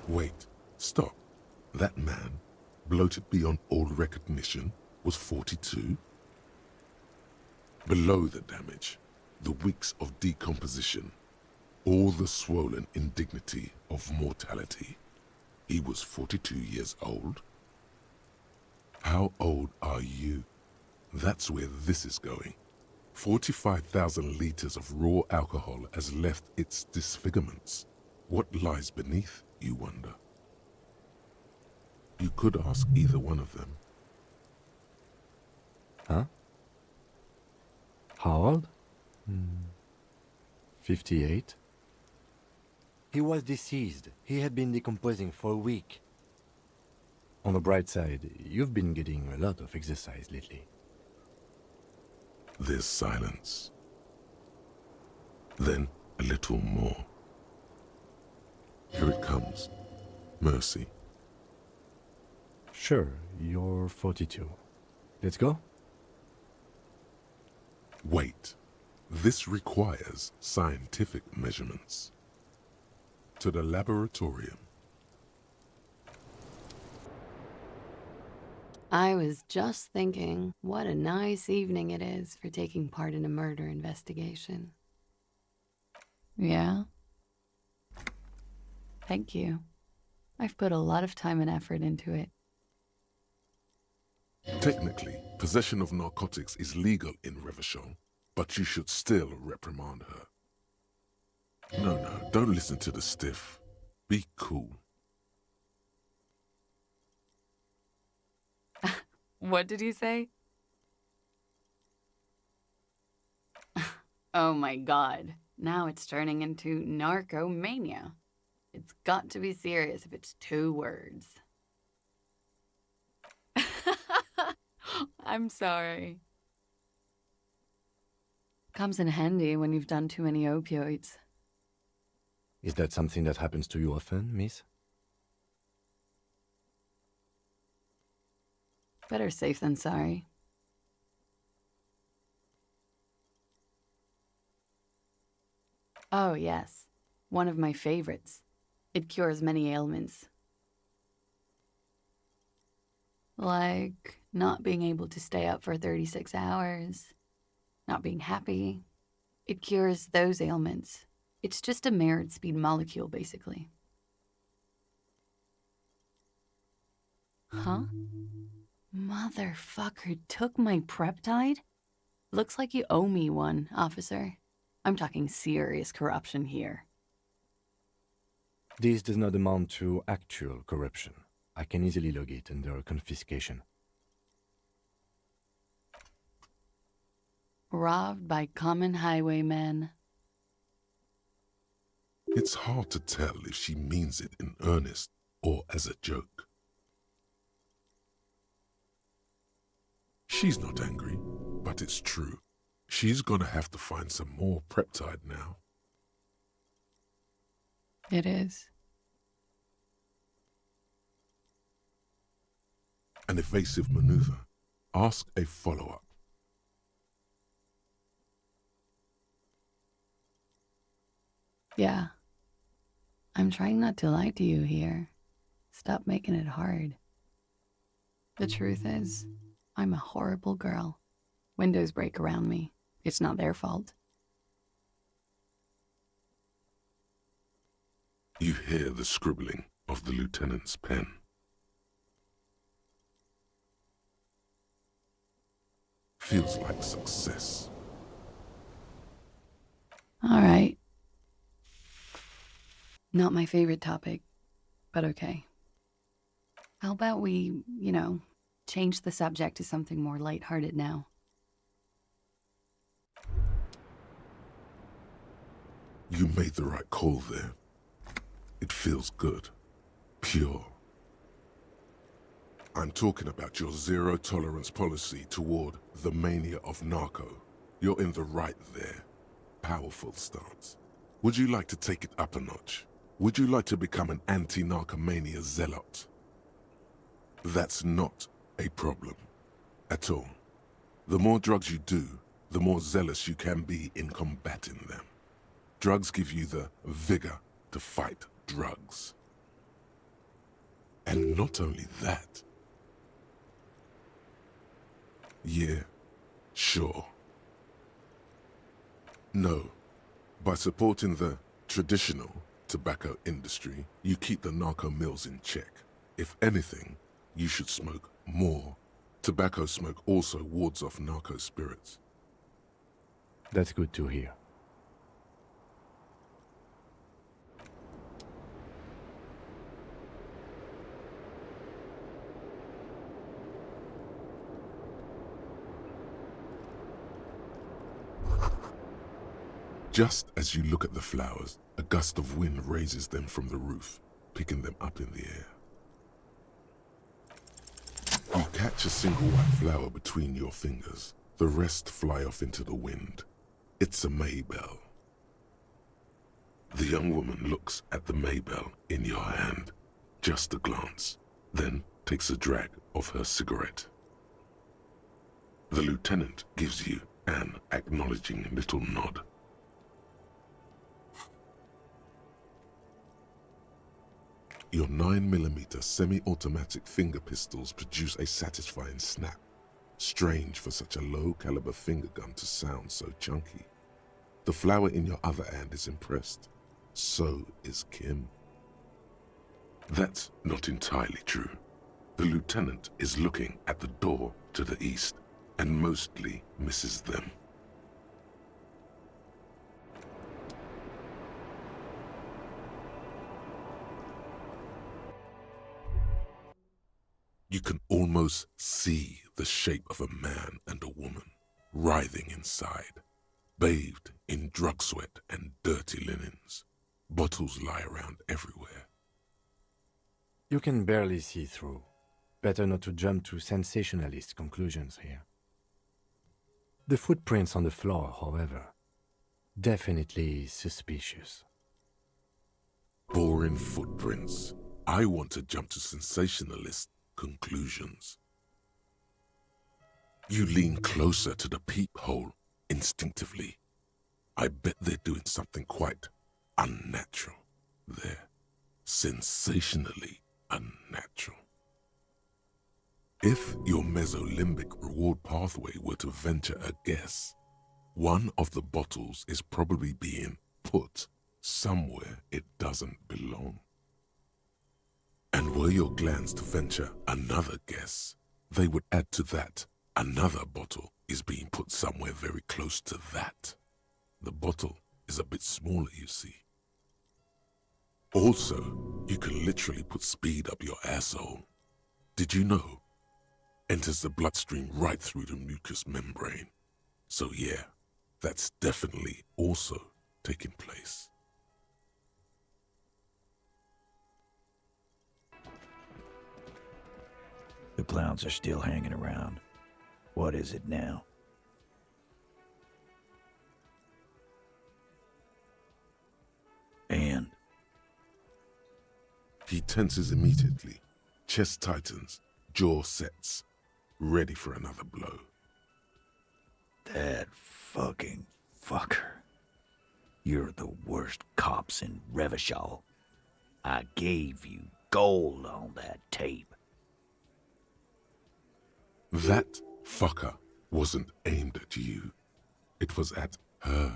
Wait, stop. That man, bloated beyond all recognition, was 42? Below the damage, the weeks of decomposition, all the swollen indignity of mortality, he was 42 years old? How old are you? That's where this is going. 45,000 liters of raw alcohol has left its disfigurements. What lies beneath, you wonder? You could ask either one of them. Huh? How old? 58. He was deceased. He had been decomposing for a week. On the bright side, you've been getting a lot of exercise lately. There's silence. Then a little more. Here it comes. Mercy. Sure, you're 42. Let's go? Wait. This requires scientific measurements. To the laboratorium. I was just thinking, what a nice evening it is for taking part in a murder investigation. Yeah? Thank you. I've put a lot of time and effort into it. Technically, possession of narcotics is legal in Revachol, but you should still reprimand her. No, don't listen to the stiff. Be cool. What did you say? Oh my god. Now it's turning into narcomania. It's got to be serious if it's 2 words. I'm sorry. Comes in handy when you've done too many opioids. Is that something that happens to you often, miss? Better safe than sorry. Oh, yes. One of my favorites. It cures many ailments. Like not being able to stay up for 36 hours, not being happy. It cures those ailments. It's just a mirrored speed molecule, basically. Huh? Motherfucker took my Preptide? Looks like you owe me one, officer. I'm talking serious corruption here. This does not amount to actual corruption. I can easily log it under confiscation. Robbed by common highwaymen. It's hard to tell if she means it in earnest or as a joke. She's not angry, but it's true. She's gonna have to find some more Preptide now. It is. An evasive maneuver. Ask a follow-up. Yeah. I'm trying not to lie to you here. Stop making it hard. The truth is, I'm a horrible girl. Windows break around me. It's not their fault. You hear the scribbling of the lieutenant's pen. Feels like success. All right. Not my favorite topic, but okay. How about we, change the subject to something more lighthearted now? You made the right call there. It feels good. Pure. I'm talking about your zero-tolerance policy toward the mania of narco. You're in the right there. Powerful stance. Would you like to take it up a notch? Would you like to become an anti-narcomania zealot? That's not a problem at all. The more drugs you do, the more zealous you can be in combating them. Drugs give you the vigor to fight drugs. And not only that. Yeah, sure. No, by supporting the traditional tobacco industry, you keep the narco mills in check. If anything, you should smoke more. Tobacco smoke also wards off narco spirits. That's good to hear. Just as you look at the flowers, a gust of wind raises them from the roof, picking them up in the air. You catch a single white flower between your fingers. The rest fly off into the wind. It's a maybell. The young woman looks at the maybell in your hand, just a glance, then takes a drag of her cigarette. The lieutenant gives you an acknowledging little nod. Your 9mm semi-automatic finger pistols produce a satisfying snap. Strange for such a low-caliber finger gun to sound so chunky. The flower in your other hand is impressed. So is Kim. That's not entirely true. The lieutenant is looking at the door to the east and mostly misses them. You can almost see the shape of a man and a woman writhing inside, bathed in drug sweat and dirty linens. Bottles lie around everywhere. You can barely see through. Better not to jump to sensationalist conclusions here. The footprints on the floor, however, definitely suspicious. Boring footprints. I want to jump to sensationalist conclusions. You lean closer to the peephole instinctively. I bet they're doing something quite unnatural there. Sensationally unnatural. If your mesolimbic reward pathway were to venture a guess, one of the bottles is probably being put somewhere it doesn't belong. And were your glands to venture another guess, they would add to that another bottle is being put somewhere very close to that. The bottle is a bit smaller, you see. Also, you can literally put speed up your asshole. Did you know? Enters the bloodstream right through the mucous membrane. So yeah, that's definitely also taking place. The clowns are still hanging around. What is it now? And? He tenses immediately, chest tightens, jaw sets, ready for another blow. That fucking fucker. You're the worst cops in Revachol. I gave you gold on that tape. That fucker wasn't aimed at you. It was at her.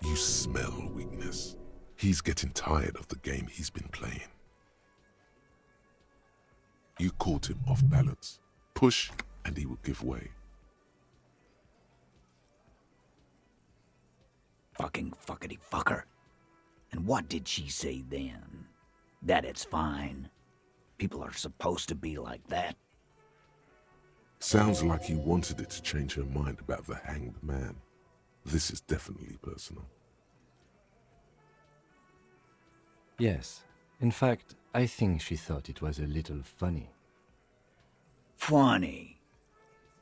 You smell weakness. He's getting tired of the game he's been playing. You caught him off balance. Push, and he will give way. Fucking fuckity fucker. And what did she say then? That it's fine? People are supposed to be like that? Sounds like he wanted it to change her mind about the hanged man. This is definitely personal. Yes. In fact, I think she thought it was a little funny. Funny?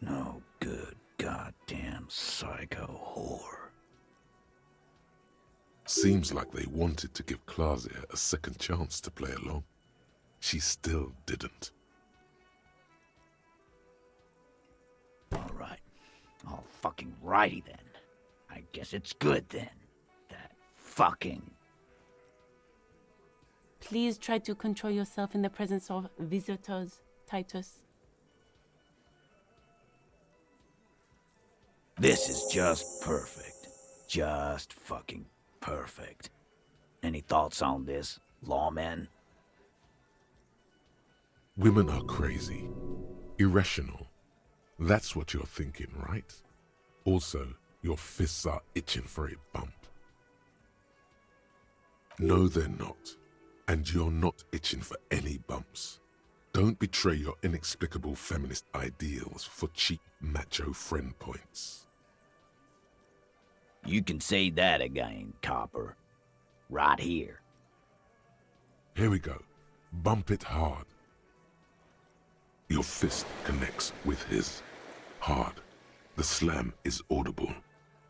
No good goddamn psycho whore. Seems like they wanted to give Klaasje a second chance to play along. She still didn't. Alright. All fucking righty then. I guess it's good then. That fucking... Please try to control yourself in the presence of visitors, Titus. This is just perfect. Just fucking perfect. Any thoughts on this, lawmen? Women are crazy. Irrational. That's what you're thinking, right? Also, your fists are itching for a bump. No, they're not. And you're not itching for any bumps. Don't betray your inexplicable feminist ideals for cheap macho friend points. You can say that again, copper. Right here. Here we go. Bump it hard. Your fist connects with his. Hard. The slam is audible.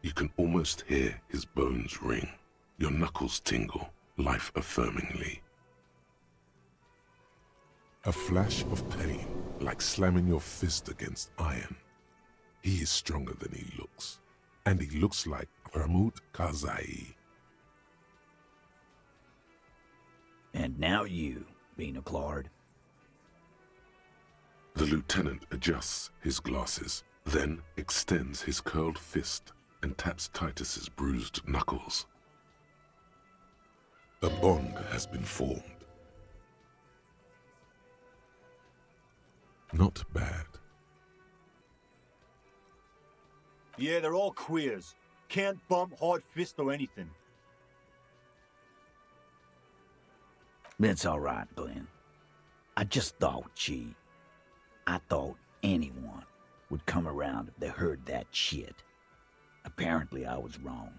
You can almost hear his bones ring. Your knuckles tingle, life-affirmingly. A flash of pain, like slamming your fist against iron. He is stronger than he looks. And he looks like Ramut Kazai. And now you, Bina Claude. The lieutenant adjusts his glasses, then extends his curled fist and taps Titus's bruised knuckles. A bond has been formed. Not bad. Yeah, they're all queers. Can't bump, hard fist, or anything. That's all right, Glenn. I just thought, I thought anyone would come around if they heard that shit. Apparently I was wrong.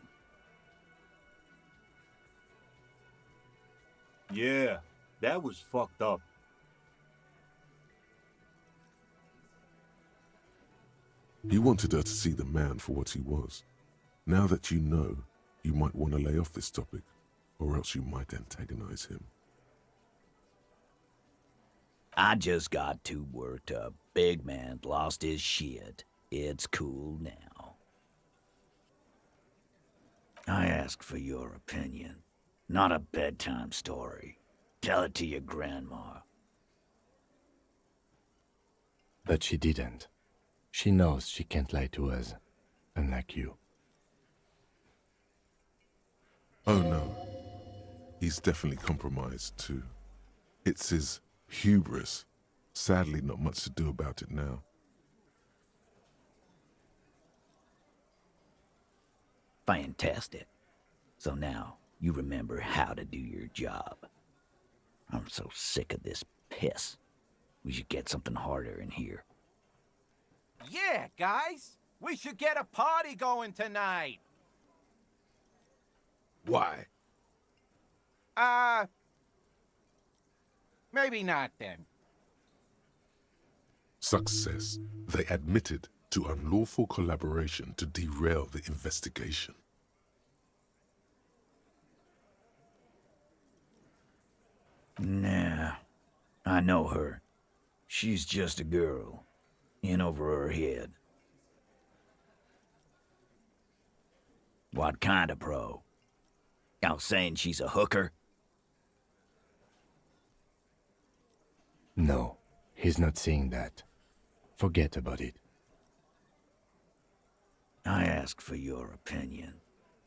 Yeah, that was fucked up. He wanted her to see the man for what he was. Now that you know, you might want to lay off this topic, or else you might antagonize him. I just got too worked up. Big man lost his shit. It's cool now. I ask for your opinion, not a bedtime story. Tell it to your grandma. But she didn't. She knows she can't lie to us, unlike you. Oh no, he's definitely compromised too. It's his hubris. Sadly, not much to do about it now. Fantastic. So now you remember how to do your job. I'm so sick of this piss. We should get something harder in here. Yeah, guys, we should get a party going tonight. Why? Maybe not then. Success. They admitted to unlawful collaboration to derail the investigation. Nah, I know her. She's just a girl. In over her head. What kind of pro? Y'all saying she's a hooker? No, he's not saying that. Forget about it. I ask for your opinion,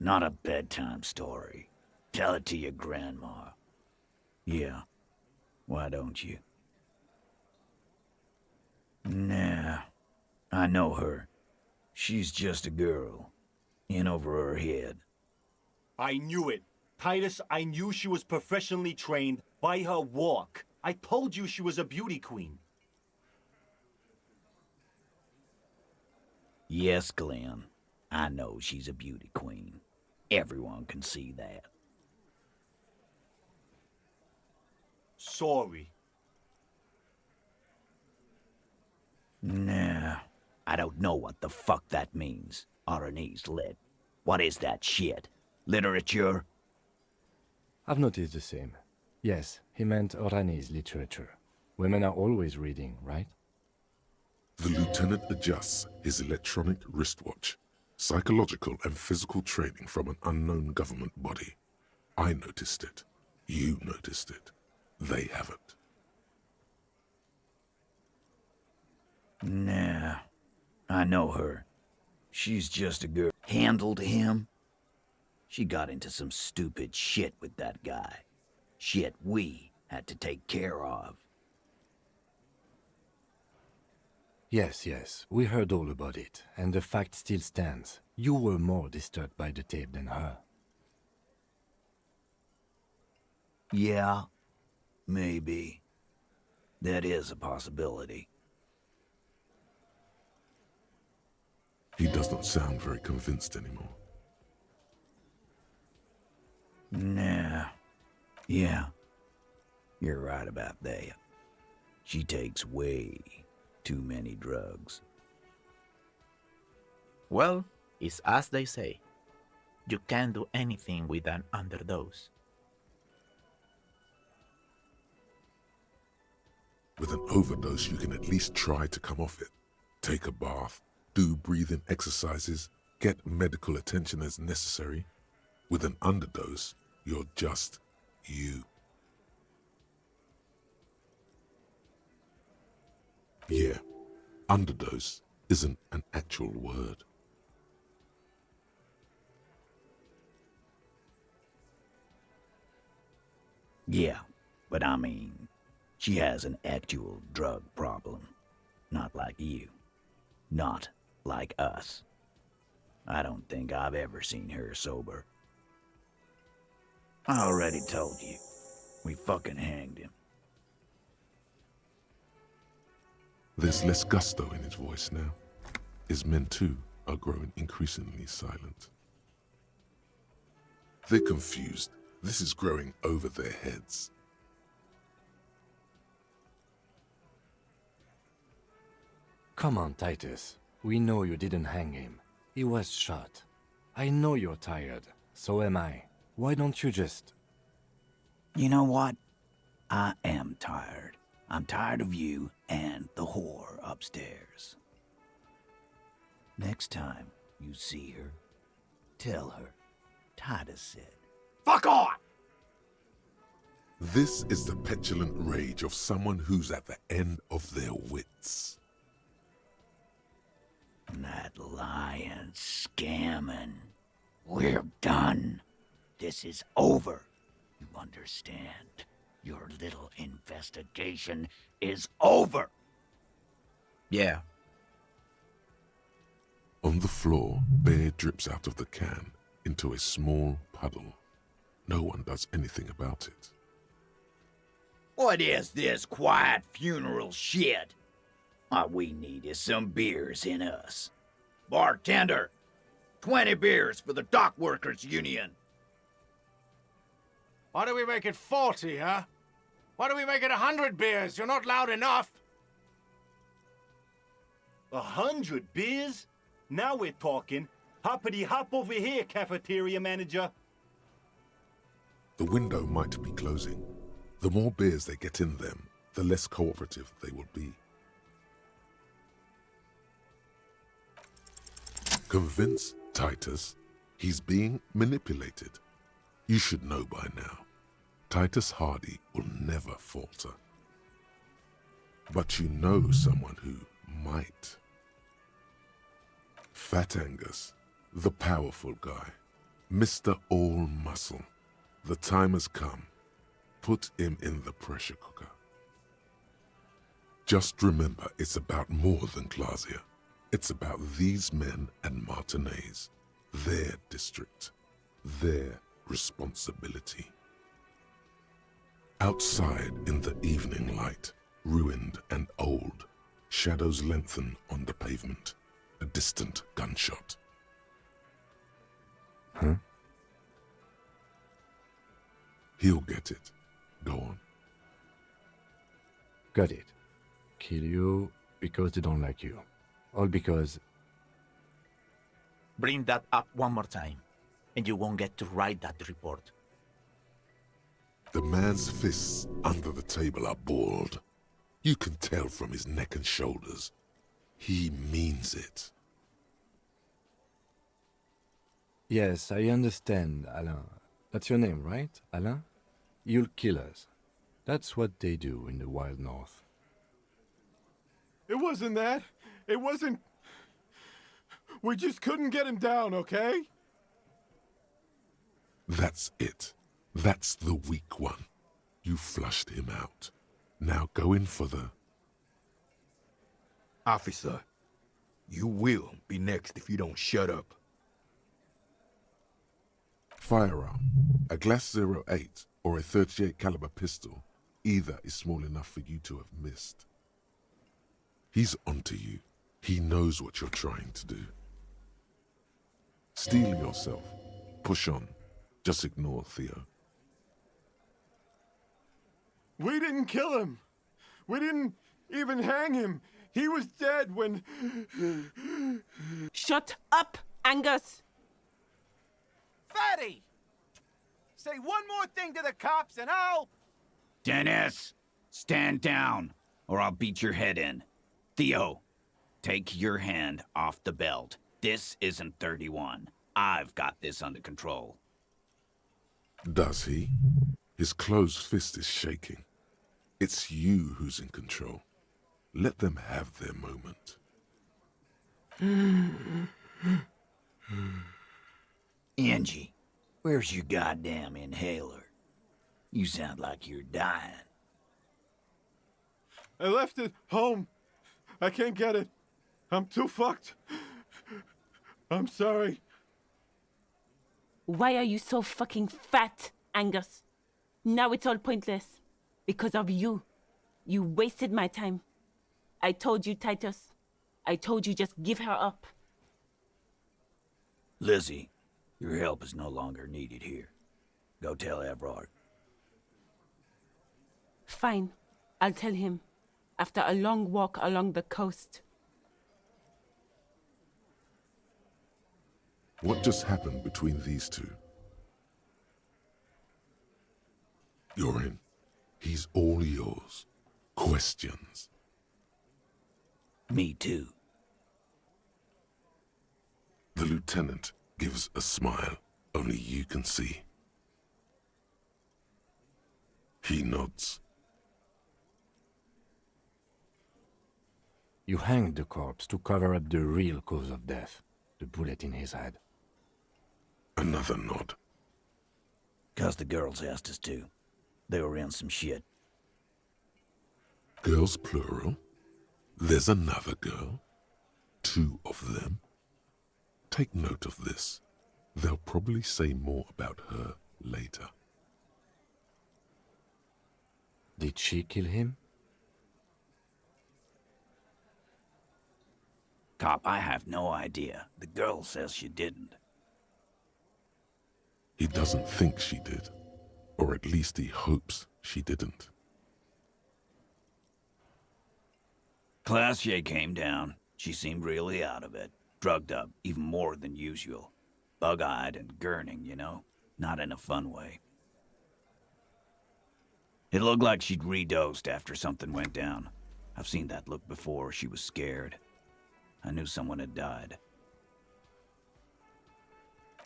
not a bedtime story. Tell it to your grandma. Yeah, why don't you? Nah, I know her. She's just a girl. In over her head. I knew it. Titus, I knew she was professionally trained by her walk. I told you she was a beauty queen. Yes, Glenn. I know she's a beauty queen. Everyone can see that. Sorry. Nah, I don't know what the fuck that means. Aranese lit. What is that shit? Literature? I've noticed the same. Yes, he meant Oranese literature. Women are always reading, right? The lieutenant adjusts his electronic wristwatch. Psychological and physical training from an unknown government body. I noticed it. You noticed it. They haven't. Nah, I know her. She's just a girl. Handled him? She got into some stupid shit with that guy. Shit we had to take care of. Yes, we heard all about it, and the fact still stands. You were more disturbed by the tape than her. Yeah, maybe. That is a possibility. He does not sound very convinced anymore. Nah. Yeah. You're right about that. She takes way too many drugs. Well, it's as they say. You can't do anything with an underdose. With an overdose, you can at least try to come off it. Take a bath, do breathing exercises, get medical attention as necessary. With an underdose, you're just you. Yeah, underdose isn't an actual word. Yeah, but I mean, she has an actual drug problem. Not like you. Not like us. I don't think I've ever seen her sober. I already told you. We fucking hanged him. There's less gusto in his voice now. His men too are growing increasingly silent. They're confused. This is growing over their heads. Come on, Titus. We know you didn't hang him. He was shot. I know you're tired. So am I. Why don't you just... You know what? I am tired. I'm tired of you and the whore upstairs. Next time you see her, tell her Titus said, "Fuck off!" This is the petulant rage of someone who's at the end of their wits. That lying, scamming. We're done. This is over. You understand? Your little investigation is over. Yeah. On the floor, beer drips out of the can into a small puddle. No one does anything about it. What is this quiet funeral shit? All we need is some beers in us. Bartender, 20 beers for the Dock Workers Union. Why do we make it 40, huh? Why do we make it 100 beers? You're not loud enough. 100 beers? Now we're talking. Hoppity hop over here, cafeteria manager. The window might be closing. The more beers they get in them, the less cooperative they will be. Convince Titus he's being manipulated. You should know by now. Titus Hardy will never falter. But you know someone who might. Fat Angus, the powerful guy, Mr. All Muscle. The time has come. Put him in the pressure cooker. Just remember, it's about more than Klaasje. It's about these men and Martinez, their district, their responsibility. Outside in the evening light, ruined and old, shadows lengthen on the pavement. A distant gunshot. Huh? He'll get it. Go on. Got it. Kill you because they don't like you. All because... Bring that up one more time, and you won't get to write that report. The man's fists under the table are balled. You can tell from his neck and shoulders. He means it. Yes, I understand, Alain. That's your name, right, Alain? You'll kill us. That's what they do in the wild north. It wasn't that. It wasn't... We just couldn't get him down, okay? That's it. That's the weak one. You flushed him out. Now go in for the... Officer, you will be next if you don't shut up. Firearm. A Glass 08 or a 38 caliber pistol. Either is small enough for you to have missed. He's onto you. He knows what you're trying to do. Steel yourself. Push on. Just ignore Theo. We didn't kill him. We didn't even hang him. He was dead when... Shut up, Angus! Fatty! Say one more thing to the cops and I'll... Dennis, stand down, or I'll beat your head in. Theo, take your hand off the belt. This isn't 31. I've got this under control. Does he? His closed fist is shaking. It's you who's in control. Let them have their moment. Angie, where's your goddamn inhaler? You sound like you're dying. I left it home. I can't get it. I'm too fucked. I'm sorry. Why are you so fucking fat, Angus? Now it's all pointless. Because of you. You wasted my time. I told you, Titus. I told you just give her up. Lizzie, your help is no longer needed here. Go tell Everard. Fine. I'll tell him. After a long walk along the coast. What just happened between these two? You're in. He's all yours. Questions? Me too. The lieutenant gives a smile only you can see. He nods. You hanged the corpse to cover up the real cause of death, the bullet in his head. Another nod. 'Cause the girls asked us to. They were in some shit. Girls plural? There's another girl? 2 of them? Take note of this. They'll probably say more about her later. Did she kill him? Cop, I have no idea. The girl says she didn't. He doesn't think she did. Or at least he hopes she didn't. Klaasje came down. She seemed really out of it. Drugged up, even more than usual. Bug-eyed and gurning, you know? Not in a fun way. It looked like she'd redosed after something went down. I've seen that look before. She was scared. I knew someone had died.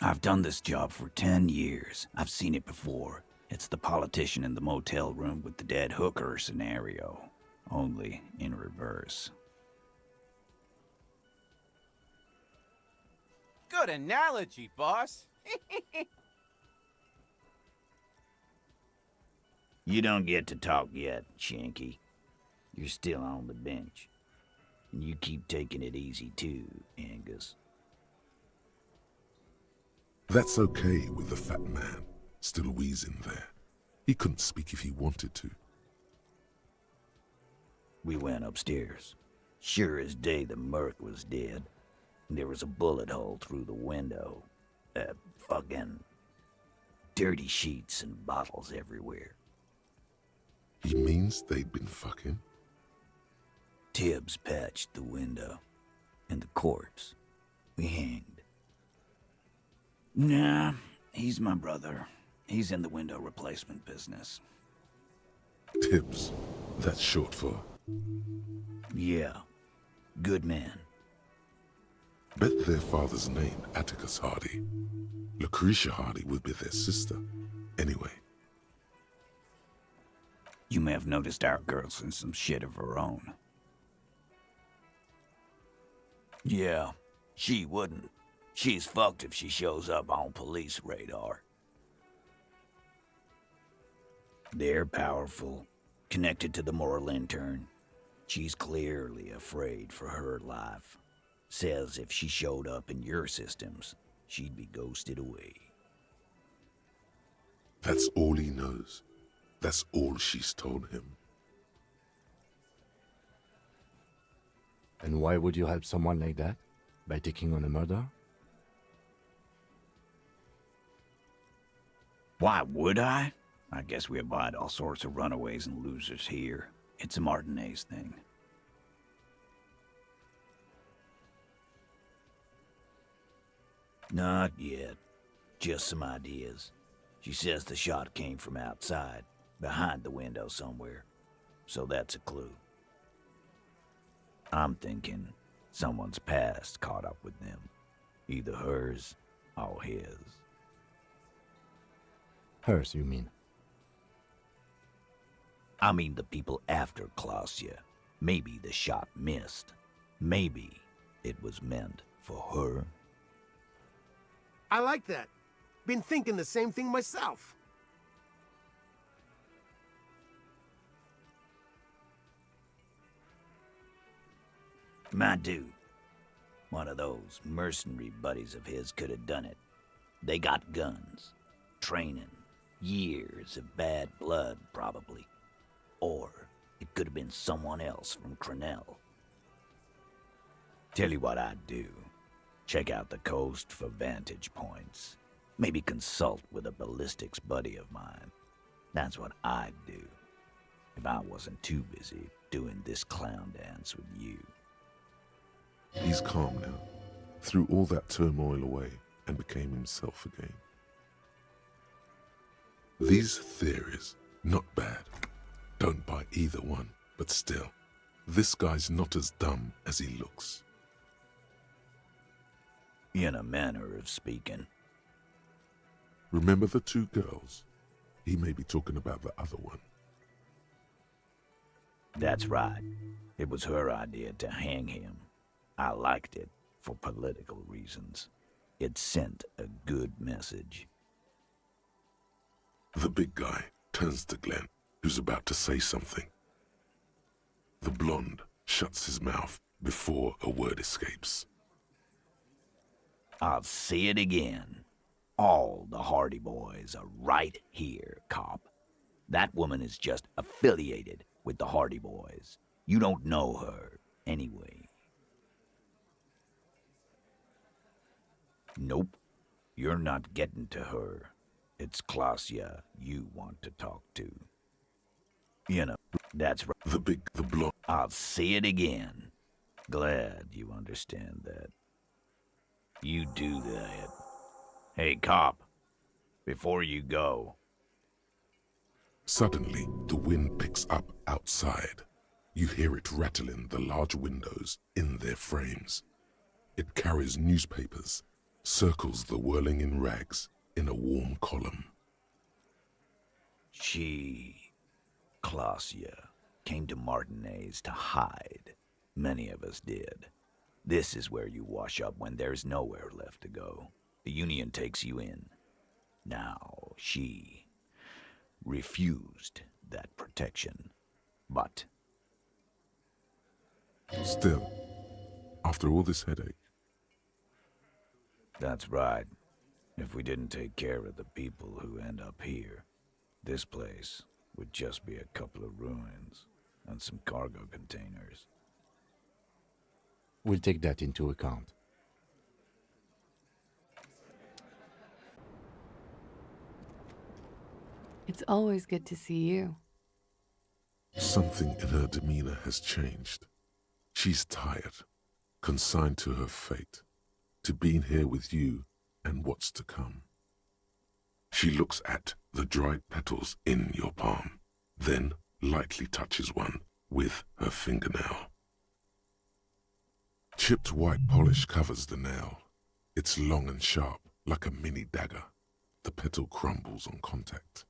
I've done this job for 10 years. I've seen it before. It's the politician in the motel room with the dead hooker scenario. Only in reverse. Good analogy, boss. You don't get to talk yet, Shanky. You're still on the bench. And you keep taking it easy too, Angus. That's okay with the fat man, still wheezing there. He couldn't speak if he wanted to. We went upstairs. Sure as day the Merc was dead. There was a bullet hole through the window. Fucking dirty sheets and bottles everywhere. He means they'd been fucking? Tibbs patched the window. And the corpse. We hanged. Nah, he's my brother. He's in the window replacement business. Tibbs. That's short for? Yeah. Good man. Bet their father's name, Atticus Hardy. Lucretia Hardy would be their sister. Anyway. You may have noticed our girl's in some shit of her own. Yeah, she wouldn't. She's fucked if she shows up on police radar. They're powerful, connected to the moral intern. She's clearly afraid for her life. Says if she showed up in your systems, she'd be ghosted away. That's all he knows. That's all she's told him. And why would you help someone like that? By taking on a murder? Why would I? I guess we abide all sorts of runaways and losers here. It's a Martinez thing. Not yet. Just some ideas. She says the shot came from outside, behind the window somewhere. So that's a clue. I'm thinking someone's past caught up with them. Either hers or his. Hers, you mean? I mean the people after Klaasje. Maybe the shot missed. Maybe it was meant for her. I like that. Been thinking the same thing myself. My dude. One of those mercenary buddies of his could have done it. They got guns, training, years of bad blood, probably. Or it could have been someone else from Crenell. Tell you what I'd do. Check out the coast for vantage points. Maybe consult with a ballistics buddy of mine. That's what I'd do if I wasn't too busy doing this clown dance with you. He's calm now, threw all that turmoil away and became himself again. These theories, not bad. Don't buy either one, but still, this guy's not as dumb as he looks. In a manner of speaking. Remember the two girls? He may be talking about the other one. That's right. It was her idea to hang him. I liked it for political reasons. It sent a good message. The big guy turns to Glenn, who's about to say something. The blonde shuts his mouth before a word escapes. I'll say it again. All the Hardy boys are right here, cop. That woman is just affiliated with the Hardy boys. You don't know her, anyway. Nope. You're not getting to her. It's Klaasje you want to talk to. You know, that's right. The blonde. I'll say it again. Glad you understand that. You do that. Hey, cop. Before you go. Suddenly, the wind picks up outside. You hear it rattling the large windows in their frames. It carries newspapers, circles the whirling in rags in a warm column. Klaasje, came to Martinez to hide. Many of us did. This is where you wash up when there's nowhere left to go. The Union takes you in. Now, she refused that protection, but... Still, after all this headache... That's right. If we didn't take care of the people who end up here, this place would just be a couple of ruins and some cargo containers. We'll take that into account. It's always good to see you. Something in her demeanor has changed. She's tired, consigned to her fate, to being here with you and what's to come. She looks at the dried petals in your palm, then lightly touches one with her fingernail. Chipped white polish covers the nail. It's long and sharp, like a mini dagger. The petal crumbles on contact.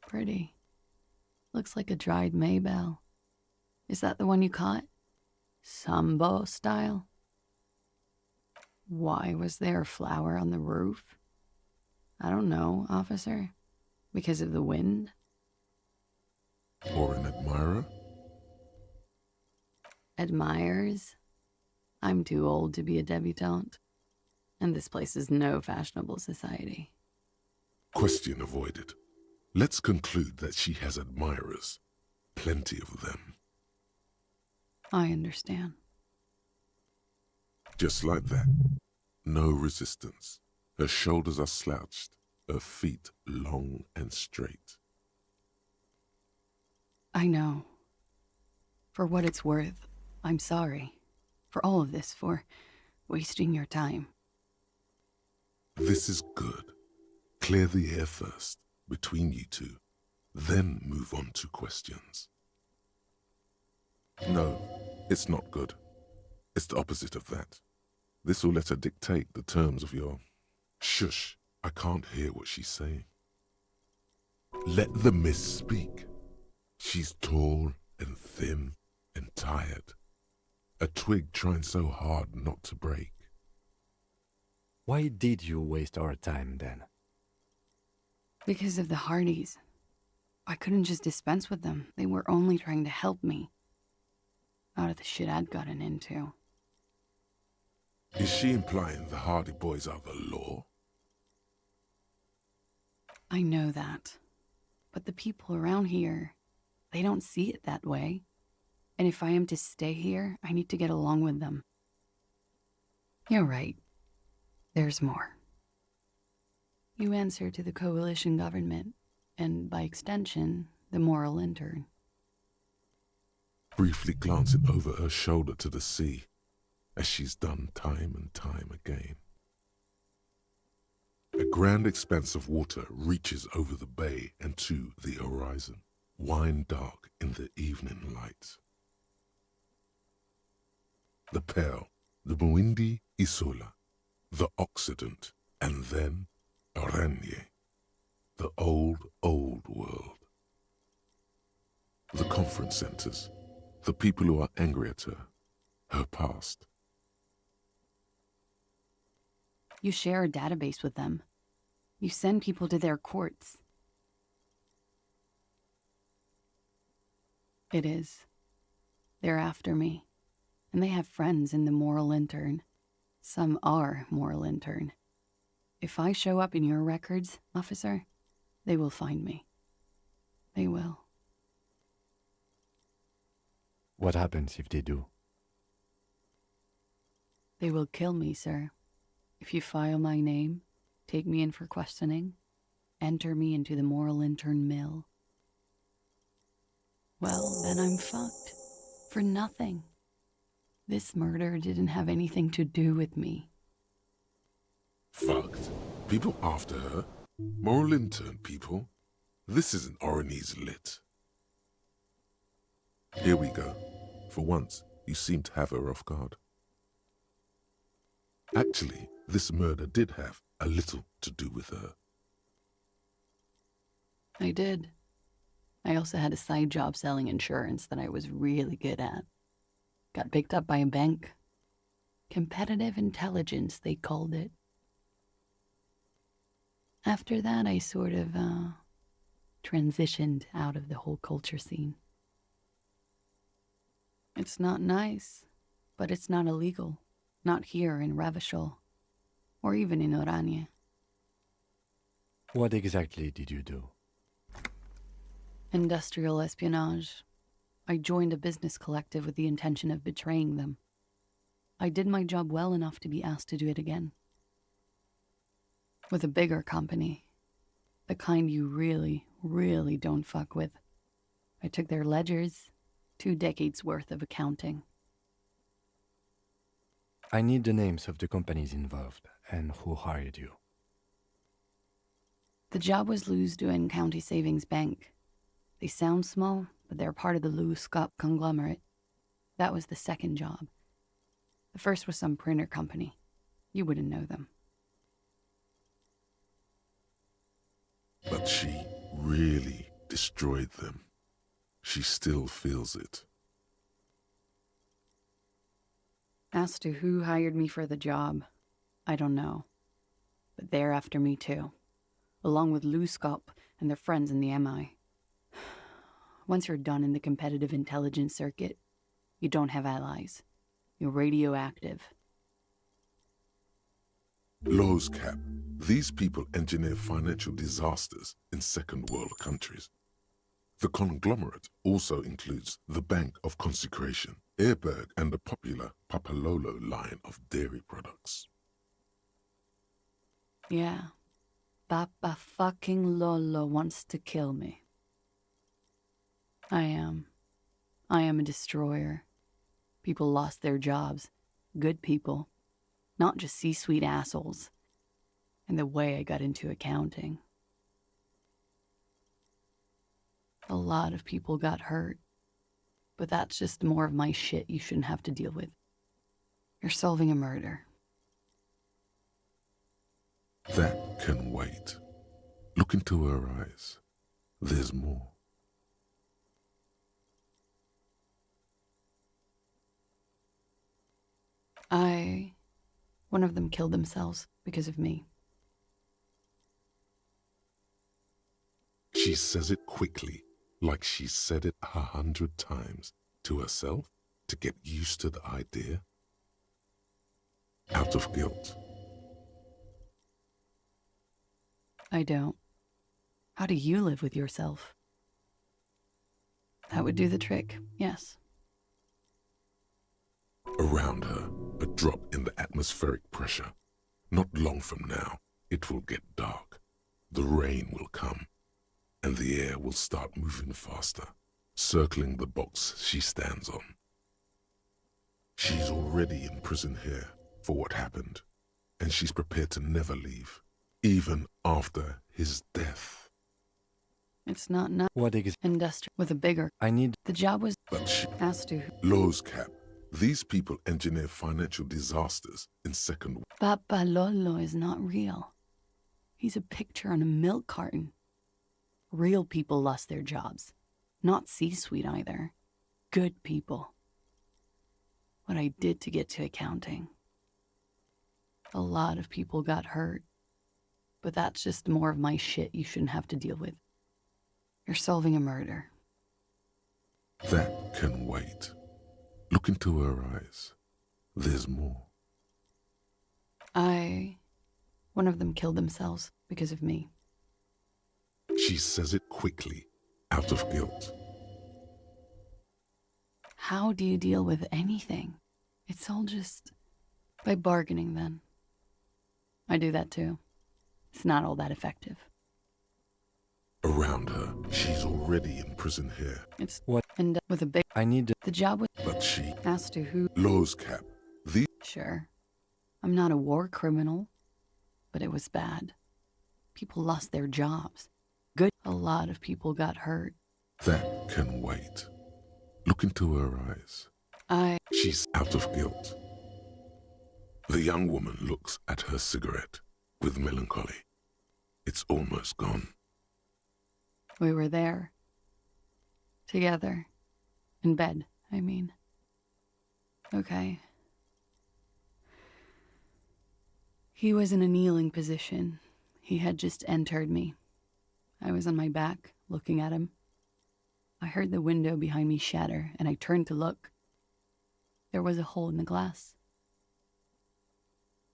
Pretty. Looks like a dried maybell. Is that the one you caught? Sambo style? Why was there a flower on the roof? I don't know, officer. Because of the wind? Or an admirer? Admirers? I'm too old to be a debutante. And this place is no fashionable society. Question avoided. Let's conclude that she has admirers. Plenty of them. I understand. Just like that. No resistance. Her shoulders are slouched. her feet long and straight. I know. For what it's worth, I'm sorry. For all of this, for wasting your time. This is good. Clear the air first, between you two, then move on to questions. No, it's not good. It's the opposite of that. This will let her dictate the terms of your... Shush, I can't hear what she's saying. Let the miss speak. She's tall and thin and tired. A twig trying so hard not to break. Why did you waste our time then? Because of the Hardies. I couldn't just dispense with them. They were only trying to help me. Out of the shit I'd gotten into. Is she implying the Hardy Boys are the law? I know that. But the people around here, they don't see it that way. And if I am to stay here, I need to get along with them. You're right. There's more. You answer to the coalition government, and by extension, the moral intern. Briefly glancing over her shoulder to the sea, as she's done time and time again. A grand expanse of water reaches over the bay and to the horizon, wine dark in the evening light. The Pearl, the Muindi Isola, the Occident, and then Oranje, the old world. The conference centers, the people who are angry at her past. You share a database with them. You send people to their courts. It is. They're after me. And they have friends in the moral intern. Some are moral intern. If I show up in your records, officer, they will find me. They will. What happens if they do? They will kill me, sir. If you file my name, take me in for questioning, enter me into the moral intern mill. Well, then I'm fucked. For nothing. This murder didn't have anything to do with me. Fucked? People after her? Moral intern people? This isn't Oranese lit. Here we go. For once, you seem to have her off guard. Actually, this murder did have a little to do with her. I did. I also had a side job selling insurance that I was really good at. Got picked up by a bank. Competitive intelligence, they called it. After that, I sort of, transitioned out of the whole culture scene. It's not nice, but it's not illegal. Not here in Ravachol, or even in Oranje. What exactly did you do? Industrial espionage. I joined a business collective with the intention of betraying them. I did my job well enough to be asked to do it again. With a bigger company. The kind you really, really don't fuck with. I took their ledgers, 2 decades worth of accounting. I need the names of the companies involved and who hired you. The job was Loosdoen County Savings Bank. They sound small, but they're part of the Looscop conglomerate. That was the second job. The first was some printer company. You wouldn't know them. But she really destroyed them. She still feels it. As to who hired me for the job, I don't know. But they're after me too, along with Looscop and their friends in the MI. Once you're done in the competitive intelligence circuit, you don't have allies. You're radioactive. Lowe's cap. These people engineer financial disasters in second world countries. The conglomerate also includes the Bank of Consecration, Airberg, and the popular Papalolo line of dairy products. Yeah, Papa fucking Lolo wants to kill me. I am a destroyer. People lost their jobs. Good people. Not just C-suite assholes. And the way I got into accounting. A lot of people got hurt. But that's just more of my shit you shouldn't have to deal with. You're solving a murder. That can wait. Look into her eyes. There's more. One of them killed themselves because of me. She says it quickly, like she said it 100 times, to herself, to get used to the idea. Out of guilt. I don't. How do you live with yourself? That would do the trick, yes. Around her, a drop in the atmospheric pressure. Not long from now, it will get dark. The rain will come, and the air will start moving faster, circling the box she stands on. She's already in prison here for what happened, and she's prepared to never leave, even after his death. It's not What is industrial with a bigger. I need. The job was But she asked to. Lowe's cap. These people engineer financial disasters in second. Papa Lolo is not real. He's a picture on a milk carton. Real people lost their jobs. Not C-suite either. Good people. What I did to get to accounting. A lot of people got hurt. But that's just more of my shit you shouldn't have to deal with. You're solving a murder. That can wait. Look into her eyes. There's more. One of them killed themselves because of me. She says it quickly, out of guilt. How do you deal with anything? It's all just by bargaining then. I do that too. It's not all that effective. Around her, she's already in prison here. It's What? And with a big. I need. The job was But she. asked to who? Lowe's cap. The. Sure. I'm not a war criminal, but it was bad. People lost their jobs. Good. A lot of people got hurt. That can wait. Look into her eyes. She's out of guilt. The young woman looks at her cigarette with melancholy. It's almost gone. We were there. Together. In bed, I mean. Okay. He was in a kneeling position. He had just entered me. I was on my back, looking at him. I heard the window behind me shatter, and I turned to look. There was a hole in the glass.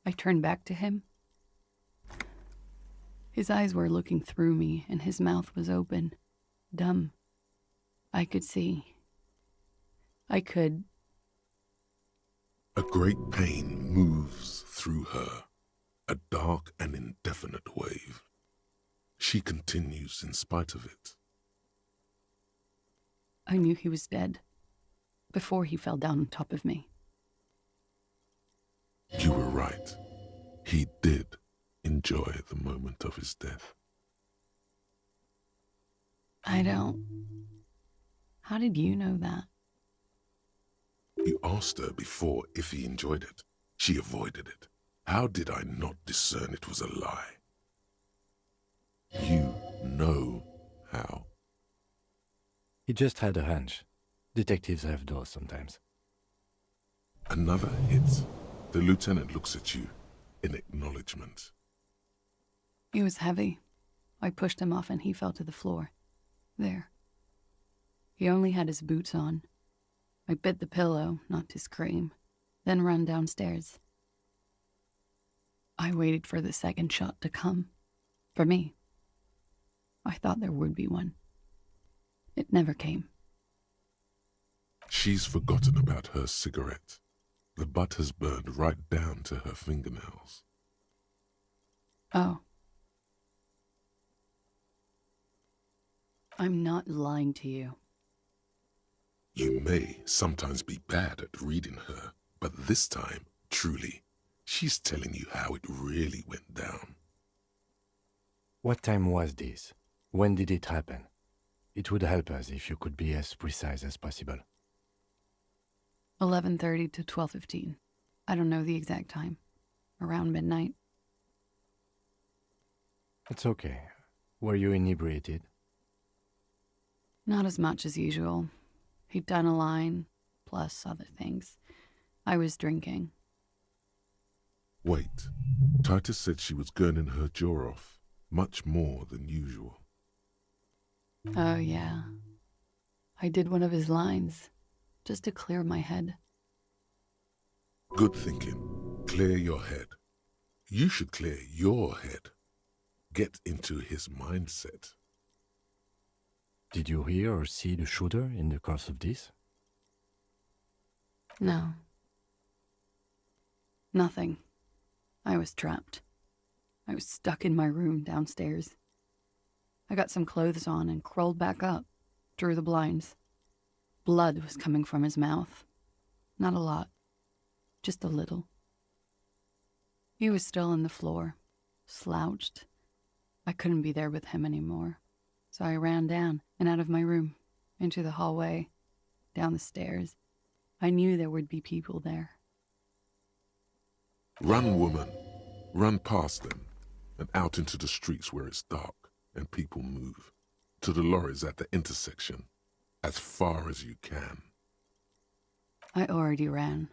I turned back to him. His eyes were looking through me, and his mouth was open. Dumb. I could see. I could. A great pain moves through her, a dark and indefinite wave. She continues in spite of it. I knew he was dead before he fell down on top of me. You were right. He did enjoy the moment of his death. I don't. How did you know that? You asked her before if he enjoyed it. She avoided it. How did I not discern it was a lie? You know how. He just had a hunch. Detectives have those sometimes. Another hit. The lieutenant looks at you in acknowledgement. He was heavy. I pushed him off and he fell to the floor. There. He only had his boots on. I bit the pillow, not to scream, then ran downstairs. I waited for the second shot to come. For me. I thought there would be one. It never came. She's forgotten about her cigarette. The butt has burned right down to her fingernails. Oh. I'm not lying to you. You may sometimes be bad at reading her, but this time, truly, she's telling you how it really went down. What time was this? When did it happen? It would help us if you could be as precise as possible. 11:30 to 12:15. I don't know the exact time. Around midnight. It's okay. Were you inebriated? Not as much as usual. He'd done a line, plus other things. I was drinking. Wait. Titus said she was gurning her jaw off, much more than usual. Oh, yeah. I did one of his lines, just to clear my head. Good thinking. Clear your head. You should clear your head. Get into his mindset. Did you hear or see the shooter in the course of this? No. Nothing. I was trapped. I was stuck in my room downstairs. I got some clothes on and crawled back up, drew the blinds. Blood was coming from his mouth. Not a lot. Just a little. He was still on the floor, slouched. I couldn't be there with him anymore, so I ran down and out of my room, into the hallway, down the stairs. I knew there would be people there. Run, woman. Run past them and out into the streets where it's dark and people move. To the lorries at the intersection, as far as you can. I already ran.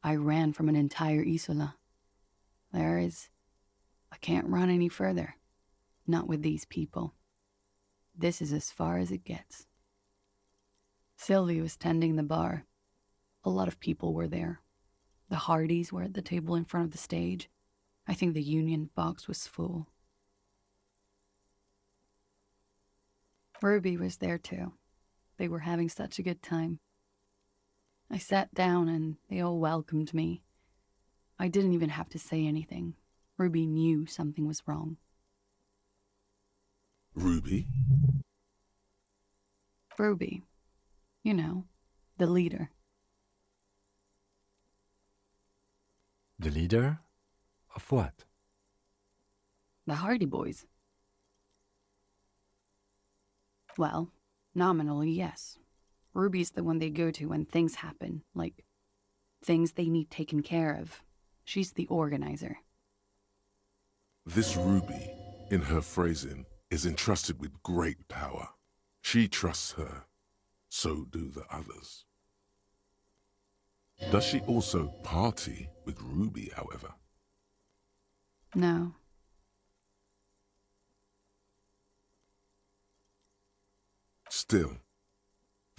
I ran from an entire Isola. I can't run any further. Not with these people. This is as far as it gets. Sylvie was tending the bar. A lot of people were there. The Hardies were at the table in front of the stage. I think the Union box was full. Ruby was there too. They were having such a good time. I sat down and they all welcomed me. I didn't even have to say anything. Ruby knew something was wrong. Ruby? Ruby. You know, the leader. The leader? Of what? The Hardy Boys. Well, nominally, yes. Ruby's the one they go to when things happen, like things they need taken care of. She's the organizer. This Ruby, in her phrasing, is entrusted with great power. She trusts her. So do the others. Does she also party with Ruby, however? No. Still,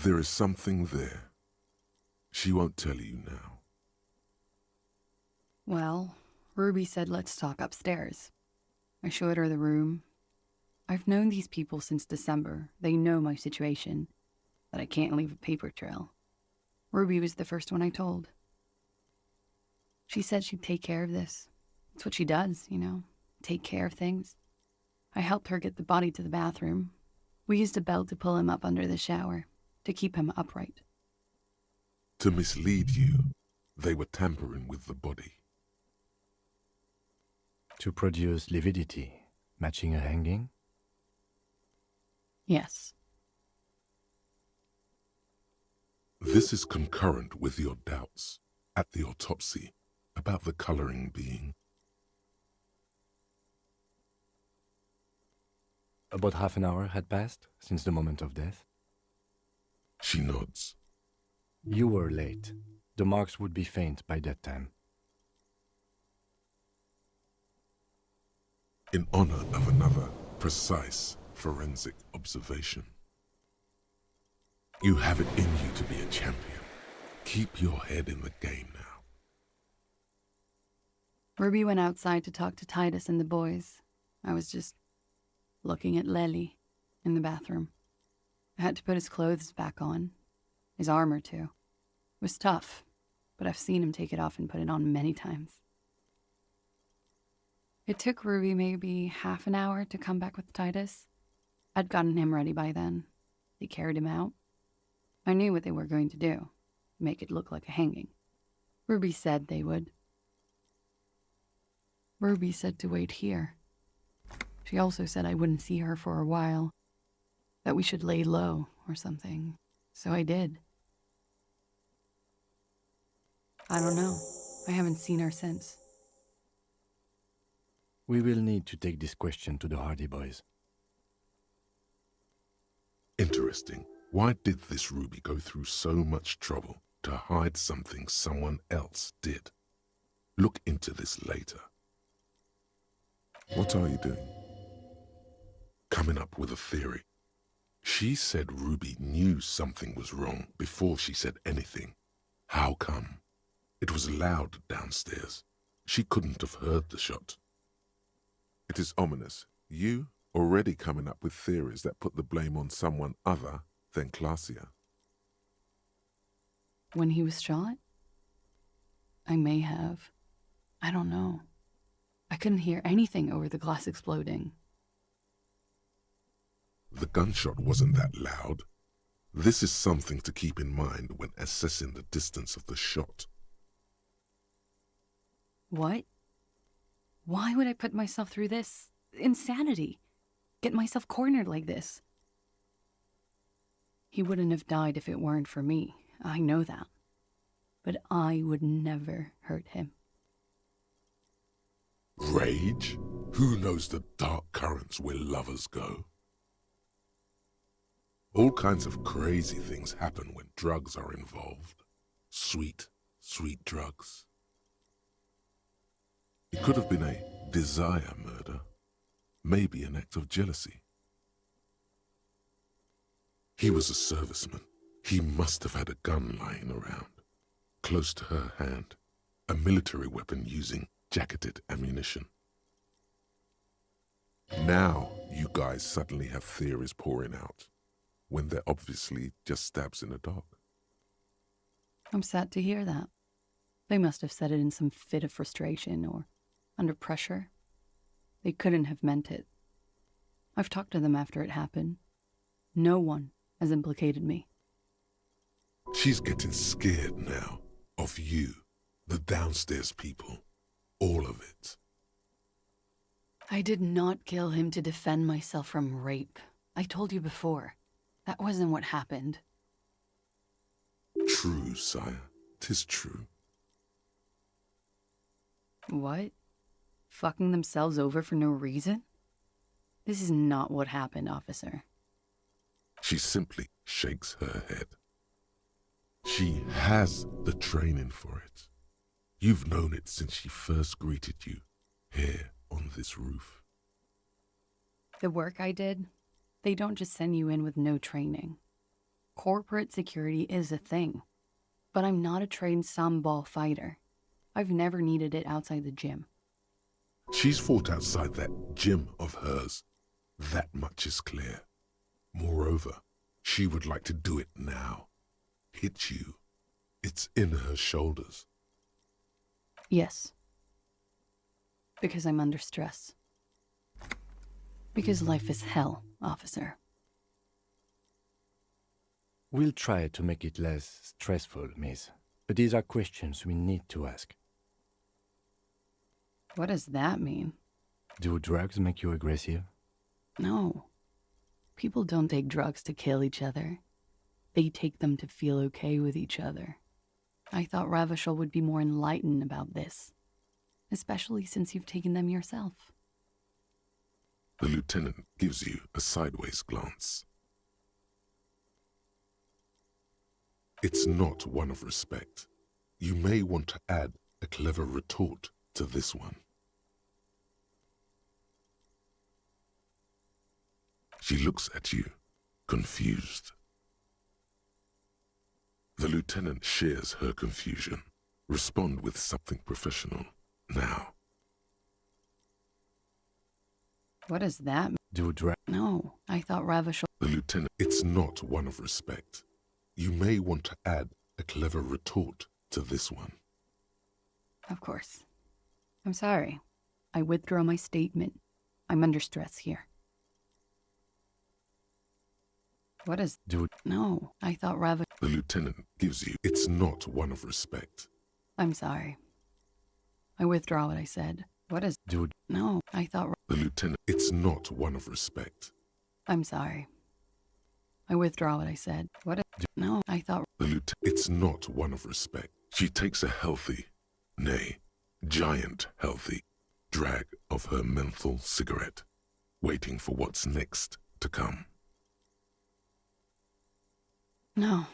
there is something there. She won't tell you now. Well, Ruby said let's talk upstairs. I showed her the room. I've known these people since December. They know my situation, that I can't leave a paper trail. Ruby was the first one I told. She said she'd take care of this. It's what she does, you know, take care of things. I helped her get the body to the bathroom. We used a belt to pull him up under the shower, to keep him upright. To mislead you, they were tampering with the body. To produce lividity, matching a hanging? Yes. This is concurrent with your doubts at the autopsy about the coloring being. About half an hour had passed since the moment of death. She nods. You were late. The marks would be faint by that time. In honor of another precise forensic observation. You have it in you to be a champion. Keep your head in the game now. Ruby went outside to talk to Titus and the boys. I was just looking at Lely in the bathroom. I had to put his clothes back on. His armor, too. It was tough, but I've seen him take it off and put it on many times. It took Ruby maybe half an hour to come back with Titus. I'd gotten him ready by then. They carried him out. I knew what they were going to do. Make it look like a hanging. Ruby said they would. Ruby said to wait here. She also said I wouldn't see her for a while. That we should lay low or something. So I did. I don't know. I haven't seen her since. We will need to take this question to the Hardy boys. Interesting. Why did this Ruby go through so much trouble to hide something someone else did? Look into this later. What are you doing? Coming up with a theory. She said Ruby knew something was wrong before she said anything. How come? It was loud downstairs. She couldn't have heard the shot. It is ominous. You already coming up with theories that put the blame on someone other than Klaasje. When he was shot? I may have. I don't know. I couldn't hear anything over the glass exploding. The gunshot wasn't that loud. This is something to keep in mind when assessing the distance of the shot. What? Why would I put myself through this? Insanity. Get myself cornered like this. He wouldn't have died if it weren't for me. I know that. But I would never hurt him. Rage? Who knows the dark currents where lovers go? All kinds of crazy things happen when drugs are involved. Sweet, sweet drugs. It could have been a desire murder. Maybe an act of jealousy. He was a serviceman. He must have had a gun lying around, close to her hand, a military weapon using jacketed ammunition. Now you guys suddenly have theories pouring out, when they're obviously just stabs in the dark. I'm sad to hear that. They must have said it in some fit of frustration or under pressure. They couldn't have meant it. I've talked to them after it happened. No one has implicated me. She's getting scared now of you, the downstairs people, all of it. I did not kill him to defend myself from rape. I told you before. That wasn't what happened. True, sire. 'Tis true. What? Fucking themselves over for no reason? This is not what happened, officer. She simply shakes her head. She has the training for it. You've known it since she first greeted you here on this roof. The work I did, they don't just send you in with no training. Corporate security is a thing, but I'm not a trained sambal fighter. I've never needed it outside the gym. She's fought outside that gym of hers. That much is clear. Moreover, she would like to do it now. Hit you. It's in her shoulders. Yes. Because I'm under stress. Because life is hell, officer. We'll try to make it less stressful, miss. But these are questions we need to ask. What does that mean? Do drugs make you aggressive? No. People don't take drugs to kill each other. They take them to feel okay with each other. I thought Ravachol would be more enlightened about this. Especially since you've taken them yourself. The lieutenant gives you a sideways glance. It's not one of respect. You may want to add a clever retort to this one. She looks at you, confused. The lieutenant shares her confusion. Respond with something professional, now. What does that mean? Do drugs? No, I thought Ravachol... The lieutenant, it's not one of respect. You may want to add a clever retort to this one. Of course. I'm sorry. I withdraw my statement. I'm under stress here. What is... Dude. No, I thought Ravi... The lieutenant gives you. It's not one of respect. I'm sorry. I withdraw what I said. What is... Dude. No, I thought... The lieutenant. It's not one of respect. I'm sorry. I withdraw what I said. What is... No, I thought... The lieutenant. It's not one of respect. She takes a healthy, nay, giant healthy, drag of her menthol cigarette, waiting for what's next to come. No.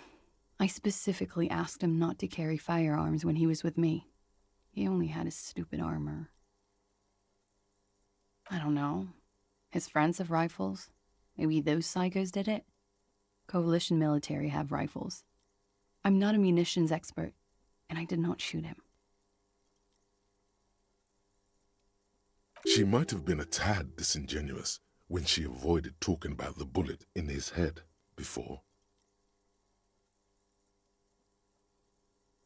I specifically asked him not to carry firearms when he was with me. He only had his stupid armor. I don't know. His friends have rifles. Maybe those psychos did it. Coalition military have rifles. I'm not a munitions expert, and I did not shoot him. She might have been a tad disingenuous when she avoided talking about the bullet in his head before.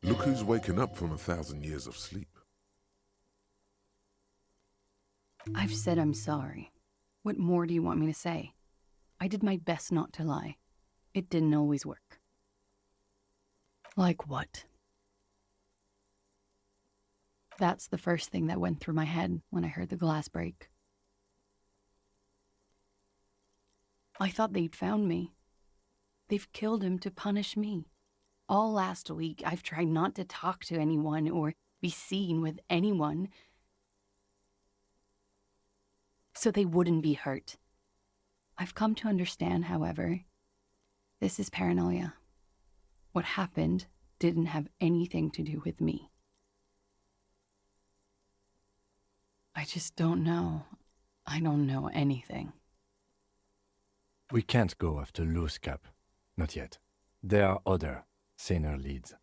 Look who's waking up from 1,000 years of sleep. I've said I'm sorry. What more do you want me to say? I did my best not to lie. It didn't always work. Like what? That's the first thing that went through my head when I heard the glass break. I thought they'd found me. They've killed him to punish me. All last week, I've tried not to talk to anyone or be seen with anyone so they wouldn't be hurt. I've come to understand, however, this is paranoia. What happened didn't have anything to do with me. I just don't know. I don't know anything. We can't go after Loose Cap. Not yet. There are other, saner leads.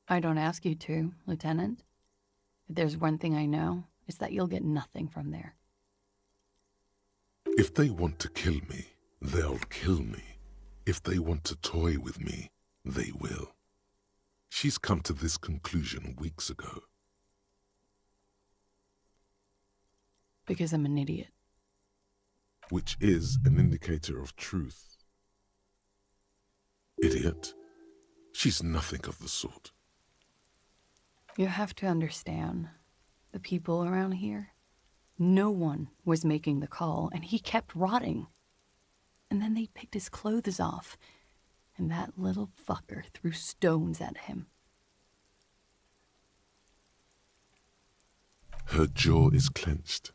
I don't ask you to, Lieutenant. If there's one thing I know, it's that you'll get nothing from there. If they want to kill me, they'll kill me. If they want to toy with me, they will. She's come to this conclusion weeks ago. Because I'm an idiot. Which is an indicator of truth. Idiot. She's nothing of the sort. You have to understand, the people around here, no one was making the call, and he kept rotting. And then they picked his clothes off, and that little fucker threw stones at him. Her jaw is clenched.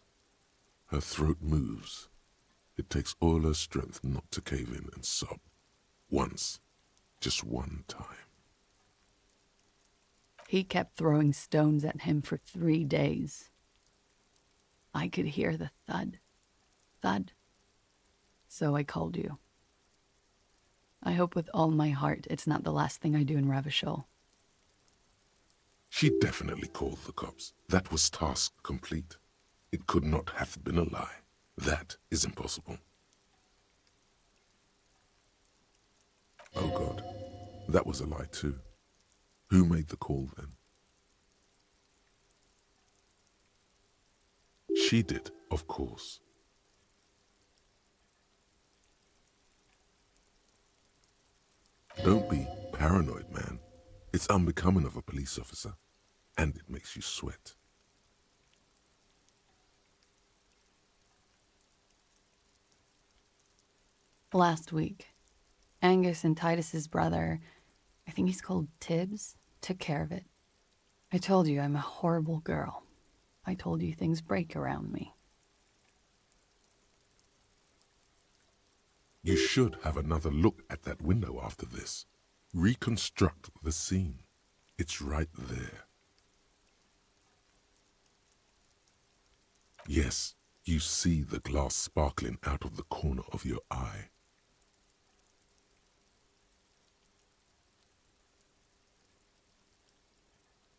Her throat moves. It takes all her strength not to cave in and sob. Once. Just one time. He kept throwing stones at him for 3 days. I could hear the thud. Thud. So I called you. I hope with all my heart it's not the last thing I do in Ravachol. She definitely called the cops. That was task complete. It could not have been a lie. That is impossible. Oh God, that was a lie too. Who made the call then? She did, of course. Don't be paranoid, man. It's unbecoming of a police officer, and it makes you sweat. Last week, Angus and Titus's brother, I think he's called Tibbs, took care of it. I told you I'm a horrible girl. I told you things break around me. You should have another look at that window after this. Reconstruct the scene. It's right there. Yes, you see the glass sparkling out of the corner of your eye.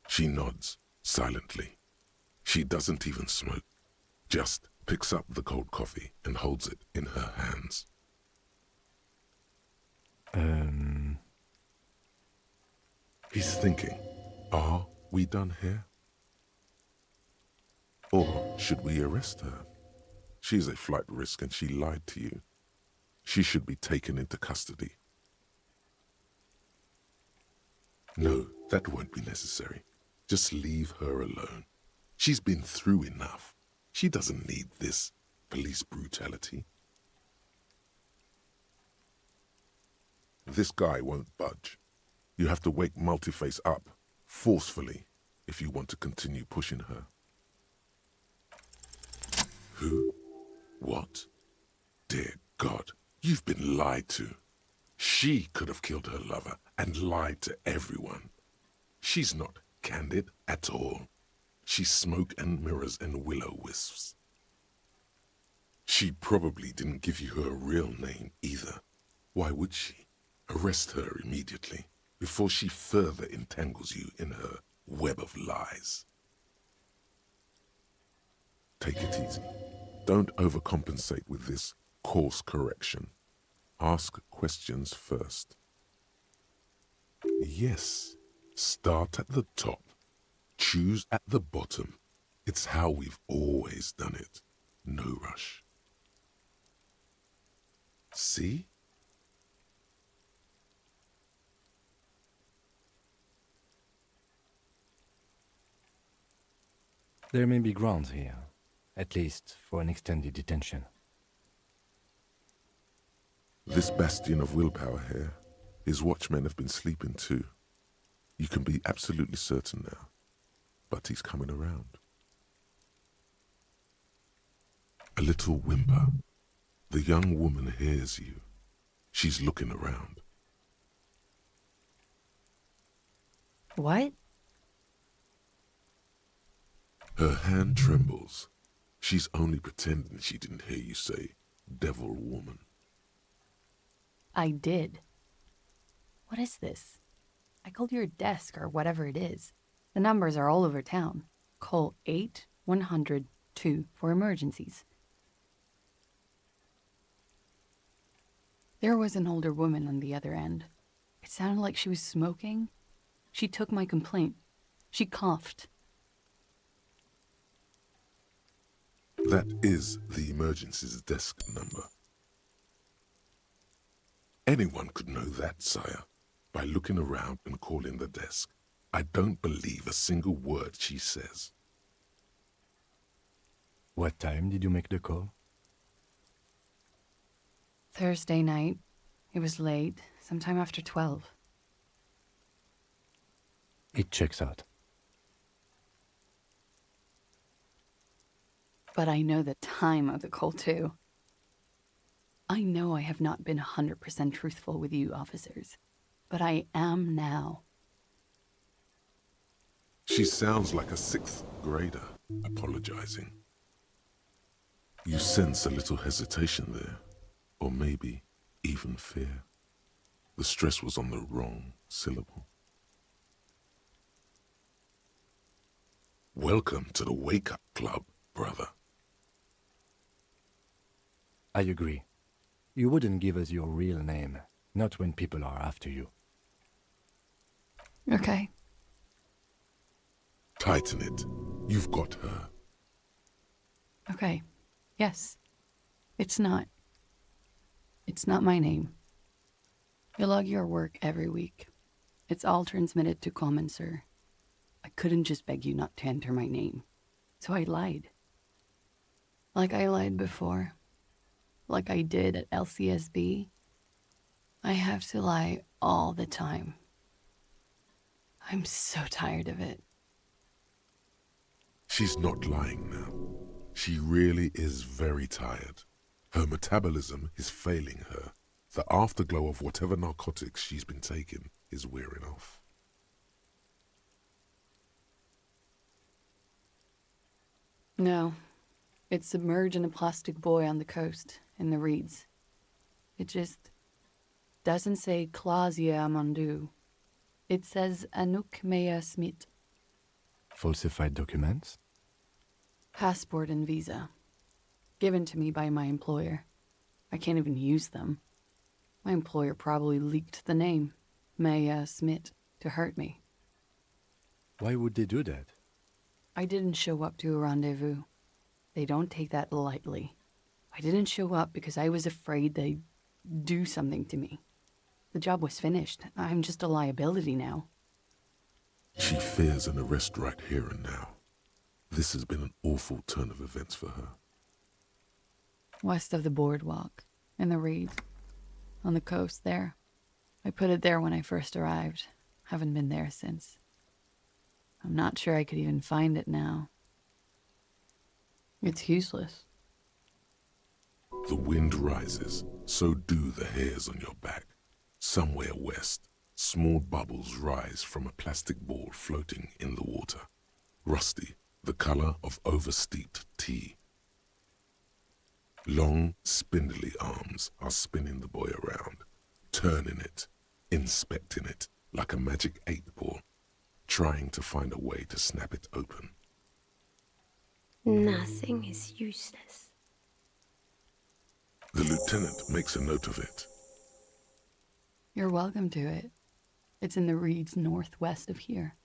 She nods, silently. She doesn't even smoke. Just picks up the cold coffee and holds it in her hands. He's thinking, are we done here? Or should we arrest her? She's a flight risk and she lied to you. She should be taken into custody. No, that won't be necessary. Just leave her alone. She's been through enough. She doesn't need this police brutality. This guy won't budge. You have to wake Multiface up, forcefully, if you want to continue pushing her. Who? What? Dear God, you've been lied to. She could have killed her lover and lied to everyone. She's not candid at all. She's smoke and mirrors and will-o-wisps. She probably didn't give you her real name either. Why would she? Arrest her immediately before she further entangles you in her web of lies. Take it easy. Don't overcompensate with this course correction. Ask questions first. Yes, start at the top. Choose at the bottom. It's how we've always done it. No rush. See? There may be grounds here, at least for an extended detention. This bastion of willpower here, his watchmen have been sleeping too. You can be absolutely certain now, but he's coming around. A little whimper. The young woman hears you. She's looking around. What? Her hand trembles. She's only pretending she didn't hear you say, devil woman. I did. What is this? I called your desk or whatever it is. The numbers are all over town. Call 8-100-2 for emergencies. There was an older woman on the other end. It sounded like she was smoking. She took my complaint. She coughed. That is the emergencies desk number. Anyone could know that, sire, by looking around and calling the desk. I don't believe a single word she says. What time did you make the call? Thursday night. It was late, sometime after 12. It checks out. But I know the time of the call, too. I know I have not been 100% truthful with you, officers, but I am now. She sounds like a 6th grader, apologizing. You sense a little hesitation there, or maybe even fear. The stress was on the wrong syllable. Welcome to the wake-up club, brother. I agree. You wouldn't give us your real name, not when people are after you. Okay. Tighten it. You've got her. Okay. Yes. It's not my name. You log your work every week. It's all transmitted to Common, sir. I couldn't just beg you not to enter my name. So I lied. Like I lied before. Like I did at LCSB. I have to lie all the time. I'm so tired of it. She's not lying now. She really is very tired. Her metabolism is failing her. The afterglow of whatever narcotics she's been taking is wearing off. No. It's submerged in a plastic buoy on the coast, in the reeds. It just doesn't say Klaasje Amandu. It says Anouk Mea Smit. Falsified documents? Passport and visa. Given to me by my employer. I can't even use them. My employer probably leaked the name, Mea Smit, to hurt me. Why would they do that? I didn't show up to a rendezvous. They don't take that lightly. I didn't show up because I was afraid they'd do something to me. The job was finished. I'm just a liability now. She fears an arrest right here and now. This has been an awful turn of events for her. West of the boardwalk, in the reeds, on the coast there. I put it there when I first arrived. Haven't been there since. I'm not sure I could even find it now. It's useless. The wind rises, so do the hairs on your back. Somewhere west, small bubbles rise from a plastic ball floating in the water. Rusty, the color of oversteeped tea. Long, spindly arms are spinning the boy around, turning it, inspecting it like a magic 8-ball, trying to find a way to snap it open. Nothing is useless. The lieutenant makes a note of it. You're welcome to it. It's in the reeds northwest of here,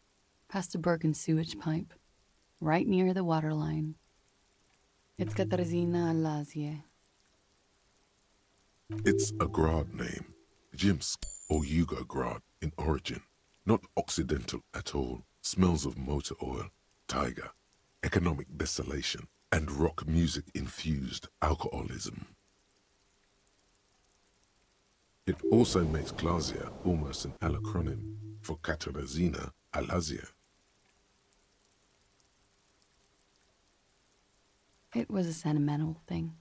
past a broken sewage pipe, right near the waterline. It's Katarzyna Lazie. It's a Grad name, Jimsk or Yugo-Grad in origin, not Occidental at all. Smells of motor oil, tiger, economic desolation, and rock music-infused alcoholism. It also makes Klaasje almost an alacronym for Katarzyna Lazie. It was a sentimental thing.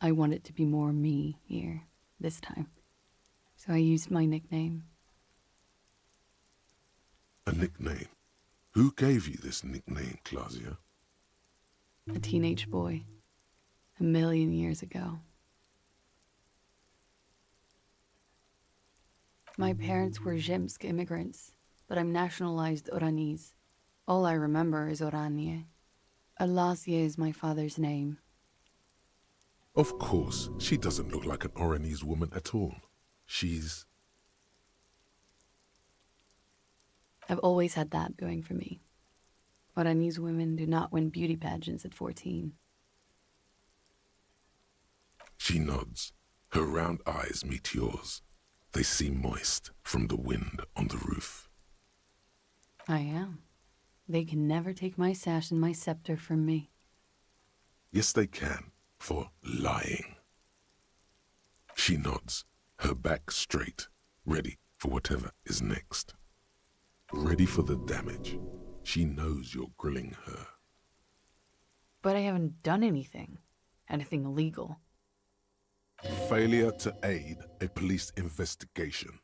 I wanted to be more me here, this time. So I used my nickname. A nickname? Who gave you this nickname, Klaasje? A teenage boy. 1,000,000 years ago. My parents were Zhimsk immigrants, but I'm nationalized Oranese. All I remember is Oranje. Lazie is my father's name. Of course, she doesn't look like an Oranese woman at all. She's... I've always had that going for me. Oranese women do not win beauty pageants at 14. She nods. Her round eyes meet yours. They seem moist from the wind on the roof. I am. They can never take my sash and my scepter from me. Yes, they can, for lying. She nods, her back straight, ready for whatever is next. Ready for the damage. She knows you're grilling her. But I haven't done anything. Anything illegal. Failure to aid a police investigation.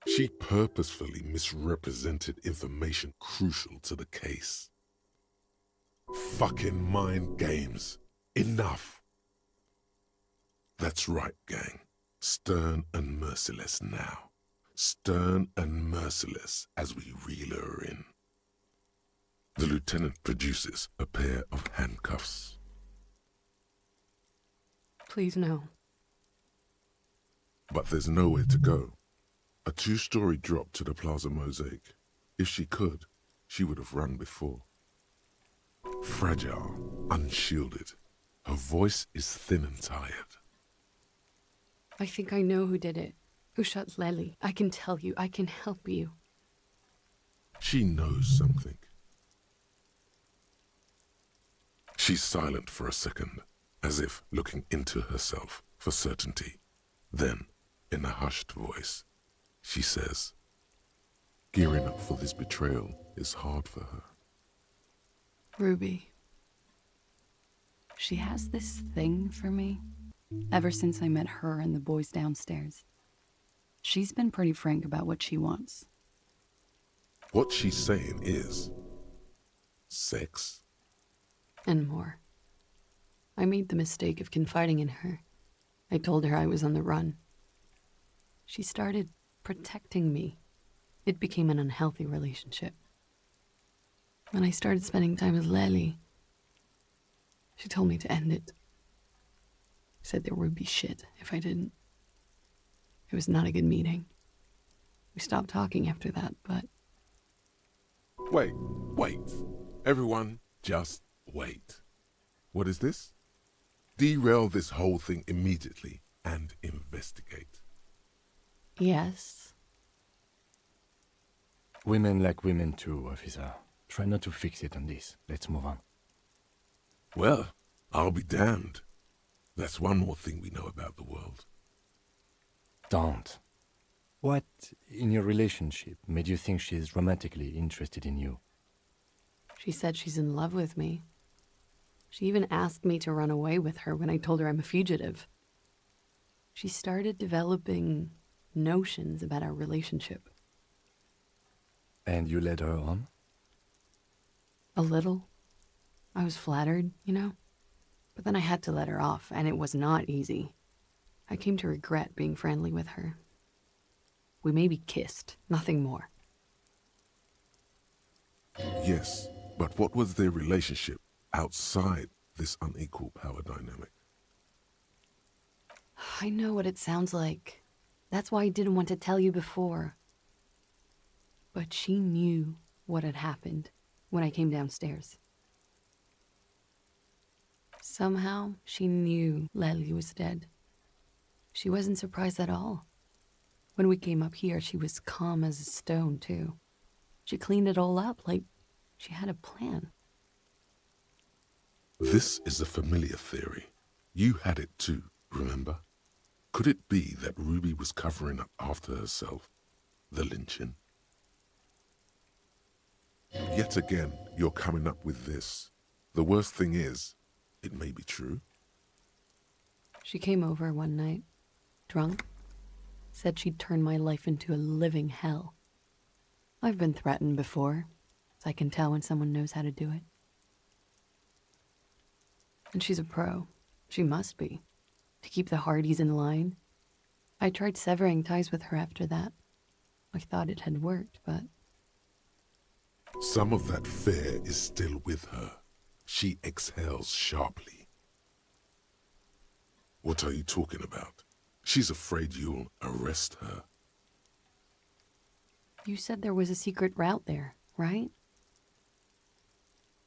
She purposefully misrepresented information crucial to the case. Fucking mind games. Enough. That's right, gang. Stern and merciless now. Stern and merciless as we reel her in. The lieutenant produces a pair of handcuffs. Please no. But there's nowhere to go. A 2-story drop to the Plaza Mosaic. If she could, she would have run before. Fragile, unshielded. Her voice is thin and tired. I think I know who did it. Who shot Lely. I can tell you. I can help you. She knows something. She's silent for a second, as if looking into herself for certainty. Then, in a hushed voice, she says, gearing up for this betrayal is hard for her. Ruby. She has this thing for me. Ever since I met her and the boys downstairs. She's been pretty frank about what she wants. What she's saying is... sex. And more. I made the mistake of confiding in her. I told her I was on the run. She started protecting me. It became an unhealthy relationship. When I started spending time with Lely, she told me to end it. Said there would be shit if I didn't. It was not a good meeting. We stopped talking after that, but... Wait. Everyone, just wait. What is this? Derail this whole thing immediately and investigate. Yes. Women like women too, officer. Try not to fixate on this. Let's move on. Well, I'll be damned. That's one more thing we know about the world. Don't. What, in your relationship, made you think she's romantically interested in you? She said she's in love with me. She even asked me to run away with her when I told her I'm a fugitive. She started developing notions about our relationship. And you led her on? A little. I was flattered, you know? But then I had to let her off, and it was not easy. I came to regret being friendly with her. We maybe kissed, nothing more. Yes, but what was their relationship outside this unequal power dynamic? I know what it sounds like. That's why I didn't want to tell you before. But she knew what had happened when I came downstairs. Somehow, she knew Lely was dead. She wasn't surprised at all. When we came up here, she was calm as a stone, too. She cleaned it all up like she had a plan. This is a familiar theory. You had it too, remember? Could it be that Ruby was covering up after herself? The lynching? Yet again, you're coming up with this. The worst thing is, it may be true. She came over one night, drunk, said she'd turn my life into a living hell. I've been threatened before, so I can tell when someone knows how to do it. And she's a pro. She must be. To keep the Hardies in line. I tried severing ties with her after that. I thought it had worked, but... Some of that fear is still with her. She exhales sharply. What are you talking about? She's afraid you'll arrest her. You said there was a secret route there, right?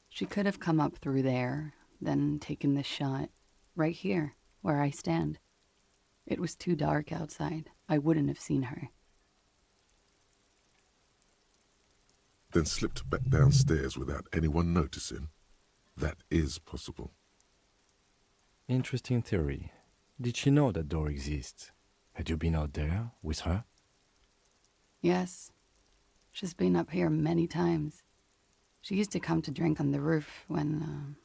She could have come up through there, then taken this shot, right here, where I stand. It was too dark outside. I wouldn't have seen her. Then slipped back downstairs without anyone noticing. That is possible. Interesting theory. Did she know that door exists? Had you been out there with her? Yes. She's been up here many times. She used to come to drink on the roof when,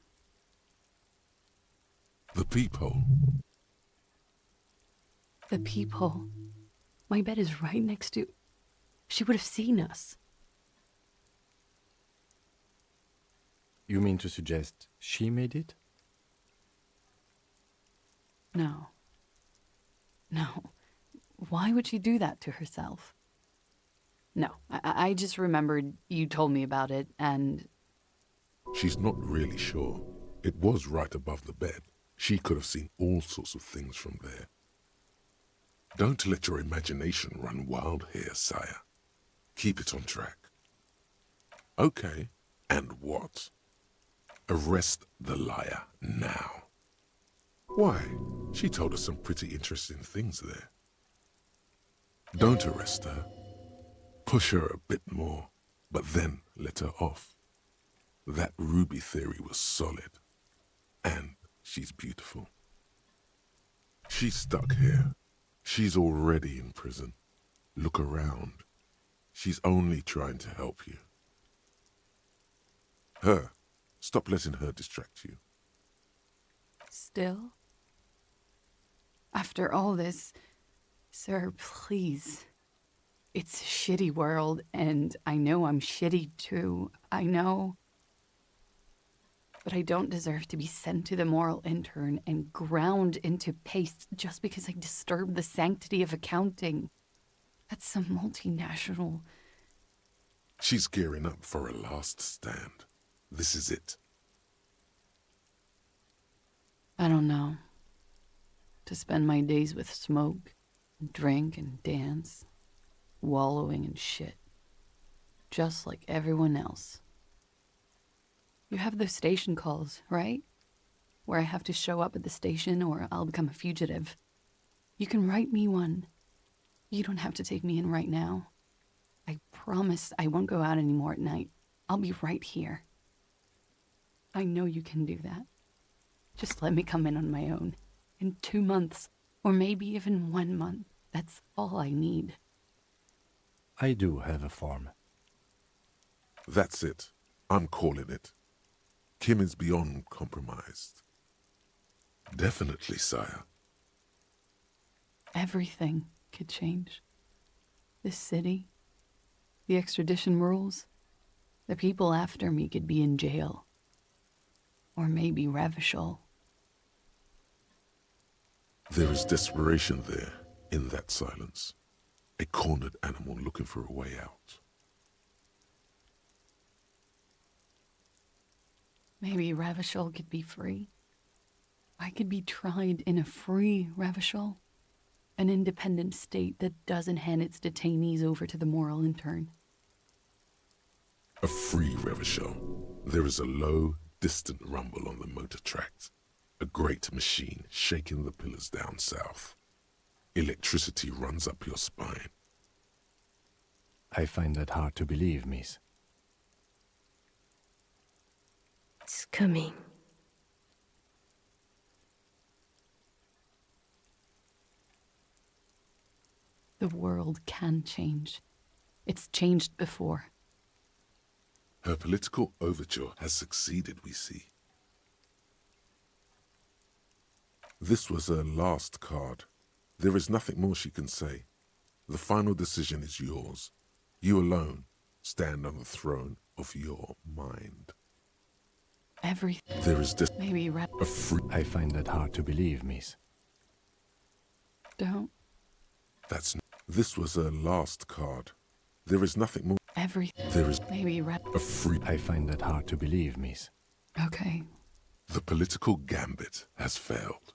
The peephole. The peephole. My bed is right next to... She would have seen us. You mean to suggest she made it? No. No. Why would she do that to herself? No, I just remembered you told me about it, and... She's not really sure. It was right above the bed. She could have seen all sorts of things from there. Don't let your imagination run wild here, sire. Keep it on track. Okay, and what? Arrest the liar now. Why? She told us some pretty interesting things there. Don't arrest her. Push her a bit more, but then let her off. That Ruby theory was solid. And she's beautiful. She's stuck here. She's already in prison. Look around. She's only trying to help you. Her. Stop letting her distract you. Still? After all this, sir, please. It's a shitty world, and I know I'm shitty too. I know. But I don't deserve to be sent to the moral intern and ground into paste just because I disturbed the sanctity of accounting. That's some multinational... She's gearing up for a last stand. This is it. I don't know. To spend my days with smoke, and drink and dance, wallowing in shit. Just like everyone else. You have those station calls, right? where I have to show up at the station or I'll become a fugitive. You can write me one. You don't have to take me in right now. I promise I won't go out anymore at night. I'll be right here. I know you can do that. Just let me come in on my own. In 2 months, or maybe even 1 month. That's all I need. I do have a form. That's it. I'm calling it. Kim is beyond compromised. Definitely, sire. Everything could change. This city, the extradition rules, the people after me could be in jail. Or maybe Revachol. There is desperation there, in that silence. A cornered animal looking for a way out. Maybe Revachol could be free. I could be tried in a free Revachol. An independent state that doesn't hand its detainees over to the moral intern. A free Revachol. There is a low, distant rumble on the motor tracks. A great machine shaking the pillars down south. Electricity runs up your spine. I find that hard to believe, miss. It's coming. The world can change. It's changed before. Her political overture has succeeded, we see. This was her last card. There is nothing more she can say. The final decision is yours. You alone stand on the throne of your mind. Everything. There is maybe a free. I find that hard to believe, miss. Don't. This was her last card. There is nothing more. Everything. There is maybe a free. I find that hard to believe, miss. Okay. The political gambit has failed.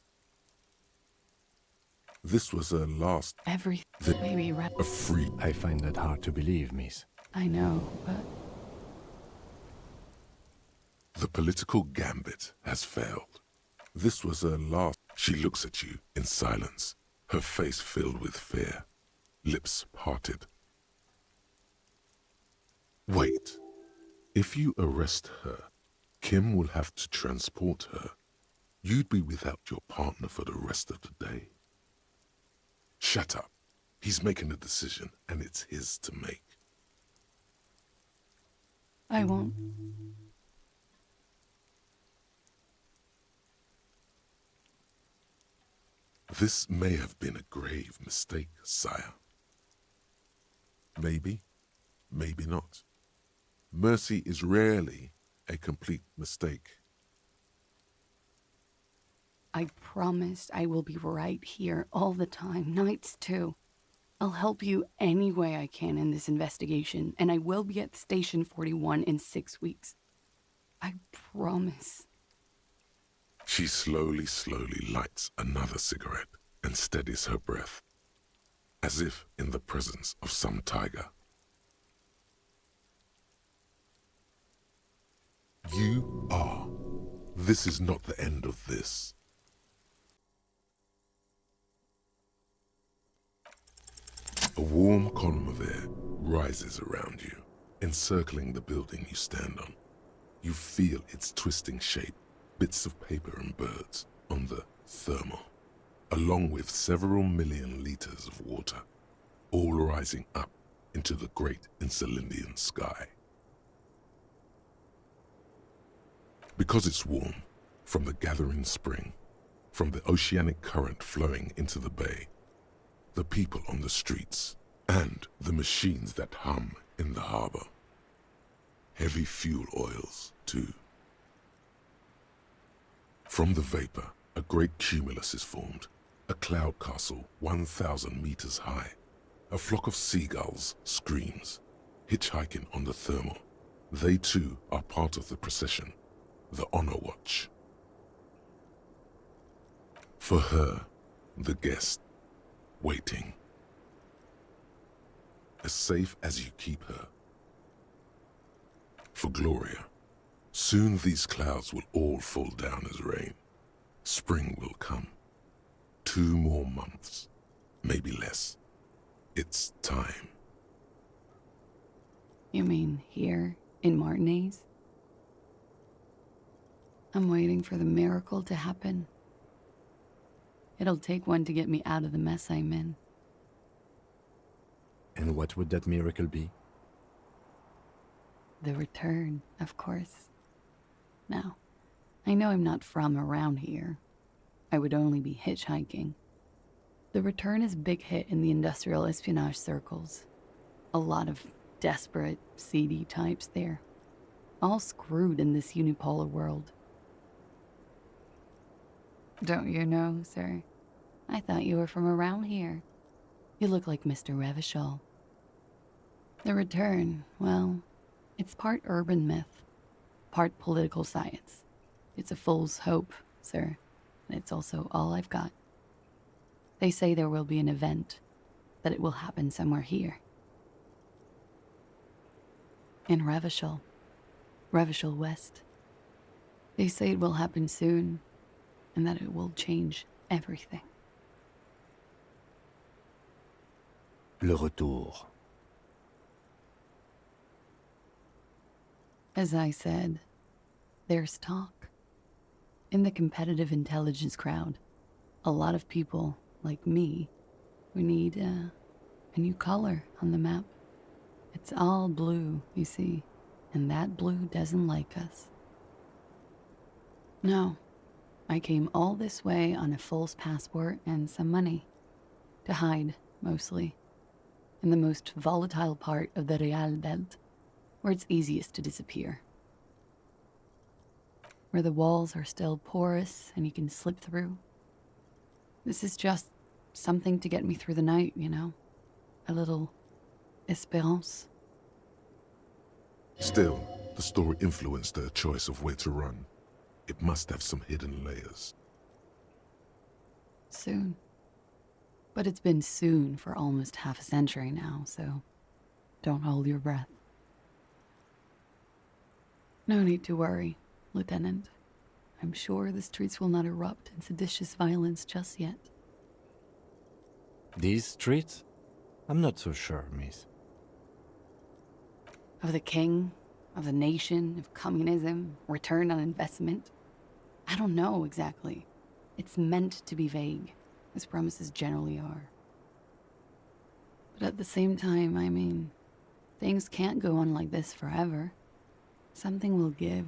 This was her last. Everything. Maybe a free. I find that hard to believe, miss. I know, but the political gambit has failed. This was her last. She looks at you in silence, her face filled with fear, lips parted. Wait. If you arrest her, Kim will have to transport her. You'd be without your partner for the rest of the day. Shut up. He's making a decision, and it's his to make. I won't. This may have been a grave mistake, sire. Maybe, maybe not. Mercy is rarely a complete mistake. I promise I will be right here all the time, nights too. I'll help you any way I can in this investigation, and I will be at Station 41 in 6 weeks. I promise. She slowly lights another cigarette and steadies her breath, as if in the presence of some tiger. You are. This is not the end of this. A warm column of air rises around you, encircling the building you stand on. You feel its twisting shape, bits of paper and birds on the thermal, along with several million liters of water, all rising up into the great Insulindian sky. Because it's warm, from the gathering spring, from the oceanic current flowing into the bay, the people on the streets, and the machines that hum in the harbor. Heavy fuel oils, too. From the vapor, a great cumulus is formed, a cloud castle 1,000 meters high. A flock of seagulls screams, hitchhiking on the thermal. They too are part of the procession, the Honor Watch. For her, the guest, waiting. As safe as you keep her. For Gloria, soon these clouds will all fall down as rain. Spring will come. 2 more months, maybe less. It's time. You mean here in Martinez? I'm waiting for the miracle to happen. It'll take one to get me out of the mess I'm in. And what would that miracle be? The return, of course. Now, I know I'm not from around here. I would only be hitchhiking. The return is a big hit in the industrial espionage circles. A lot of desperate, seedy types there. All screwed in this unipolar world. Don't you know, sir? I thought you were from around here. You look like Mr. Revachol. The return, well, it's part urban myth, part political science. It's a fool's hope, sir, and it's also all I've got. They say there will be an event, that it will happen somewhere here. In Revachol West. They say it will happen soon, and that it will change everything. Le Retour. As I said, there's talk. In the competitive intelligence crowd, a lot of people, like me, who need a new color on the map. It's all blue, you see, and that blue doesn't like us. No, I came all this way on a false passport and some money. To hide, mostly. In the most volatile part of the Real Belt, where it's easiest to disappear. Where the walls are still porous and you can slip through. This is just something to get me through the night, you know? A little espérance. Still, the story influenced her choice of where to run. It must have some hidden layers. Soon. But it's been soon for almost half a century now, so don't hold your breath. No need to worry, Lieutenant. I'm sure the streets will not erupt in seditious violence just yet. These streets? I'm not so sure, miss. Of the king, of the nation, of communism, return on investment? I don't know exactly. It's meant to be vague, as promises generally are. But at the same time, I mean, things can't go on like this forever. Something will give.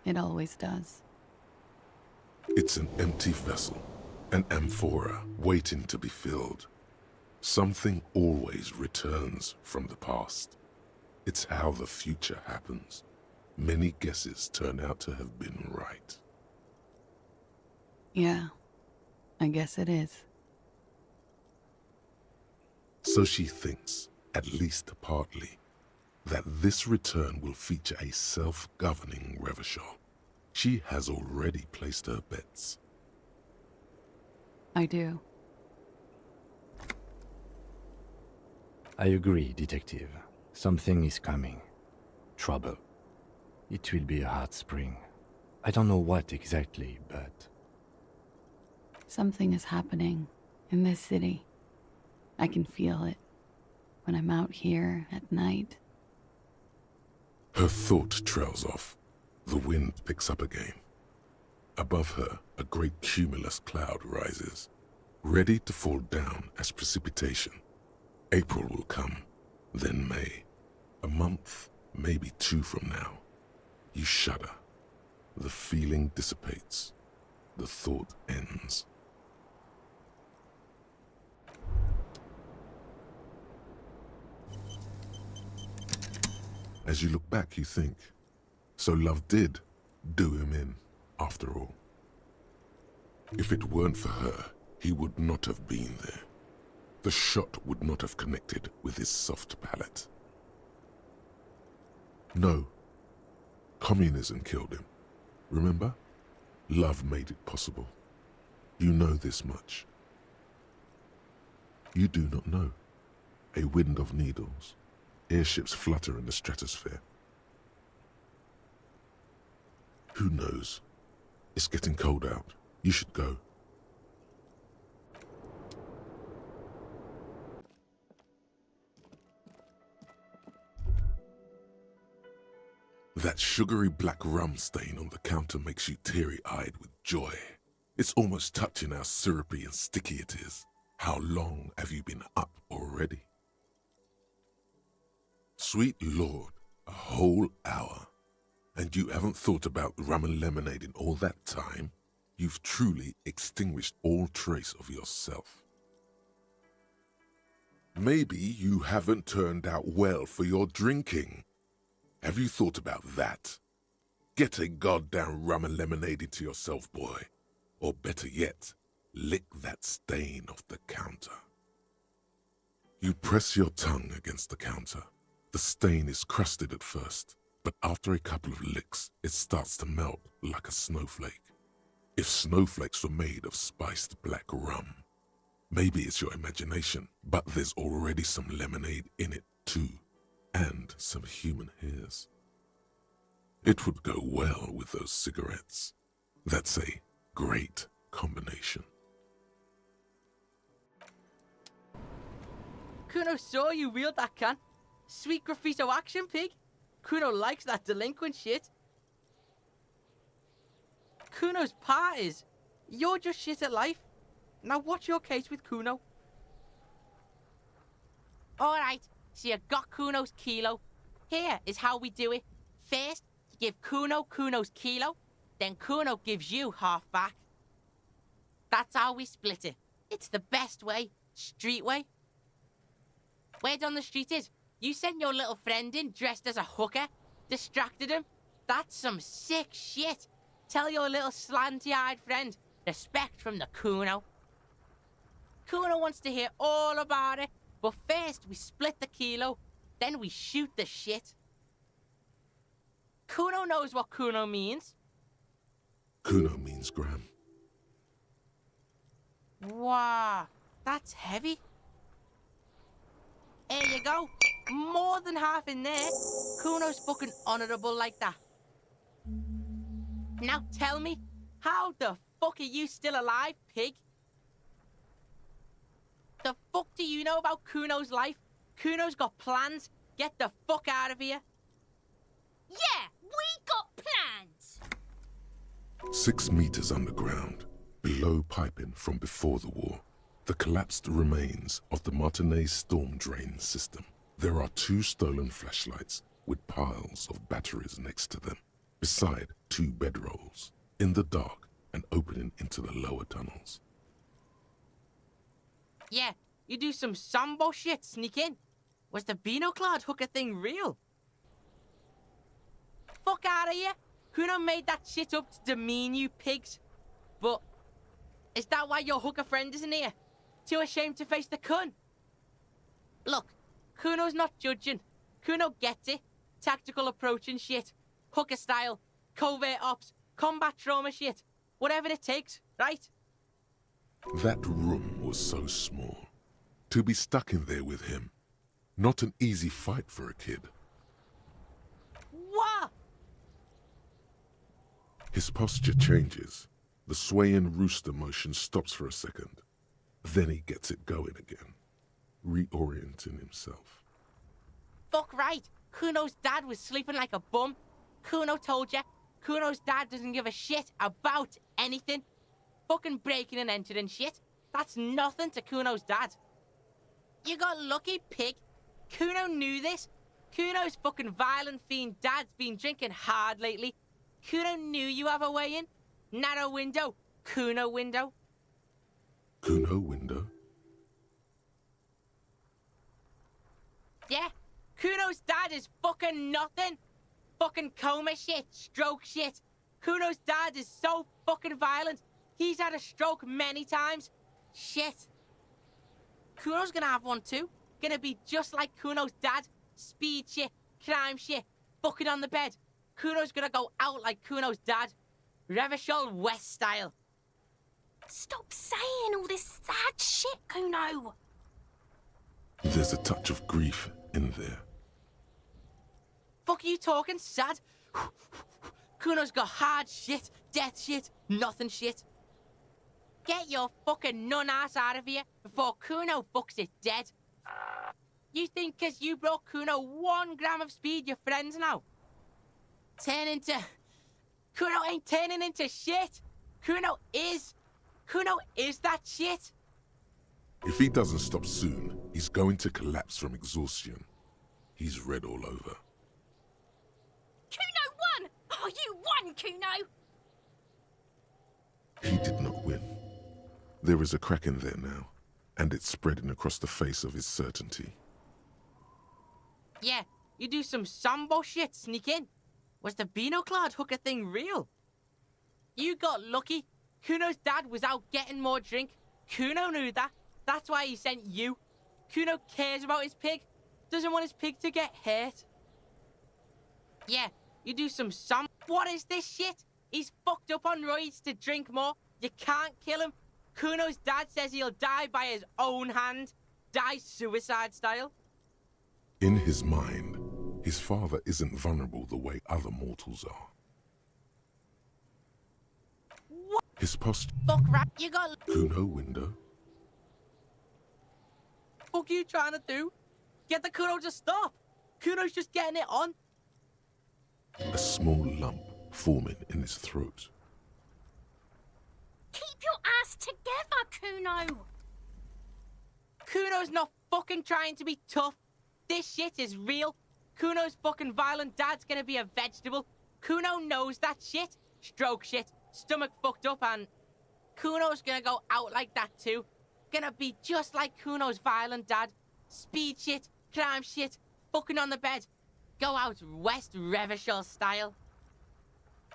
It always does. It's an empty vessel, an amphora waiting to be filled. Something always returns from the past. It's how the future happens. Many guesses turn out to have been right. Yeah, I guess it is. So she thinks, at least partly, that this return will feature a self-governing Revachol. She has already placed her bets. I do. I agree, Detective. Something is coming. Trouble. It will be a hot spring. I don't know what exactly, but... Something is happening in this city. I can feel it when I'm out here at night. Her thought trails off. The wind picks up again. Above her, a great cumulus cloud rises, ready to fall down as precipitation. April will come, then May. A month, maybe 2 from now. You shudder. The feeling dissipates. The thought ends. As you look back, you think, so love did do him in, after all. If it weren't for her, he would not have been there. The shot would not have connected with his soft palate. No, communism killed him. Remember? Love made it possible. You know this much. You do not know. A wind of needles. Airships flutter in the stratosphere. Who knows? It's getting cold out. You should go. That sugary black rum stain on the counter makes you teary-eyed with joy. It's almost touching how syrupy and sticky it is. How long have you been up already? Sweet Lord, a whole hour. And you haven't thought about rum and lemonade in all that time? You've truly extinguished all trace of yourself. Maybe you haven't turned out well for your drinking. Have you thought about that? Get a goddamn rum and lemonade into yourself, boy. Or better yet, lick that stain off the counter. You press your tongue against the counter. The stain is crusted at first, but after a couple of licks, it starts to melt like a snowflake. If snowflakes were made of spiced black rum, maybe it's your imagination, but there's already some lemonade in it too, and some human hairs. It would go well with those cigarettes. That's a great combination. Kuno saw you wield that can. Sweet graffito action, pig. Kuno likes that delinquent shit. Kuno's part is, you're just shit at life. Now what's your case with Kuno? Alright, so you got Kuno's kilo. Here is how we do it. First, you give Kuno Kuno's kilo, then Kuno gives you half back. That's how we split it. It's the best way, street way. Word on the street is, you sent your little friend in dressed as a hooker, distracted him. That's some sick shit. Tell your little slanty-eyed friend, respect from the Kuno. Kuno wants to hear all about it, but first we split the kilo, then we shoot the shit. Kuno knows what Kuno means. Kuno means gram. Wow, that's heavy. There you go. More than half in there. Kuno's fucking honourable like that. Now tell me, how the fuck are you still alive, pig? The fuck do you know about Kuno's life? Kuno's got plans. Get the fuck out of here. Yeah, we got plans. 6 meters underground, below piping from before the war, the collapsed remains of the Martinez storm drain system. There are 2 stolen flashlights with piles of batteries next to them, beside 2 bedrolls, in the dark and opening into the lower tunnels. Yeah, you do some Sambo shit, sneak in. Was the Beano-clad hooker thing real? Fuck out of here. Kuno made that shit up to demean you pigs. But is that why your hooker friend isn't here? Too ashamed to face the kun? Look, Kuno's not judging. Kuno gets it. Tactical approach and shit. Hooker style, covert ops, combat trauma shit. Whatever it takes, right? That room was so small. To be stuck in there with him, not an easy fight for a kid. What? His posture changes. The swaying rooster motion stops for a second. Then he gets it going again, reorienting himself. Fuck right. Kuno's dad was sleeping like a bum. Kuno told ya. Kuno's dad doesn't give a shit about anything. Fucking breaking and entering shit. That's nothing to Kuno's dad. You got lucky, pig. Kuno knew this. Kuno's fucking violent fiend dad's been drinking hard lately. Kuno knew you have a way in. Narrow window. Kuno window. Kuno window? Yeah. Kuno's dad is fucking nothing. Fucking coma shit, stroke shit. Kuno's dad is so fucking violent. He's had a stroke many times. Shit. Kuno's gonna have one too. Gonna be just like Kuno's dad. Speed shit, crime shit, fucking on the bed. Kuno's gonna go out like Kuno's dad. Revachol West style. Stop saying all this sad shit, Kuno. There's a touch of grief in there. Fuck are you talking, sad? Kuno's got hard shit, death shit, nothing shit. Get your fucking nun ass out of here before Kuno fucks it dead. You think 'cause you brought Kuno 1 gram of speed, you're friends now? Kuno ain't turning into shit. Kuno is that shit. If he doesn't stop soon, he's going to collapse from exhaustion. He's red all over. Kuno won! Oh, you won, Kuno! He did not win. There is a crack in there now, and it's spreading across the face of his certainty. Yeah, you do some Sambo shit, sneak in. Was the Beano-clad hooker thing real? You got lucky. Kuno's dad was out getting more drink. Kuno knew that. That's why he sent you. Kuno cares about his pig. Doesn't want his pig to get hurt. Yeah, you do some What is this shit? He's fucked up on roids to drink more. You can't kill him. Kuno's dad says he'll die by his own hand. Die suicide style. In his mind, his father isn't vulnerable the way other mortals are. What? His posture. Fuck right, you got. Kuno window. Fuck you trying to do? Get the Kuno to stop. Kuno's just getting it on. A small lump forming in his throat. Keep your ass together, Kuno! Kuno's not fucking trying to be tough. This shit is real. Kuno's fucking violent dad's gonna be a vegetable. Kuno knows that shit. Stroke shit. Stomach fucked up and... Kuno's gonna go out like that too. Gonna be just like Kuno's violent dad. Speed shit, crime shit, fucking on the bed. Go out West Revachol style.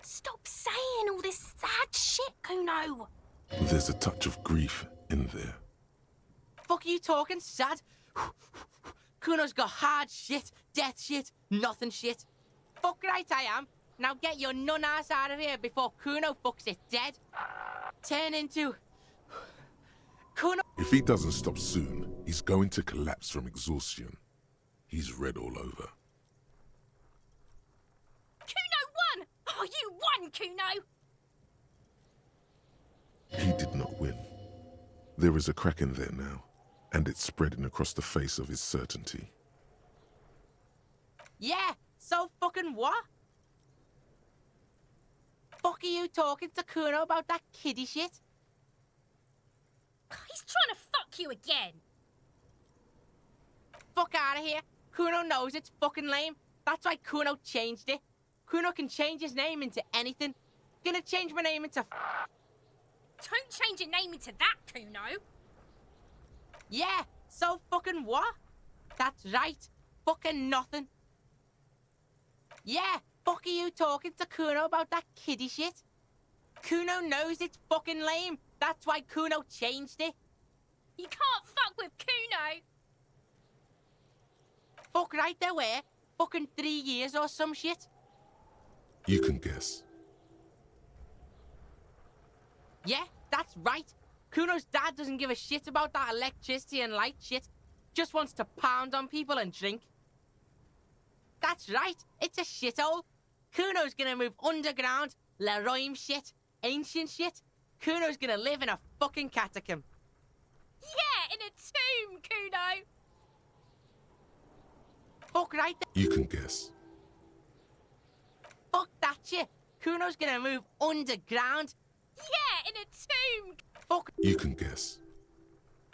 Stop saying all this sad shit, Kuno! There's a touch of grief in there. Fuck you talking sad? Kuno's got hard shit, death shit, nothing shit. Fuck right I am. Now get your nun ass out of here before Kuno fucks it dead. Turn into... Kuno... If he doesn't stop soon, he's going to collapse from exhaustion. He's red all over. Kuno won! Oh, you won, Kuno! He did not win. There is a crack in there now, and it's spreading across the face of his certainty. Yeah, so fucking what? Fuck are you talking to Kuno about that kiddie shit? He's trying to fuck you again. Fuck out of here. Kuno knows it's fucking lame. That's why Kuno changed it. Kuno can change his name into anything. Gonna change my name into... Don't change your name into that, Kuno. Yeah, so fucking what? That's right. Fucking nothing. Yeah, fuck are you talking to Kuno about that kiddie shit? Kuno knows it's fucking lame. That's why Kuno changed it. You can't fuck with Kuno. Fuck right there were. Fucking 3 years or some shit. You can guess. Yeah, that's right. Kuno's dad doesn't give a shit about that electricity and light shit. Just wants to pound on people and drink. That's right. It's a shithole. Kuno's gonna move underground. Leroy shit. Ancient shit. Kuno's gonna live in a fucking catacomb. Yeah, in a tomb, Kuno. Fuck right there. You can guess. Fuck that shit. Kuno's gonna move underground. Yeah, in a tomb. Fuck. You can guess.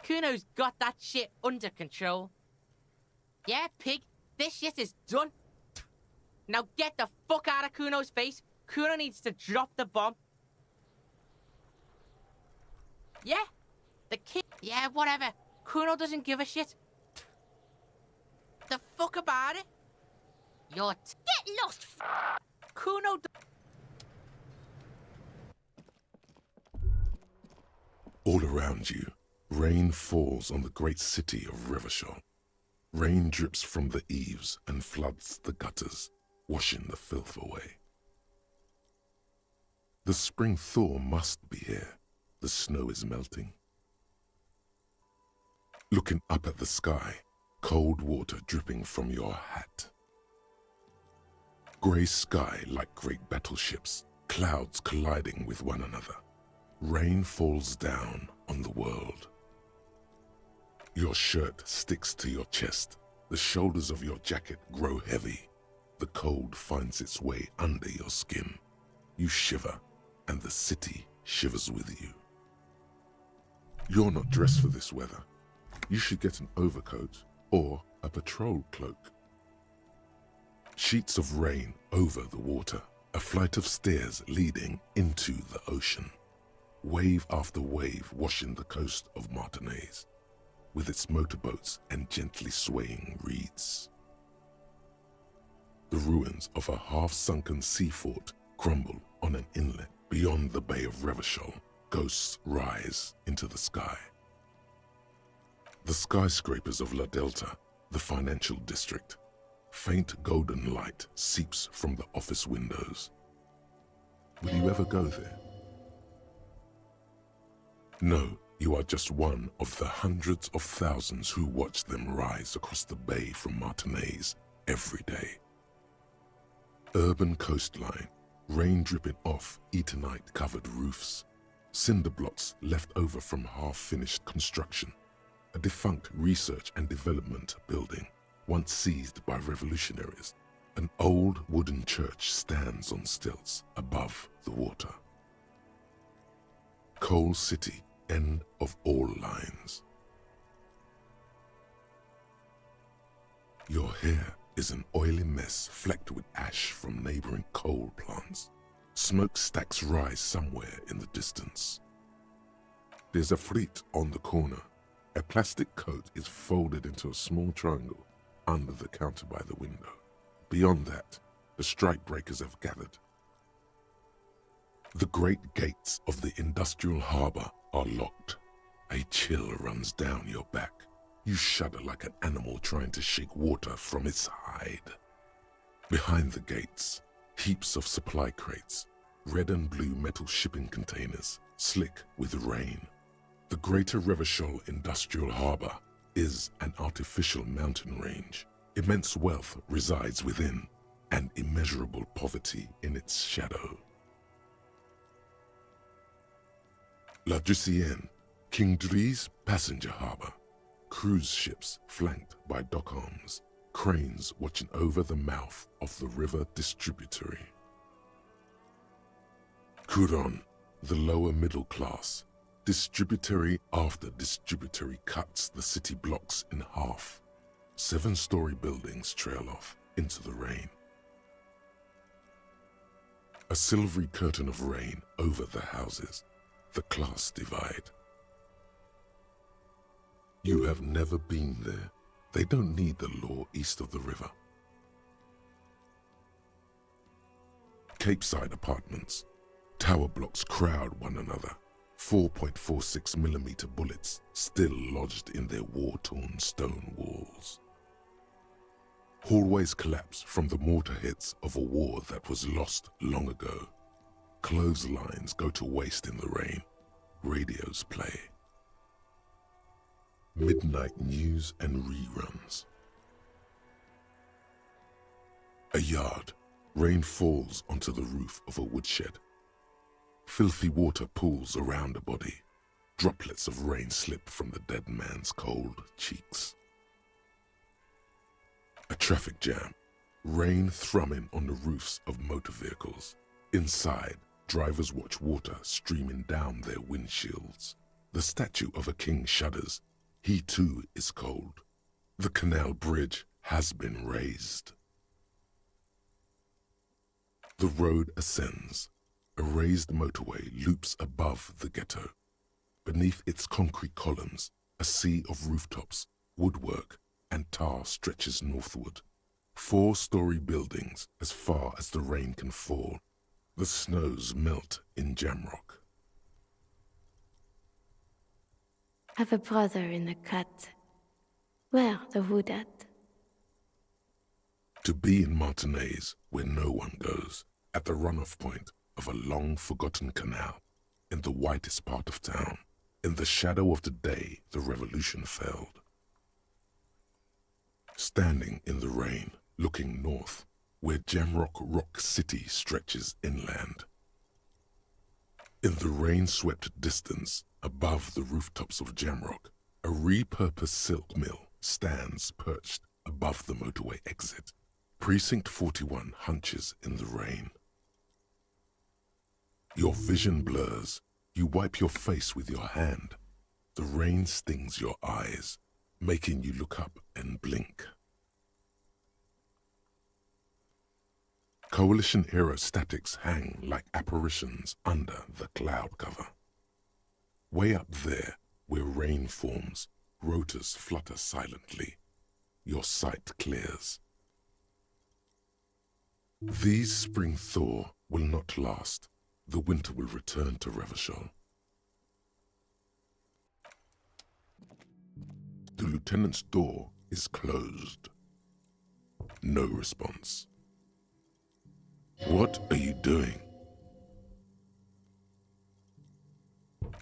Kuno's got that shit under control. Yeah, pig. This shit is done. Now get the fuck out of Kuno's face. Kuno needs to drop the bomb. Yeah. The kid. Yeah, whatever. Kuno doesn't give a shit. The fuck about it? You're... Get lost. Kuno... All around you, rain falls on the great city of Revachol. Rain drips from the eaves and floods the gutters, washing the filth away. The spring thaw must be here. The snow is melting. Looking up at the sky, cold water dripping from your hat. Grey sky like great battleships, clouds colliding with one another. Rain falls down on the world. Your shirt sticks to your chest. The shoulders of your jacket grow heavy. The cold finds its way under your skin. You shiver, and the city shivers with you. You're not dressed for this weather. You should get an overcoat or a patrol cloak. Sheets of rain over the water, a flight of stairs leading into the ocean. Wave after wave washing the coast of Martinaise, with its motorboats and gently swaying reeds. The ruins of a half-sunken sea fort crumble on an inlet beyond the Bay of Revachol. Ghosts rise into the sky. The skyscrapers of La Delta, the financial district. Faint golden light seeps from the office windows. Will you ever go there? No, you are just one of the hundreds of thousands who watch them rise across the bay from Martinaise every day. Urban coastline, rain dripping off Eternite-covered roofs, cinder blocks left over from half-finished construction, a defunct research and development building, once seized by revolutionaries. An old wooden church stands on stilts above the water. Coal City, end of all lines. Your hair is an oily mess flecked with ash from neighboring coal plants. Smokestacks rise somewhere in the distance. There's a fleet on the corner. A plastic coat is folded into a small triangle under the counter by the window. Beyond that, the strikebreakers have gathered. The great gates of the industrial harbour are locked. A chill runs down your back. You shudder like an animal trying to shake water from its hide. Behind the gates, heaps of supply crates, red and blue metal shipping containers, slick with rain. The Greater Revachol Industrial Harbour is an artificial mountain range. Immense wealth resides within, and immeasurable poverty in its shadow. La Ducienne, King Dries passenger harbour. Cruise ships flanked by dock arms, cranes watching over the mouth of the river distributary. Couronne, the lower middle class. Distributary after distributary cuts the city blocks in half. 7-story buildings trail off into the rain. A silvery curtain of rain over the houses, the class divide. You have never been there. They don't need the law east of the river. Capeside apartments. Tower blocks crowd one another. 4.46mm bullets still lodged in their war-torn stone walls. Hallways collapse from the mortar hits of a war that was lost long ago. Clotheslines go to waste in the rain. Radios play. Midnight news and reruns. A yard. Rain falls onto the roof of a woodshed. Filthy water pools around a body. Droplets of rain slip from the dead man's cold cheeks. A traffic jam. Rain thrumming on the roofs of motor vehicles. Inside, drivers watch water streaming down their windshields. The statue of a king shudders. He too is cold. The canal bridge has been raised. The road ascends. A raised motorway loops above the ghetto. Beneath its concrete columns, a sea of rooftops, woodwork, and tar stretches northward. 4-story buildings as far as the rain can fall. The snows melt in Jamrock. Have a brother in the cut. Where the wood at? To be in Martinaise, where no one goes, at the runoff point of a long-forgotten canal, in the whitest part of town, in the shadow of the day the revolution failed. Standing in the rain, looking north, where Jamrock Rock City stretches inland. In the rain-swept distance, above the rooftops of Jamrock, a repurposed silk mill stands perched above the motorway exit. Precinct 41 hunches in the rain. Your vision blurs. You wipe your face with your hand. The rain stings your eyes, making you look up and blink. Coalition aerostatics hang like apparitions under the cloud cover. Way up there, where rain forms, rotors flutter silently. Your sight clears. These spring thaw will not last. The winter will return to Revachol. The lieutenant's door is closed. No response. What are you doing?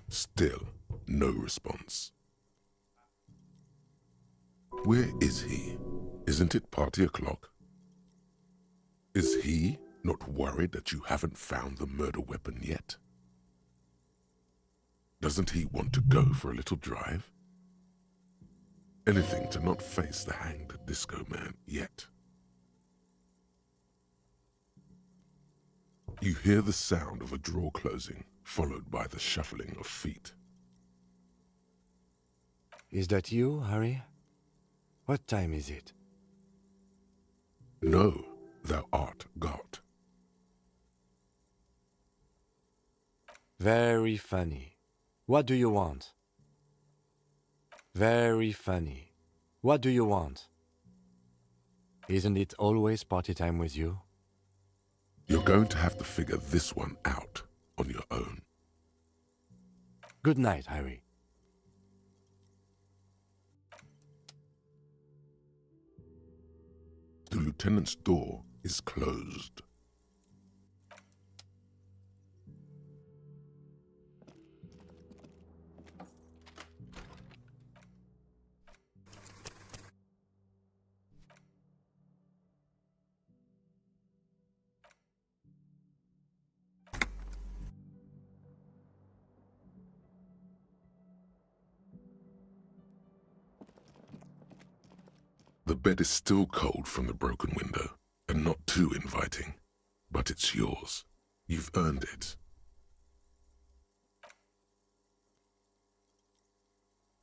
Still no response. Where is he? Isn't it party o'clock? Is he not worried that you haven't found the murder weapon yet? Doesn't he want to go for a little drive? Anything to not face the hanged disco man yet. You hear the sound of a drawer closing, followed by the shuffling of feet. Is that you, Harry? What time is it? No, thou art God. Very funny. What do you want? Very funny. What do you want? Isn't it always party time with you? You're going to have to figure this one out on your own. Good night, Harry. The lieutenant's door is closed. The bed is still cold from the broken window, and not too inviting, but it's yours. You've earned it.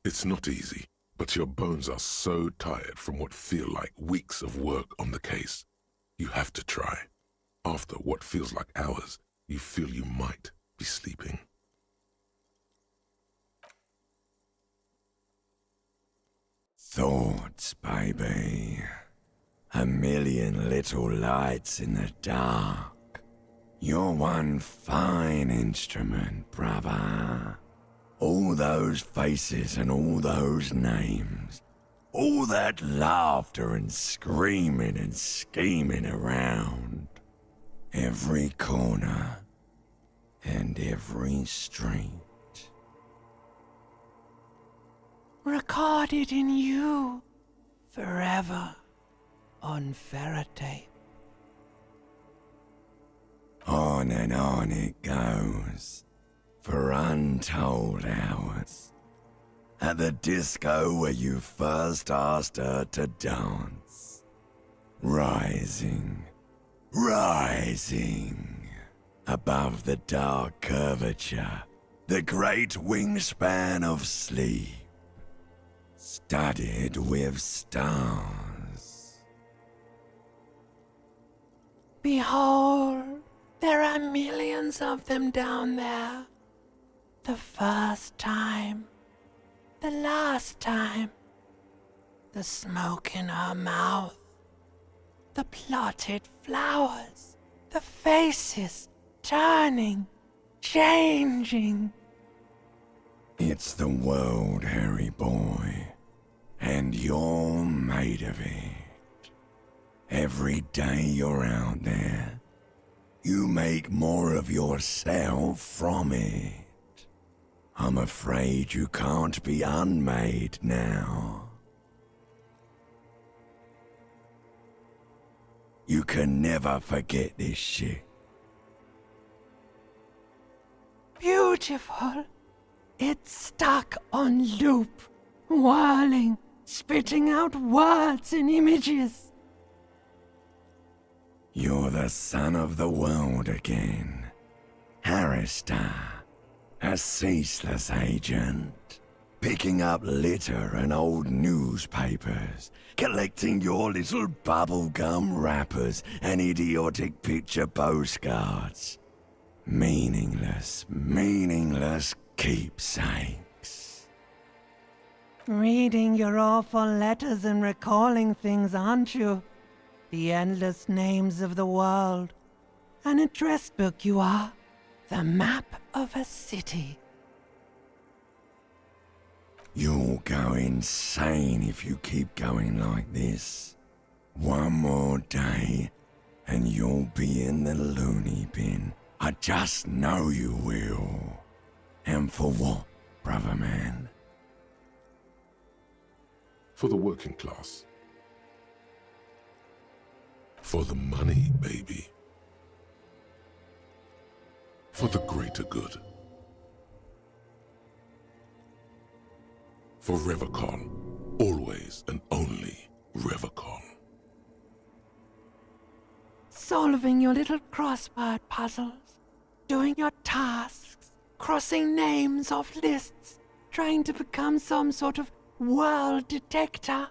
It's not easy, but your bones are so tired from what feel like weeks of work on the case. You have to try. After what feels like hours, you feel you might be sleeping. Thoughts, baby. A million little lights in the dark. You're one fine instrument, brother. All those faces and all those names. All that laughter and screaming and scheming around. Every corner and every street. Recorded in you forever on ferrotape. On and on it goes for untold hours. At the disco where you first asked her to dance. Rising, rising above the dark curvature, the great wingspan of sleep. Studded with stars. Behold, there are millions of them down there. The first time, the last time, the smoke in her mouth, the plotted flowers, the faces turning, changing. It's the world, Harry boy, and you're made of it. Every day you're out there, you make more of yourself from it. I'm afraid you can't be unmade now. You can never forget this shit. Beautiful. beautiful. It's stuck on loop, whirling, spitting out words and images. You're the son of the world again. Harrister, a ceaseless agent. Picking up litter and old newspapers, collecting your little bubblegum wrappers and idiotic picture postcards. Meaningless, meaningless keepsakes. Reading your awful letters and recalling things, aren't you? The endless names of the world. An address book you are. The map of a city. You'll go insane if you keep going like this. One more day, and you'll be in the loony bin. I just know you will. And for what, brother man? For the working class. For the money, baby. For the greater good. For Revacon, always and only Revacon. Solving your little crossword puzzles, doing your tasks, crossing names off lists, trying to become some sort of world detector.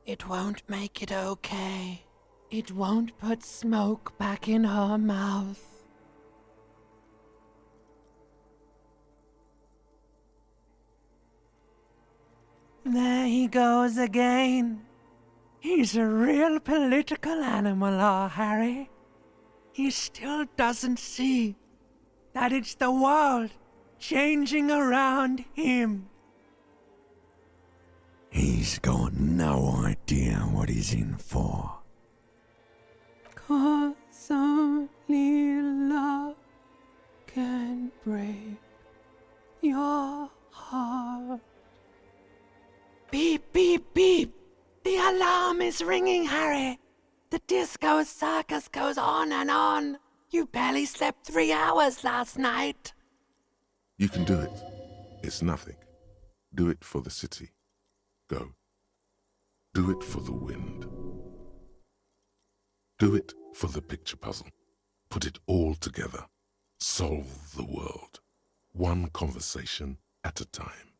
It won't make it okay. It won't put smoke back in her mouth. There he goes again. He's a real political animal, our Harry. He still doesn't see that it's the world changing around him. He's got no idea what he's in for. 'Cause only love can break your heart. Beep, beep, beep. The alarm is ringing, Harry. The disco circus goes on and on. You barely slept 3 hours last night. You can do it. It's nothing. Do it for the city. Go. Do it for the wind. Do it for the picture puzzle. Put it all together. Solve the world. One conversation at a time.